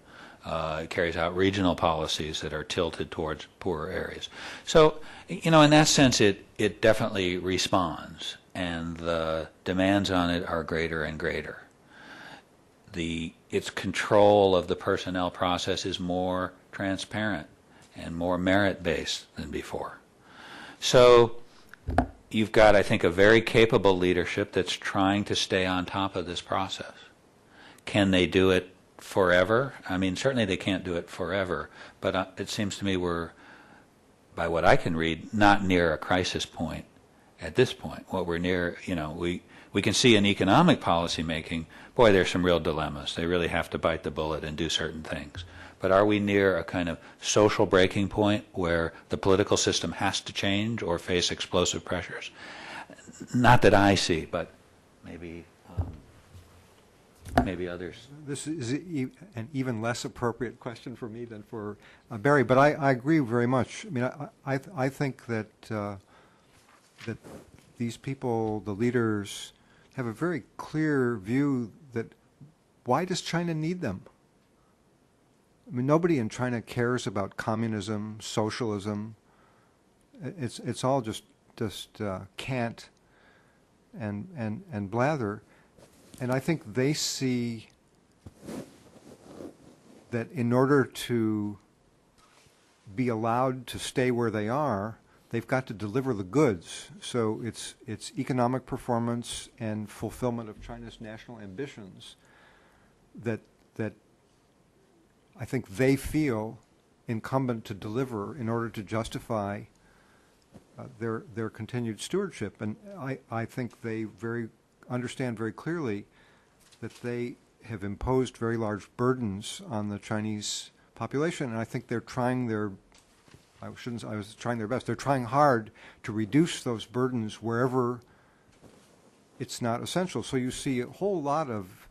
It carries out regional policies that are tilted towards poorer areas. So, in that sense, it definitely responds, and the demands on it are greater and greater. Its control of the personnel process is more transparent and more merit-based than before. So you've got, I think, a very capable leadership that's trying to stay on top of this process. Can they do it forever? I mean, certainly they can't do it forever, but it seems to me we're, by what I can read, not near a crisis point at this point. What we're near, we can see in economic policy making, boy, there's some real dilemmas. They really have to bite the bullet and do certain things. But are we near a kind of social breaking point where the political system has to change or face explosive pressures? Not that I see, but maybe others. This is an even less appropriate question for me than for Barry, but I agree very much. I mean, I think that that these people, the leaders, have a very clear view that why does China need them? I mean, nobody in China cares about communism, socialism. It's all just cant and blather. And I think they see that in order to be allowed to stay where they are, they've got to deliver the goods. So it's economic performance and fulfillment of China's national ambitions that I think they feel incumbent to deliver in order to justify their continued stewardship. And I think they understand very clearly that they have imposed very large burdens on the Chinese population, and I think they're trying their best. They're trying hard to reduce those burdens wherever it's not essential. So you see a whole lot of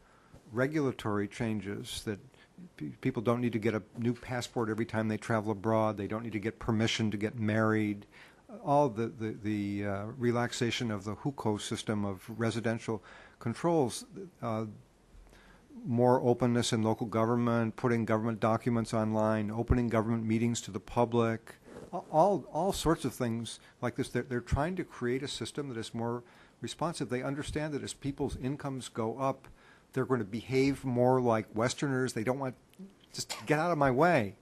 regulatory changes that people don't need to get a new passport every time they travel abroad. They don't need to get permission to get married. All the relaxation of the hukou system of residential controls, more openness in local government, putting government documents online, opening government meetings to the public, all sorts of things like this. They're trying to create a system that is more responsive. They understand that as people's incomes go up, they're going to behave more like Westerners. They don't want, just get out of my way.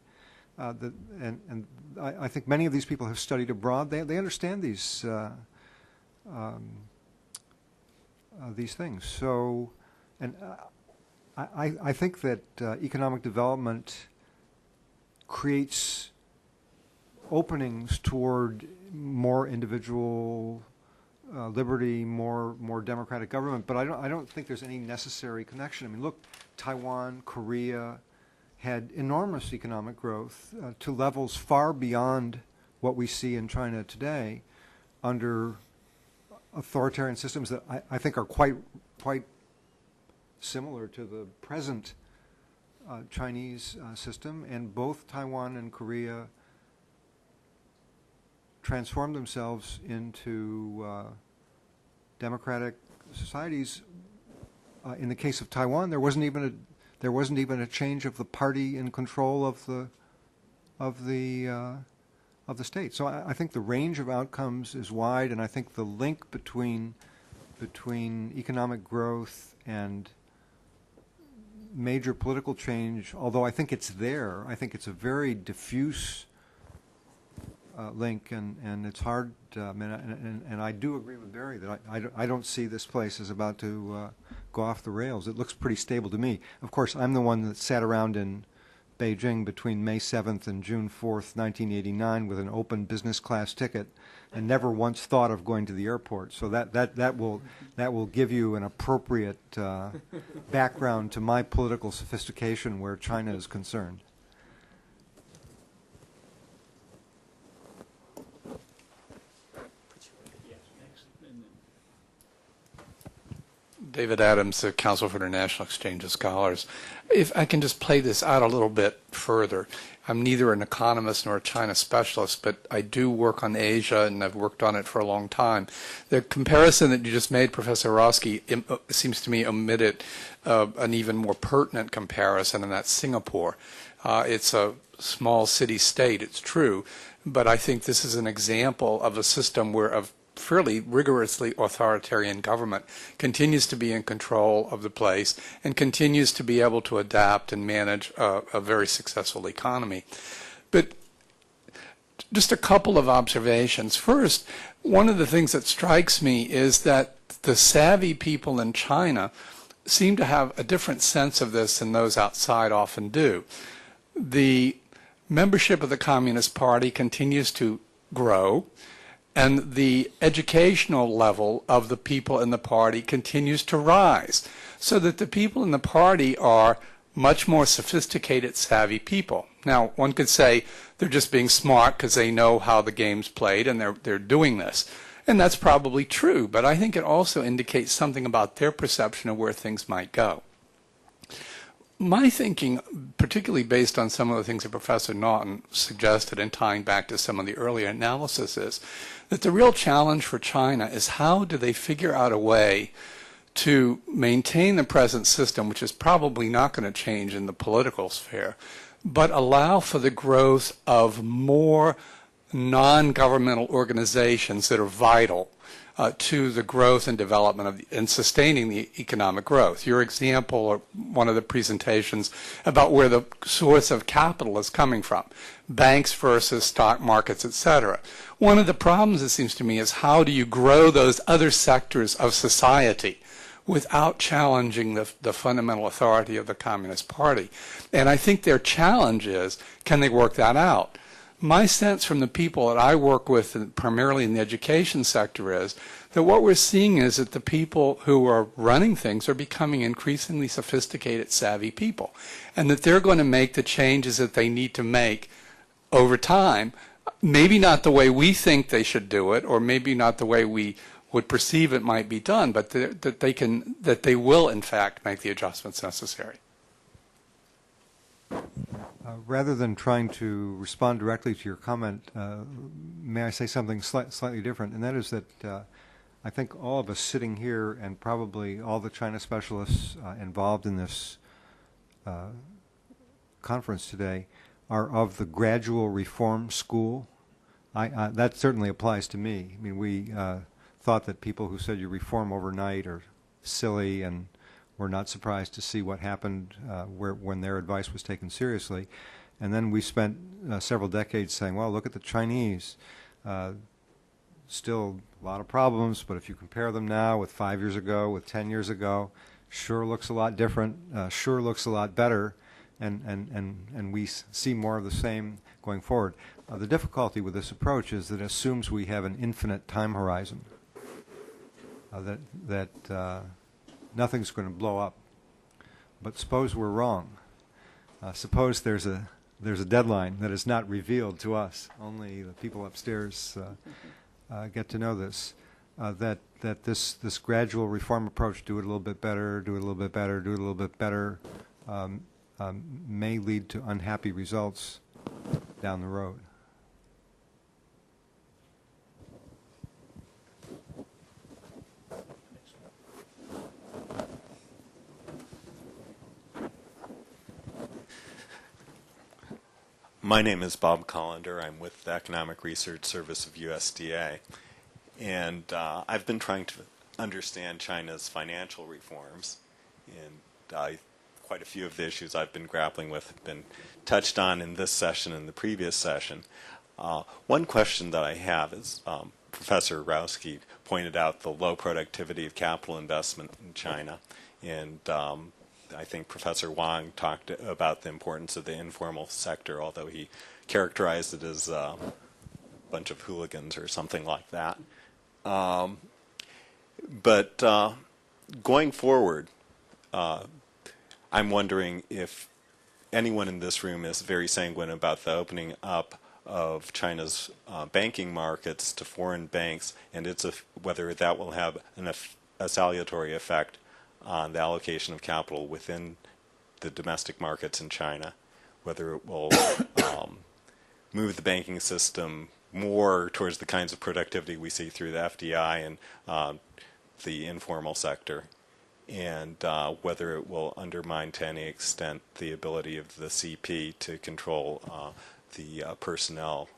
And I think many of these people have studied abroad. They understand these things. So, and I think that economic development creates openings toward more individual liberty, more democratic government. But I don't think there's any necessary connection. I mean, look, Taiwan, Korea had enormous economic growth to levels far beyond what we see in China today under authoritarian systems that I think are quite similar to the present Chinese system. And both Taiwan and Korea transformed themselves into democratic societies. In the case of Taiwan, there wasn't even a change of the party in control of the state. So I think the range of outcomes is wide, and I think the link between economic growth and major political change, although I think it's there, I think it's a very diffuse link, and it's hard. And I do agree with Barry that I don't see this place as about to go off the rails. It looks pretty stable to me. Of course, I'm the one that sat around in Beijing between May 7th and June 4th, 1989, with an open business class ticket, and never once thought of going to the airport. So that will give you an appropriate background to my political sophistication where China is concerned. David Adams, the Council for International Exchange of Scholars. If I can just play this out a little bit further. I'm neither an economist nor a China specialist, but I do work on Asia, and I've worked on it for a long time. The comparison that you just made, Professor Rosky, seems to me omitted an even more pertinent comparison, and that's Singapore. It's a small city-state, it's true, but I think this is an example of a system where a fairly rigorously authoritarian government continues to be in control of the place and continues to be able to adapt and manage a very successful economy. But just a couple of observations. First, one of the things that strikes me is that the savvy people in China seem to have a different sense of this than those outside often do. The membership of the Communist Party continues to grow, and the educational level of the people in the party continues to rise, so that the people in the party are much more sophisticated, savvy people. Now, one could say they're just being smart because they know how the game's played and they're doing this. And that's probably true, but I think it also indicates something about their perception of where things might go. My thinking, particularly based on some of the things that Professor Naughton suggested and tying back to some of the earlier analysis, is that the real challenge for China is how do they figure out a way to maintain the present system, which is probably not going to change in the political sphere, but allow for the growth of more non-governmental organizations that are vital to the growth and development of and sustaining the economic growth. Your example, or one of the presentations, about where the source of capital is coming from, banks versus stock markets, etc. One of the problems, it seems to me, is how do you grow those other sectors of society without challenging the fundamental authority of the Communist Party? And I think their challenge is, can they work that out? My sense from the people that I work with, primarily in the education sector, is that what we're seeing is that the people who are running things are becoming increasingly sophisticated, savvy people, and that they're going to make the changes that they need to make over time, maybe not the way we think they should do it, or maybe not the way we would perceive it might be done, but that they will, in fact, make the adjustments necessary. Rather than trying to respond directly to your comment, may I say something slightly different? And that is that I think all of us sitting here, and probably all the China specialists involved in this conference today, are of the gradual reform school. That certainly applies to me. I mean, we thought that people who said you reform overnight are silly, and we're not surprised to see what happened when their advice was taken seriously. And then we spent several decades saying, well, look at the Chinese. Still a lot of problems, but if you compare them now with 5 years ago, with 10 years ago, sure looks a lot different, sure looks a lot better, and we see more of the same going forward. The difficulty with this approach is that it assumes we have an infinite time horizon, that nothing's going to blow up. But suppose we're wrong. Suppose there's a deadline that is not revealed to us. Only the people upstairs get to know this. That this gradual reform approach, do it a little bit better, do it a little bit better, do it a little bit better, may lead to unhappy results down the road. My name is Bob Collender. I'm with the Economic Research Service of USDA. And I've been trying to understand China's financial reforms. And quite a few of the issues I've been grappling with have been touched on in this session and the previous session. One question that I have is, Professor Rowski pointed out the low productivity of capital investment in China. And I think Professor Wang talked about the importance of the informal sector, although he characterized it as a bunch of hooligans or something like that. But going forward, I'm wondering if anyone in this room is very sanguine about the opening up of China's banking markets to foreign banks, and whether that will have a salutary effect on the allocation of capital within the domestic markets in China, whether it will move the banking system more towards the kinds of productivity we see through the FDI and the informal sector, and whether it will undermine to any extent the ability of the CP to control the personnel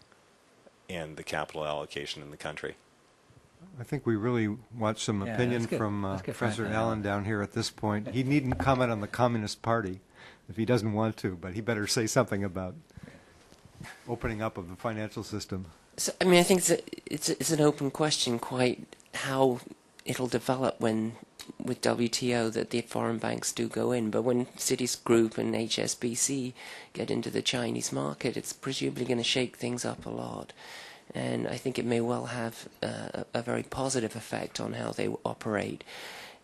and the capital allocation in the country. I think we really want some opinion from Professor Allen down here at this point. He needn't comment on the Communist Party if he doesn't want to, but he better say something about opening up of the financial system. So, I mean, I think it's an open question quite how it'll develop when, with WTO, that the foreign banks do go in. But when Citigroup and HSBC get into the Chinese market, it's presumably going to shake things up a lot. And I think it may well have a very positive effect on how they operate,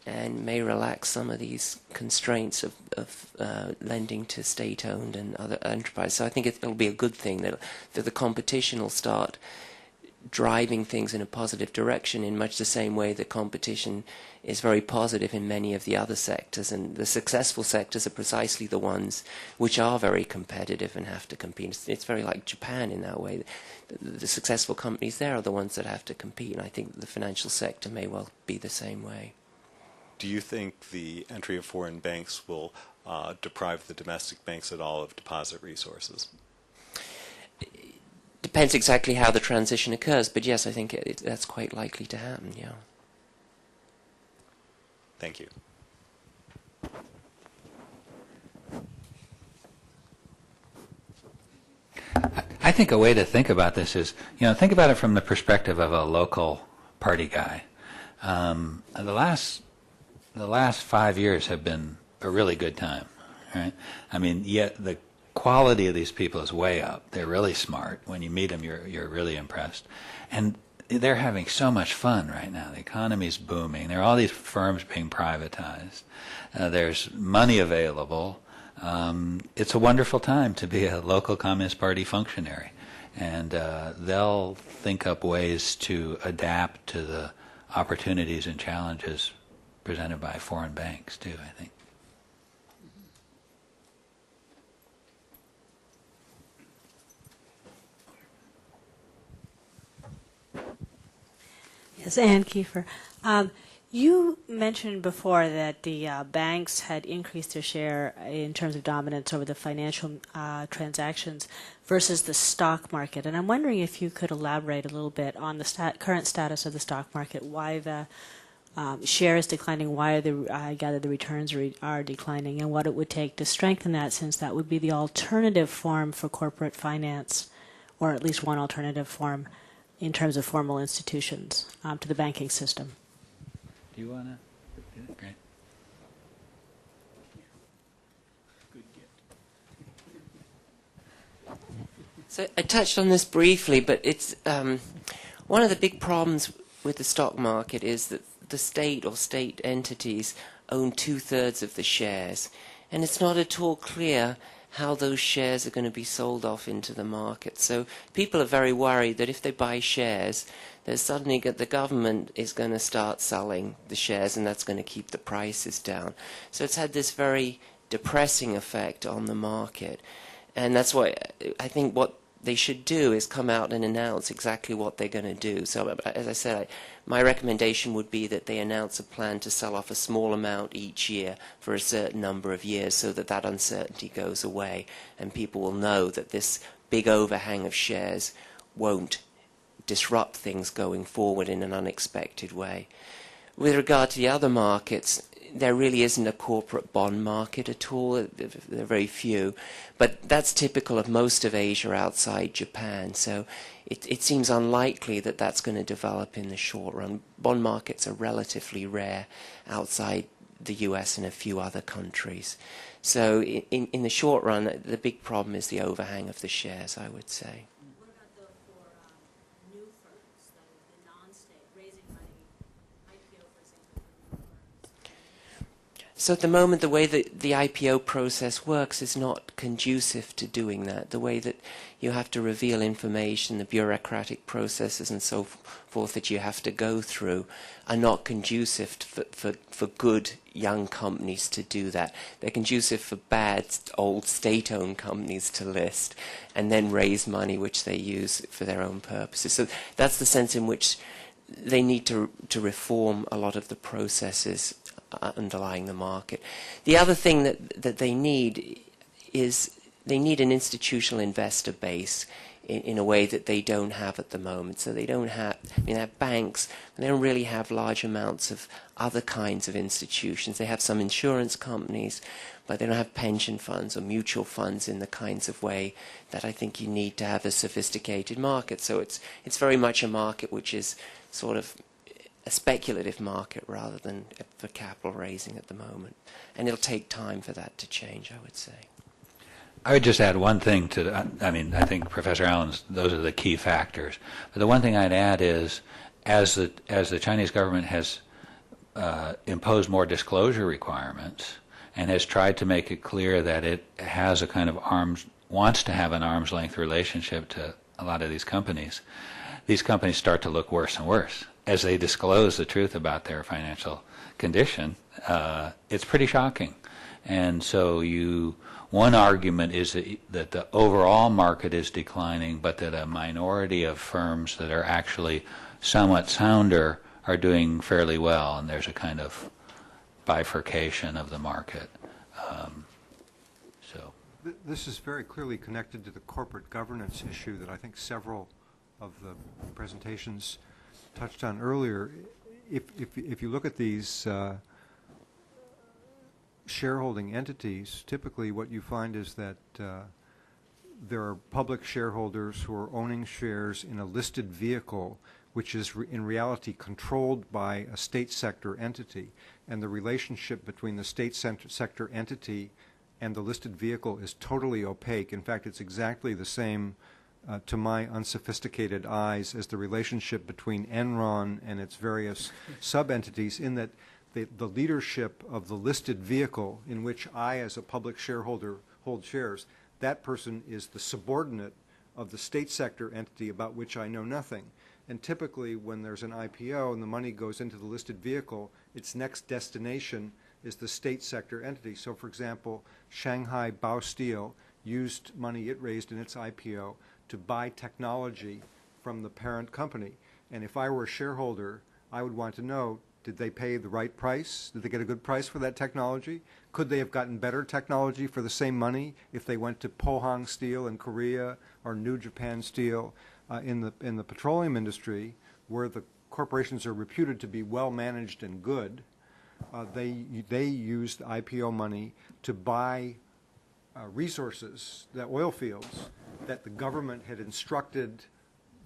and may relax some of these constraints of lending to state-owned and other enterprises. So I think it'll be a good thing that the competition will start driving things in a positive direction, in much the same way that competition is very positive in many of the other sectors, and the successful sectors are precisely the ones which are very competitive and have to compete. It's very like Japan in that way. The successful companies there are the ones that have to compete, and I think the financial sector may well be the same way. Do you think the entry of foreign banks will deprive the domestic banks at all of deposit resources? depends exactly how the transition occurs, but yes, I think that's quite likely to happen, yeah. Thank you. I think a way to think about this is, think about it from the perspective of a local party guy. The last 5 years have been a really good time, right? I mean, yet the quality of these people is way up. They're really smart. When you meet them, you're really impressed. And they're having so much fun right now. The economy's booming. There are all these firms being privatized. There's money available. It's a wonderful time to be a local Communist Party functionary. And they'll think up ways to adapt to the opportunities and challenges presented by foreign banks, too, I think. Yes, Ann Kiefer. You mentioned before that the banks had increased their share in terms of dominance over the financial transactions versus the stock market. And I'm wondering if you could elaborate a little bit on the current status of the stock market, why the share is declining, why I gather the returns are declining, and what it would take to strengthen that, since that would be the alternative form for corporate finance, or at least one alternative form in terms of formal institutions to the banking system. Do you want to do that? Great. So I touched on this briefly, but it's one of the big problems with the stock market is that the state or state entities own 2/3 of the shares, and it's not at all clear how those shares are going to be sold off into the market. So people are very worried that if they buy shares, that suddenly the government is going to start selling the shares, and that's going to keep the prices down. So it's had this very depressing effect on the market. And that's why I think what they should do is come out and announce exactly what they're going to do. So as I said, my recommendation would be that they announce a plan to sell off a small amount each year for a certain number of years, so that that uncertainty goes away and people will know that this big overhang of shares won't disrupt things going forward in an unexpected way. With regard to the other markets, there really isn't a corporate bond market at all. There are very few. But that's typical of most of Asia outside Japan. So it seems unlikely that that's going to develop in the short run. Bond markets are relatively rare outside the US and a few other countries. So in the short run, the big problem is the overhang of the shares, I would say. What about, though, for new firms, the non-state, raising money, IPO, for example, for new firms? So at the moment, the way that the IPO process works is not conducive to doing that. The way that you have to reveal information, the bureaucratic processes and so forth that you have to go through are not conducive for good young companies to do that. They're conducive for bad old state-owned companies to list and then raise money which they use for their own purposes. So that's the sense in which they need to reform a lot of the processes underlying the market. The other thing that they need is they need an institutional investor base in a way that they don't have at the moment. So they don't have, they have banks, and they don't really have large amounts of other kinds of institutions. They have some insurance companies, but they don't have pension funds or mutual funds in the kinds of way that I think you need to have a sophisticated market. So it's very much a market which is sort of a speculative market rather than for capital raising at the moment. And it'll take time for that to change, I would say. I would just add one thing to that. I mean, I think Professor Allen's, those are the key factors. But the one thing I'd add is, as the Chinese government has imposed more disclosure requirements and has tried to make it clear that it has a kind of wants to have an arm's length relationship to a lot of these companies start to look worse and worse. As they disclose the truth about their financial condition, it's pretty shocking. And so one argument is that the overall market is declining, but that a minority of firms that are actually somewhat sounder are doing fairly well, and there's a kind of bifurcation of the market. So This is very clearly connected to the corporate governance issue that I think several of the presentations touched on earlier. If you look at these shareholding entities, typically what you find is that there are public shareholders who are owning shares in a listed vehicle which is in reality controlled by a state sector entity, and the relationship between the state sector entity and the listed vehicle is totally opaque. In fact, it's exactly the same to my unsophisticated eyes as the relationship between Enron and its various sub-entities, in that the leadership of the listed vehicle in which I as a public shareholder hold shares, that person is the subordinate of the state sector entity about which I know nothing. And typically when there's an IPO and the money goes into the listed vehicle, its next destination is the state sector entity. So for example, Shanghai Baosteel used money it raised in its IPO to buy technology from the parent company. And if I were a shareholder, I would want to know, did they pay the right price? Did they get a good price for that technology? Could they have gotten better technology for the same money if they went to Pohang Steel in Korea or New Japan Steel in the petroleum industry, where the corporations are reputed to be well managed and good? They used IPO money to buy resources, the oil fields, that the government had instructed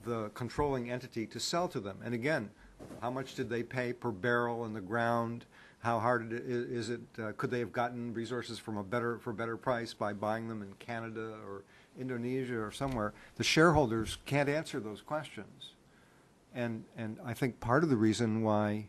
the controlling entity to sell to them. And again, how much did they pay per barrel in the ground? How hard is it? Could they have gotten resources for a better price by buying them in Canada or Indonesia or somewhere? The shareholders can't answer those questions. And I think part of the reason why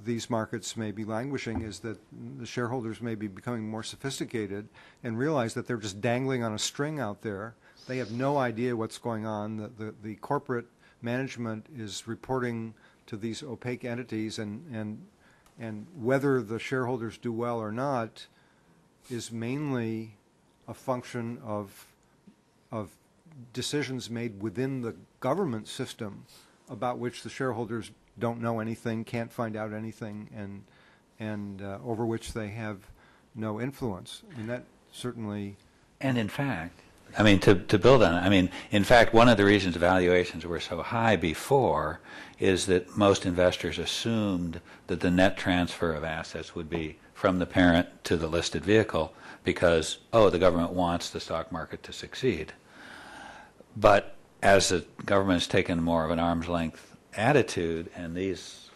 these markets may be languishing is that the shareholders may be becoming more sophisticated and realize that they're just dangling on a string out there. They have no idea what's going on. The corporate management is reporting to these opaque entities, and whether the shareholders do well or not is mainly a function of decisions made within the government system about which the shareholders don't know anything, can't find out anything, and over which they have no influence. I mean, that certainly... And in fact, I mean, to build on it, I mean, in fact, one of the reasons valuations were so high before is that most investors assumed that the net transfer of assets would be from the parent to the listed vehicle because, oh, the government wants the stock market to succeed. But as the government has taken more of an arm's length attitude, and these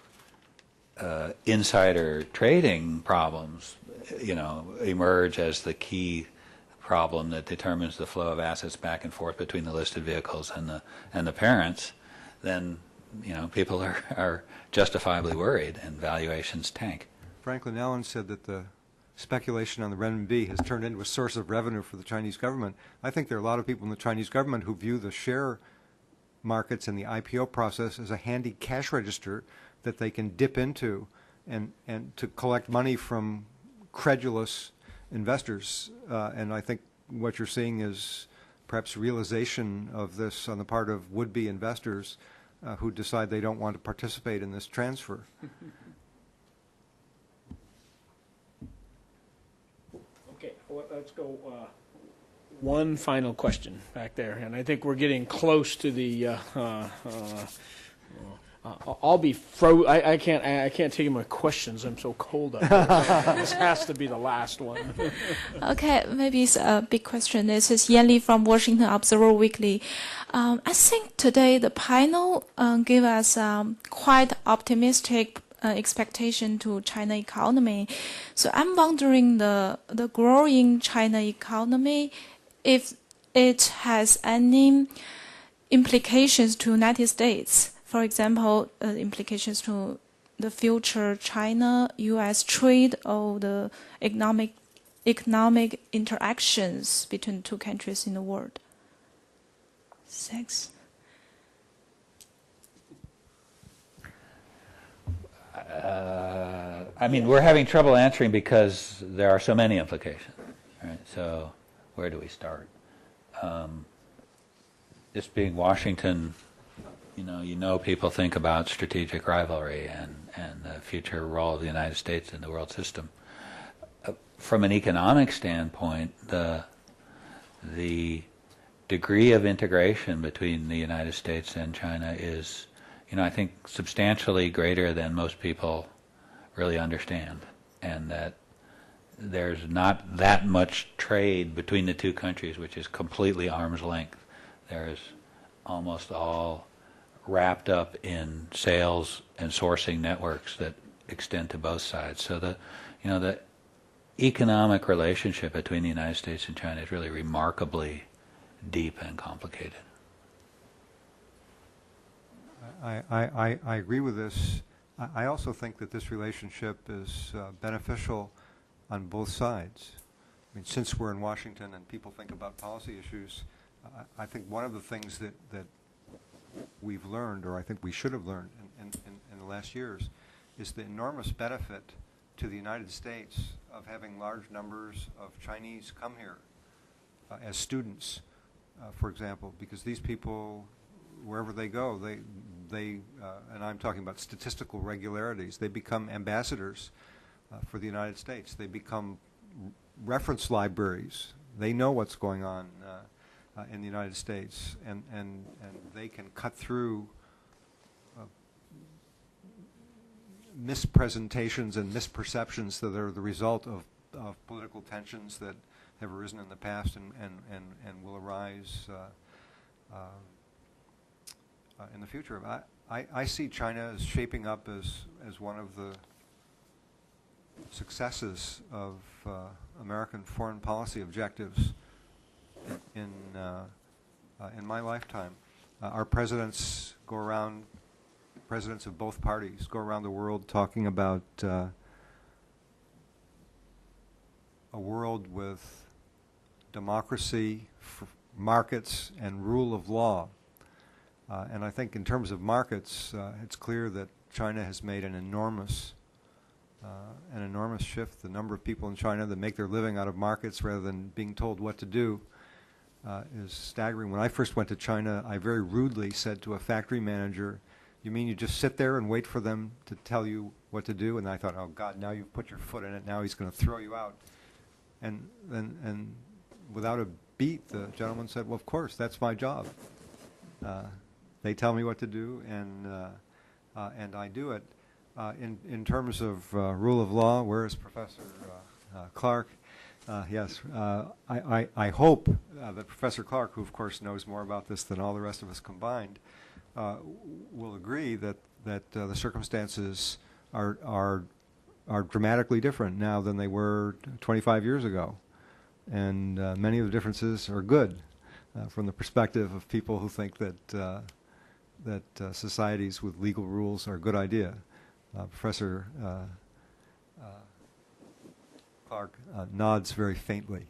insider trading problems, emerge as the key problem that determines the flow of assets back and forth between the listed vehicles and the parents, then people are justifiably worried and valuations tank. Franklin Allen said that the speculation on the renminbi has turned into a source of revenue for the Chinese government. I think there are a lot of people in the Chinese government who view the share markets and the IPO process as a handy cash register that they can dip into and to collect money from credulous investors. And I think what you're seeing is perhaps realization of this on the part of would-be investors who decide they don't want to participate in this transfer. Okay, well, let's go one final question back there, and I think we're getting close to the. I'll be I can't take my questions. I'm so cold up here. This has to be the last one. Okay, maybe it's a big question. This is Yan Li from Washington Observer Weekly. I think today the panel gave us quite optimistic expectation to China economy. So I'm wondering the growing China economy, if it has any implications to United States. For example, implications to the future China-U.S. trade or the economic interactions between two countries in the world. Thanks. I mean, we're having trouble answering because there are so many implications. Right? So where do we start? This being Washington, people think about strategic rivalry and the future role of the United States in the world system. from an economic standpoint, the degree of integration between the United States and China is, I think substantially greater than most people really understand, and that there's not that much trade between the two countries, which is completely arm's length. There's almost all wrapped up in sales and sourcing networks that extend to both sides. So the economic relationship between the United States and China is really remarkably deep and complicated. I agree with this. I also think that this relationship is beneficial on both sides. I mean, since we're in Washington and people think about policy issues, I think one of the things that we've learned, or I think we should have learned in the last years, is the enormous benefit to the United States of having large numbers of Chinese come here as students, for example, because these people, wherever they go, they and I'm talking about statistical regularities, they become ambassadors for the United States. They become reference libraries. They know what's going on in the United States, and they can cut through mispresentations and misperceptions that are the result of political tensions that have arisen in the past and will arise in the future. I see China as shaping up as one of the successes of American foreign policy objectives in my lifetime. Our presidents go around, presidents of both parties go around the world talking about a world with democracy, markets, and rule of law. And I think in terms of markets, it's clear that China has made an enormous shift. The number of people in China that make their living out of markets rather than being told what to do is staggering. When I first went to China, I very rudely said to a factory manager, "You mean you just sit there and wait for them to tell you what to do?" And I thought, "Oh God, now you've put your foot in it. Now he's going to throw you out." And without a beat, the gentleman said, "Well, of course, that's my job. They tell me what to do, and I do it." In terms of rule of law, where is Professor Clark? Yes, I hope that Professor Clark, who of course knows more about this than all the rest of us combined, will agree that the circumstances are dramatically different now than they were 25 years ago, and many of the differences are good from the perspective of people who think that societies with legal rules are a good idea. Professor Clark nods very faintly.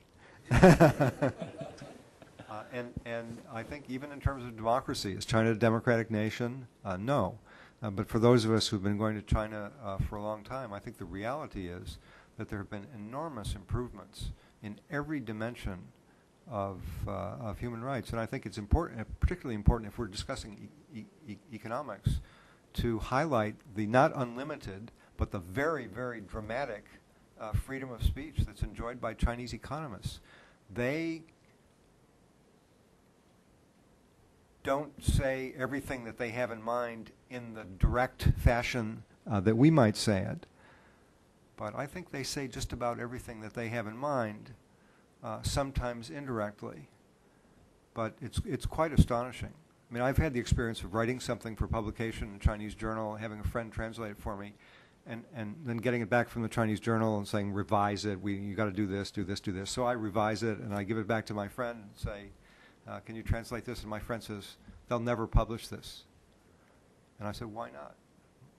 And I think even in terms of democracy, is China a democratic nation? No. But for those of us who've been going to China for a long time, I think the reality is that there have been enormous improvements in every dimension of human rights. And I think it's important, particularly important if we're discussing economics, to highlight the not unlimited, but the very, very dramatic freedom of speech that's enjoyed by Chinese economists. They don't say everything that they have in mind in the direct fashion that we might say it, but I think they say just about everything that they have in mind, sometimes indirectly. But it's quite astonishing. I mean, I've had the experience of writing something for publication in a Chinese journal, having a friend translate it for me, and then getting it back from the Chinese journal and saying, revise it, you got to do this, do this, do this. So I revise it, and I give it back to my friend and say, can you translate this? And my friend says, they'll never publish this. And I said, why not?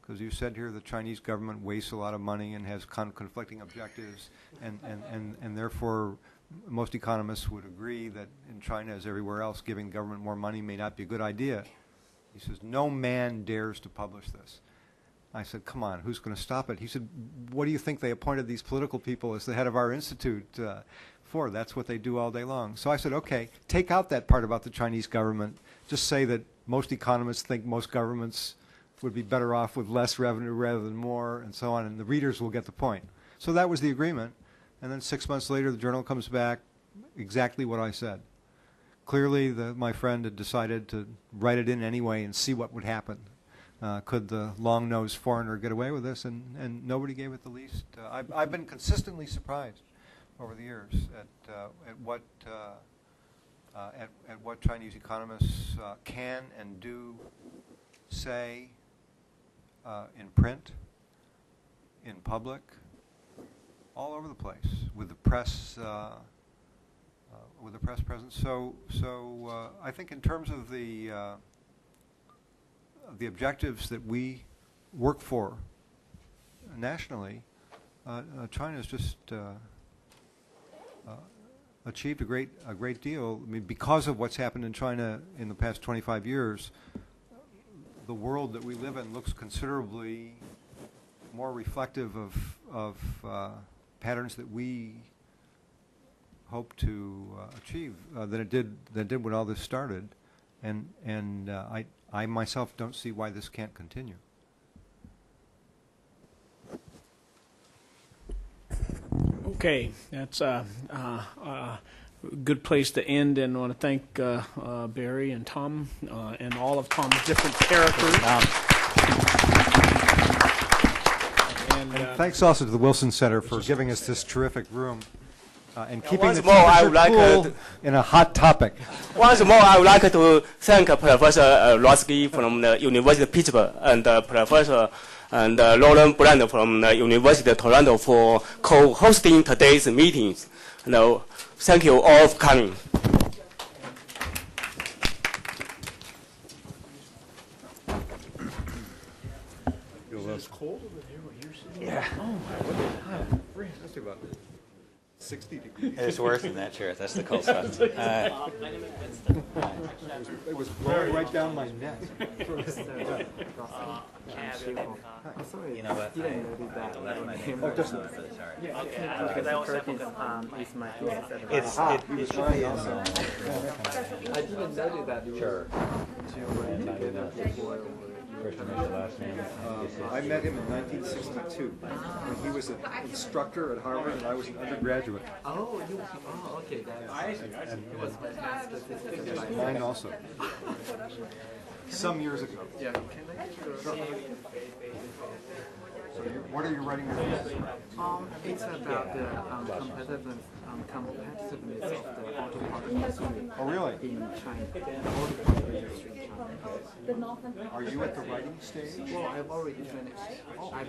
Because you said here the Chinese government wastes a lot of money and has conflicting objectives, and therefore most economists would agree that in China, as everywhere else, giving government more money may not be a good idea. He says, no man dares to publish this. I said, come on, who's going to stop it? He said, what do you think they appointed these political people as the head of our institute for? That's what they do all day long. So I said, okay, take out that part about the Chinese government. Just say that most economists think most governments would be better off with less revenue rather than more, and so on, and the readers will get the point. So that was the agreement. And then 6 months later, the journal comes back, exactly what I said. Clearly, my friend had decided to write it in anyway and see what would happen. Could the long-nosed foreigner get away with this? And nobody gave it the least. I've been consistently surprised over the years at what Chinese economists can and do say in print, in public, all over the place, with the press presence. So I think in terms of the objectives that we work for nationally, China's just achieved a great deal. I mean, because of what's happened in China in the past 25 years, the world that we live in looks considerably more reflective of patterns that we hope to achieve than it did when all this started, and I myself don't see why this can't continue. Okay, that's a good place to end, and I want to thank Barry and Tom and all of Tom's different characters. And thanks also to the Wilson Center for giving us this terrific room and keeping once the more, I would temperature like cool in a hot topic. Once more, I would like to thank Professor Rotsky from the University of Pittsburgh and Professor and Lauren Brand from the University of Toronto for co-hosting today's meetings. Thank you all for coming. It's cold over here where you're sitting. Yeah. Oh my God. That's about 60 degrees. It's worse than that, Sheriff. That's the cold stuff. It was blowing right down my neck. You know what? Oh, just sorry. Because I also have is my thesis. It's I didn't know that. Sure. I met him in 1962 when he was an instructor at Harvard and I was an undergraduate. Oh, okay. It was my master's thesis. Mine also. Some years ago. Yeah. Can I get your So what are you writing about? It's about the competitiveness of the auto part industry. Oh, really? In China. Auto part industry in China. Are you at the writing stage? Well, I've already finished. I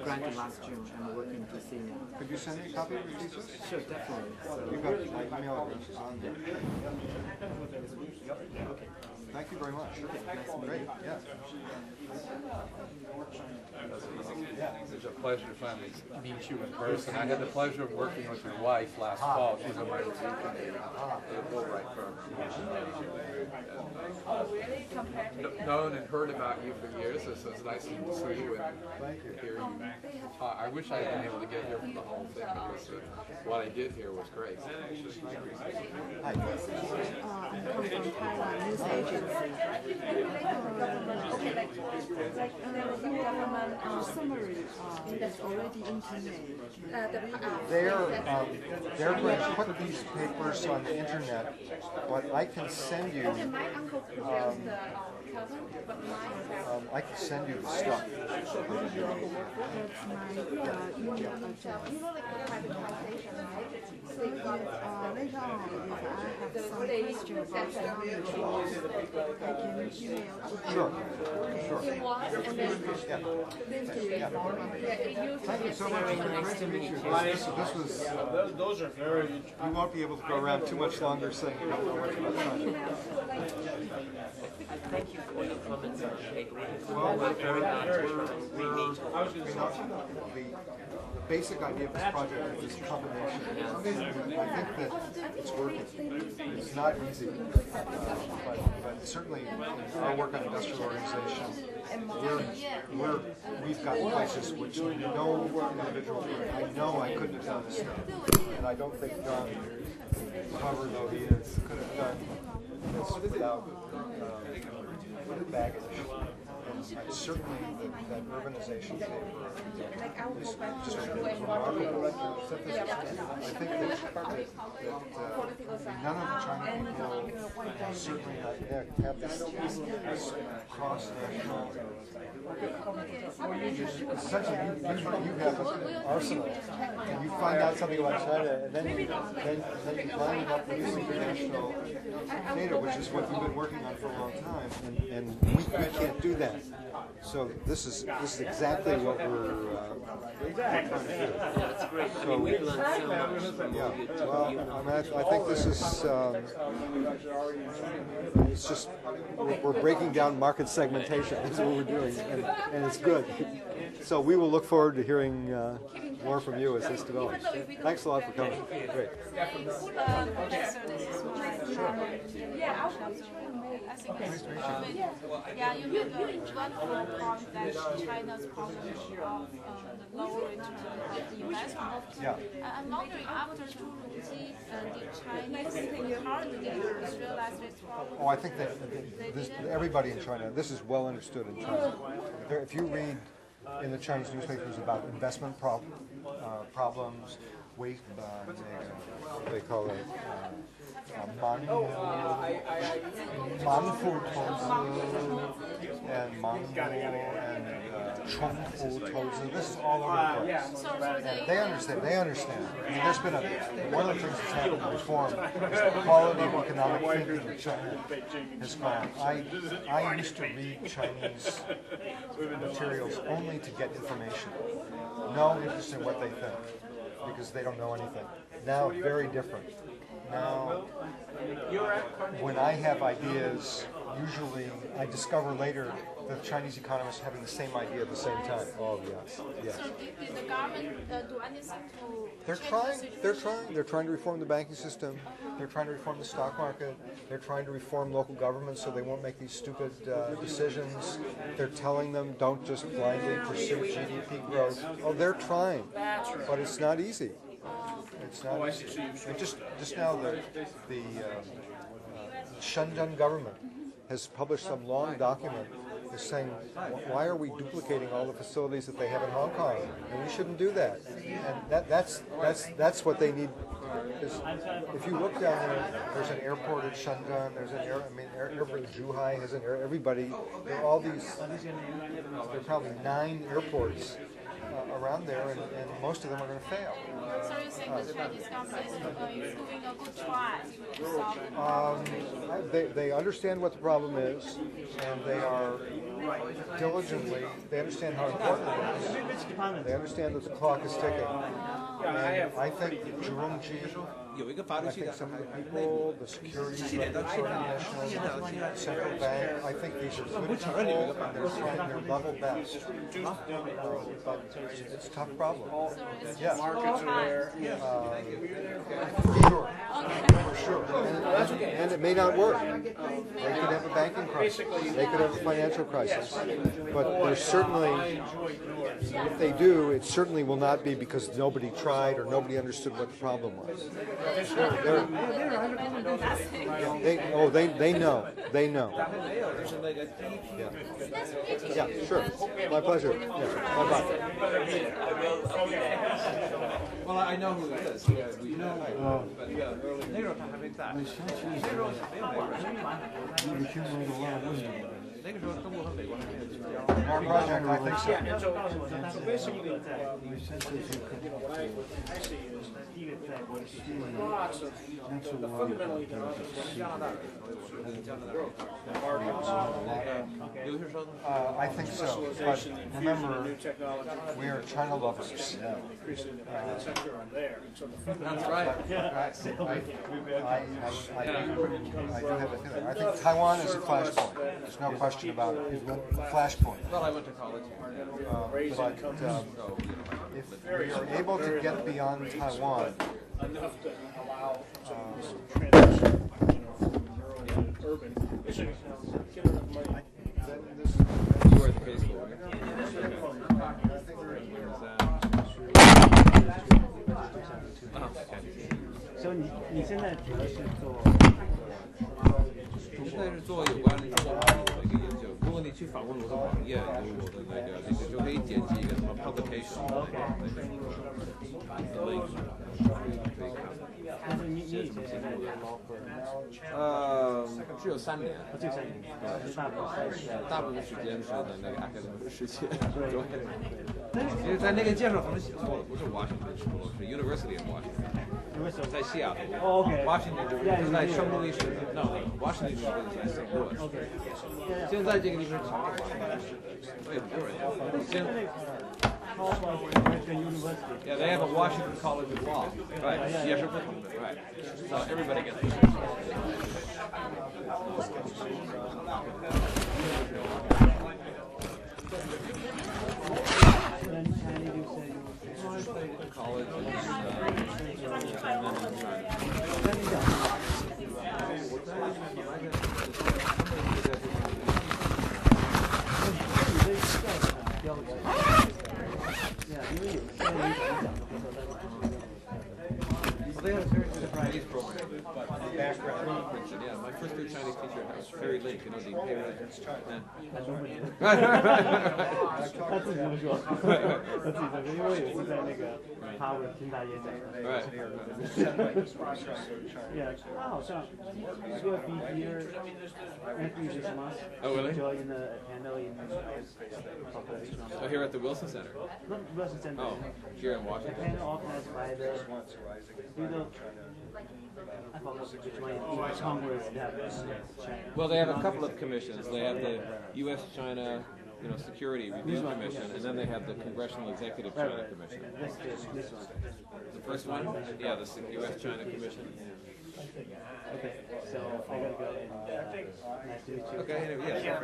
granted last June. I'm working to see now. Could you send me a copy of your thesis? Sure, definitely. You've got my email address is on there. Okay. Thank you very much. Okay, nice to meet Great, you. yeah. It's a pleasure to finally meet you in person. I had the pleasure of working with your wife last fall. She's on my review committee at the Fulbright program. Known and heard about you for years. So it's nice to see you and hear you talk. I wish I had been able to get here for the whole thing because what I did here was great. I come from Taiwan News Agency. Government summary is already implemented. They're going to put these papers on the internet, but I can send you. I can send you the stuff. That's my email address. So later on, if I have some question about some issues, I can email to Sure. Thank you so much. Nice to meet you. This was. Those are very. You won't be able to go around too much longer saying you don't know much about China. Thank you for your comments on the paper. Well, we're very the basic idea of this project is this combination. I think that it's working. It's not easy, but certainly in our work on industrial organization, we've got places which no individual, I know I couldn't have done this stuff, and I don't think John, clever though he is, could have done this without baggage. And certainly that urbanization paper is just a remarkable synthesis. I think that none of the China people, certainly not yet, have this cross-national. Essentially, you have an arsenal, and you find out something about China, and then you line it up with this international data, which is what you've been working on for a long time, and we can't do that. So this is exactly what we're trying to do. So, yeah, well, I think this is it's just we're breaking down market segmentation. Is what we're doing, and it's good. So we will look forward to hearing more from you as this develops. Thanks a lot for coming. Great. Yeah, you enjoyed the point that China's problem of the lower return of the investment. Yeah. I'm wondering, after Zhurongji, the Chinese current leaders realize this problem? Oh, I think that everybody in China, this is well understood in China. If you read in the Chinese newspapers about investment problems, they call it manfu and manfu and chongfu tozi. This is all over the place. And they understand. I mean, there's been one of the things that's happened in reform is the quality of economic thinking in China has gone. I used to read Chinese materials only to get information. No interest in what they think, because they don't know anything. Now, very different. Now, when I have ideas, usually I discover later the Chinese economists having the same idea at the same time. Oh, yes, yes. So did the government do anything to They're trying to reform the banking system. They're trying to reform the stock market. They're trying to reform local governments so they won't make these stupid decisions. They're telling them don't just blindly pursue GDP growth. Oh, they're trying, but it's not easy. It's not easy. And just now, the Shenzhen government has published some long document is saying, why are we duplicating all the facilities that they have in Hong Kong? And we shouldn't do that. And that's what they need. If you look down there, there's an airport at Shenzhen. There's an airport at Zhuhai has an air. Everybody, there are all these. There are probably 9 airports around there, and most of them are going to fail. So you think the Chinese government is doing a good try to solve the problem? They understand what the problem is, and they are diligently, they understand how important it is. They understand that the clock is ticking. And I think Zhurongji, I think some of the people, the Securities Regulatory Commission, Central Bank, I think these are good people, and they're trying their level best. But it's a tough problem. Yeah. Markets are there. For sure. And it may not work. They could have a banking crisis. They could have a financial crisis. But there's certainly, if they do, it certainly will not be because nobody tried or nobody understood what the problem was. They know. They know. Yeah, sure. My pleasure. Yeah. Bye-bye. Well, I know who it is. We know. But they don't have that. Our project, I think so. So basically, what I see is lots of the fundamental economics I think so. But remember, we are China lovers. That's right. I do have a feeling. I think Taiwan is a flashpoint. There's no question about it. Flashpoint. Well, I went to college here. But if we are able to get beyond Taiwan, enough to allow some transition, from rural to urban. Get enough money. You were at the case for it. So 你现在主要是做现在是做有关中国贸易的一个研究。如果你去访问我的网页，有我的那个就可以点击一个什么 publication 那个 link， 可以看。但是你以前是在 law firm， 只有3年，只有3年，大部分时间是在那个 academic 世界。对。其实，在那个介绍可能写错了，不是 Washington School， 是 University of Washington， 在西雅图。Washington 是在圣路易市 ，Washington 是在 St. Louis。现在这个地方是长的，所以很多人。Yeah, they have a Washington College of Law. Right. 也是不同的。Right. So everybody gets it. College Well, they had a very good Chinese program. Yeah, my first year Chinese teacher was Ferry Lake, you know, the Ferry. Yeah, 他好像 will be here every this month. Oh, really? Join a panel in population. Oh, here at the Wilson Center? Not Wilson Center. Oh, here in Washington? The panel organized by the, I forgot which one, each Congress they have China. Well, they have a couple of commissions. They have the U.S.-China Security Review Commission, and then they have the Congressional Executive China Commission. This one. The first one? Yeah, the U.S.-China Commission. Okay, so I gotta go and nice to meet you. Okay, yeah.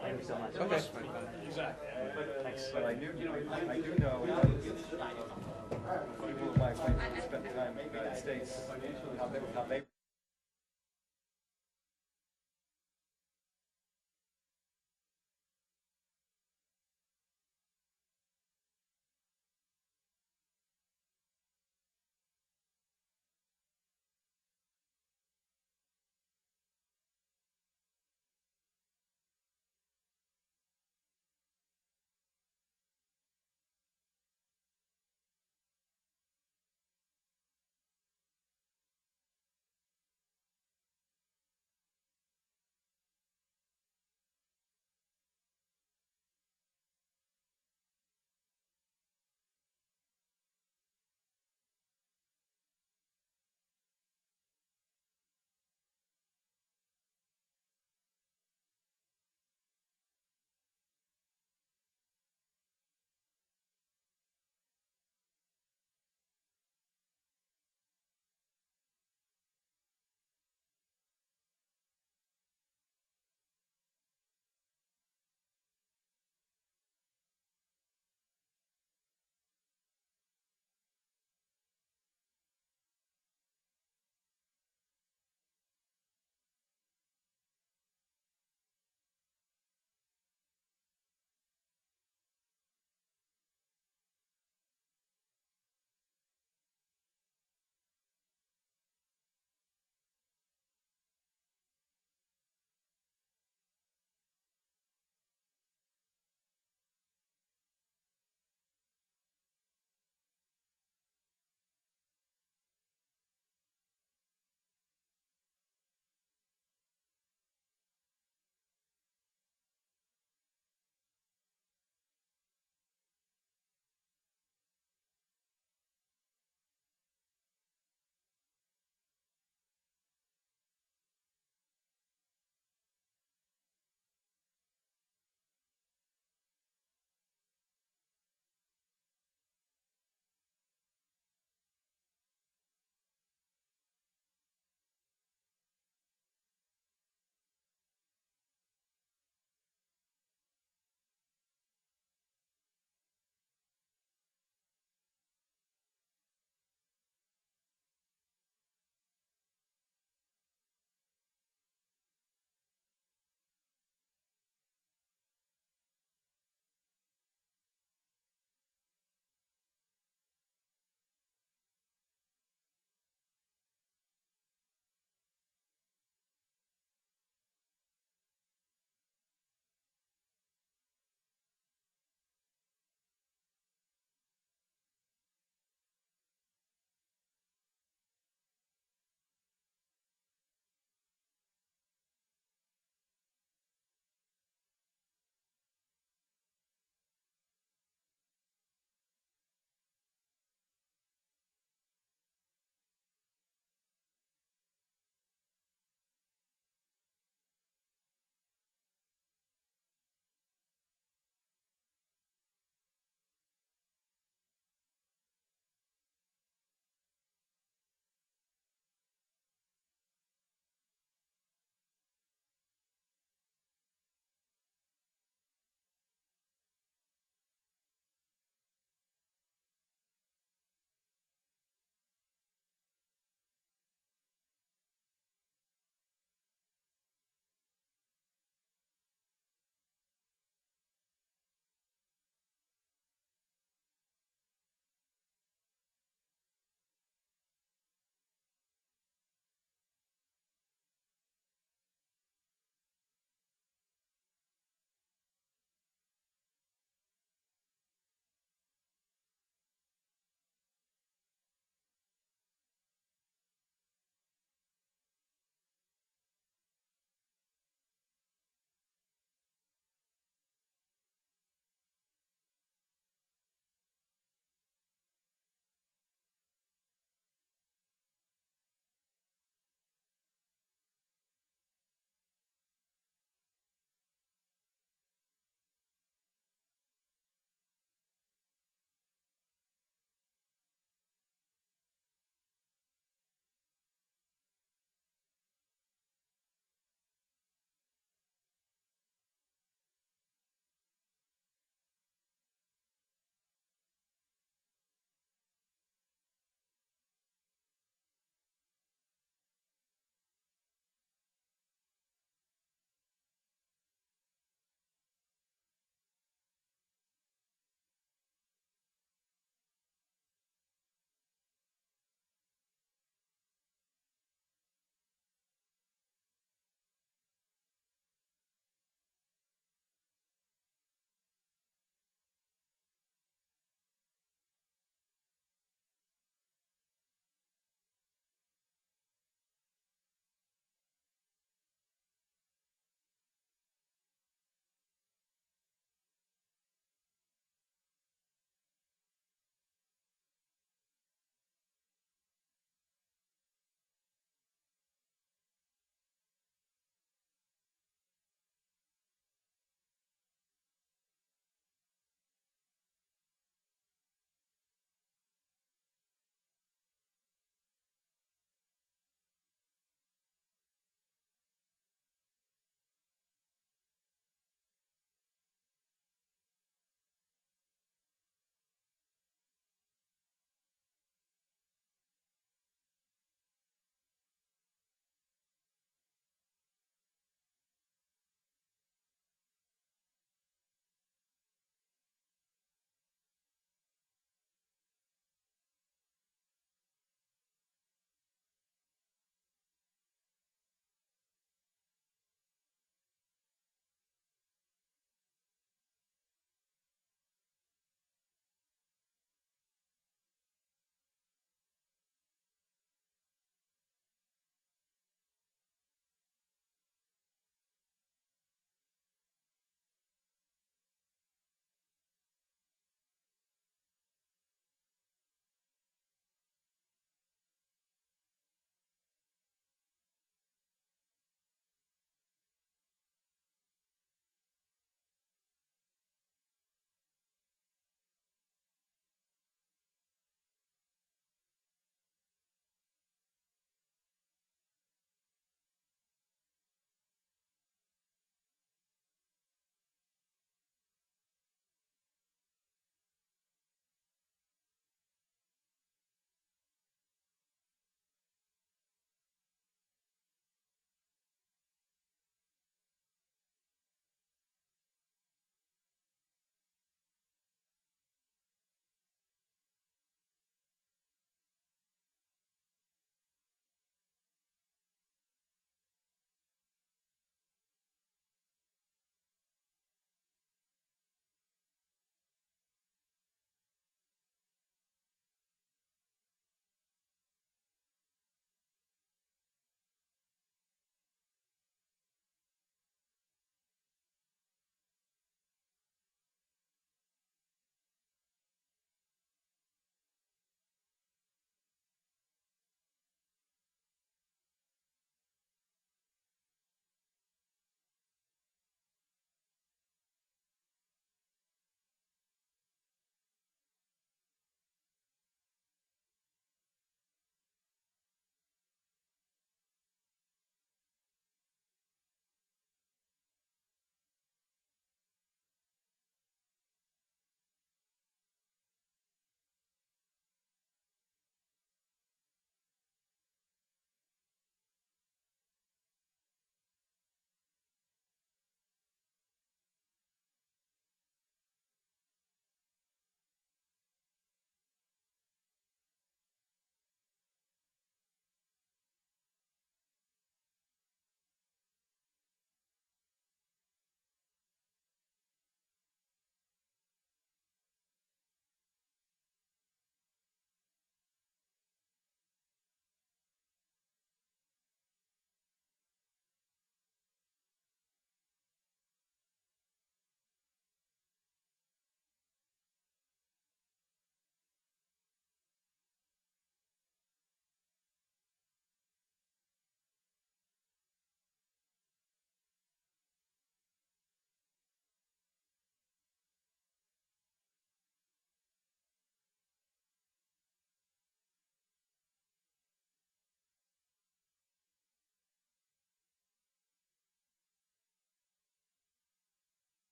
Thank you so much. Okay. Thanks. But I do know people of my acquaintance spent time in the United States, how they